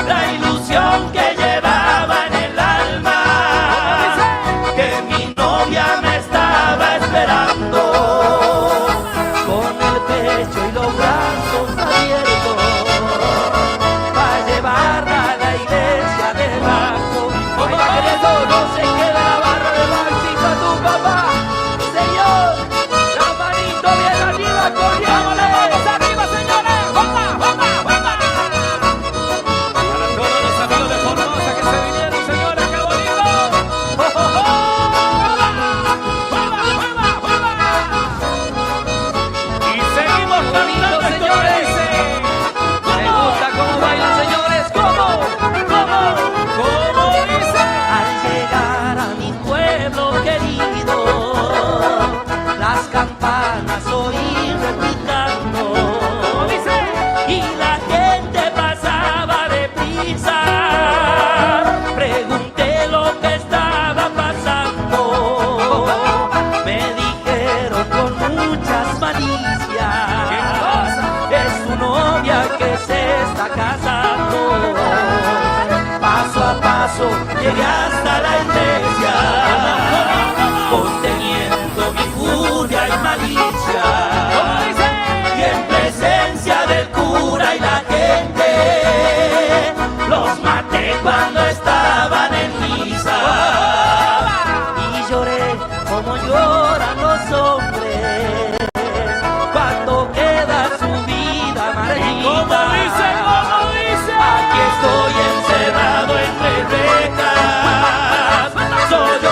la ilusión que llevaba en el alma, que mi novia me estaba esperando, con el pecho y los brazos abiertos, para llevarla a la iglesia debajo. Oiga, que de eso no se queda la barra de Maxito a tu papá. Señor, la manito bien arriba, corriendo. Vamos arriba, señores. ¡Vamos! Para todos los amigos de Formosa que se vinieron, señores, qué bonito. Y seguimos cantando, señores. Me gusta cómo bailan, señores. ¿Cómo dice? Al llegar a mi pueblo querido, las campanas oí replicando. Y la gente pasaba deprisa. Pregunté lo que estaba pasando. Me dijeron con muchas malicias, es su novia que se está casando. Paso a paso llegué hasta la iglesia, conteniendo mi furia y malicia. Y en presencia del cura y la gente, los maté cuando estaban en misa. Y lloré como lloran los hombres cuando queda su vida marchita. ¿Cómo dice? Aquí estoy encerrado entre rejas, soy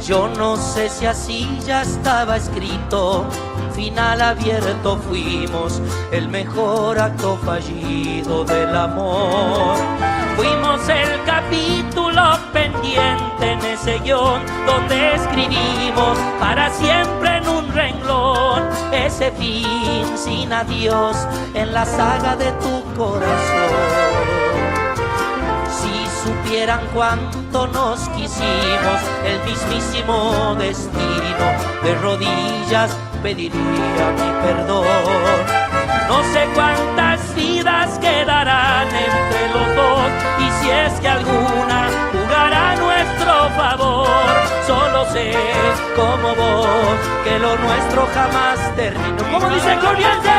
Yo no sé si así ya estaba escrito, final abierto fuimos, el mejor acto fallido del amor. Fuimos el capítulo pendiente en ese guión donde escribimos para siempre en un renglón ese fin sin adiós en la saga de tu corazón. Si supieran cuánto nos quisimos, el mismísimo destino de rodillas pediría mi perdón. No sé cuántas vidas quedarán entre los dos y si es que alguna jugará a nuestro favor. Solo sé como vos que lo nuestro jamás terminó. Como dice Corriente,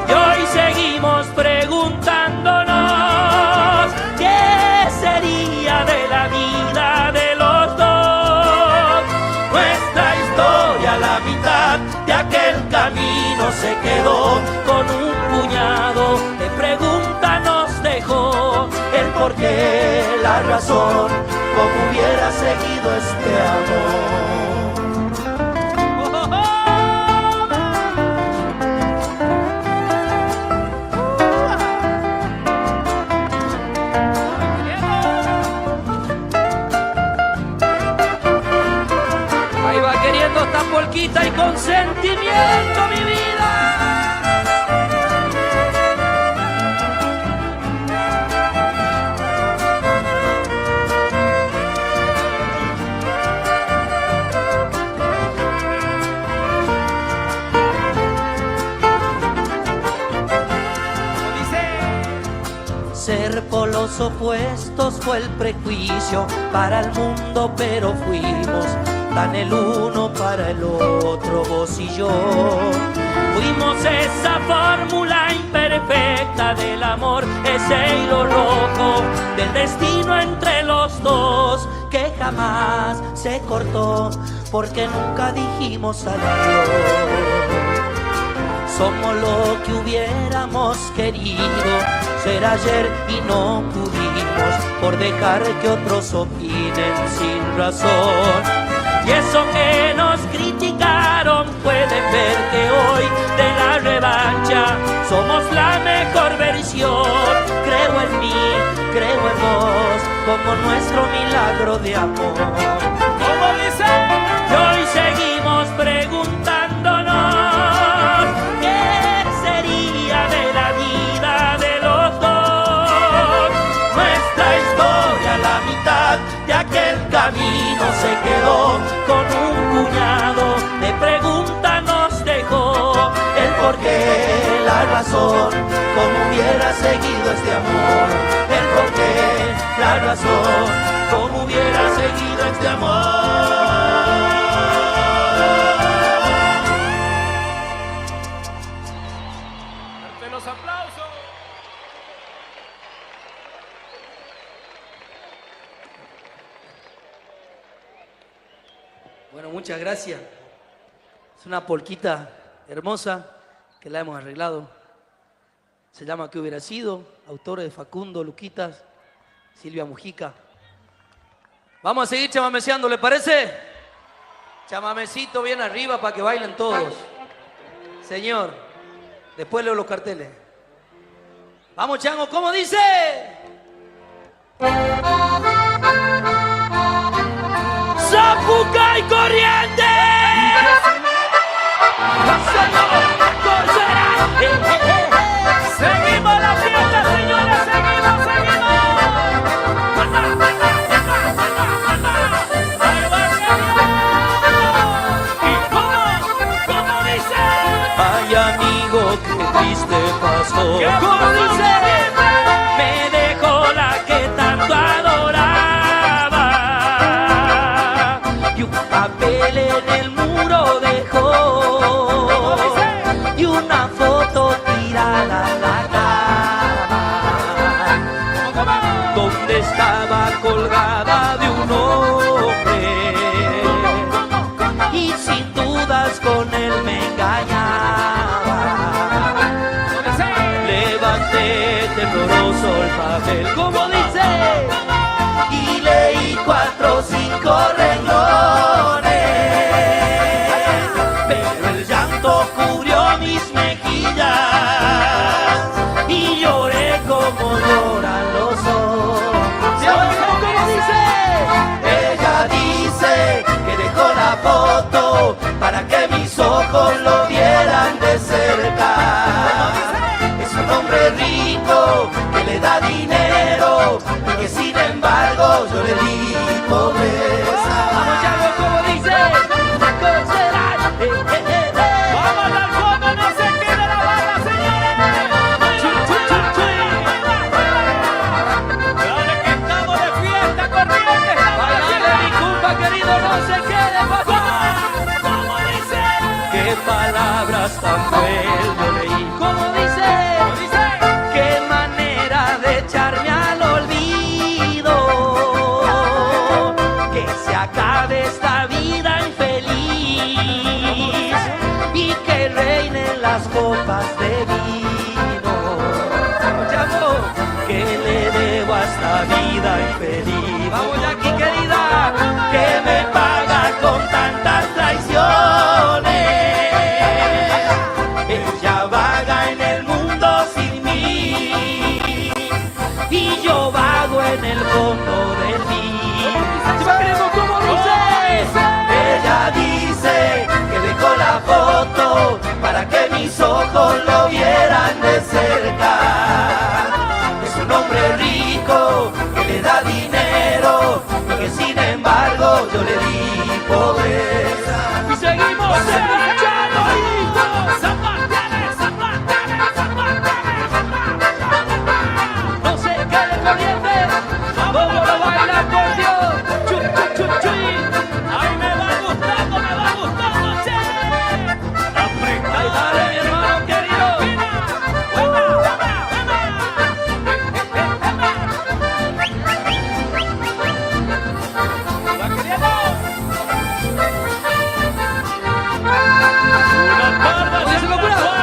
y hoy seguimos preguntándonos qué sería de la vida de los dos. Nuestra historia a la mitad de aquel camino se quedó, con un puñado de preguntas nos dejó el porqué, la razón, cómo hubiera seguido este amor. Ahí va queriendo esta polquita y con sentimiento mi vida. Ser polos opuestos fue el prejuicio para el mundo, pero fuimos tan el uno para el otro, vos y yo. Fuimos esa fórmula imperfecta del amor, ese hilo rojo del destino entre los dos, que jamás se cortó porque nunca dijimos adiós. Somos lo que hubiéramos querido ser ayer y no pudimos por dejar que otros opinen sin razón. Y eso que nos criticaron pueden ver que hoy de la revancha somos la mejor versión. Creo en mí, creo en vos, como nuestro milagro de amor. Como dice, y hoy seguimos preguntándonos qué sería de la vida de los dos. Nuestra historia a la mitad de aquel camino se quedó, con un puñado de preguntas nos dejó el porqué, la razón, cómo hubiera seguido este amor. El porqué, la razón, cómo hubiera seguido este amor. Los aplausos. Bueno, muchas gracias. Es una polquita hermosa que la hemos arreglado. Se llama ¿Qué hubiera sido? Autores de Facundo, Luquitas, Silvia Mujica. Vamos a seguir chamameceando, ¿le parece? Chamamecito bien arriba para que bailen todos. Señor, después leo los carteles. Vamos, chango, ¿cómo dice? ¡Zapucay Corrientes! ¡Seguimos la fiesta, señores! ¡Seguimos, seguimos! ¿Y cómo dice? Ay, amigo, qué triste pasó. ¿Cómo dice? Me dejó la que tanto adoraba y un papel en el muro dejó y una foto tirada a la cama donde estaba colgada de un hombre y sin dudas con él me engañaba. Levanté tembloroso el papel, como dice, y leí 4 o 5 renglones le da dinero y que sin embargo yo le di pobreza. Vamos ya, como dice, vamos al fondo, no se quede la barra, señores. Dale que estamos de fiesta corriente. Bailale mi culpa, querido, no se quede, papá. Como dice, qué palabras tan cruel yo leí. Como dice, qué manera de echarme al olvido. Que se acabe esta vida infeliz y que reinen las copas de vino. Llamo que le debo a esta vida infeliz. Vamos ya aquí, querida, que me paga con tantas traiciones. Ella vaga en el mundo sin mí y yo vago en el fondo del vino. ¿Cómo dice? Ella dice que dejó la foto para que mis ojos lo vieran de cerca. Es un hombre rico que le da dinero y que sin embargo yo le di pobreza. Y seguimos escuchando, hijos. Zapatales, zapatales, zapatales. No se quede corriente. Vamos a bailar, por Dios. Chu, chu, chu, chu. Ay, me va gustando, che. Ay, dale, mi hermano querido.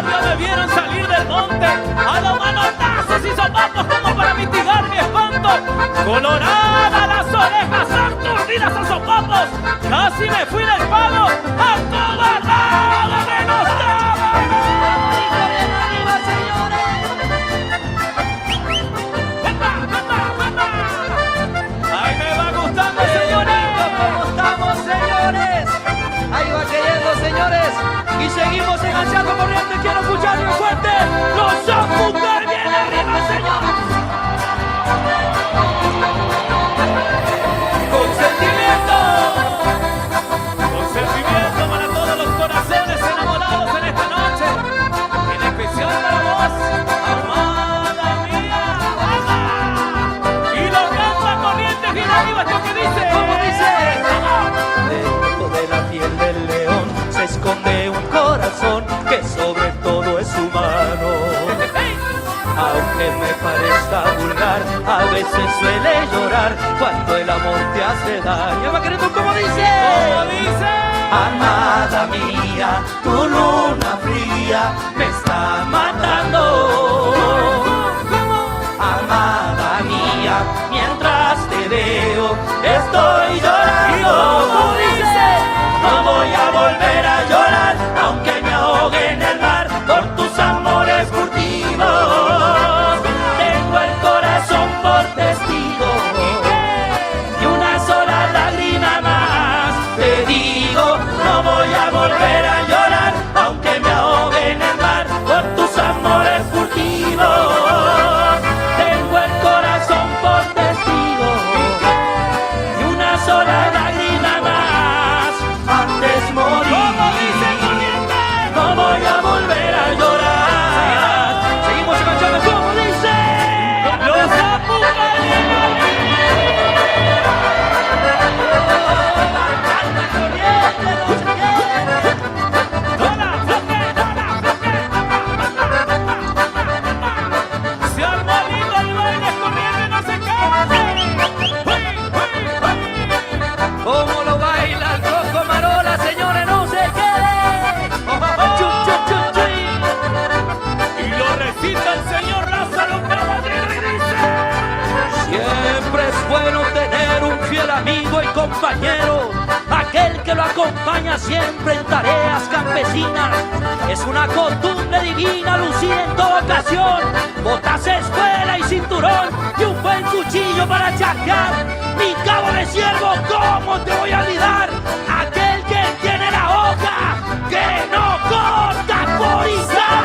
Me vieron salir del monte a los manotazos y sopapos como para mitigar mi espanto. Coloradas las orejas, aturdidas a sopapos, casi me fui del palo a toda lado menos nada. Bien arriba, señores. Ay, me va gustando, señoritos, ¿cómo estamos, señores? Ahí va cayendo, señores, y seguimos enganchando corriente. Quiero escuchar bien fuerte. Los Zapucar bien arriba, señores. Con sentimiento para todos los corazones enamorados en esta noche. En especial para vos, amada mía. Y lo canta corriente bien arriba, esto que dice. ¿Cómo dice? Dentro de la piel del león se esconde un corazón que sobre todo es humano. Aunque me parezca vulgar, a veces suele llorar cuando el amor te hace daño. ¿Va queriendo cómo dice? ¿Cómo dice? Amada mía, tu luna fría me está matando. Amada mía, mientras te veo, estoy llorando. ¿Cómo dice? No voy a volver a llorar, aunque me ahogue en el mar por tus amores furtivos. Tengo el corazón por testigo y una sola lágrima más. Te digo, no voy a volver a llorar, aunque me ahogue en el mar por tus amores furtivos. Tengo el corazón por testigo y una sola lágrima más. Antes morir. ¿Cómo dice corriente? No voy a volver a llorar. Seguimos escuchando. ¿Cómo dice? Los Zapucar. Se armó lindo el baile corriente, no se canse. ¿Cómo lo baila el Coco Marola, señores? No se quede. Chu, chu, chu, chu. Y lo recita el señor Lázaro Caballero y dice: siempre es bueno tener un fiel amigo y compañero, aquel que lo acompaña siempre en tareas campesinas. Es una costumbre divina lucir en toda ocasión botas, espuela y cinturón y un buen cuchillo para chasquear. Mi cabo de ciervo, ¿cómo te voy a olvidar? Aquel que tiene la hoja que no corta por izar.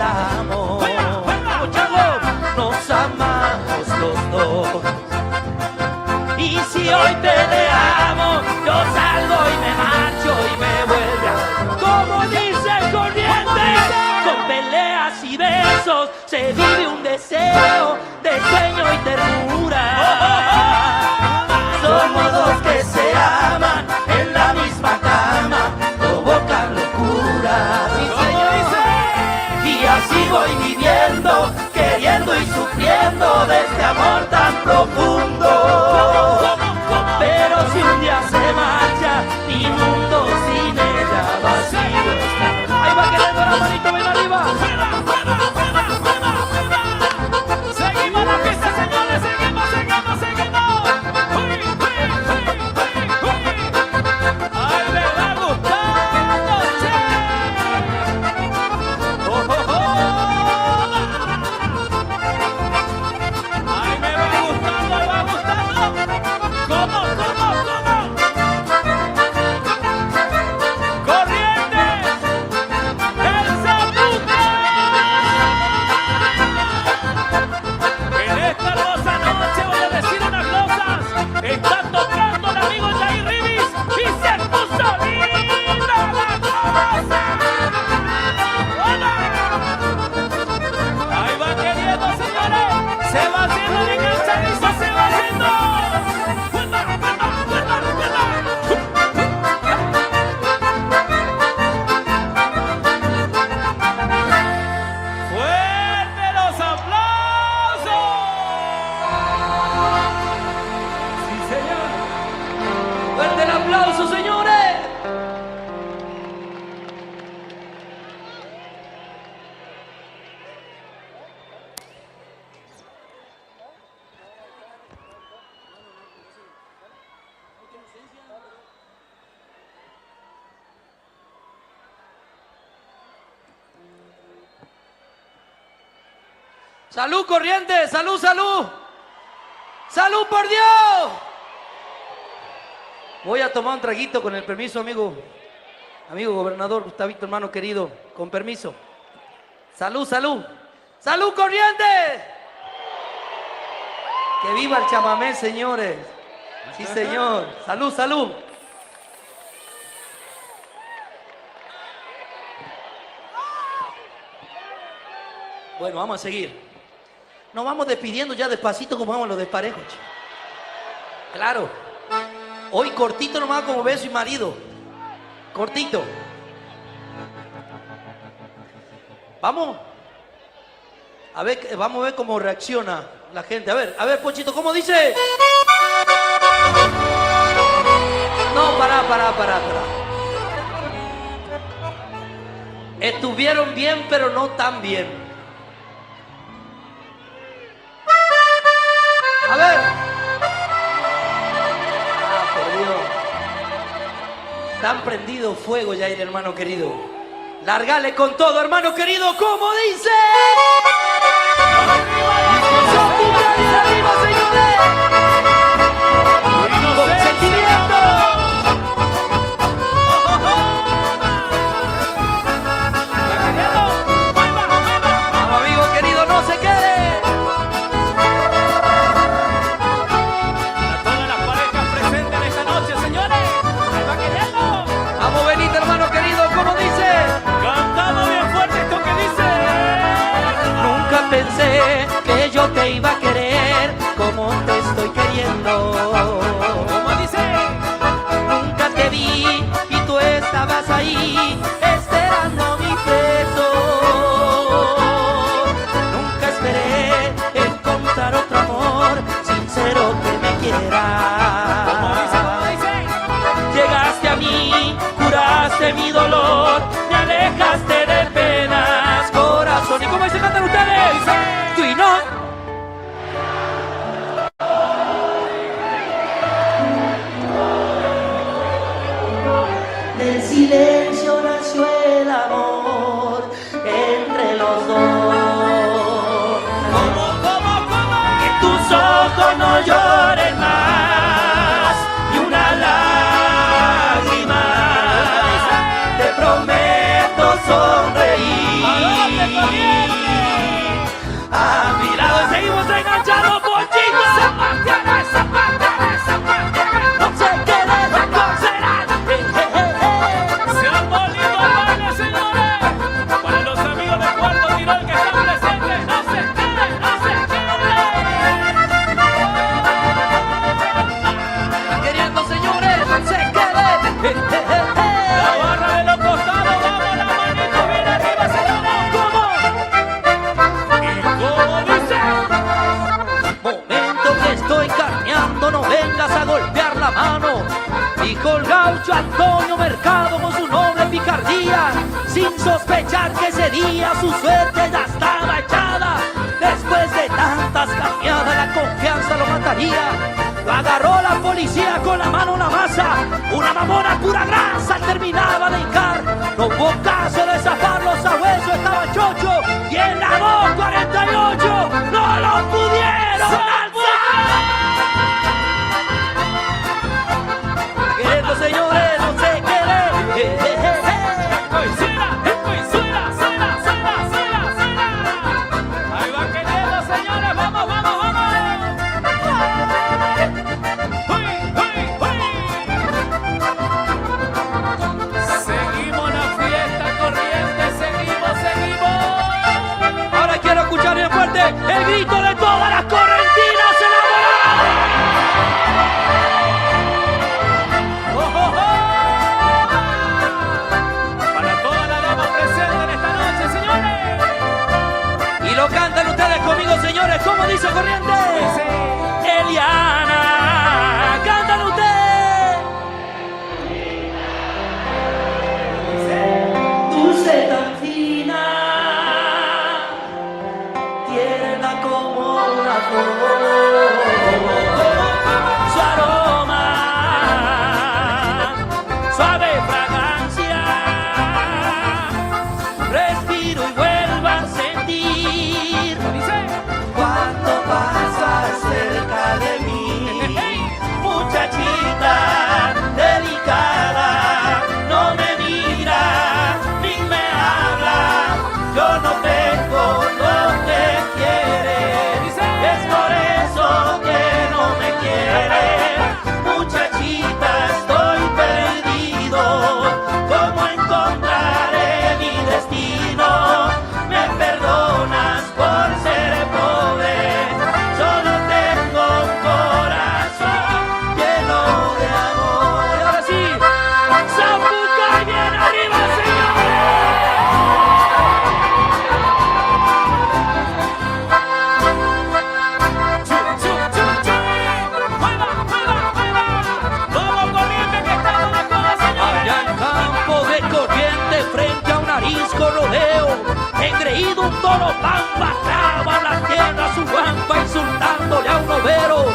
amo. Nos amamos los dos. Y si hoy te dejamos, yo salgo y me marcho y me vuelve a... Como dice el corriente, con peleas y besos se vive un deseo de sueño y ternura. Somos dos que se aman en la misma cama, provocan locura. Y así voy viviendo, queriendo y sufriendo de este amor tan profundo. Pero si un día se marcha, mi mundo sin ella vacío está. Ahí va quedando la manito bien arriba. Seguimos la fiesta, señores, seguimos. Ay, me va gustando, che. Ay, me va gustando. ¿Cómo? Corrientes, el Zapuca. En esta hermosa noche voy a decir unas cosas. Está tocando el amigo Jair Ribis y se puso linda la cosa. Ahí va queriendo, señores. Se va haciendo el enganchadizo, se va haciendo. ¡Fuerte los aplausos! Sí, señor. ¡Fuerte el aplauso, señores! ¡Salud, Corrientes! ¡Salud, salud! ¡Salud, por Dios! Voy a tomar un traguito con el permiso, amigo gobernador Gustavito, hermano querido, con permiso. ¡Salud, salud! ¡Salud, Corrientes! ¡Que viva el chamamé, señores! Sí, señor. ¡Salud, salud! Bueno, vamos a seguir. Nos vamos despidiendo ya despacito como vamos los desparejos. Claro. Hoy cortito nomás como beso y marido. Cortito. Vamos. Vamos a ver cómo reacciona la gente. A ver, Ponchito, ¿cómo dice? No, pará. Estuvieron bien, pero no tan bien. A ver. Por Dios. Tan prendido fuego, Jair, hermano querido. Lárgale con todo, hermano querido, como dice. ¡Arriba, señores! ¡Con sentimiento! Vamos, amigo querido, no se quede. Pensé que yo te iba a querer como te estoy queriendo. ¿Cómo dice? Nunca te vi y tú estabas ahí esperando mi beso. Nunca esperé encontrar otro amor sincero que me quiera. ¿Cómo dice? Llegaste a mí, curaste mi dolor, me alejaste de penas, corazón. ¿Y cómo se cantan ustedes? Tú y no. Del silencio nació el amor entre los dos. ¿Cómo? Que tus ojos no lloren más y una lágrima. Te prometo sonreír. dijo el gaucho Antonio Mercado con su noble picardía, sin sospechar que ese día su suerte ya estaba echada. Después de tantas cañadas la confianza lo mataría. Lo agarró la policía con la mano en la masa, una mamona pura grasa terminaba de hincar. No hubo caso de zafarlo, sabueso estaba chocho, y en la 248 no lo pudieron alzar. Queriendo señores, no se quede. Ahí va queriendo, señores, vamos, vamos, vamos. Seguimos la fiesta corriente, seguimos. Ahora quiero escuchar bien fuerte el grito de todas las correntinas enamoradas. Para toda la dama presente en esta noche, señores. Y lo cantan ustedes conmigo, señores. ¿Cómo dice corriente? Eliana, cantan ustedes. Dulce tan fina, tierna como una flor, su aroma, suave fragancia, respiro y vuelvo a sentir cuando pasas cerca de mí, muchachita delicada, no me mira ni me habla, yo no tengo lo que quiere, es por eso que no me quiere, muchachita estoy perdido, ¿cómo encontraré mi destino? Me perdonas por ser pobre, solo tengo un corazón lleno de amor. Y ahora sí, Zapucay bien arriba, Vamos corriente que estamos de todas, señores. allá en campo de corriente frente a un arisco rodeo, engreído un toro pampa clava la tierra su guampa insultándole a un overo.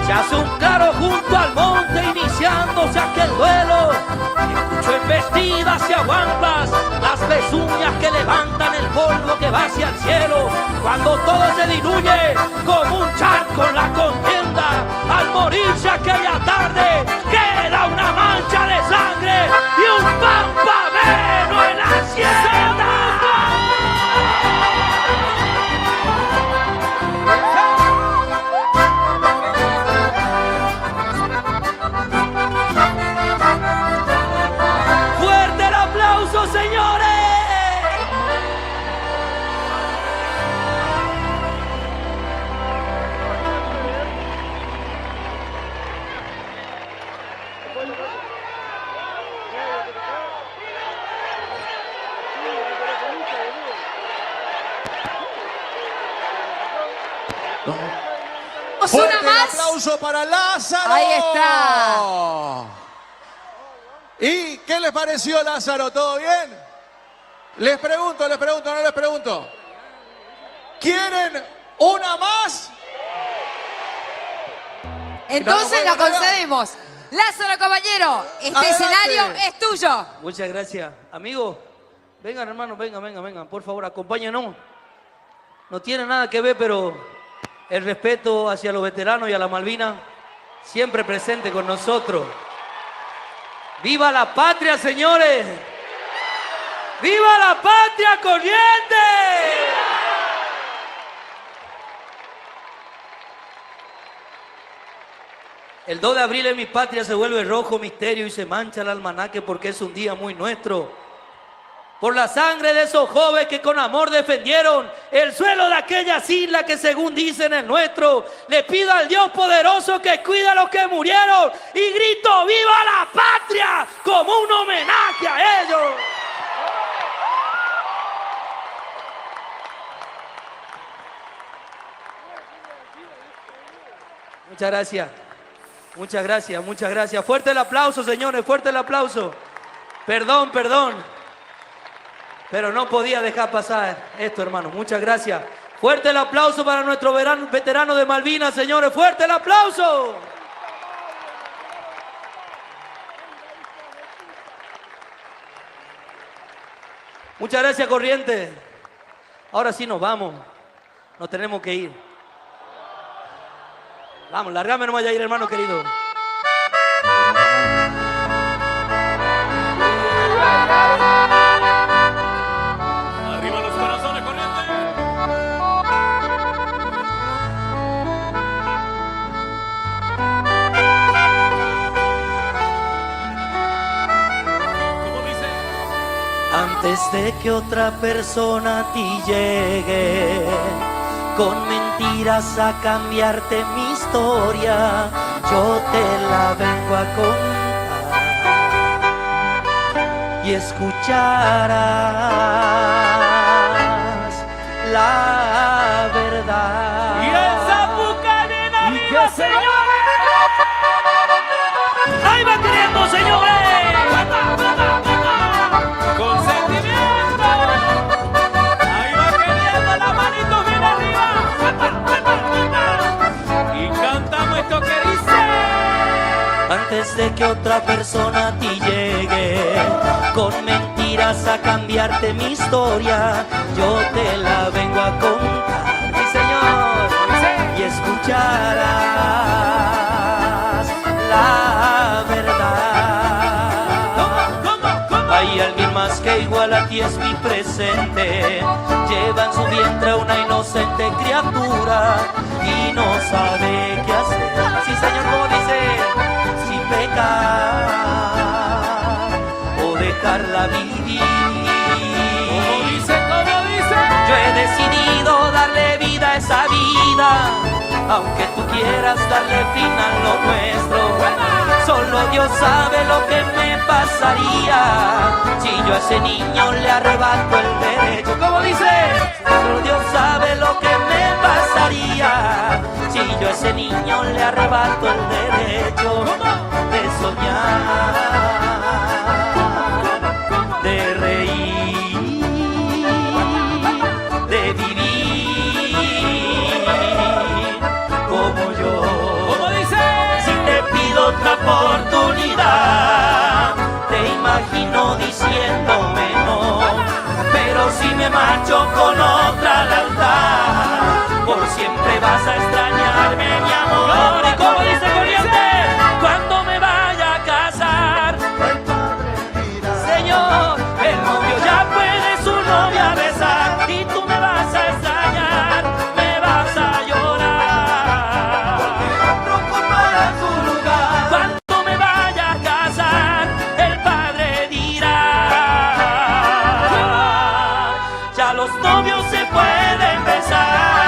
Se hace un claro junto al monte iniciándose aquel duelo. Escucho embestidas y aguampas las pezuñas que levantan el polvo que va hacia el cielo. Cuando todo se diluye como un charco en la contienda, al morirse aquella tarde queda una mancha de sangre y un pampameno en la hacienda. ¡Fuerte el aplauso, señores! Una más. Aplauso para Lázaro. Ahí está. ¿Y qué les pareció, Lázaro? ¿Todo bien? Les pregunto, no les pregunto. ¿Quieren una más? Entonces la concedemos. Lázaro, caballero, este Adelante. escenario es tuyo. Muchas gracias. Amigos, vengan hermanos, vengan. Por favor, acompáñenos. No tiene nada que ver, pero el respeto hacia los veteranos y a la Malvinas siempre presente con nosotros. ¡Viva la patria, señores! ¡Viva la patria corriente! El 2 de abril en mi patria se vuelve rojo misterio y se mancha el almanaque porque es un día muy nuestro. Por la sangre de esos jóvenes que con amor defendieron el suelo de aquella isla que según dicen es nuestro. Le pido al Dios poderoso que cuida a los que murieron y grito ¡viva la patria! Como un homenaje a ellos. Muchas gracias. Muchas gracias, muchas gracias. Fuerte el aplauso, señores, fuerte el aplauso. Perdón, pero no podía dejar pasar esto, hermano. Muchas gracias. Fuerte el aplauso para nuestro veterano de Malvinas, señores. Fuerte el aplauso. Muchas gracias, Corrientes. Ahora sí nos vamos. Nos tenemos que ir. Vamos, largame nomás ya ir, hermano querido. Arriba los corazones, Corrientes. ¿Cómo dice? Antes de que otra persona a ti llegue con mentiras a cambiarte mi historia, yo te la vengo a contar y escucharás la verdad. Y el Zapucay arriba, señores. Ahí va queriendo, señores. Con sentimiento. Ahí va queriendo, la manito bien arriba. Y cantamos esto que dice. Antes de que otra persona a ti llegue con mentiras a cambiarte mi historia, yo te la vengo a contar, sí señor, y escucharás la verdad. Hay alguien más que igual a ti es mi presente, lleva en su vientre una inocente criatura y no sabe qué hacer, sí señor, como dice, si pecar o dejarla vivir. Como dice, yo he decidido darle vida a esa vida, aunque tú quieras darle fin a lo nuestro. Solo Dios sabe lo que me pasaría si yo a ese niño le arrebato el derecho. Como dice, solo Dios sabe lo que me pasaría si yo a ese niño le arrebato el derecho de soñar, de reír, de vivir como yo. ¿Cómo dice? Si te pido otra oportunidad, te imagino diciéndome no, pero si me marcho con otra al altar, por siempre vas a extrañarme, mi amor. ¿Y cómo dice Corrientes? Cuando me vaya a casar, Señor, el novio ya puede su novia besar y tú me vas a extrañar, me vas a llorar. Otro ocupará su lugar. Cuando me vaya a casar, el padre dirá, ya los novios se pueden besar.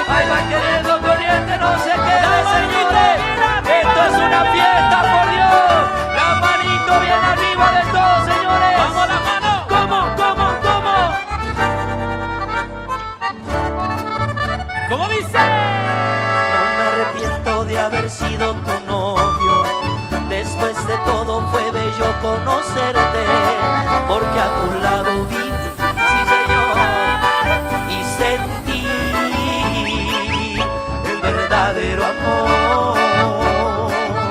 Ay, va queriendo Corriente, no se quede, señores. Esto es una fiesta, por Dios. La manito bien arriba de todos, señores. Vamos la mano. ¿Cómo? ¿Cómo dice? No me arrepiento de haber sido tu novio. Después de todo fue bello conocerte, porque a tu lado viví, sí señor, y sentí el verdadero amor.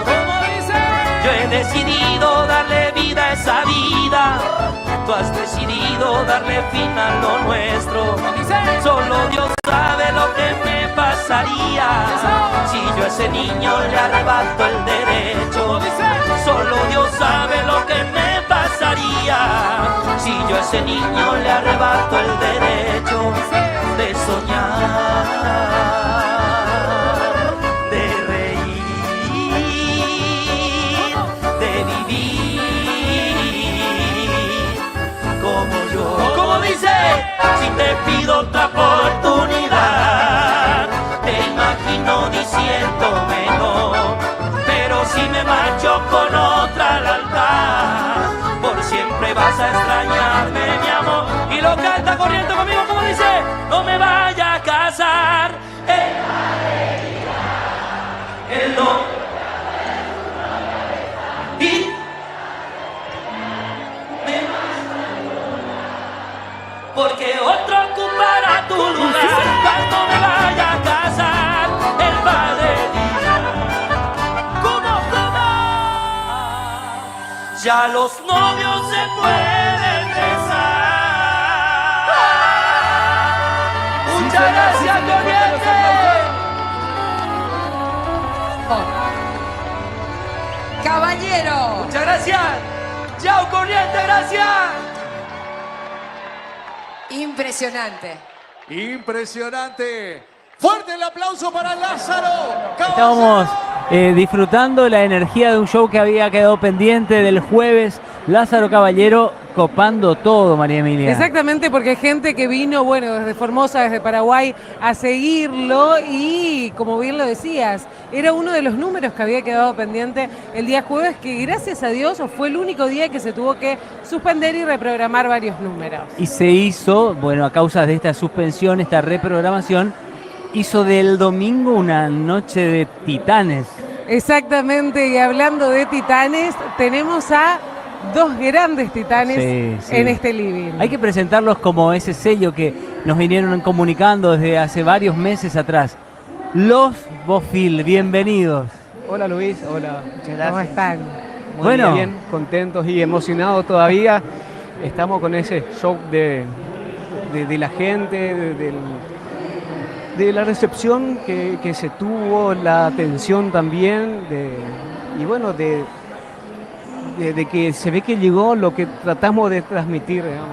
¿Cómo dice? Yo he decidido darle vida a esa vida, tú has decidido darle fin a lo nuestro. Solo Dios sabe lo que me pasaría si yo a ese niño le arrebato el derecho. Solo Dios sabe lo que me pasaría si yo a ese niño le arrebato el derecho de soñar, de reír, de vivir como yo. Como dice, si te pido otra oportunidad, te imagino diciéndome no, pero si me marcho con otra al altar, por siempre vas a extrañarme, mi amor. Y lo canta Corriente conmigo, como dice, no me vaya a casar. El no ya los novios se pueden besar. Muchas gracias, Corriente. Caballero. Muchas gracias. Chao, Corriente, gracias. Impresionante. Impresionante. Fuerte el aplauso para Lázaro. Estábamos disfrutando la energía de un show que había quedado pendiente del jueves. Lázaro Caballero copando todo, María Emilia. Exactamente, porque hay gente que vino, bueno, desde Formosa, desde Paraguay, a seguirlo y, como bien lo decías, era uno de los números que había quedado pendiente el día jueves, que gracias a Dios fue el único día que se tuvo que suspender y reprogramar varios números. Y se hizo, bueno, a causa de esta suspensión, esta reprogramación, hizo del domingo una noche de titanes. Exactamente, y hablando de titanes, tenemos a dos grandes titanes en este living. Hay que presentarlos como ese sello que nos vinieron comunicando desde hace varios meses atrás. Los Bofil, bienvenidos. Hola Luis, hola. Muchas gracias. ¿Cómo están? Muy bien, contentos y emocionados todavía. Estamos con ese shock de la gente, de la recepción que se tuvo, la atención también, y bueno, de que se ve que llegó lo que tratamos de transmitir. Digamos.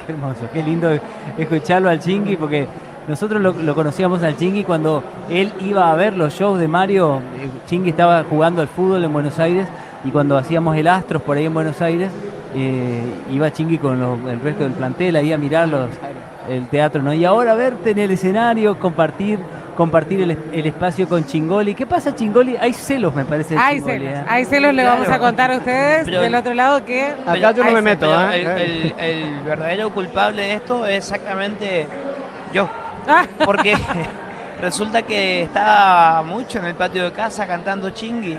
Qué hermoso, qué lindo escucharlo al Chingui, porque nosotros lo conocíamos al Chingui cuando él iba a ver los shows de Mario. Chingui estaba jugando al fútbol en Buenos Aires, y cuando hacíamos el Astros por ahí en Buenos Aires, iba Chingui con el resto del plantel ahí a mirar el teatro, ¿no? Y ahora verte en el escenario, compartir el espacio con Chingoli. ¿Qué pasa, Chingoli? Hay celos, me parece. Hay celos, le vamos a contar a ustedes. Pero del otro lado que... Acá yo no me meto, El verdadero culpable de esto es exactamente yo. Porque resulta que estaba mucho en el patio de casa cantando Chingui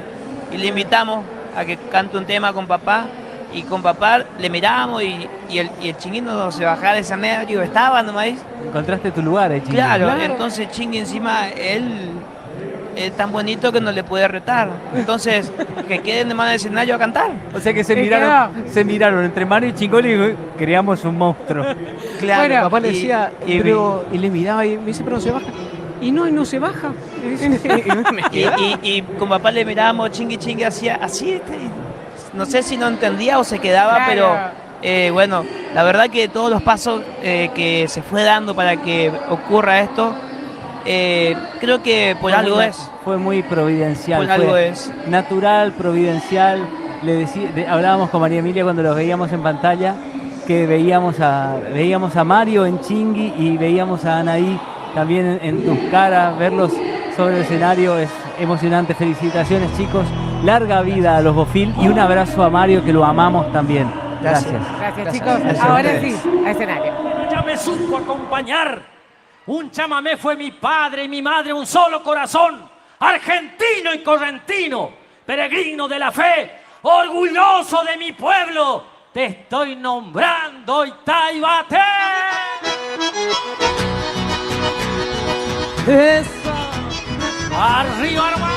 y le invitamos a que cante un tema con papá. Y con papá le miramos y el Chingui no se bajaba de ese escenario, estaba nomás. Encontraste tu lugar, Chingui. Claro, entonces Chingui encima, él es tan bonito que no le puede retar. Entonces, que queden de mano del escenario a cantar. O sea que se miraron entre Mario y Chingoli y creamos un monstruo. Claro, bueno, papá le decía, y le miraba y me dice, pero no se baja. Y no se baja. Y con papá le mirábamos, Chingui hacía así, no sé si no entendía o se quedaba, pero bueno, la verdad que todos los pasos que se fue dando para que ocurra esto, creo que por algo es. Fue muy providencial. Por algo es. Natural, providencial. Hablábamos con María Emilia cuando los veíamos en pantalla, que veíamos a Mario en Chingui y veíamos a Anaí también en tus caras. Verlos sobre el escenario es emocionante. Felicitaciones, chicos. Larga vida a los Bofil y un abrazo a Mario, que lo amamos también. Gracias. Gracias, chicos. Ahora sí, a escenario. Ya me supo acompañar. Un chamamé fue mi padre y mi madre, un solo corazón. Argentino y correntino, peregrino de la fe, orgulloso de mi pueblo. Te estoy nombrando Itaibate. Eso. Arriba nomás.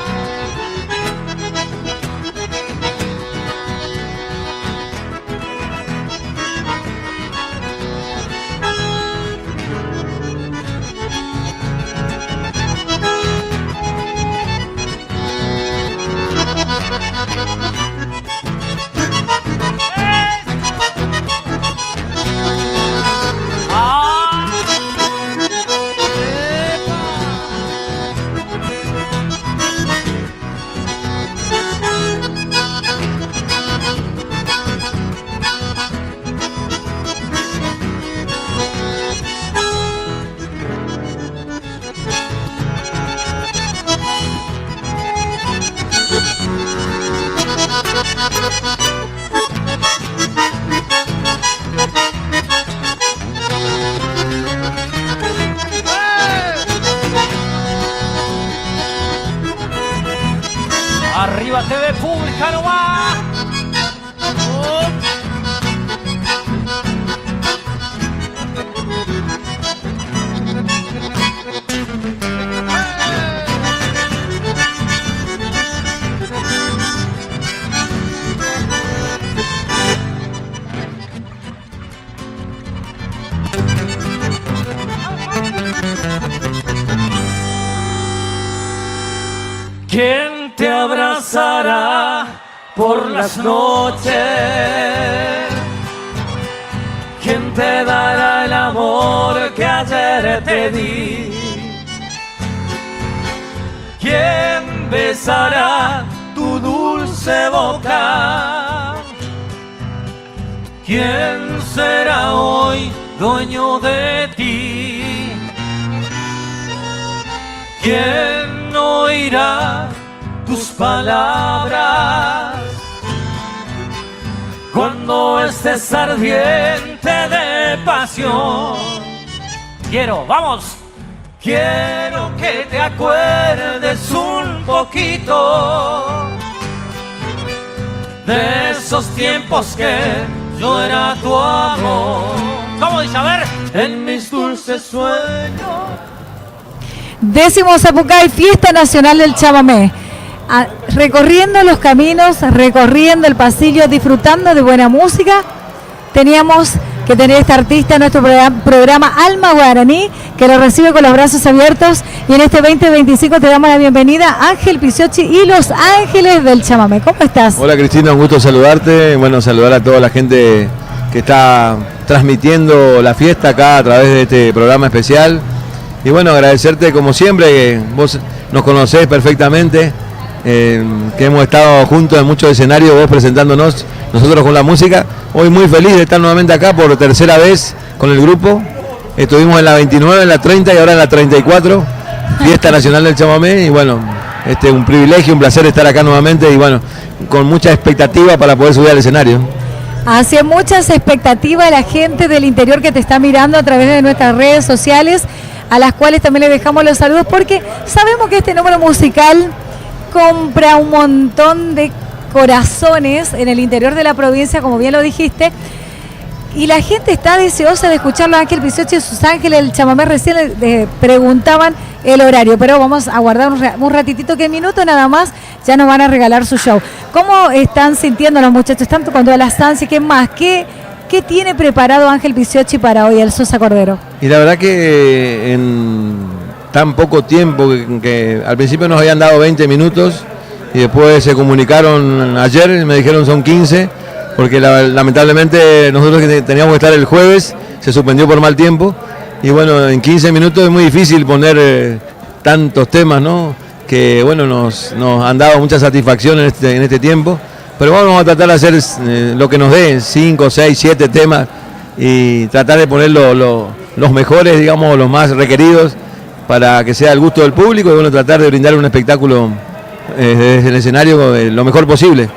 Arriba TV Pública nomás. ¿Quién te abrazará por las noches? ¿Quién te dará el amor que ayer te di? ¿Quién besará tu dulce boca? ¿Quién será hoy dueño de ti? ¿Quién oirá tus palabras cuando estés ardiente de pasión? Quiero que te acuerdes un poquito de esos tiempos que yo era tu amor. ¿Cómo dice? A ver. En mis dulces sueños. 10º Zapucay, Fiesta Nacional del Chamamé. Recorriendo los caminos, recorriendo el pasillo, disfrutando de buena música. Teníamos que tener esta artista en nuestro programa Alma Guaraní, que lo recibe con los brazos abiertos. Y en este 2025 te damos la bienvenida a Ángel Picciocchi y Los Ángeles del Chamamé. ¿Cómo estás? Hola Cristina, un gusto saludarte. Bueno, saludar a toda la gente que está transmitiendo la fiesta acá a través de este programa especial. Y bueno, agradecerte como siempre, que vos nos conocés perfectamente, que hemos estado juntos en muchos escenarios, vos presentándonos, nosotros con la música. Hoy muy feliz de estar nuevamente acá por tercera vez con el grupo. Estuvimos en la 29, en la 30 y ahora en la 34, Fiesta Nacional del Chamamé. Y bueno, un privilegio, un placer estar acá nuevamente y bueno, con mucha expectativa para poder subir al escenario. Hace muchas expectativas la gente del interior que te está mirando a través de nuestras redes sociales, a las cuales también les dejamos los saludos, porque sabemos que este número musical compra un montón de corazones en el interior de la provincia, como bien lo dijiste, y la gente está deseosa de escucharlo. Ángel Picciocchi y sus Ángeles del Chamamé recién le preguntaban el horario, pero vamos a guardar un ratitito, que minuto nada más ya nos van a regalar su show. ¿Cómo están sintiendo los muchachos? ¿Están con todas las ansias? ¿Qué más? ¿Qué tiene preparado Ángel Picciocchi para hoy, el Sosa Cordero? Y la verdad que en tan poco tiempo, que al principio nos habían dado 20 minutos y después se comunicaron ayer y me dijeron son 15, porque lamentablemente nosotros que teníamos que estar el jueves, se suspendió por mal tiempo. Y bueno, en 15 minutos es muy difícil poner tantos temas, ¿no? Que bueno, nos han dado mucha satisfacción en este tiempo. Pero bueno, vamos a tratar de hacer lo que nos dé, 5, 6, 7 temas y tratar de poner los mejores, digamos, los más requeridos para que sea el gusto del público y bueno, tratar de brindar un espectáculo desde el escenario lo mejor posible.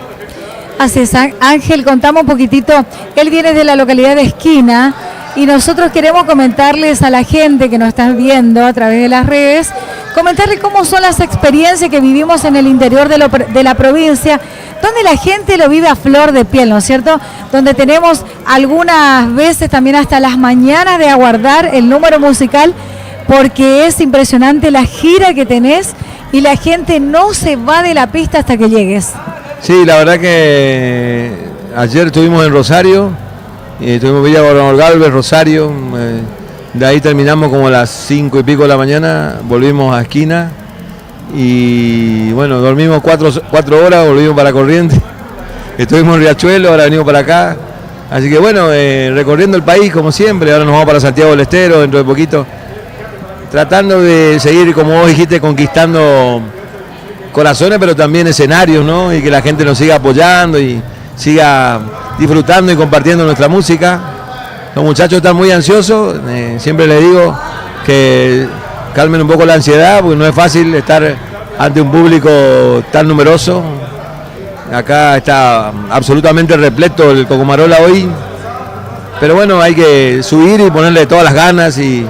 Así es, Ángel, contamos un poquitito. Él viene de la localidad de Esquina y nosotros queremos comentarles a la gente que nos está viendo a través de las redes, comentarles cómo son las experiencias que vivimos en el interior de la provincia, donde la gente lo vive a flor de piel, ¿no es cierto? Donde tenemos algunas veces también hasta las mañanas de aguardar el número musical, porque es impresionante la gira que tenés y la gente no se va de la pista hasta que llegues. Sí, la verdad que ayer estuvimos en Rosario, estuvimos en Villa Gobernador Galvez, Rosario, de ahí terminamos como a las 5 y pico de la mañana, volvimos a Esquina y bueno, dormimos 4 horas, volvimos para Corrientes, estuvimos en Riachuelo, ahora venimos para acá, así que bueno, recorriendo el país como siempre, ahora nos vamos para Santiago del Estero dentro de poquito, tratando de seguir, como vos dijiste, conquistando corazones, pero también escenarios, ¿no? Y que la gente nos siga apoyando y siga disfrutando y compartiendo nuestra música. Los muchachos están muy ansiosos, siempre les digo que calmen un poco la ansiedad, porque no es fácil estar ante un público tan numeroso. Acá está absolutamente repleto el Cocomarola hoy, pero bueno, hay que subir y ponerle todas las ganas y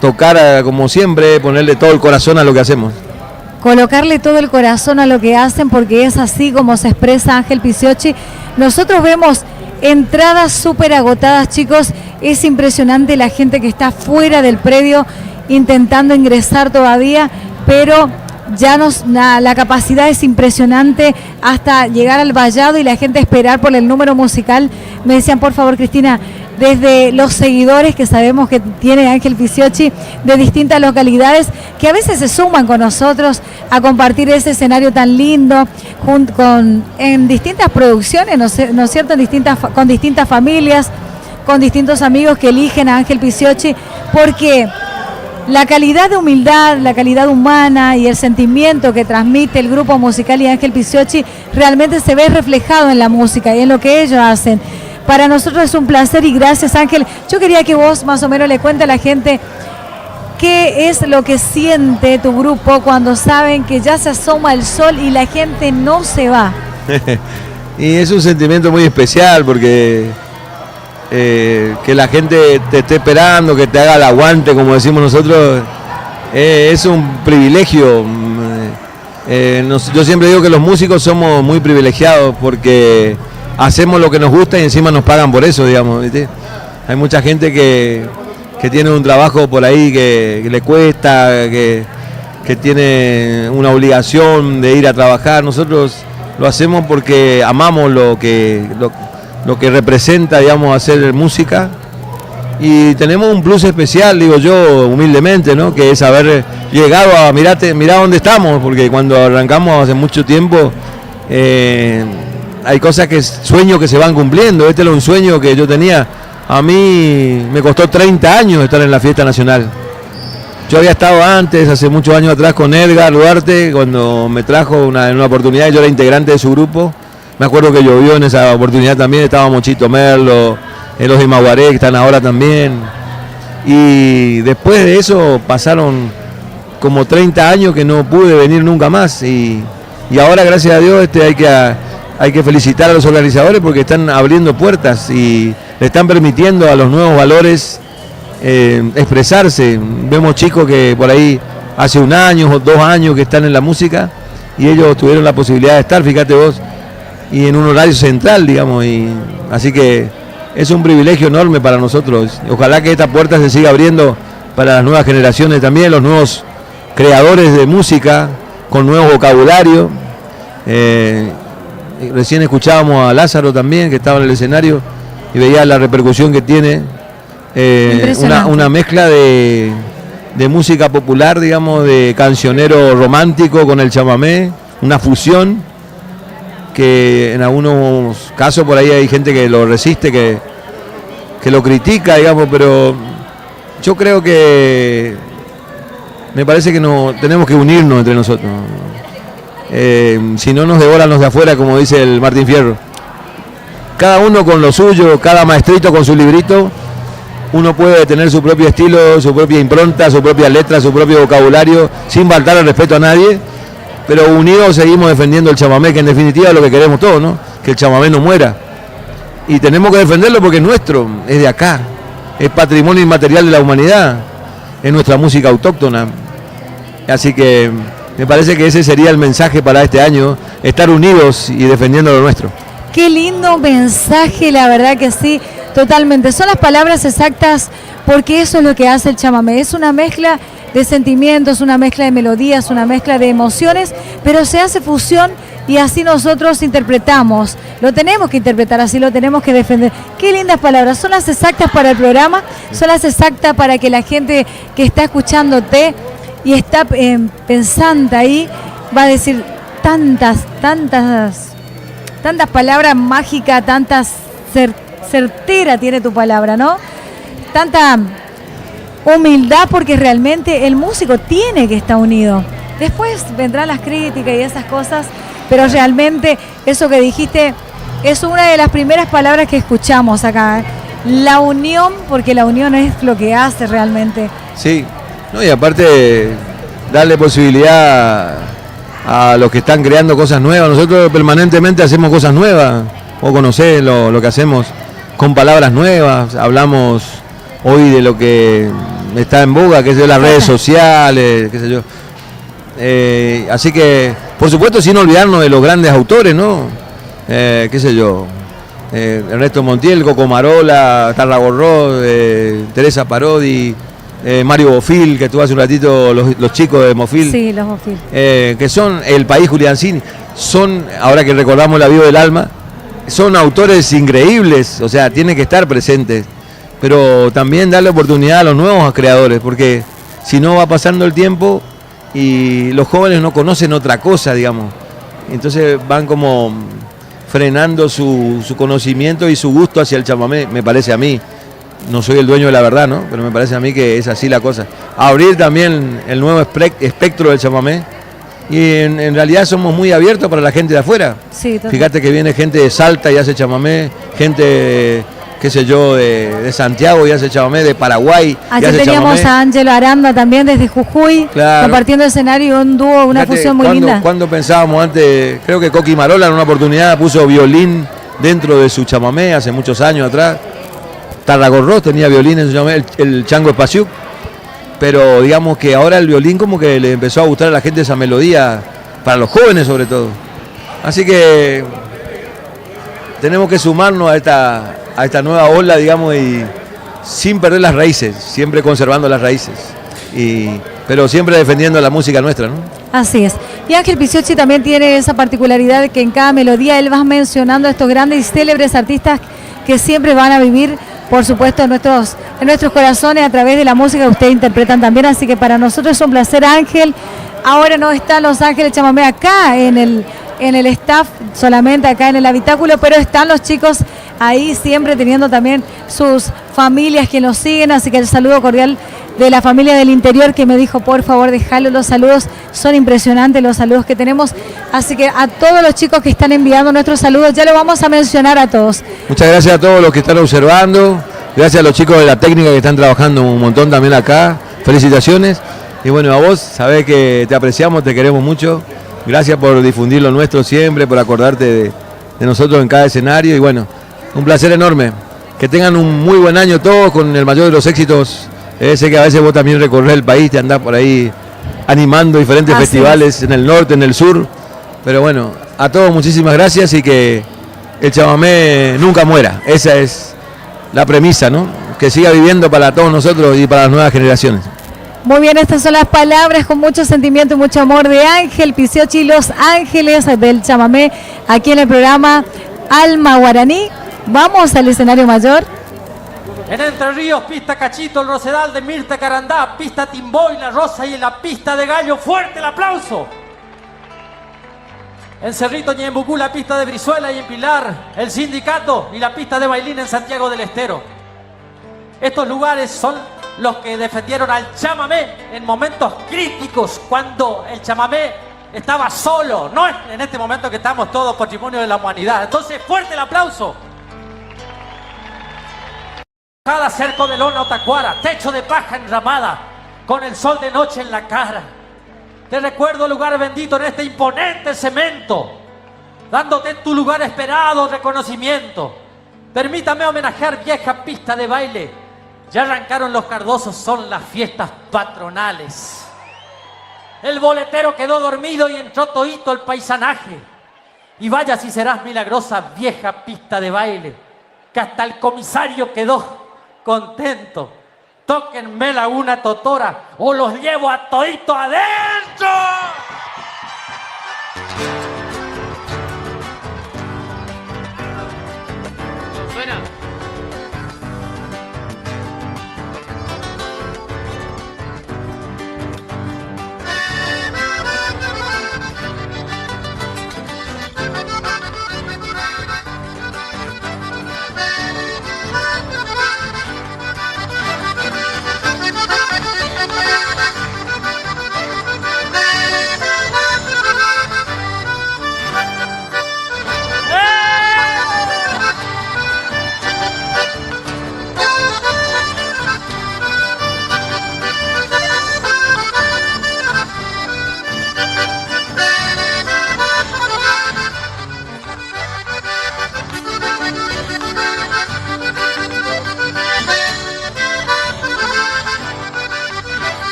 tocar como siempre, ponerle todo el corazón a lo que hacemos. Colocarle todo el corazón a lo que hacen, porque es así como se expresa Ángel Picciocchi. Nosotros vemos entradas súper agotadas, chicos. Es impresionante la gente que está fuera del predio intentando ingresar todavía, pero ya la capacidad es impresionante hasta llegar al vallado y la gente esperar por el número musical. Me decían, por favor, Cristina, desde los seguidores que sabemos que tiene Ángel Picciocchi de distintas localidades, que a veces se suman con nosotros a compartir ese escenario tan lindo, en distintas producciones, ¿no es cierto?, con distintas familias, con distintos amigos que eligen a Ángel Picciocchi, porque la calidad de humildad, la calidad humana y el sentimiento que transmite el grupo musical y Ángel Picciocchi realmente se ve reflejado en la música y en lo que ellos hacen. Para nosotros es un placer y gracias, Ángel. Yo quería que vos más o menos le cuentes a la gente qué es lo que siente tu grupo cuando saben que ya se asoma el sol y la gente no se va. Y es un sentimiento muy especial porque que la gente te esté esperando, que te haga el aguante, como decimos nosotros, es un privilegio. Yo siempre digo que los músicos somos muy privilegiados porque hacemos lo que nos gusta y encima nos pagan por eso, digamos, ¿viste? Hay mucha gente que tiene un trabajo por ahí que le cuesta, que tiene una obligación de ir a trabajar. Nosotros lo hacemos porque amamos lo que representa, digamos, hacer música, y tenemos un plus especial, digo yo, humildemente, ¿no?, que es haber llegado a, mirá dónde estamos, porque cuando arrancamos hace mucho tiempo, hay cosas sueños que se van cumpliendo. Este era un sueño que yo tenía. A mí me costó 30 años estar en la fiesta nacional. Yo había estado antes, hace muchos años atrás, con Edgar Duarte, cuando me trajo en una oportunidad, yo era integrante de su grupo. Me acuerdo que llovió en esa oportunidad también, estaba Mochito Merlo, los de Maguaré, que están ahora también. Y después de eso pasaron como 30 años que no pude venir nunca más. Y ahora, gracias a Dios, hay que felicitar a los organizadores porque están abriendo puertas y le están permitiendo a los nuevos valores expresarse. Vemos chicos que por ahí hace 1 año o 2 años que están en la música y ellos tuvieron la posibilidad de estar, fíjate vos, y en un horario central, digamos, y así que es un privilegio enorme para nosotros. Ojalá que esta puerta se siga abriendo para las nuevas generaciones también, los nuevos creadores de música con nuevo vocabulario. Recién escuchábamos a Lázaro también, que estaba en el escenario, y veía la repercusión que tiene. Una mezcla de música popular, digamos, de cancionero romántico con el chamamé, una fusión que en algunos casos por ahí hay gente que lo resiste, que lo critica, digamos, pero yo creo que me parece que no tenemos que unirnos entre nosotros. Si no nos devoran los de afuera, como dice el Martín Fierro. Cada uno con lo suyo, cada maestrito con su librito. Uno puede tener su propio estilo, su propia impronta, su propia letra, su propio vocabulario, sin faltar el respeto a nadie, pero unidos seguimos defendiendo el chamamé, que en definitiva es lo que queremos todos, ¿no? Que el chamamé no muera. Y tenemos que defenderlo porque es nuestro, es de acá, es patrimonio inmaterial de la humanidad, es nuestra música autóctona. Así que me parece que ese sería el mensaje para este año, estar unidos y defendiendo lo nuestro. Qué lindo mensaje, la verdad que sí, totalmente. Son las palabras exactas porque eso es lo que hace el chamamé. Es una mezcla de sentimientos, una mezcla de melodías, una mezcla de emociones, pero se hace fusión y así nosotros interpretamos. Lo tenemos que interpretar, así lo tenemos que defender. Qué lindas palabras. Son las exactas para el programa, son las exactas para que la gente que está escuchándote y está pensando ahí va a decir tantas palabras mágicas, tantas certera tiene tu palabra, ¿no? Tanta humildad, porque realmente el músico tiene que estar unido. Después vendrán las críticas y esas cosas, pero realmente eso que dijiste es una de las primeras palabras que escuchamos acá. La unión, porque la unión es lo que hace realmente. Sí, no, y aparte darle posibilidad a los que están creando cosas nuevas. Nosotros permanentemente hacemos cosas nuevas. Vos conocés lo que hacemos con palabras nuevas. Hablamos hoy de lo que está en boga, que es de las redes sociales, qué sé yo. Así que, por supuesto, sin olvidarnos de los grandes autores, ¿no? Qué sé yo, Ernesto Montiel, Coco Marola, Tarragorró, Teresa Parodi, Mario Bofil, que estuvo hace un ratito, los chicos de Mofil. Sí, los Mofil. Que son El País, Juliancini. Son, ahora que recordamos La Vivo del Alma, son autores increíbles, o sea, tienen que estar presentes. pero también darle oportunidad a los nuevos creadores, porque si no va pasando el tiempo y los jóvenes no conocen otra cosa, digamos. Entonces van como frenando su conocimiento y su gusto hacia el chamamé, me parece a mí. No soy el dueño de la verdad, ¿no? Pero me parece a mí que es así la cosa. Abrir también el nuevo espectro del chamamé. Y en realidad somos muy abiertos para la gente de afuera. Sí, total. Fíjate que viene gente de Salta y hace chamamé, gente, qué sé yo, de Santiago y hace chamamé, de Paraguay y Aquí hace teníamos chamamé. a Ángelo Aranda también desde Jujuy, Claro. compartiendo escenario, un dúo, una Fíjate, fusión muy linda. Cuando pensábamos antes, creo que Coqui Marola en una oportunidad puso violín dentro de su chamamé hace muchos años atrás. Tarragorros tenía violín en su chamamé, el Chango Espaciuc. Pero digamos que ahora el violín como que le empezó a gustar a la gente esa melodía, para los jóvenes sobre todo. Así que tenemos que sumarnos a esta nueva ola, digamos, y sin perder las raíces, siempre conservando las raíces, pero siempre defendiendo la música nuestra, ¿no? Así es. Y Ángel Picciocchi también tiene esa particularidad de que en cada melodía él va mencionando a estos grandes y célebres artistas que siempre van a vivir, por supuesto, en nuestros corazones a través de la música que ustedes interpretan también. Así que para nosotros es un placer, Ángel. Ahora no están Los Ángeles Chamamé acá en el staff, solamente acá en el habitáculo, pero están los chicos ahí siempre teniendo también sus familias que los siguen. Así que el saludo cordial de la familia del interior que me dijo, por favor, dejalo, los saludos son impresionantes, los saludos que tenemos. Así que a todos los chicos que están enviando nuestros saludos, ya lo vamos a mencionar a todos. Muchas gracias a todos los que están observando, gracias a los chicos de la técnica que están trabajando un montón también acá, felicitaciones. Y bueno, a vos, sabés que te apreciamos, te queremos mucho, gracias por difundir lo nuestro siempre, por acordarte de nosotros en cada escenario y bueno, un placer enorme. Que tengan un muy buen año todos, con el mayor de los éxitos. Sé que a veces vos también recorres el país, te andás por ahí animando diferentes festivales en el norte, en el sur. Pero bueno, a todos muchísimas gracias y que el chamamé nunca muera. Esa es la premisa, ¿no? Que siga viviendo para todos nosotros y para las nuevas generaciones. Muy bien, estas son las palabras con mucho sentimiento y mucho amor de Ángel Picciocchi, Los Ángeles del chamamé, aquí en el programa Alma Guaraní. Vamos al escenario mayor. En Entre Ríos, pista Cachito, el Rosedal de Mirta Carandá, pista Timboy, La Rosa y en la pista de Gallo. ¡Fuerte el aplauso! En Cerrito, Ñembucú, la pista de Brizuela y en Pilar, el Sindicato y la pista de Bailín en Santiago del Estero. Estos lugares son los que defendieron al chamamé en momentos críticos, cuando el chamamé estaba solo, no en este momento que estamos todos patrimonio de la humanidad. Entonces, fuerte el aplauso. Cada cerco de lona o tacuara, techo de paja enramada, con el sol de noche en la cara. Te recuerdo lugar bendito en este imponente cemento, dándote tu lugar esperado reconocimiento. Permítame homenajear vieja pista de baile. Ya arrancaron los cardosos, son las fiestas patronales. El boletero quedó dormido y entró todito el paisanaje. Y vaya si serás milagrosa vieja pista de baile, que hasta el comisario quedó contento. Tóquenme la una totora o los llevo a todito adentro. Suena.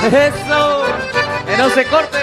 ¡Eso! ¡Que no se corte!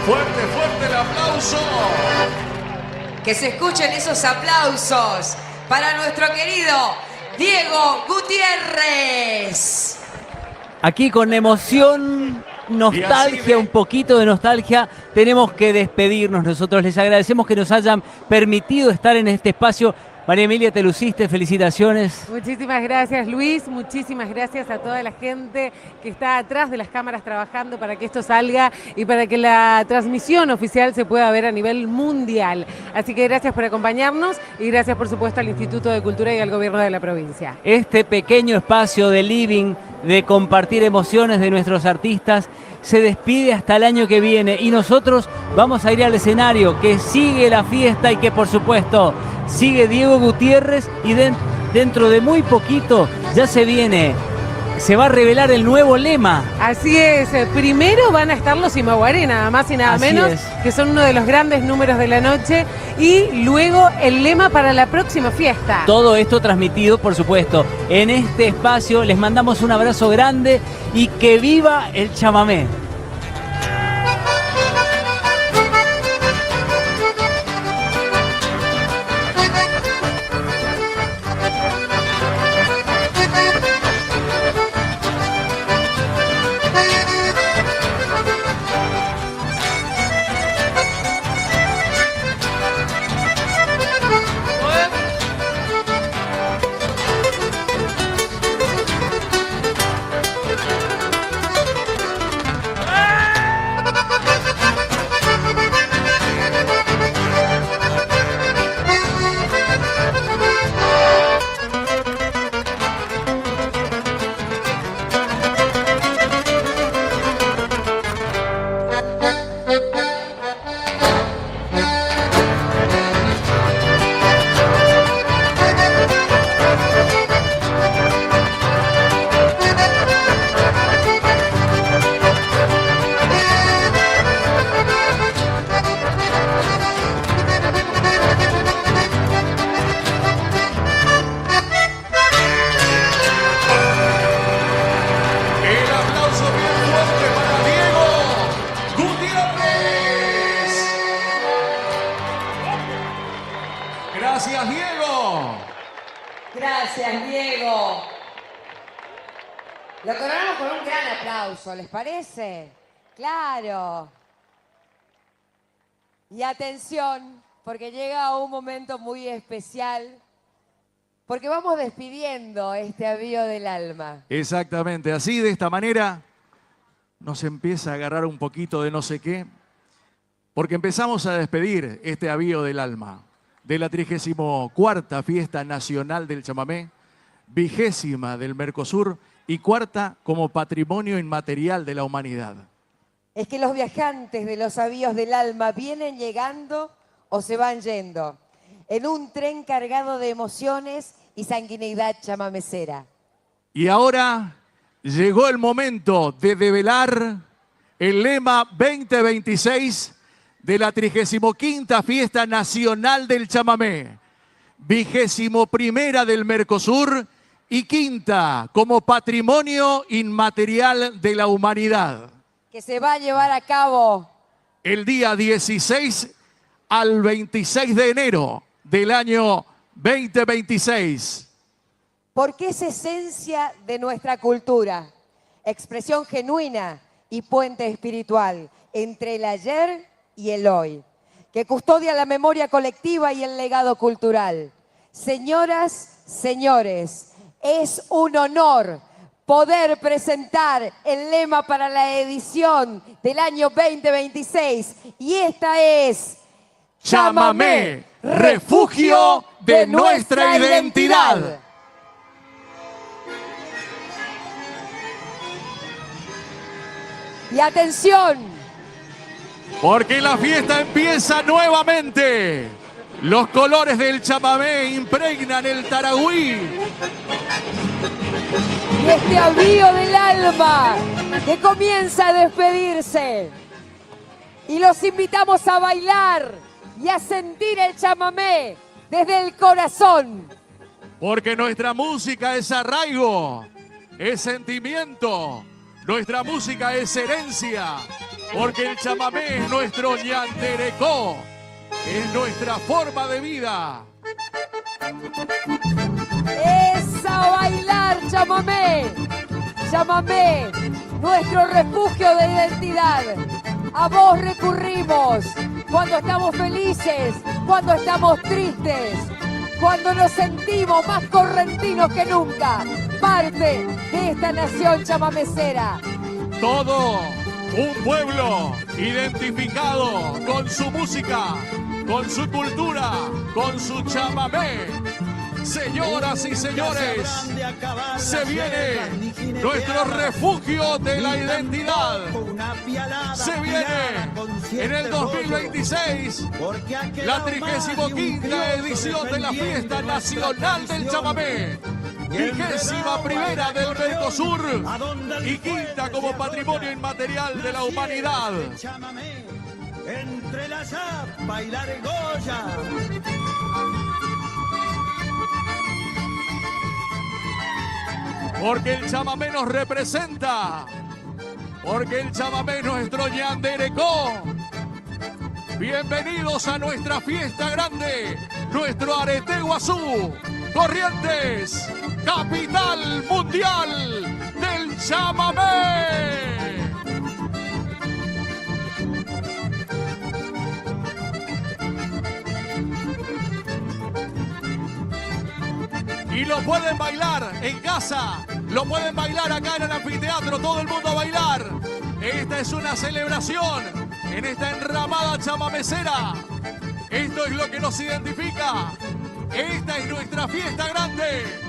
Fuerte el aplauso. Que se escuchen esos aplausos para nuestro querido Diego Gutiérrez. Aquí con emoción, nostalgia, un poquito de nostalgia, tenemos que despedirnos nosotros. Les agradecemos que nos hayan permitido estar en este espacio. María Emilia, te luciste, felicitaciones. Muchísimas gracias, Luis. Muchísimas gracias a toda la gente que está atrás de las cámaras trabajando para que esto salga y para que la transmisión oficial se pueda ver a nivel mundial. Así que gracias por acompañarnos y gracias, por supuesto, al Instituto de Cultura y al Gobierno de la provincia. Este pequeño espacio de living, de compartir emociones de nuestros artistas, se despide hasta el año que viene y nosotros vamos a ir al escenario, que sigue la fiesta y que, por supuesto, sigue Diego Gutiérrez y dentro de muy poquito ya se va a revelar el nuevo lema. Así es, primero van a estar los Imaguaré, nada más y nada Así menos, es. que son uno de los grandes números de la noche, y luego el lema para la próxima fiesta. Todo esto transmitido, por supuesto, en este espacio. Les mandamos un abrazo grande y que viva el chamamé. Gracias, Diego. Gracias, Diego. Lo coronamos con un gran aplauso, ¿les parece? Claro. Y atención, porque llega un momento muy especial, porque vamos despidiendo este avío del alma. Exactamente, así de esta manera nos empieza a agarrar un poquito de no sé qué, porque empezamos a despedir este avío del alma de la 34ª Fiesta Nacional del Chamamé, 20ª del Mercosur y 4ª como Patrimonio Inmaterial de la Humanidad. Es que los viajantes de los avíos del alma vienen llegando o se van yendo en un tren cargado de emociones y sanguineidad chamamecera. Y ahora llegó el momento de develar el lema 2026 de la 35ª Fiesta Nacional del Chamamé, 21ª del Mercosur y 5ª como Patrimonio Inmaterial de la Humanidad. que se va a llevar a cabo el día 16 al 26 de enero del año 2026. porque es esencia de nuestra cultura, expresión genuina y puente espiritual entre el ayer y el hoy, que custodia la memoria colectiva y el legado cultural. Señoras, señores, es un honor poder presentar el lema para la edición del año 2026 y esta es Chamamé, refugio de nuestra identidad. Y atención, porque la fiesta empieza nuevamente. Los colores del chamamé impregnan el Tarahui. y este avío del alma que comienza a despedirse. Y los invitamos a bailar y a sentir el chamamé desde el corazón. Porque nuestra música es arraigo, es sentimiento. Nuestra música es herencia. Porque el chamamé es nuestro ñanderecó. Es nuestra forma de vida. ¡Esa bailar, chamamé! Chamamé, nuestro refugio de identidad. A vos recurrimos cuando estamos felices, cuando estamos tristes, cuando nos sentimos más correntinos que nunca, parte de esta nación chamamecera. Todo un pueblo identificado con su música, con su cultura, con su chamamé. Señoras y señores, se viene nuestro refugio de la identidad. Se viene en el 2026 la 35ª edición de la Fiesta Nacional del Chamamé. 21ª del Mercosur y 5ª como patrimonio inmaterial de la humanidad. Entre la zapa y la argolla. Porque el chamamé nos representa. Porque el chamamé es nuestro ñanderecó. Bienvenidos a nuestra fiesta grande, nuestro Arete Guazú, Corrientes, capital mundial del chamamé. Y lo pueden bailar en casa, lo pueden bailar acá en el anfiteatro, todo el mundo a bailar. Esta es una celebración en esta enramada chamamecera. Esto es lo que nos identifica. Esta es nuestra fiesta grande.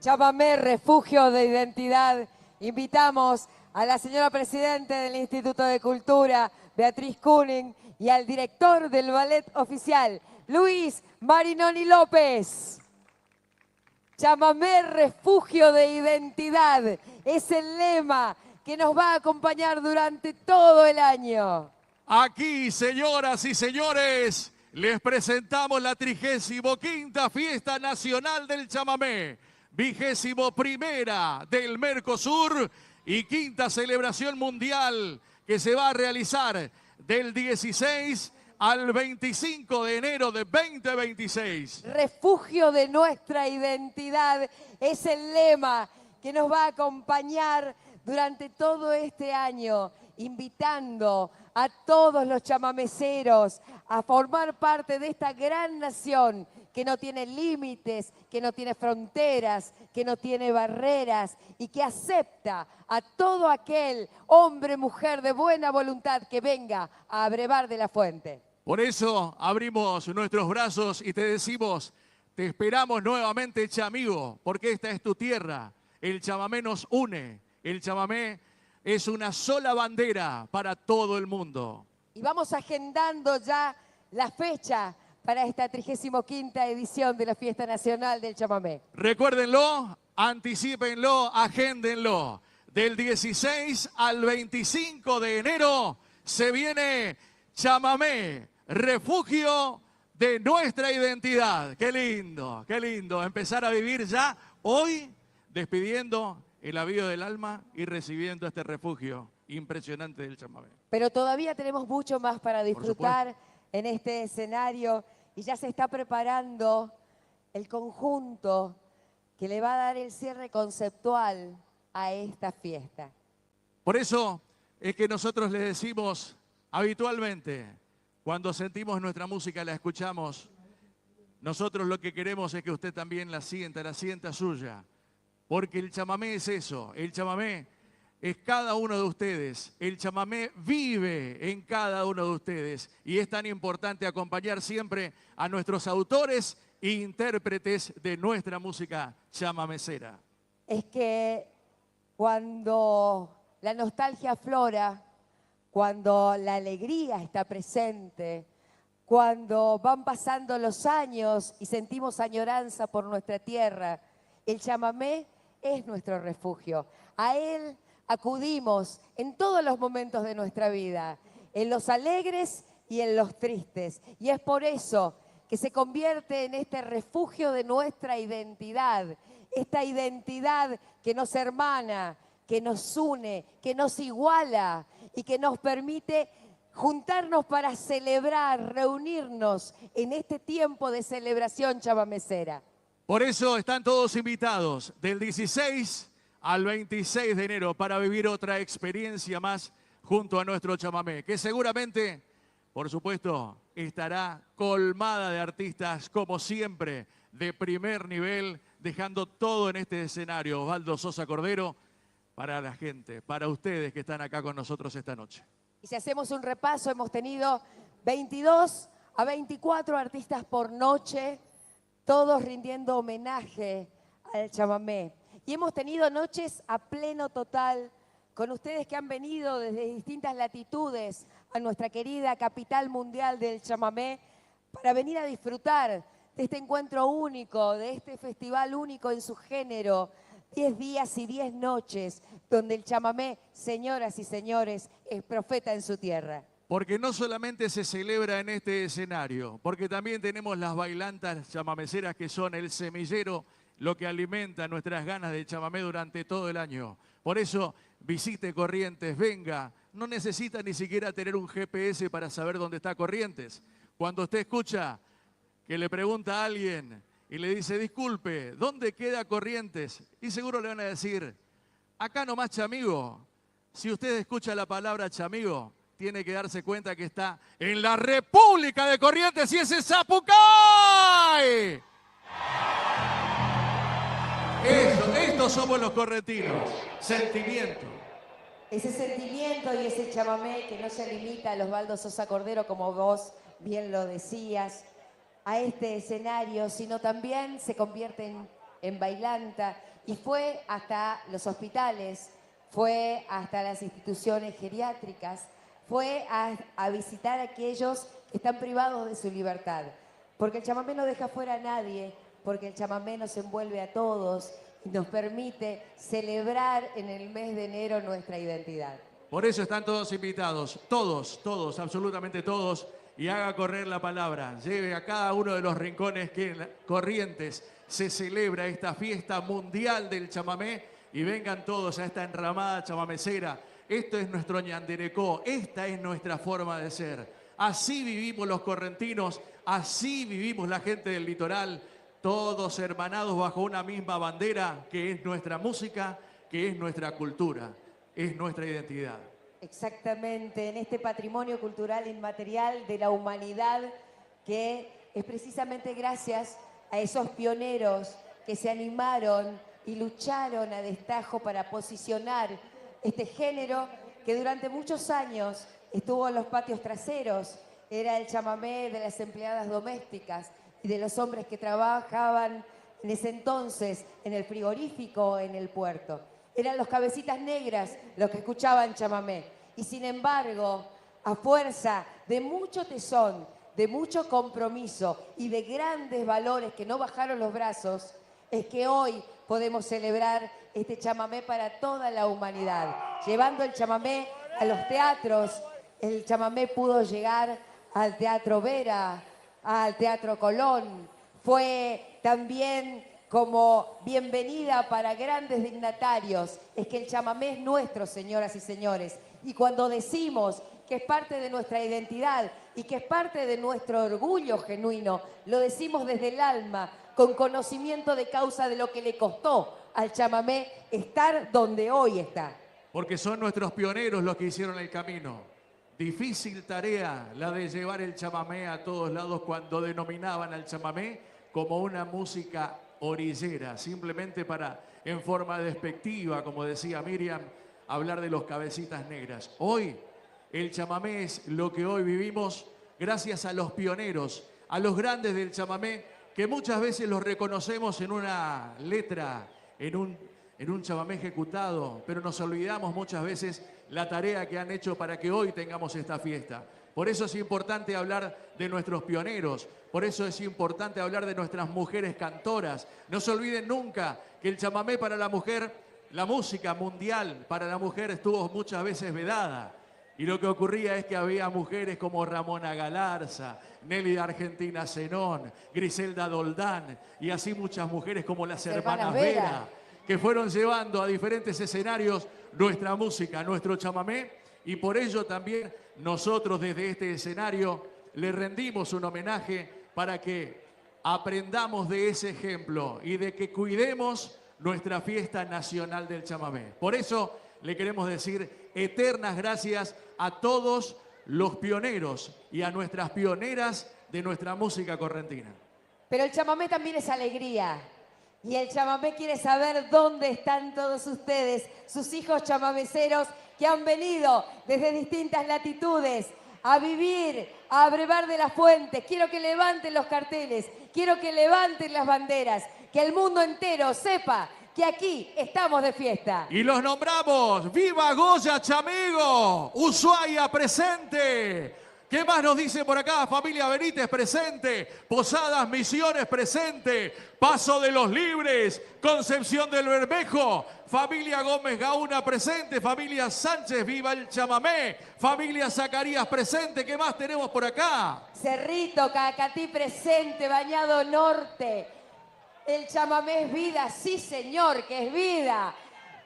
Chamamé, refugio de identidad. Invitamos a la señora Presidenta del Instituto de Cultura, Beatriz Kuning, y al director del Ballet Oficial, Luis Marinoni López. Chamamé, refugio de identidad. Es el lema que nos va a acompañar durante todo el año. Aquí, señoras y señores, les presentamos la 35ª Fiesta Nacional del Chamamé. 21ª del Mercosur y 5ª celebración mundial que se va a realizar del 16 al 25 de enero de 2026. Refugio de nuestra identidad es el lema que nos va a acompañar durante todo este año, invitando a todos los chamameceros a formar parte de esta gran nación que no tiene límites, que no tiene fronteras, que no tiene barreras y que acepta a todo aquel hombre, mujer de buena voluntad que venga a abrevar de la fuente. Por eso abrimos nuestros brazos y te decimos, te esperamos nuevamente, chamigo, porque esta es tu tierra. El chamamé nos une, el chamamé es una sola bandera para todo el mundo. Y vamos agendando ya la fecha para esta 35ª edición de la Fiesta Nacional del Chamamé. Recuérdenlo, Anticípenlo, agéndenlo. Del 16 al 25 de enero se viene Chamamé, refugio de nuestra identidad. Qué lindo, empezar a vivir ya hoy, despidiendo el avío del alma y recibiendo este refugio impresionante del chamamé. Pero todavía tenemos mucho más para disfrutar en este escenario y ya se está preparando el conjunto que le va a dar el cierre conceptual a esta fiesta. Por eso es que nosotros le decimos habitualmente, cuando sentimos nuestra música, la escuchamos, nosotros lo que queremos es que usted también la sienta suya. Porque el chamamé es eso, el chamamé es cada uno de ustedes, el chamamé vive en cada uno de ustedes y es tan importante acompañar siempre a nuestros autores e intérpretes de nuestra música chamamecera. Es que cuando la nostalgia aflora, cuando la alegría está presente, cuando van pasando los años y sentimos añoranza por nuestra tierra, el chamamé es nuestro refugio. A él acudimos en todos los momentos de nuestra vida, en los alegres y en los tristes. Y es por eso que se convierte en este refugio de nuestra identidad, esta identidad que nos hermana, que nos une, que nos iguala y que nos permite juntarnos para celebrar, reunirnos en este tiempo de celebración chamamecera. Por eso están todos invitados del 16 al 26 de enero para vivir otra experiencia más junto a nuestro chamamé, que seguramente, por supuesto, estará colmada de artistas como siempre, de primer nivel, dejando todo en este escenario. Osvaldo Sosa Cordero, para la gente, para ustedes que están acá con nosotros esta noche. Y si hacemos un repaso, hemos tenido 22 a 24 artistas por noche, todos rindiendo homenaje al chamamé. Y hemos tenido noches a pleno total con ustedes que han venido desde distintas latitudes a nuestra querida capital mundial del chamamé para venir a disfrutar de este encuentro único, de este festival único en su género, 10 días y 10 noches, donde el chamamé, señoras y señores, es profeta en su tierra. Porque no solamente se celebra en este escenario, porque también tenemos las bailantas chamameceras que son el semillero, lo que alimenta nuestras ganas de chamamé durante todo el año. Por eso, visite Corrientes, venga, no necesita ni siquiera tener un GPS para saber dónde está Corrientes. Cuando usted escucha que le pregunta a alguien y le dice, disculpe, ¿dónde queda Corrientes? Y seguro le van a decir, acá nomás Chamigo. Si usted escucha la palabra Chamigo, tiene que darse cuenta que está en la República de Corrientes y ese es Zapucay. Estos somos los correntinos, sentimiento. Ese sentimiento y ese chamamé que no se limita a Osvaldo Sosa Cordero, como vos bien lo decías, a este escenario, sino también se convierte en bailanta y fue hasta los hospitales, fue hasta las instituciones geriátricas, fue a visitar a aquellos que están privados de su libertad. Porque el chamamé no deja fuera a nadie, porque el chamamé nos envuelve a todos y nos permite celebrar en el mes de enero nuestra identidad. Por eso están todos invitados, todos, absolutamente todos, y haga correr la palabra. Lleve a cada uno de los rincones que en Corrientes se celebra esta fiesta mundial del chamamé y vengan todos a esta enramada chamamecera. Esto es nuestro ñanderecó, esta es nuestra forma de ser. Así vivimos los correntinos, así vivimos la gente del litoral, todos hermanados bajo una misma bandera que es nuestra música, que es nuestra cultura, es nuestra identidad. Exactamente, en este patrimonio cultural inmaterial de la humanidad que es precisamente gracias a esos pioneros que se animaron y lucharon a destajo para posicionar este género que durante muchos años estuvo en los patios traseros, era el chamamé de las empleadas domésticas y de los hombres que trabajaban en ese entonces en el frigorífico, en el puerto. Eran los cabecitas negras los que escuchaban chamamé. Y sin embargo, a fuerza de mucho tesón, de mucho compromiso y de grandes valores que no bajaron los brazos, es que hoy podemos celebrar este chamamé para toda la humanidad. Llevando el chamamé a los teatros, el chamamé pudo llegar al Teatro Vera, al Teatro Colón. Fue también como bienvenida para grandes dignatarios. Es que el chamamé es nuestro, señoras y señores. Y cuando decimos que es parte de nuestra identidad y que es parte de nuestro orgullo genuino, lo decimos desde el alma, con conocimiento de causa de lo que le costó al chamamé estar donde hoy está. Porque son nuestros pioneros los que hicieron el camino. Difícil tarea la de llevar el chamamé a todos lados cuando denominaban al chamamé como una música orillera, simplemente para, en forma despectiva, como decía Miriam, hablar de los cabecitas negras. Hoy, el chamamé es lo que hoy vivimos gracias a los pioneros, a los grandes del chamamé, que muchas veces los reconocemos en una letra, en un chamamé ejecutado, pero nos olvidamos muchas veces la tarea que han hecho para que hoy tengamos esta fiesta. Por eso es importante hablar de nuestros pioneros, por eso es importante hablar de nuestras mujeres cantoras. No se olviden nunca que el chamamé para la mujer, la música mundial para la mujer estuvo muchas veces vedada. Y lo que ocurría es que había mujeres como Ramona Galarza, Nelly de Argentina Zenón, Griselda Doldán y así muchas mujeres como las hermanas Vera, que fueron llevando a diferentes escenarios nuestra música, nuestro chamamé, y por ello también nosotros desde este escenario le rendimos un homenaje para que aprendamos de ese ejemplo y de que cuidemos nuestra fiesta nacional del chamamé. Por eso le queremos decir eternas gracias a todos los pioneros y a nuestras pioneras de nuestra música correntina. Pero el chamamé también es alegría. Y el chamamé quiere saber dónde están todos ustedes, sus hijos chamameceros que han venido desde distintas latitudes a vivir, a brevar de las fuentes. Quiero que levanten los carteles, quiero que levanten las banderas, que el mundo entero sepa que aquí estamos de fiesta. Y los nombramos. ¡Viva Goya Chamego! Ushuaia presente. ¿Qué más nos dice por acá? Familia Benítez presente, Posadas Misiones presente, Paso de los Libres, Concepción del Bermejo, familia Gómez Gauna presente, familia Sánchez, viva el chamamé, familia Zacarías presente. ¿Qué más tenemos por acá? Cerrito, Cacatí presente, Bañado Norte. El chamamé es vida, sí señor, que es vida.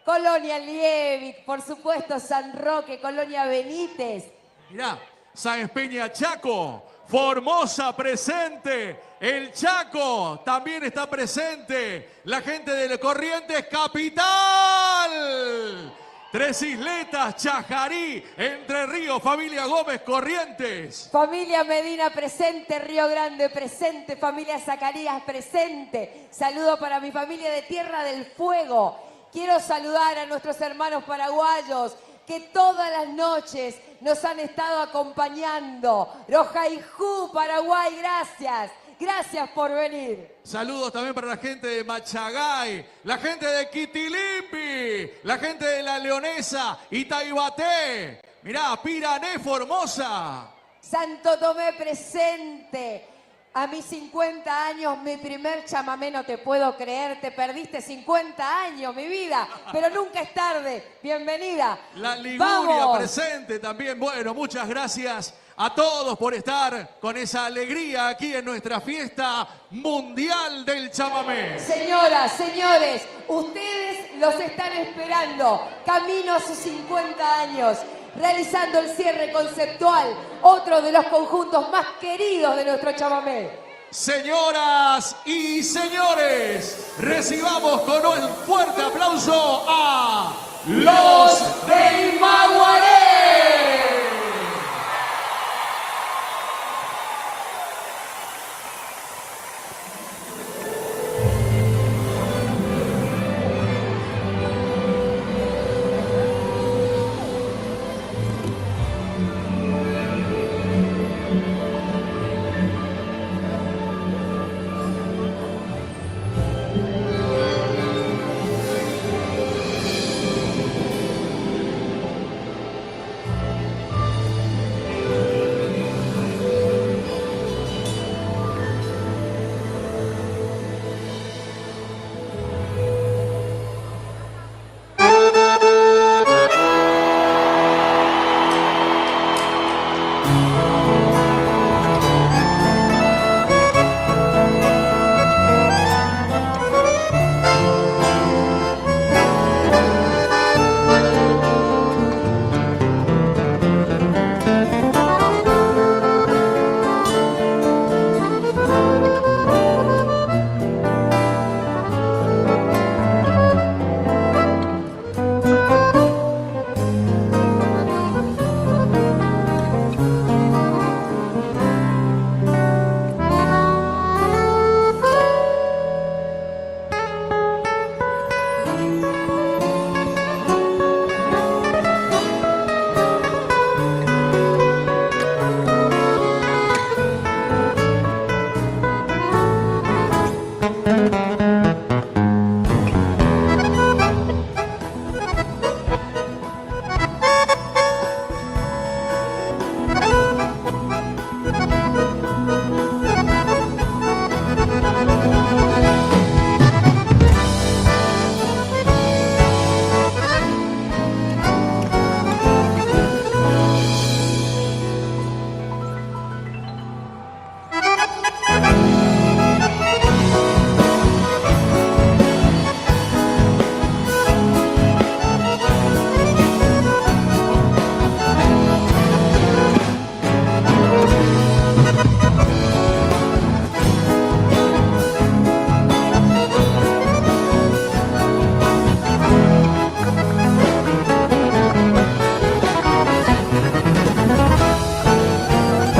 Colonia Liebig, por supuesto San Roque, Colonia Benítez. Mirá. Sáenz Peña Chaco, Formosa presente, el Chaco también está presente, la gente de Corrientes Capital, Tres Isletas, Chajarí, Entre Ríos, familia Gómez Corrientes. Familia Medina presente, Río Grande presente, familia Zacarías presente. Saludo para mi familia de Tierra del Fuego. Quiero saludar a nuestros hermanos paraguayos que todas las noches nos han estado acompañando. Rojaijú, Paraguay, gracias. Gracias por venir. Saludos también para la gente de Machagay, la gente de Quitilimpi, la gente de La Leonesa, Itaibaté. Mirá, Pirané, Formosa. Santo Tomé presente. A mis 50 años, mi primer chamamé, no te puedo creer, te perdiste 50 años, mi vida, pero nunca es tarde. Bienvenida. La Liguria presente también. Bueno, muchas gracias a todos por estar con esa alegría aquí en nuestra fiesta mundial del chamamé. Señoras, señores, ustedes los están esperando, camino a sus 50 años. Realizando el cierre conceptual, otro de los conjuntos más queridos de nuestro chamamé. Señoras y señores, recibamos con un fuerte aplauso a los del Maguaré.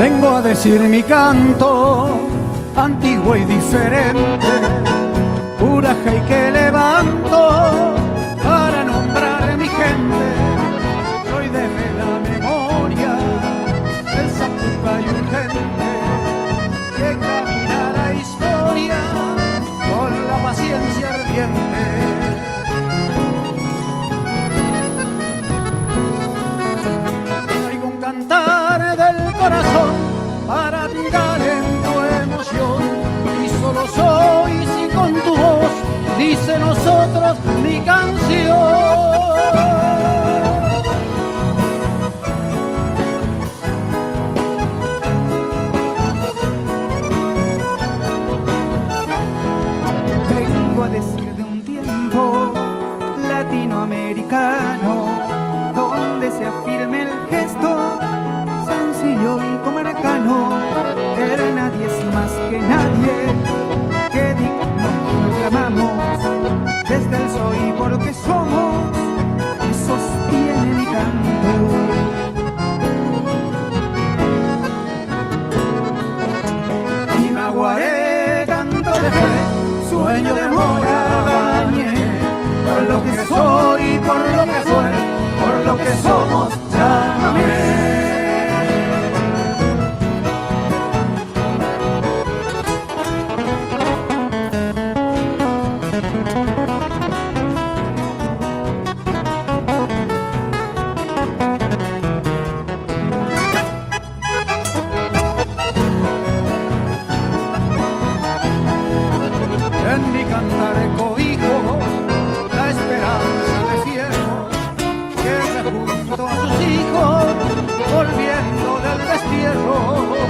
vengo a decir mi canto, antiguo y diferente, coraje y que levanto para nombrar a mi gente. Soy de la memoria del Zapucay urgente, que camina la historia con la paciencia ardiente. Traigo un cantar del corazón para tirar en tu emoción, y solo soy si con tu voz dice nosotros mi canción. Vengo a decir de un tiempo latinoamericano donde se afirme el gesto sencillo y comarcano. El nadie es más que nadie, que dignos proclamamos desde el soy por lo que somos, que sostiene mi canto. Y Maguaré, canto de fe, sueño de Morabañé, por lo que soy, por lo que fue, por lo que somos, llámame. En mi cantar cobijo la esperanza de fierro, que junto a sus hijos, volviendo del destierro.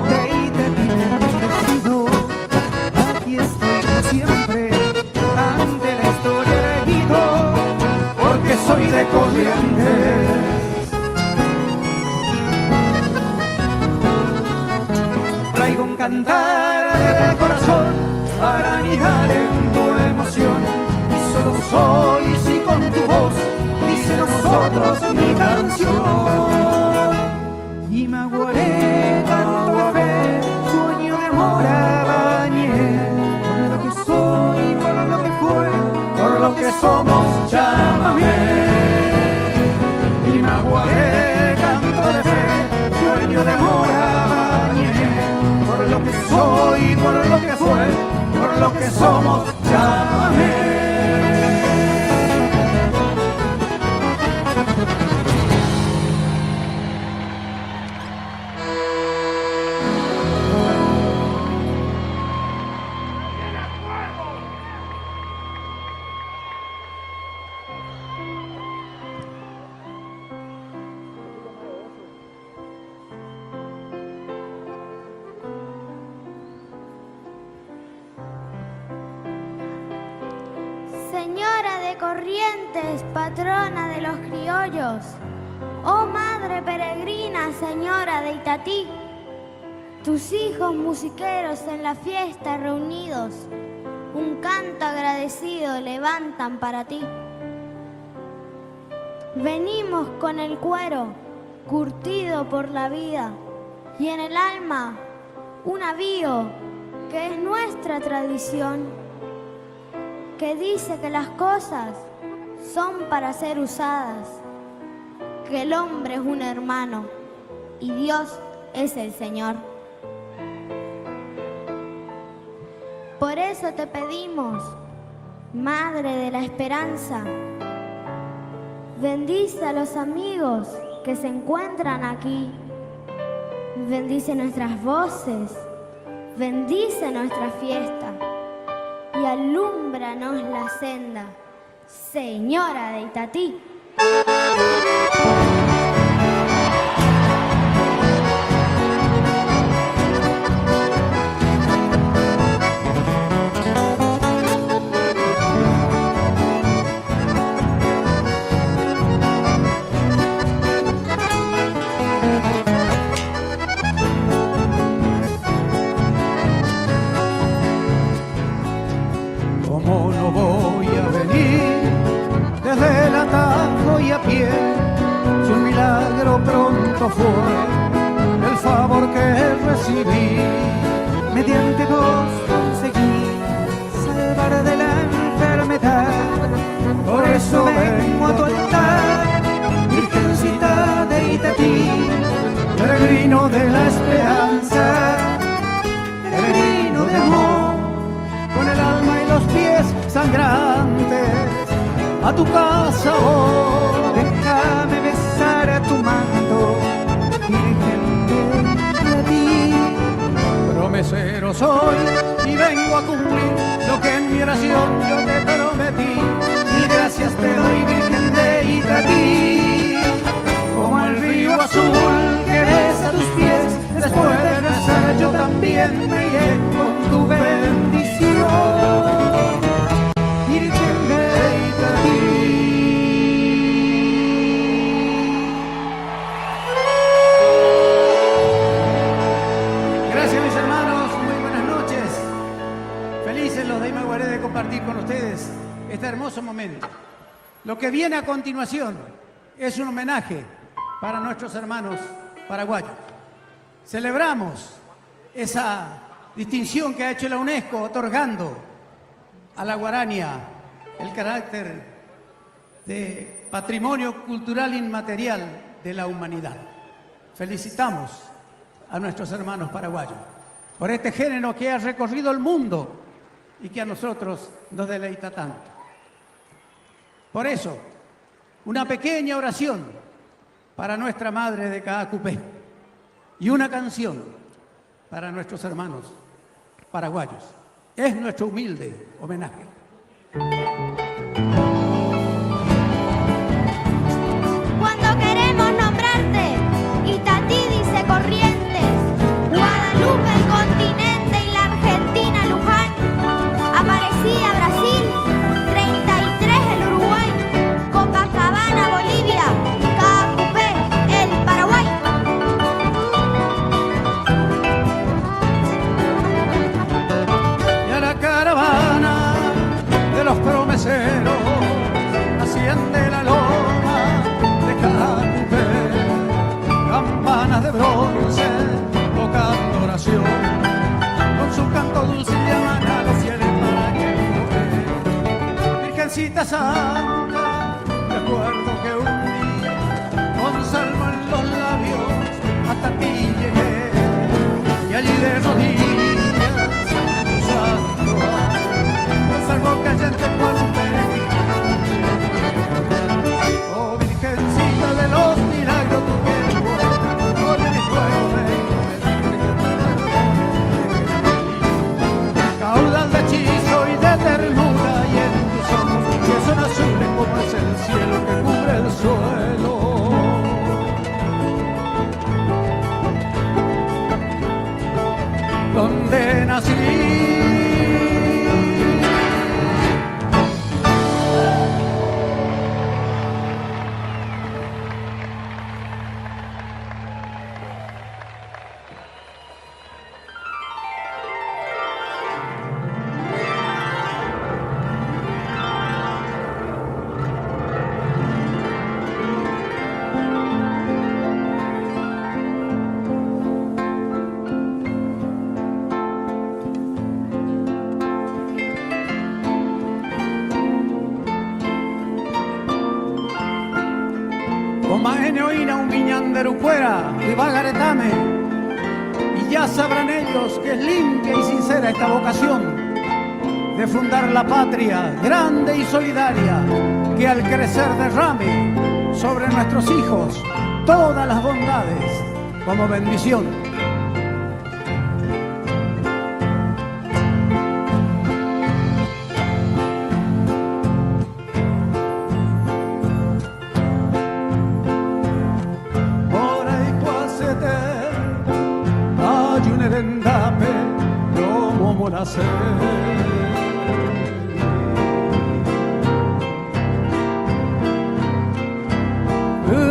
De ahí te pide bendecido, aquí estoy yo siempre, ante la historia elegido, porque soy de Corrientes. Traigo un cantar del corazón para mirar en tu emoción, y solo soy si con tu voz dice nosotros mi canción. Y Maguaré, canto de fe, sueño de Morabañé, por lo que soy, por lo que fue, Por lo que somos, llámame. y Maguaré, canto de fe, sueño de Morabañé, Por lo que soy, por lo que fue, por lo que somos, llámame. Señora de Corrientes, patrona de los criollos, oh madre peregrina, señora de Itatí, tus hijos musiqueros en la fiesta reunidos, un canto agradecido levantan para ti. Venimos con el cuero curtido por la vida y en el alma un avío que es nuestra tradición, que dice que las cosas son para ser usadas, que el hombre es un hermano y Dios es el Señor. Por eso te pedimos, Madre de la Esperanza, bendice a los amigos que se encuentran aquí, bendice nuestras voces, bendice nuestra fiesta y alúmbranos la senda, Señora de Itatí. ¿Cómo no voy a venir desde el atajo y a pie? Si un milagro pronto fue el favor que vivir. Mediante vos conseguí salvar de la enfermedad. Por eso vengo a tu altar, Virgencita de Itatí, peregrino de la esperanza, peregrino de amor, con el alma y los pies sangrantes, a tu casa voy. Déjame besar a tu manto, Virgen de Itatí. Promesero soy y vengo a cumplir lo que en mi oración yo te prometí. Y gracias te doy, Virgen de Itatí, como el río azul que besa tus pies. Después de rezar yo también me iré con tu bendición, Virgen de Itatí. Gracias, mis hermanos, muy buenas noches. Felices los de Imaguaré de compartir con ustedes este hermoso momento. Lo que viene a continuación es un homenaje para nuestros hermanos paraguayos. Celebramos esa distinción que ha hecho la UNESCO otorgando a la guarania el carácter de patrimonio cultural inmaterial de la humanidad. Felicitamos a nuestros hermanos paraguayos por este género que ha recorrido el mundo y que a nosotros nos deleita tanto. Por eso, una pequeña oración para nuestra madre de Caacupé y una canción para nuestros hermanos paraguayos. Es nuestro humilde homenaje. Cuando queremos nombrarte, Itatí dice Corrientes, Guadalupe el continente y la Argentina Luján, Aparecida Brasil, 33 el Uruguay, Copacabana Bolivia, Caacupé el Paraguay. Y a la caravana de los promeseros asciende la loma de Caacupé, campanas de bronce tocando oración, con su canto dulce llaman a los cielos para que invoque. Virgencita Santa, recuerdo que un día con salmo en los labios hasta ti llegué, y allí de rodillas tu santo con salvo cayente cual un peregrino. Oh Virgencita de los milagros, tu que con el fuego caudal de hechizo y de ternura, y en tus ojos que son azules como es el cielo que cubre el suelo. Donde nací, y Bagaretame, y ya sabrán ellos que es limpia y sincera esta vocación de fundar la patria grande y solidaria, que al crecer derrame sobre nuestros hijos todas las bondades como bendición.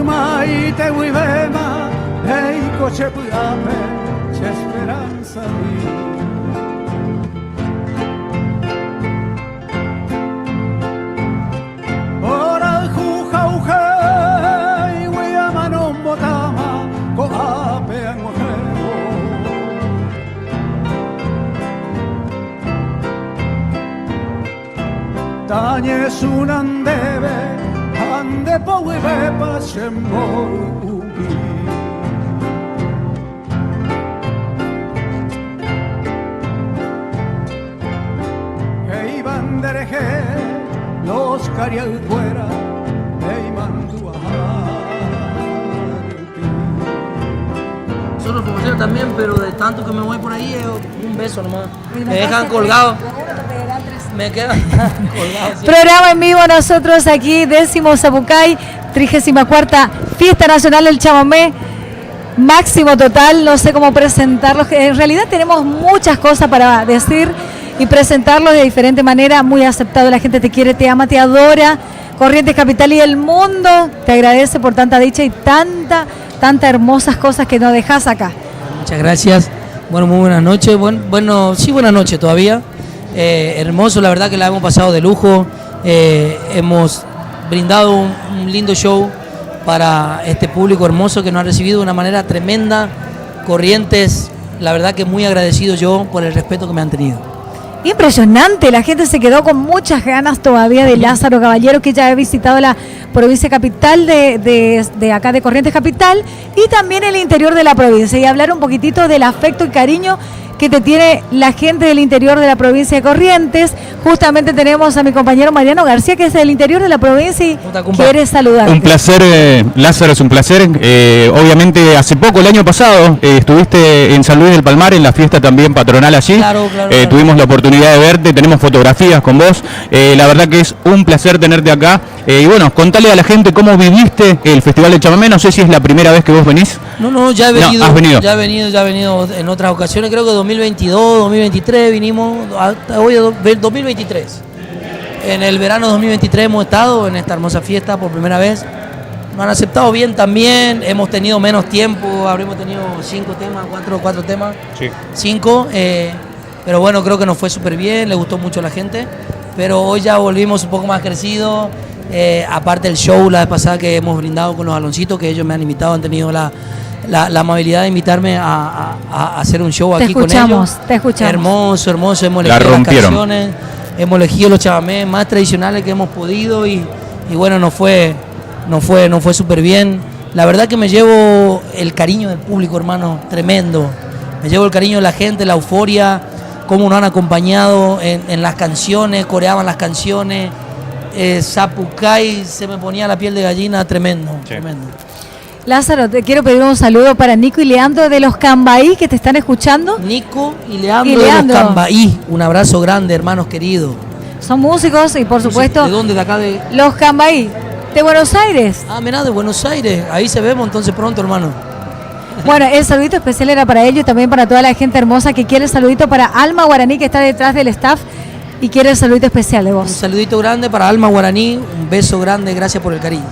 Maite huibema, eiko chepuape, che esperanza por al juja ujei, huiamanon botama, coape anguajeo. Tañez un andebe, ande pou y bepa chembo. Hey bandereje, los carial fuera, hey mandua. Nosotros promocionamos también, pero de tanto que me voy por ahí, un beso nomás. Me dejan colgado. Me quedan colgados. Programa en vivo nosotros aquí, 10º Zapucay, 34ª Fiesta Nacional del Chamamé. Máximo total, no sé cómo presentarlos. En realidad tenemos muchas cosas para decir y presentarlos de diferente manera. Muy aceptado, la gente te quiere, te ama, te adora. Corrientes Capital y el mundo te agradece por tanta dicha y tantas hermosas cosas que nos dejas acá. Muchas gracias. Bueno, muy buenas noches. Sí, buenas noches todavía. Hermoso, la verdad que la hemos pasado de lujo. Hemos brindado un lindo show para este público hermoso que nos ha recibido de una manera tremenda. Corrientes, la verdad que muy agradecido yo por el respeto que me han tenido. Impresionante, la gente se quedó con muchas ganas todavía de Lázaro Caballero, que ya ha visitado la provincia capital de acá de Corrientes Capital y también el interior de la provincia, y hablar un poquitito del afecto y cariño que te tiene la gente del interior de la provincia de Corrientes. Justamente tenemos a mi compañero Mariano García, que es del interior de la provincia y quiere saludarte. Un placer, Lázaro, es un placer. Obviamente hace poco, el año pasado, estuviste en San Luis del Palmar, en la fiesta también patronal allí. Claro. Tuvimos la oportunidad de verte, tenemos fotografías con vos. La verdad que es un placer tenerte acá. Y bueno, contale a la gente cómo viviste el Festival del Chamamé. No sé si es la primera vez que vos venís. No, ya he venido. No, has venido. Ya he venido en otras ocasiones, creo que 2022, 2023 vinimos, hoy 2023. En el verano 2023 hemos estado en esta hermosa fiesta por primera vez. Nos han aceptado bien también, hemos tenido menos tiempo, habremos tenido 5 temas, 4 temas. Sí. 5, pero bueno, creo que nos fue súper bien, le gustó mucho a la gente. Pero hoy ya volvimos un poco más crecidos. Aparte del show la vez pasada que hemos brindado con los Aloncitos, que ellos me han invitado, han tenido la amabilidad de invitarme a hacer un show aquí con ellos. Te escuchamos. Hermoso, hemos elegido las canciones, hemos elegido los chamamés más tradicionales que hemos podido y bueno, nos fue súper bien. La verdad que me llevo el cariño del público, hermano, tremendo. Me llevo el cariño de la gente, la euforia, cómo nos han acompañado en las canciones, coreaban las canciones. Zapucay, se me ponía la piel de gallina, tremendo. Lázaro, te quiero pedir un saludo para Nico y Leandro de los Cambaí, que te están escuchando. Nico y Leandro de los Cambaí, un abrazo grande, hermanos queridos. Son músicos y por supuesto... ¿De dónde? De acá de... Los Cambaí, de Buenos Aires. Ah, mirá, de Buenos Aires, ahí se vemos entonces pronto, hermano. Bueno, el saludito especial era para ellos y también para toda la gente hermosa que quiere el saludito para Alma Guaraní, que está detrás del staff y quiere el saludito especial de vos. Un saludito grande para Alma Guaraní, un beso grande, gracias por el cariño.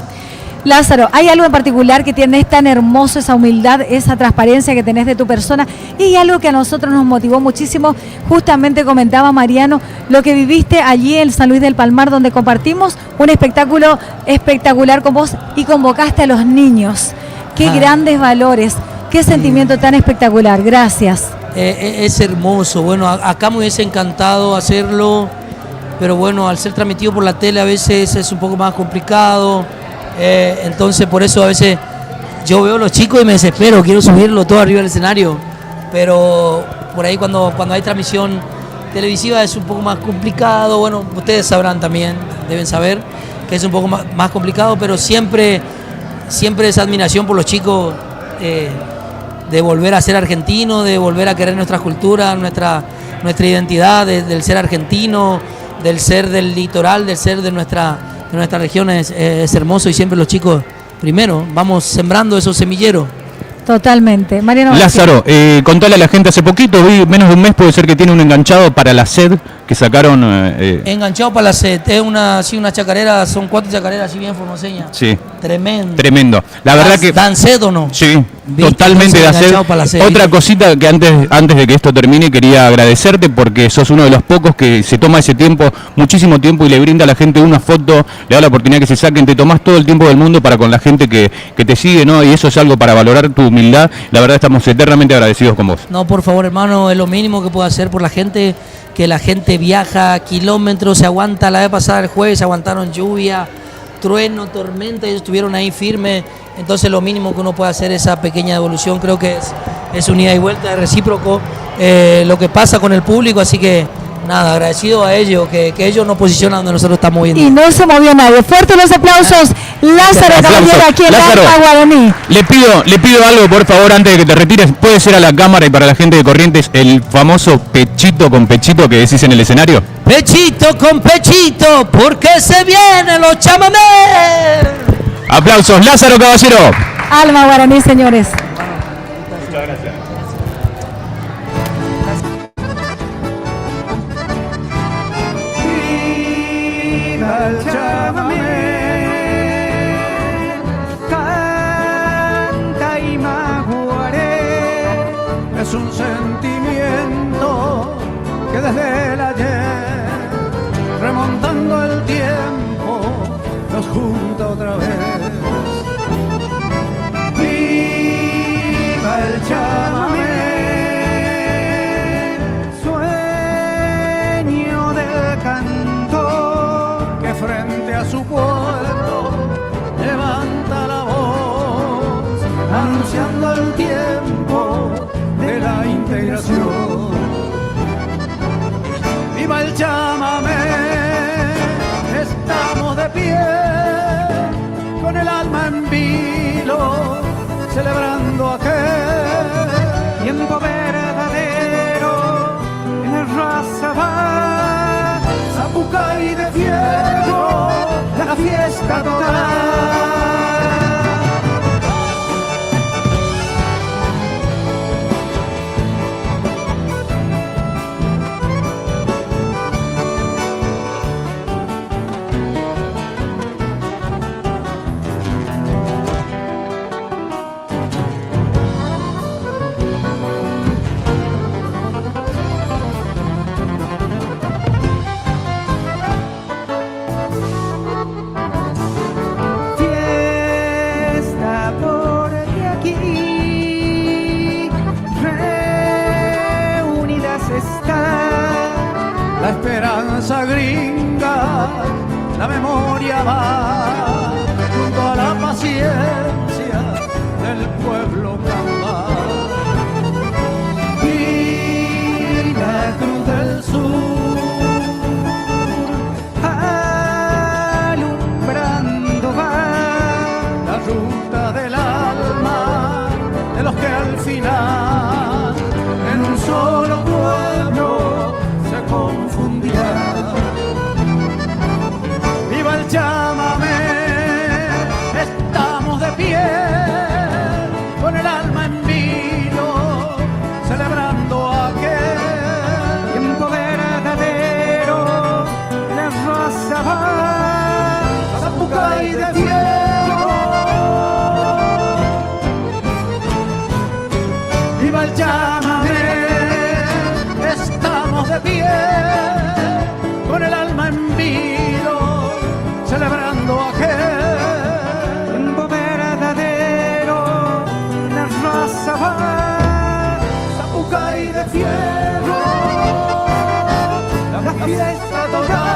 Lázaro, ¿hay algo en particular que tienes tan hermoso, esa humildad, esa transparencia que tenés de tu persona? Y hay algo que a nosotros nos motivó muchísimo, justamente comentaba Mariano, lo que viviste allí en San Luis del Palmar, donde compartimos un espectáculo espectacular con vos y convocaste a los niños. Qué grandes valores, qué sentimiento tan espectacular, gracias. Es hermoso, bueno, acá me hubiese encantado hacerlo, pero bueno, al ser transmitido por la tele a veces es un poco más complicado. Entonces por eso a veces yo veo a los chicos y me desespero, quiero subirlo todo arriba del escenario, pero por ahí cuando hay transmisión televisiva es un poco más complicado. Bueno, ustedes sabrán también, deben saber que es un poco más complicado, pero siempre esa admiración por los chicos, de volver a ser argentino, de volver a querer nuestra cultura, nuestra identidad, del ser argentino, del ser del litoral, del ser de nuestra región es hermoso, y siempre los chicos primero vamos sembrando esos semilleros. Totalmente. Mariano Lázaro, contale a la gente, hace poquito vi, menos de un mes puede ser que tiene un enganchado para la sed que sacaron. Enganchado para la sed, es una chacarera, son 4 chacareras así bien formoseñas. Sí. Tremendo. La verdad que... ¿Dan sed o no? Sí, totalmente da sed. Otra cosita que antes de que esto termine quería agradecerte, porque sos uno de los pocos que se toma ese tiempo, muchísimo tiempo, y le brinda a la gente una foto, le da la oportunidad que se saquen, te tomás todo el tiempo del mundo para con la gente que te sigue, ¿no? Y eso es algo para valorar tu humildad. La verdad estamos eternamente agradecidos con vos. No, por favor, hermano, es lo mínimo que puedo hacer por la gente que la gente viaja kilómetros, se aguanta. La vez pasada, el jueves, aguantaron lluvia, trueno, tormenta, ellos estuvieron ahí firmes. Entonces lo mínimo que uno puede hacer, esa pequeña devolución, creo que es un ida y vuelta, de recíproco lo que pasa con el público, así que nada, agradecido a ellos, que ellos nos posicionan donde nosotros estamos viendo. Y no se movió nadie. Fuertes los aplausos, Lázaro Caballero, aquí en Lázaro, Alma Guaraní. Le pido algo, por favor, antes de que te retires. Puede ser a la cámara y para la gente de Corrientes el famoso pechito con pechito que decís en el escenario. Pechito con pechito, porque se vienen los chamamés. Aplausos, Lázaro Caballero. Alma Guaraní, señores. Muchas gracias. El chamamé canta y maguaré, es un sentimiento que desde el ayer, remontando el tiempo, nos junta otra vez. Viva el chamamé, sueño del cantor que frente a su pueblo levanta la voz, anunciando el tiempo de la integración. Viva el chamamé, estamos de pie, con el alma en vilo, celebrando aquel tiempo verdadero en el Razabal, Zapucay de Fierro, la fiesta total. La esperanza gringa, la memoria va junto a la paciencia del pueblo cambal. Y la Cruz del Sur, alumbrando va la ruta del alma de los que al final en un solo pueblo se confundían. Viva el chamamé, estamos de pie, con el alma en vilo, celebrando aquel tiempo verdadero, la raza va, Zapucay de Fierro. Viva el chamamé, estamos de pie, con el alma en vilo, celebrando aquel tiempo verdadero, la raza va, Zapucay de Fierro, la fiesta total.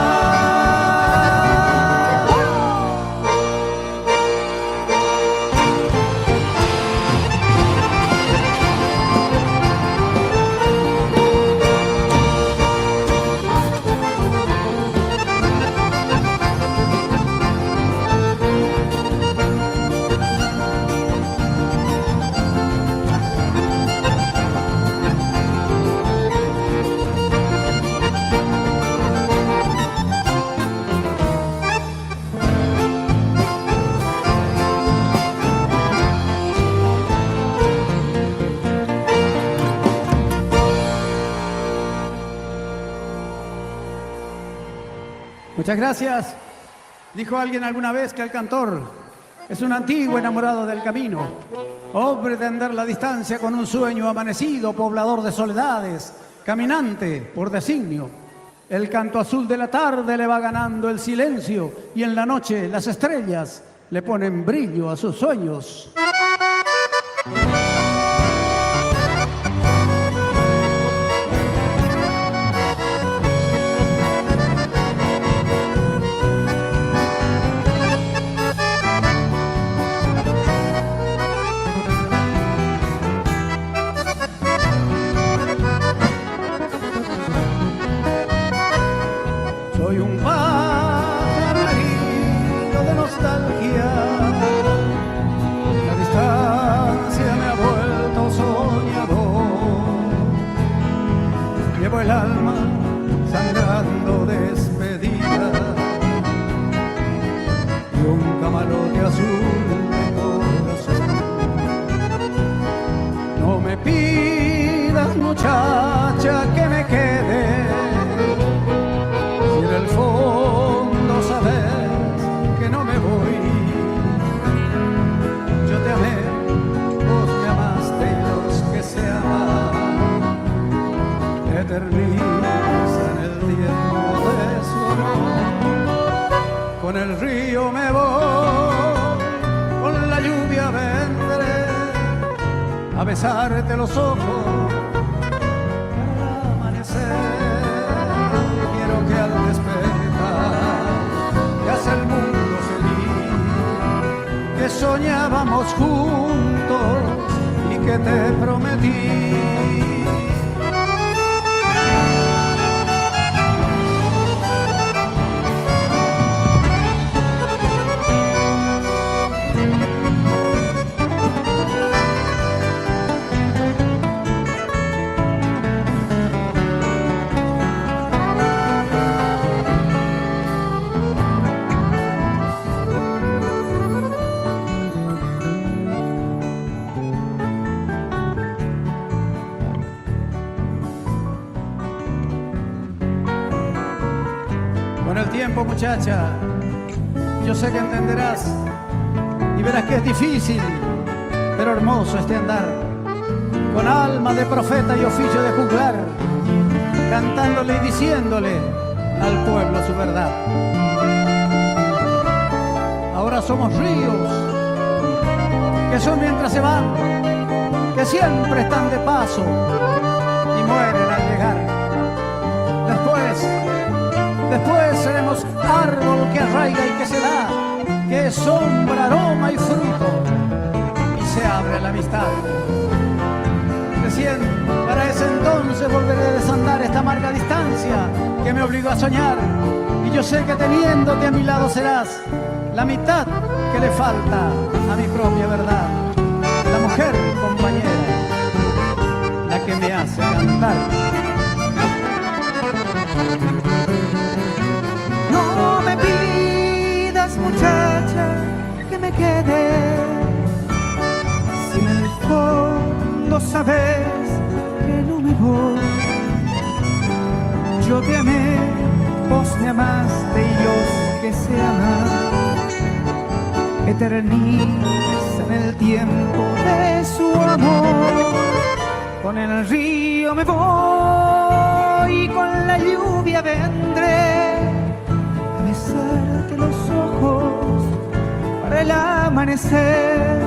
Muchas gracias. Dijo alguien alguna vez que el cantor es un antiguo enamorado del camino, hombre de andar la distancia con un sueño amanecido, poblador de soledades, caminante por designio. El canto azul de la tarde le va ganando el silencio y en la noche las estrellas le ponen brillo a sus sueños. un camarote azul de corazón. No me pidas, muchacha, que me quede, si en el fondo sabes que no me voy. Yo te amé, vos me amaste y los que se aman eternizan el tiempo de su amor. Con el río me voy, con la lluvia vendré a besarte los ojos para amanecer. Quiero que al despertar te hace el mundo feliz, que soñábamos juntos y que te prometí. Muchacha, yo sé que entenderás y verás que es difícil, pero hermoso este andar, con alma de profeta y oficio de juglar, cantándole y diciéndole al pueblo su verdad. Ahora somos ríos que son mientras se van, que siempre están de paso y mueren al llegar. Después seremos árbol que arraiga y que se da, que es sombra, aroma y fruto, y se abre la amistad. Recién para ese entonces volveré a desandar esta amarga distancia que me obligó a soñar, y yo sé que teniéndote a mi lado serás la mitad que le falta a mi propia verdad, la mujer compañera, la que me hace cantar. No me pidas, muchacha, que me quede, si en el fondo sabes que no me voy. Yo te amé, vos me amaste y los que se aman eternizan el tiempo de su amor. Con el río me voy y con la lluvia vendré a besarte los ojos para el amanecer.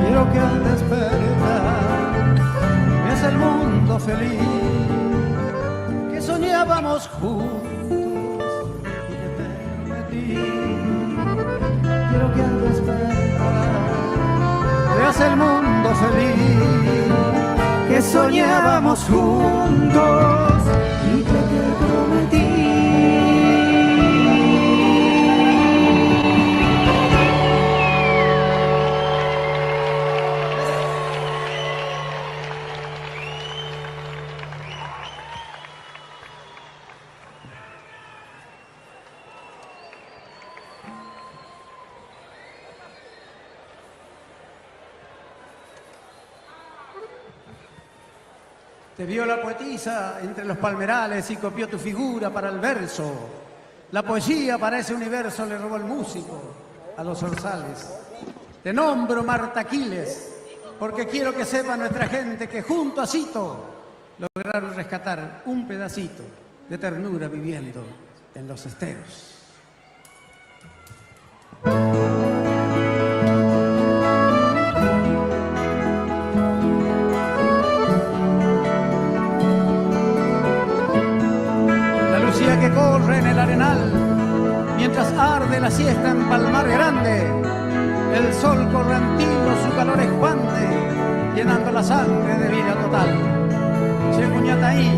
Quiero que al despertar veas el mundo feliz que soñábamos juntos y que te prometí. Quiero que al despertar veas el mundo feliz que soñábamos juntos y que te prometí. Te vio la poetisa entre los palmerales y copió tu figura para el verso. La poesía para ese universo le robó el músico a los zorzales. Te nombro Marta Aquiles, porque quiero que sepa nuestra gente que junto a Cito lograron rescatar un pedacito de ternura viviendo en los esteros. Que corre en el arenal mientras arde la siesta en Palmar Grande, el sol correntino su calor expande llenando la sangre de vida total. Chemuñataí,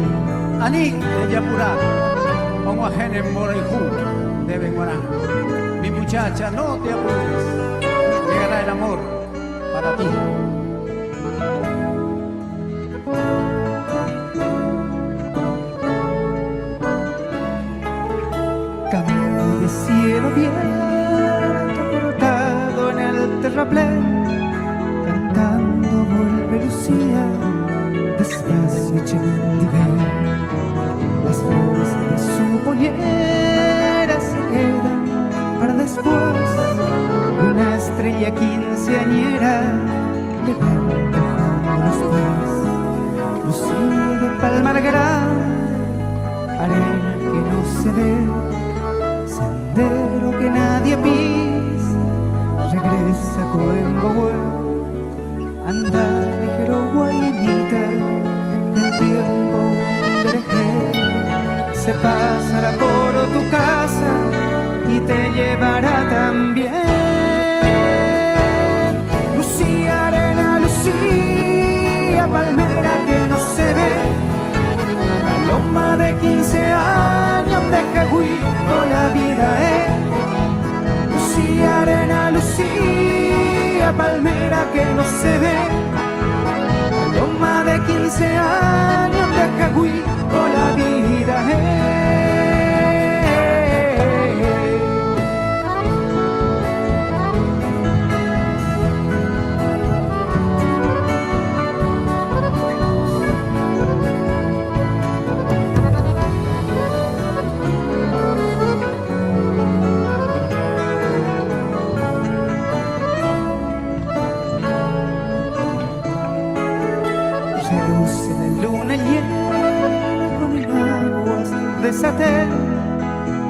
Aní de Yapurá, Omuajén en Moraijú de Benguarán. Mi muchacha, no te apures, llegará el amor para ti. Cielo abierto noche mendigué. Las flores de su pollera se quedan para después. Y una estrella quinceañera le va empujando los pies. Lucía de Palmar Grande, arena que no se ve, sendero que nadie pisa, regresa Coengohue. Anda ligero guainita, el tiempo dereje, se pasará por tu casa y te llevará también. Lucía, arena, Lucía, palmera que no se ve, paloma de 15 años de Jagüí, la vida es. Lucía, arena, Lucía, palmera que no se ve, paloma de 15 años de Jagüí, la vida es.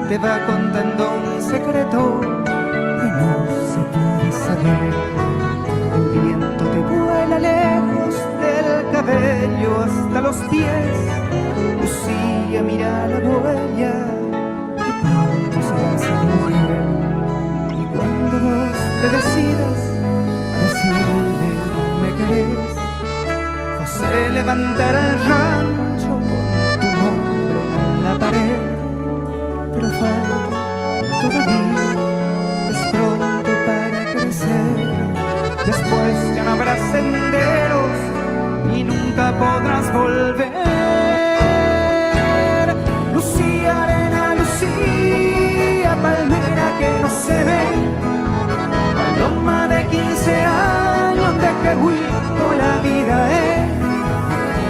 Te va contando un secreto que no se puede saber. El viento te vuela lejos del cabello hasta los pies. Lucía, mira la huella que pronto serás mujer. Y cuando vos te decidas a decirme me querés, José levantará el rancho con tu nombre en la pared. Pero falta todavía, es pronto para crecer. Después ya no habrá senderos y nunca podrás volver. Lucía, arena, Lucía, palmera que no se ve, paloma de 15 años de Jagüí, la vida es.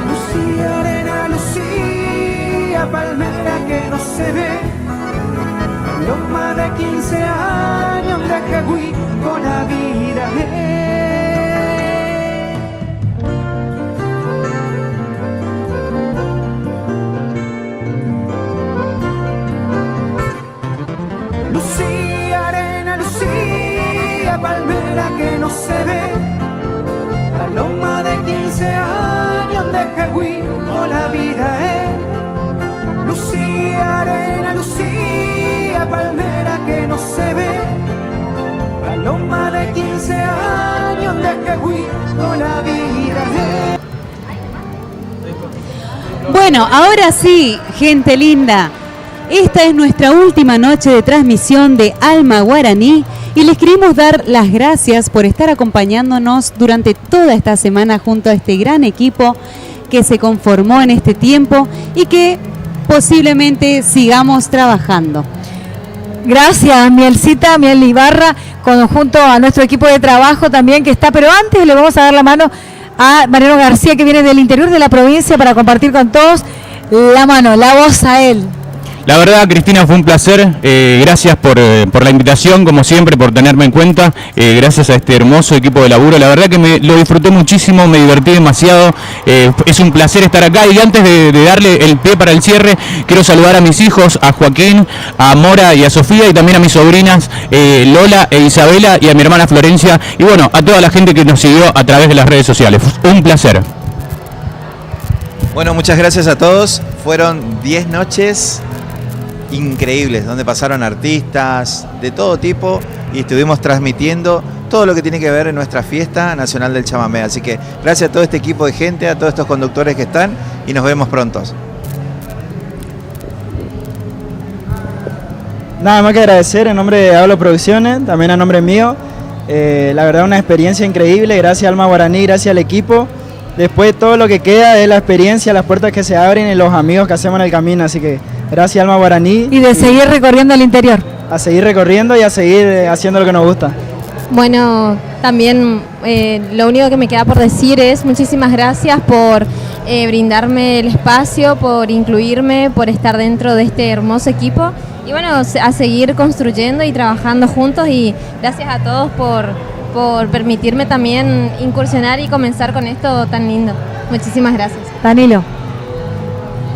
Lucía, arena, Lucía, palmera que no se ve, paloma de 15 años de Jagüí, con la vida Lucía, arena, Lucía, palmera que no se ve, paloma de 15 años de Jagüí, con la vida es. Lucía, arena, Lucía, palmera que no se ve, paloma de 15 años de Jagüí, con la vida es. Bueno, ahora sí, gente linda, esta es nuestra última noche de transmisión de Alma Guaraní y les queremos dar las gracias por estar acompañándonos durante toda esta semana junto a este gran equipo que se conformó en este tiempo y que posiblemente sigamos trabajando. Gracias, Mielcita, Miel Ibarra, junto a nuestro equipo de trabajo también que está, pero antes le vamos a dar la mano a Mariano García, que viene del interior de la provincia para compartir con todos la mano, la voz a él. La verdad, Cristina, fue un placer. Gracias por la invitación, como siempre, por tenerme en cuenta. Gracias a este hermoso equipo de laburo. La verdad que lo disfruté muchísimo, me divertí demasiado. Es un placer estar acá. Y antes de darle el pie para el cierre, quiero saludar a mis hijos, a Joaquín, a Mora y a Sofía, y también a mis sobrinas Lola e Isabela, y a mi hermana Florencia. Y bueno, a toda la gente que nos siguió a través de las redes sociales. Un placer. Bueno, muchas gracias a todos. Fueron 10 noches increíbles, donde pasaron artistas de todo tipo y estuvimos transmitiendo todo lo que tiene que ver en nuestra fiesta nacional del chamamé. Así que gracias a todo este equipo de gente, a todos estos conductores que están, y nos vemos prontos. Nada más que agradecer en nombre de Hablo Producciones, también a nombre mío. La verdad, una experiencia increíble. Gracias a Alma Guaraní, gracias al equipo. Después todo lo que queda es la experiencia, las puertas que se abren y los amigos que hacemos en el camino. Así que gracias, Alma Guaraní. Y de seguir recorriendo el interior. A seguir recorriendo y a seguir haciendo lo que nos gusta. Bueno, también lo único que me queda por decir es muchísimas gracias por brindarme el espacio, por incluirme, por estar dentro de este hermoso equipo. Y bueno, a seguir construyendo y trabajando juntos, y gracias a todos por permitirme también incursionar y comenzar con esto tan lindo. Muchísimas gracias. Danilo.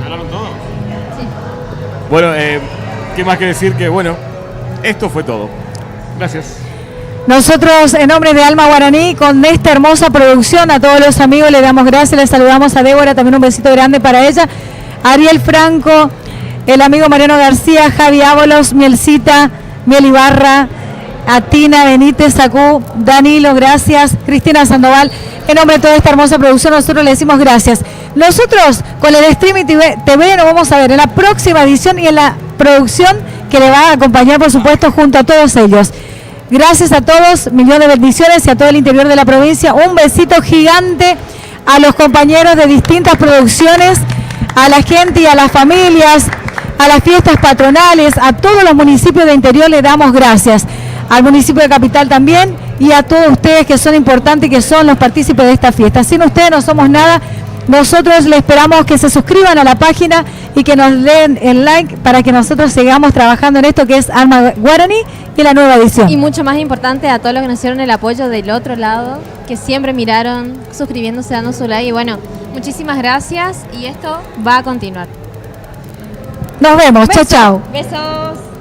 ¿Hablaron todos? Sí. Bueno, ¿qué más que decir? Que bueno, esto fue todo. Gracias. Nosotros, en nombre de Alma Guaraní, con esta hermosa producción, a todos los amigos le damos gracias, les saludamos a Débora, también un besito grande para ella, Ariel Franco, el amigo Mariano García, Javi Ábolos, Mielcita, Miel Ibarra, a Tina Benítez, Sacú, Danilo, gracias, Cristina Sandoval. En nombre de toda esta hermosa producción, nosotros le decimos gracias. Nosotros, con el Streaming TV, nos vamos a ver en la próxima edición y en la producción que le va a acompañar, por supuesto, junto a todos ellos. Gracias a todos, millones de bendiciones y a todo el interior de la provincia. Un besito gigante a los compañeros de distintas producciones, a la gente y a las familias, a las fiestas patronales, a todos los municipios de interior le damos gracias. Al municipio de Capital también, y a todos ustedes que son importantes y que son los partícipes de esta fiesta. Sin ustedes no somos nada. Nosotros les esperamos que se suscriban a la página y que nos den el like para que nosotros sigamos trabajando en esto que es Alma Guaraní y la nueva edición. Y mucho más importante, a todos los que nos dieron el apoyo del otro lado, que siempre miraron, suscribiéndose, dando su like. Y bueno, muchísimas gracias, y esto va a continuar. Nos vemos. Chao, chao. Besos.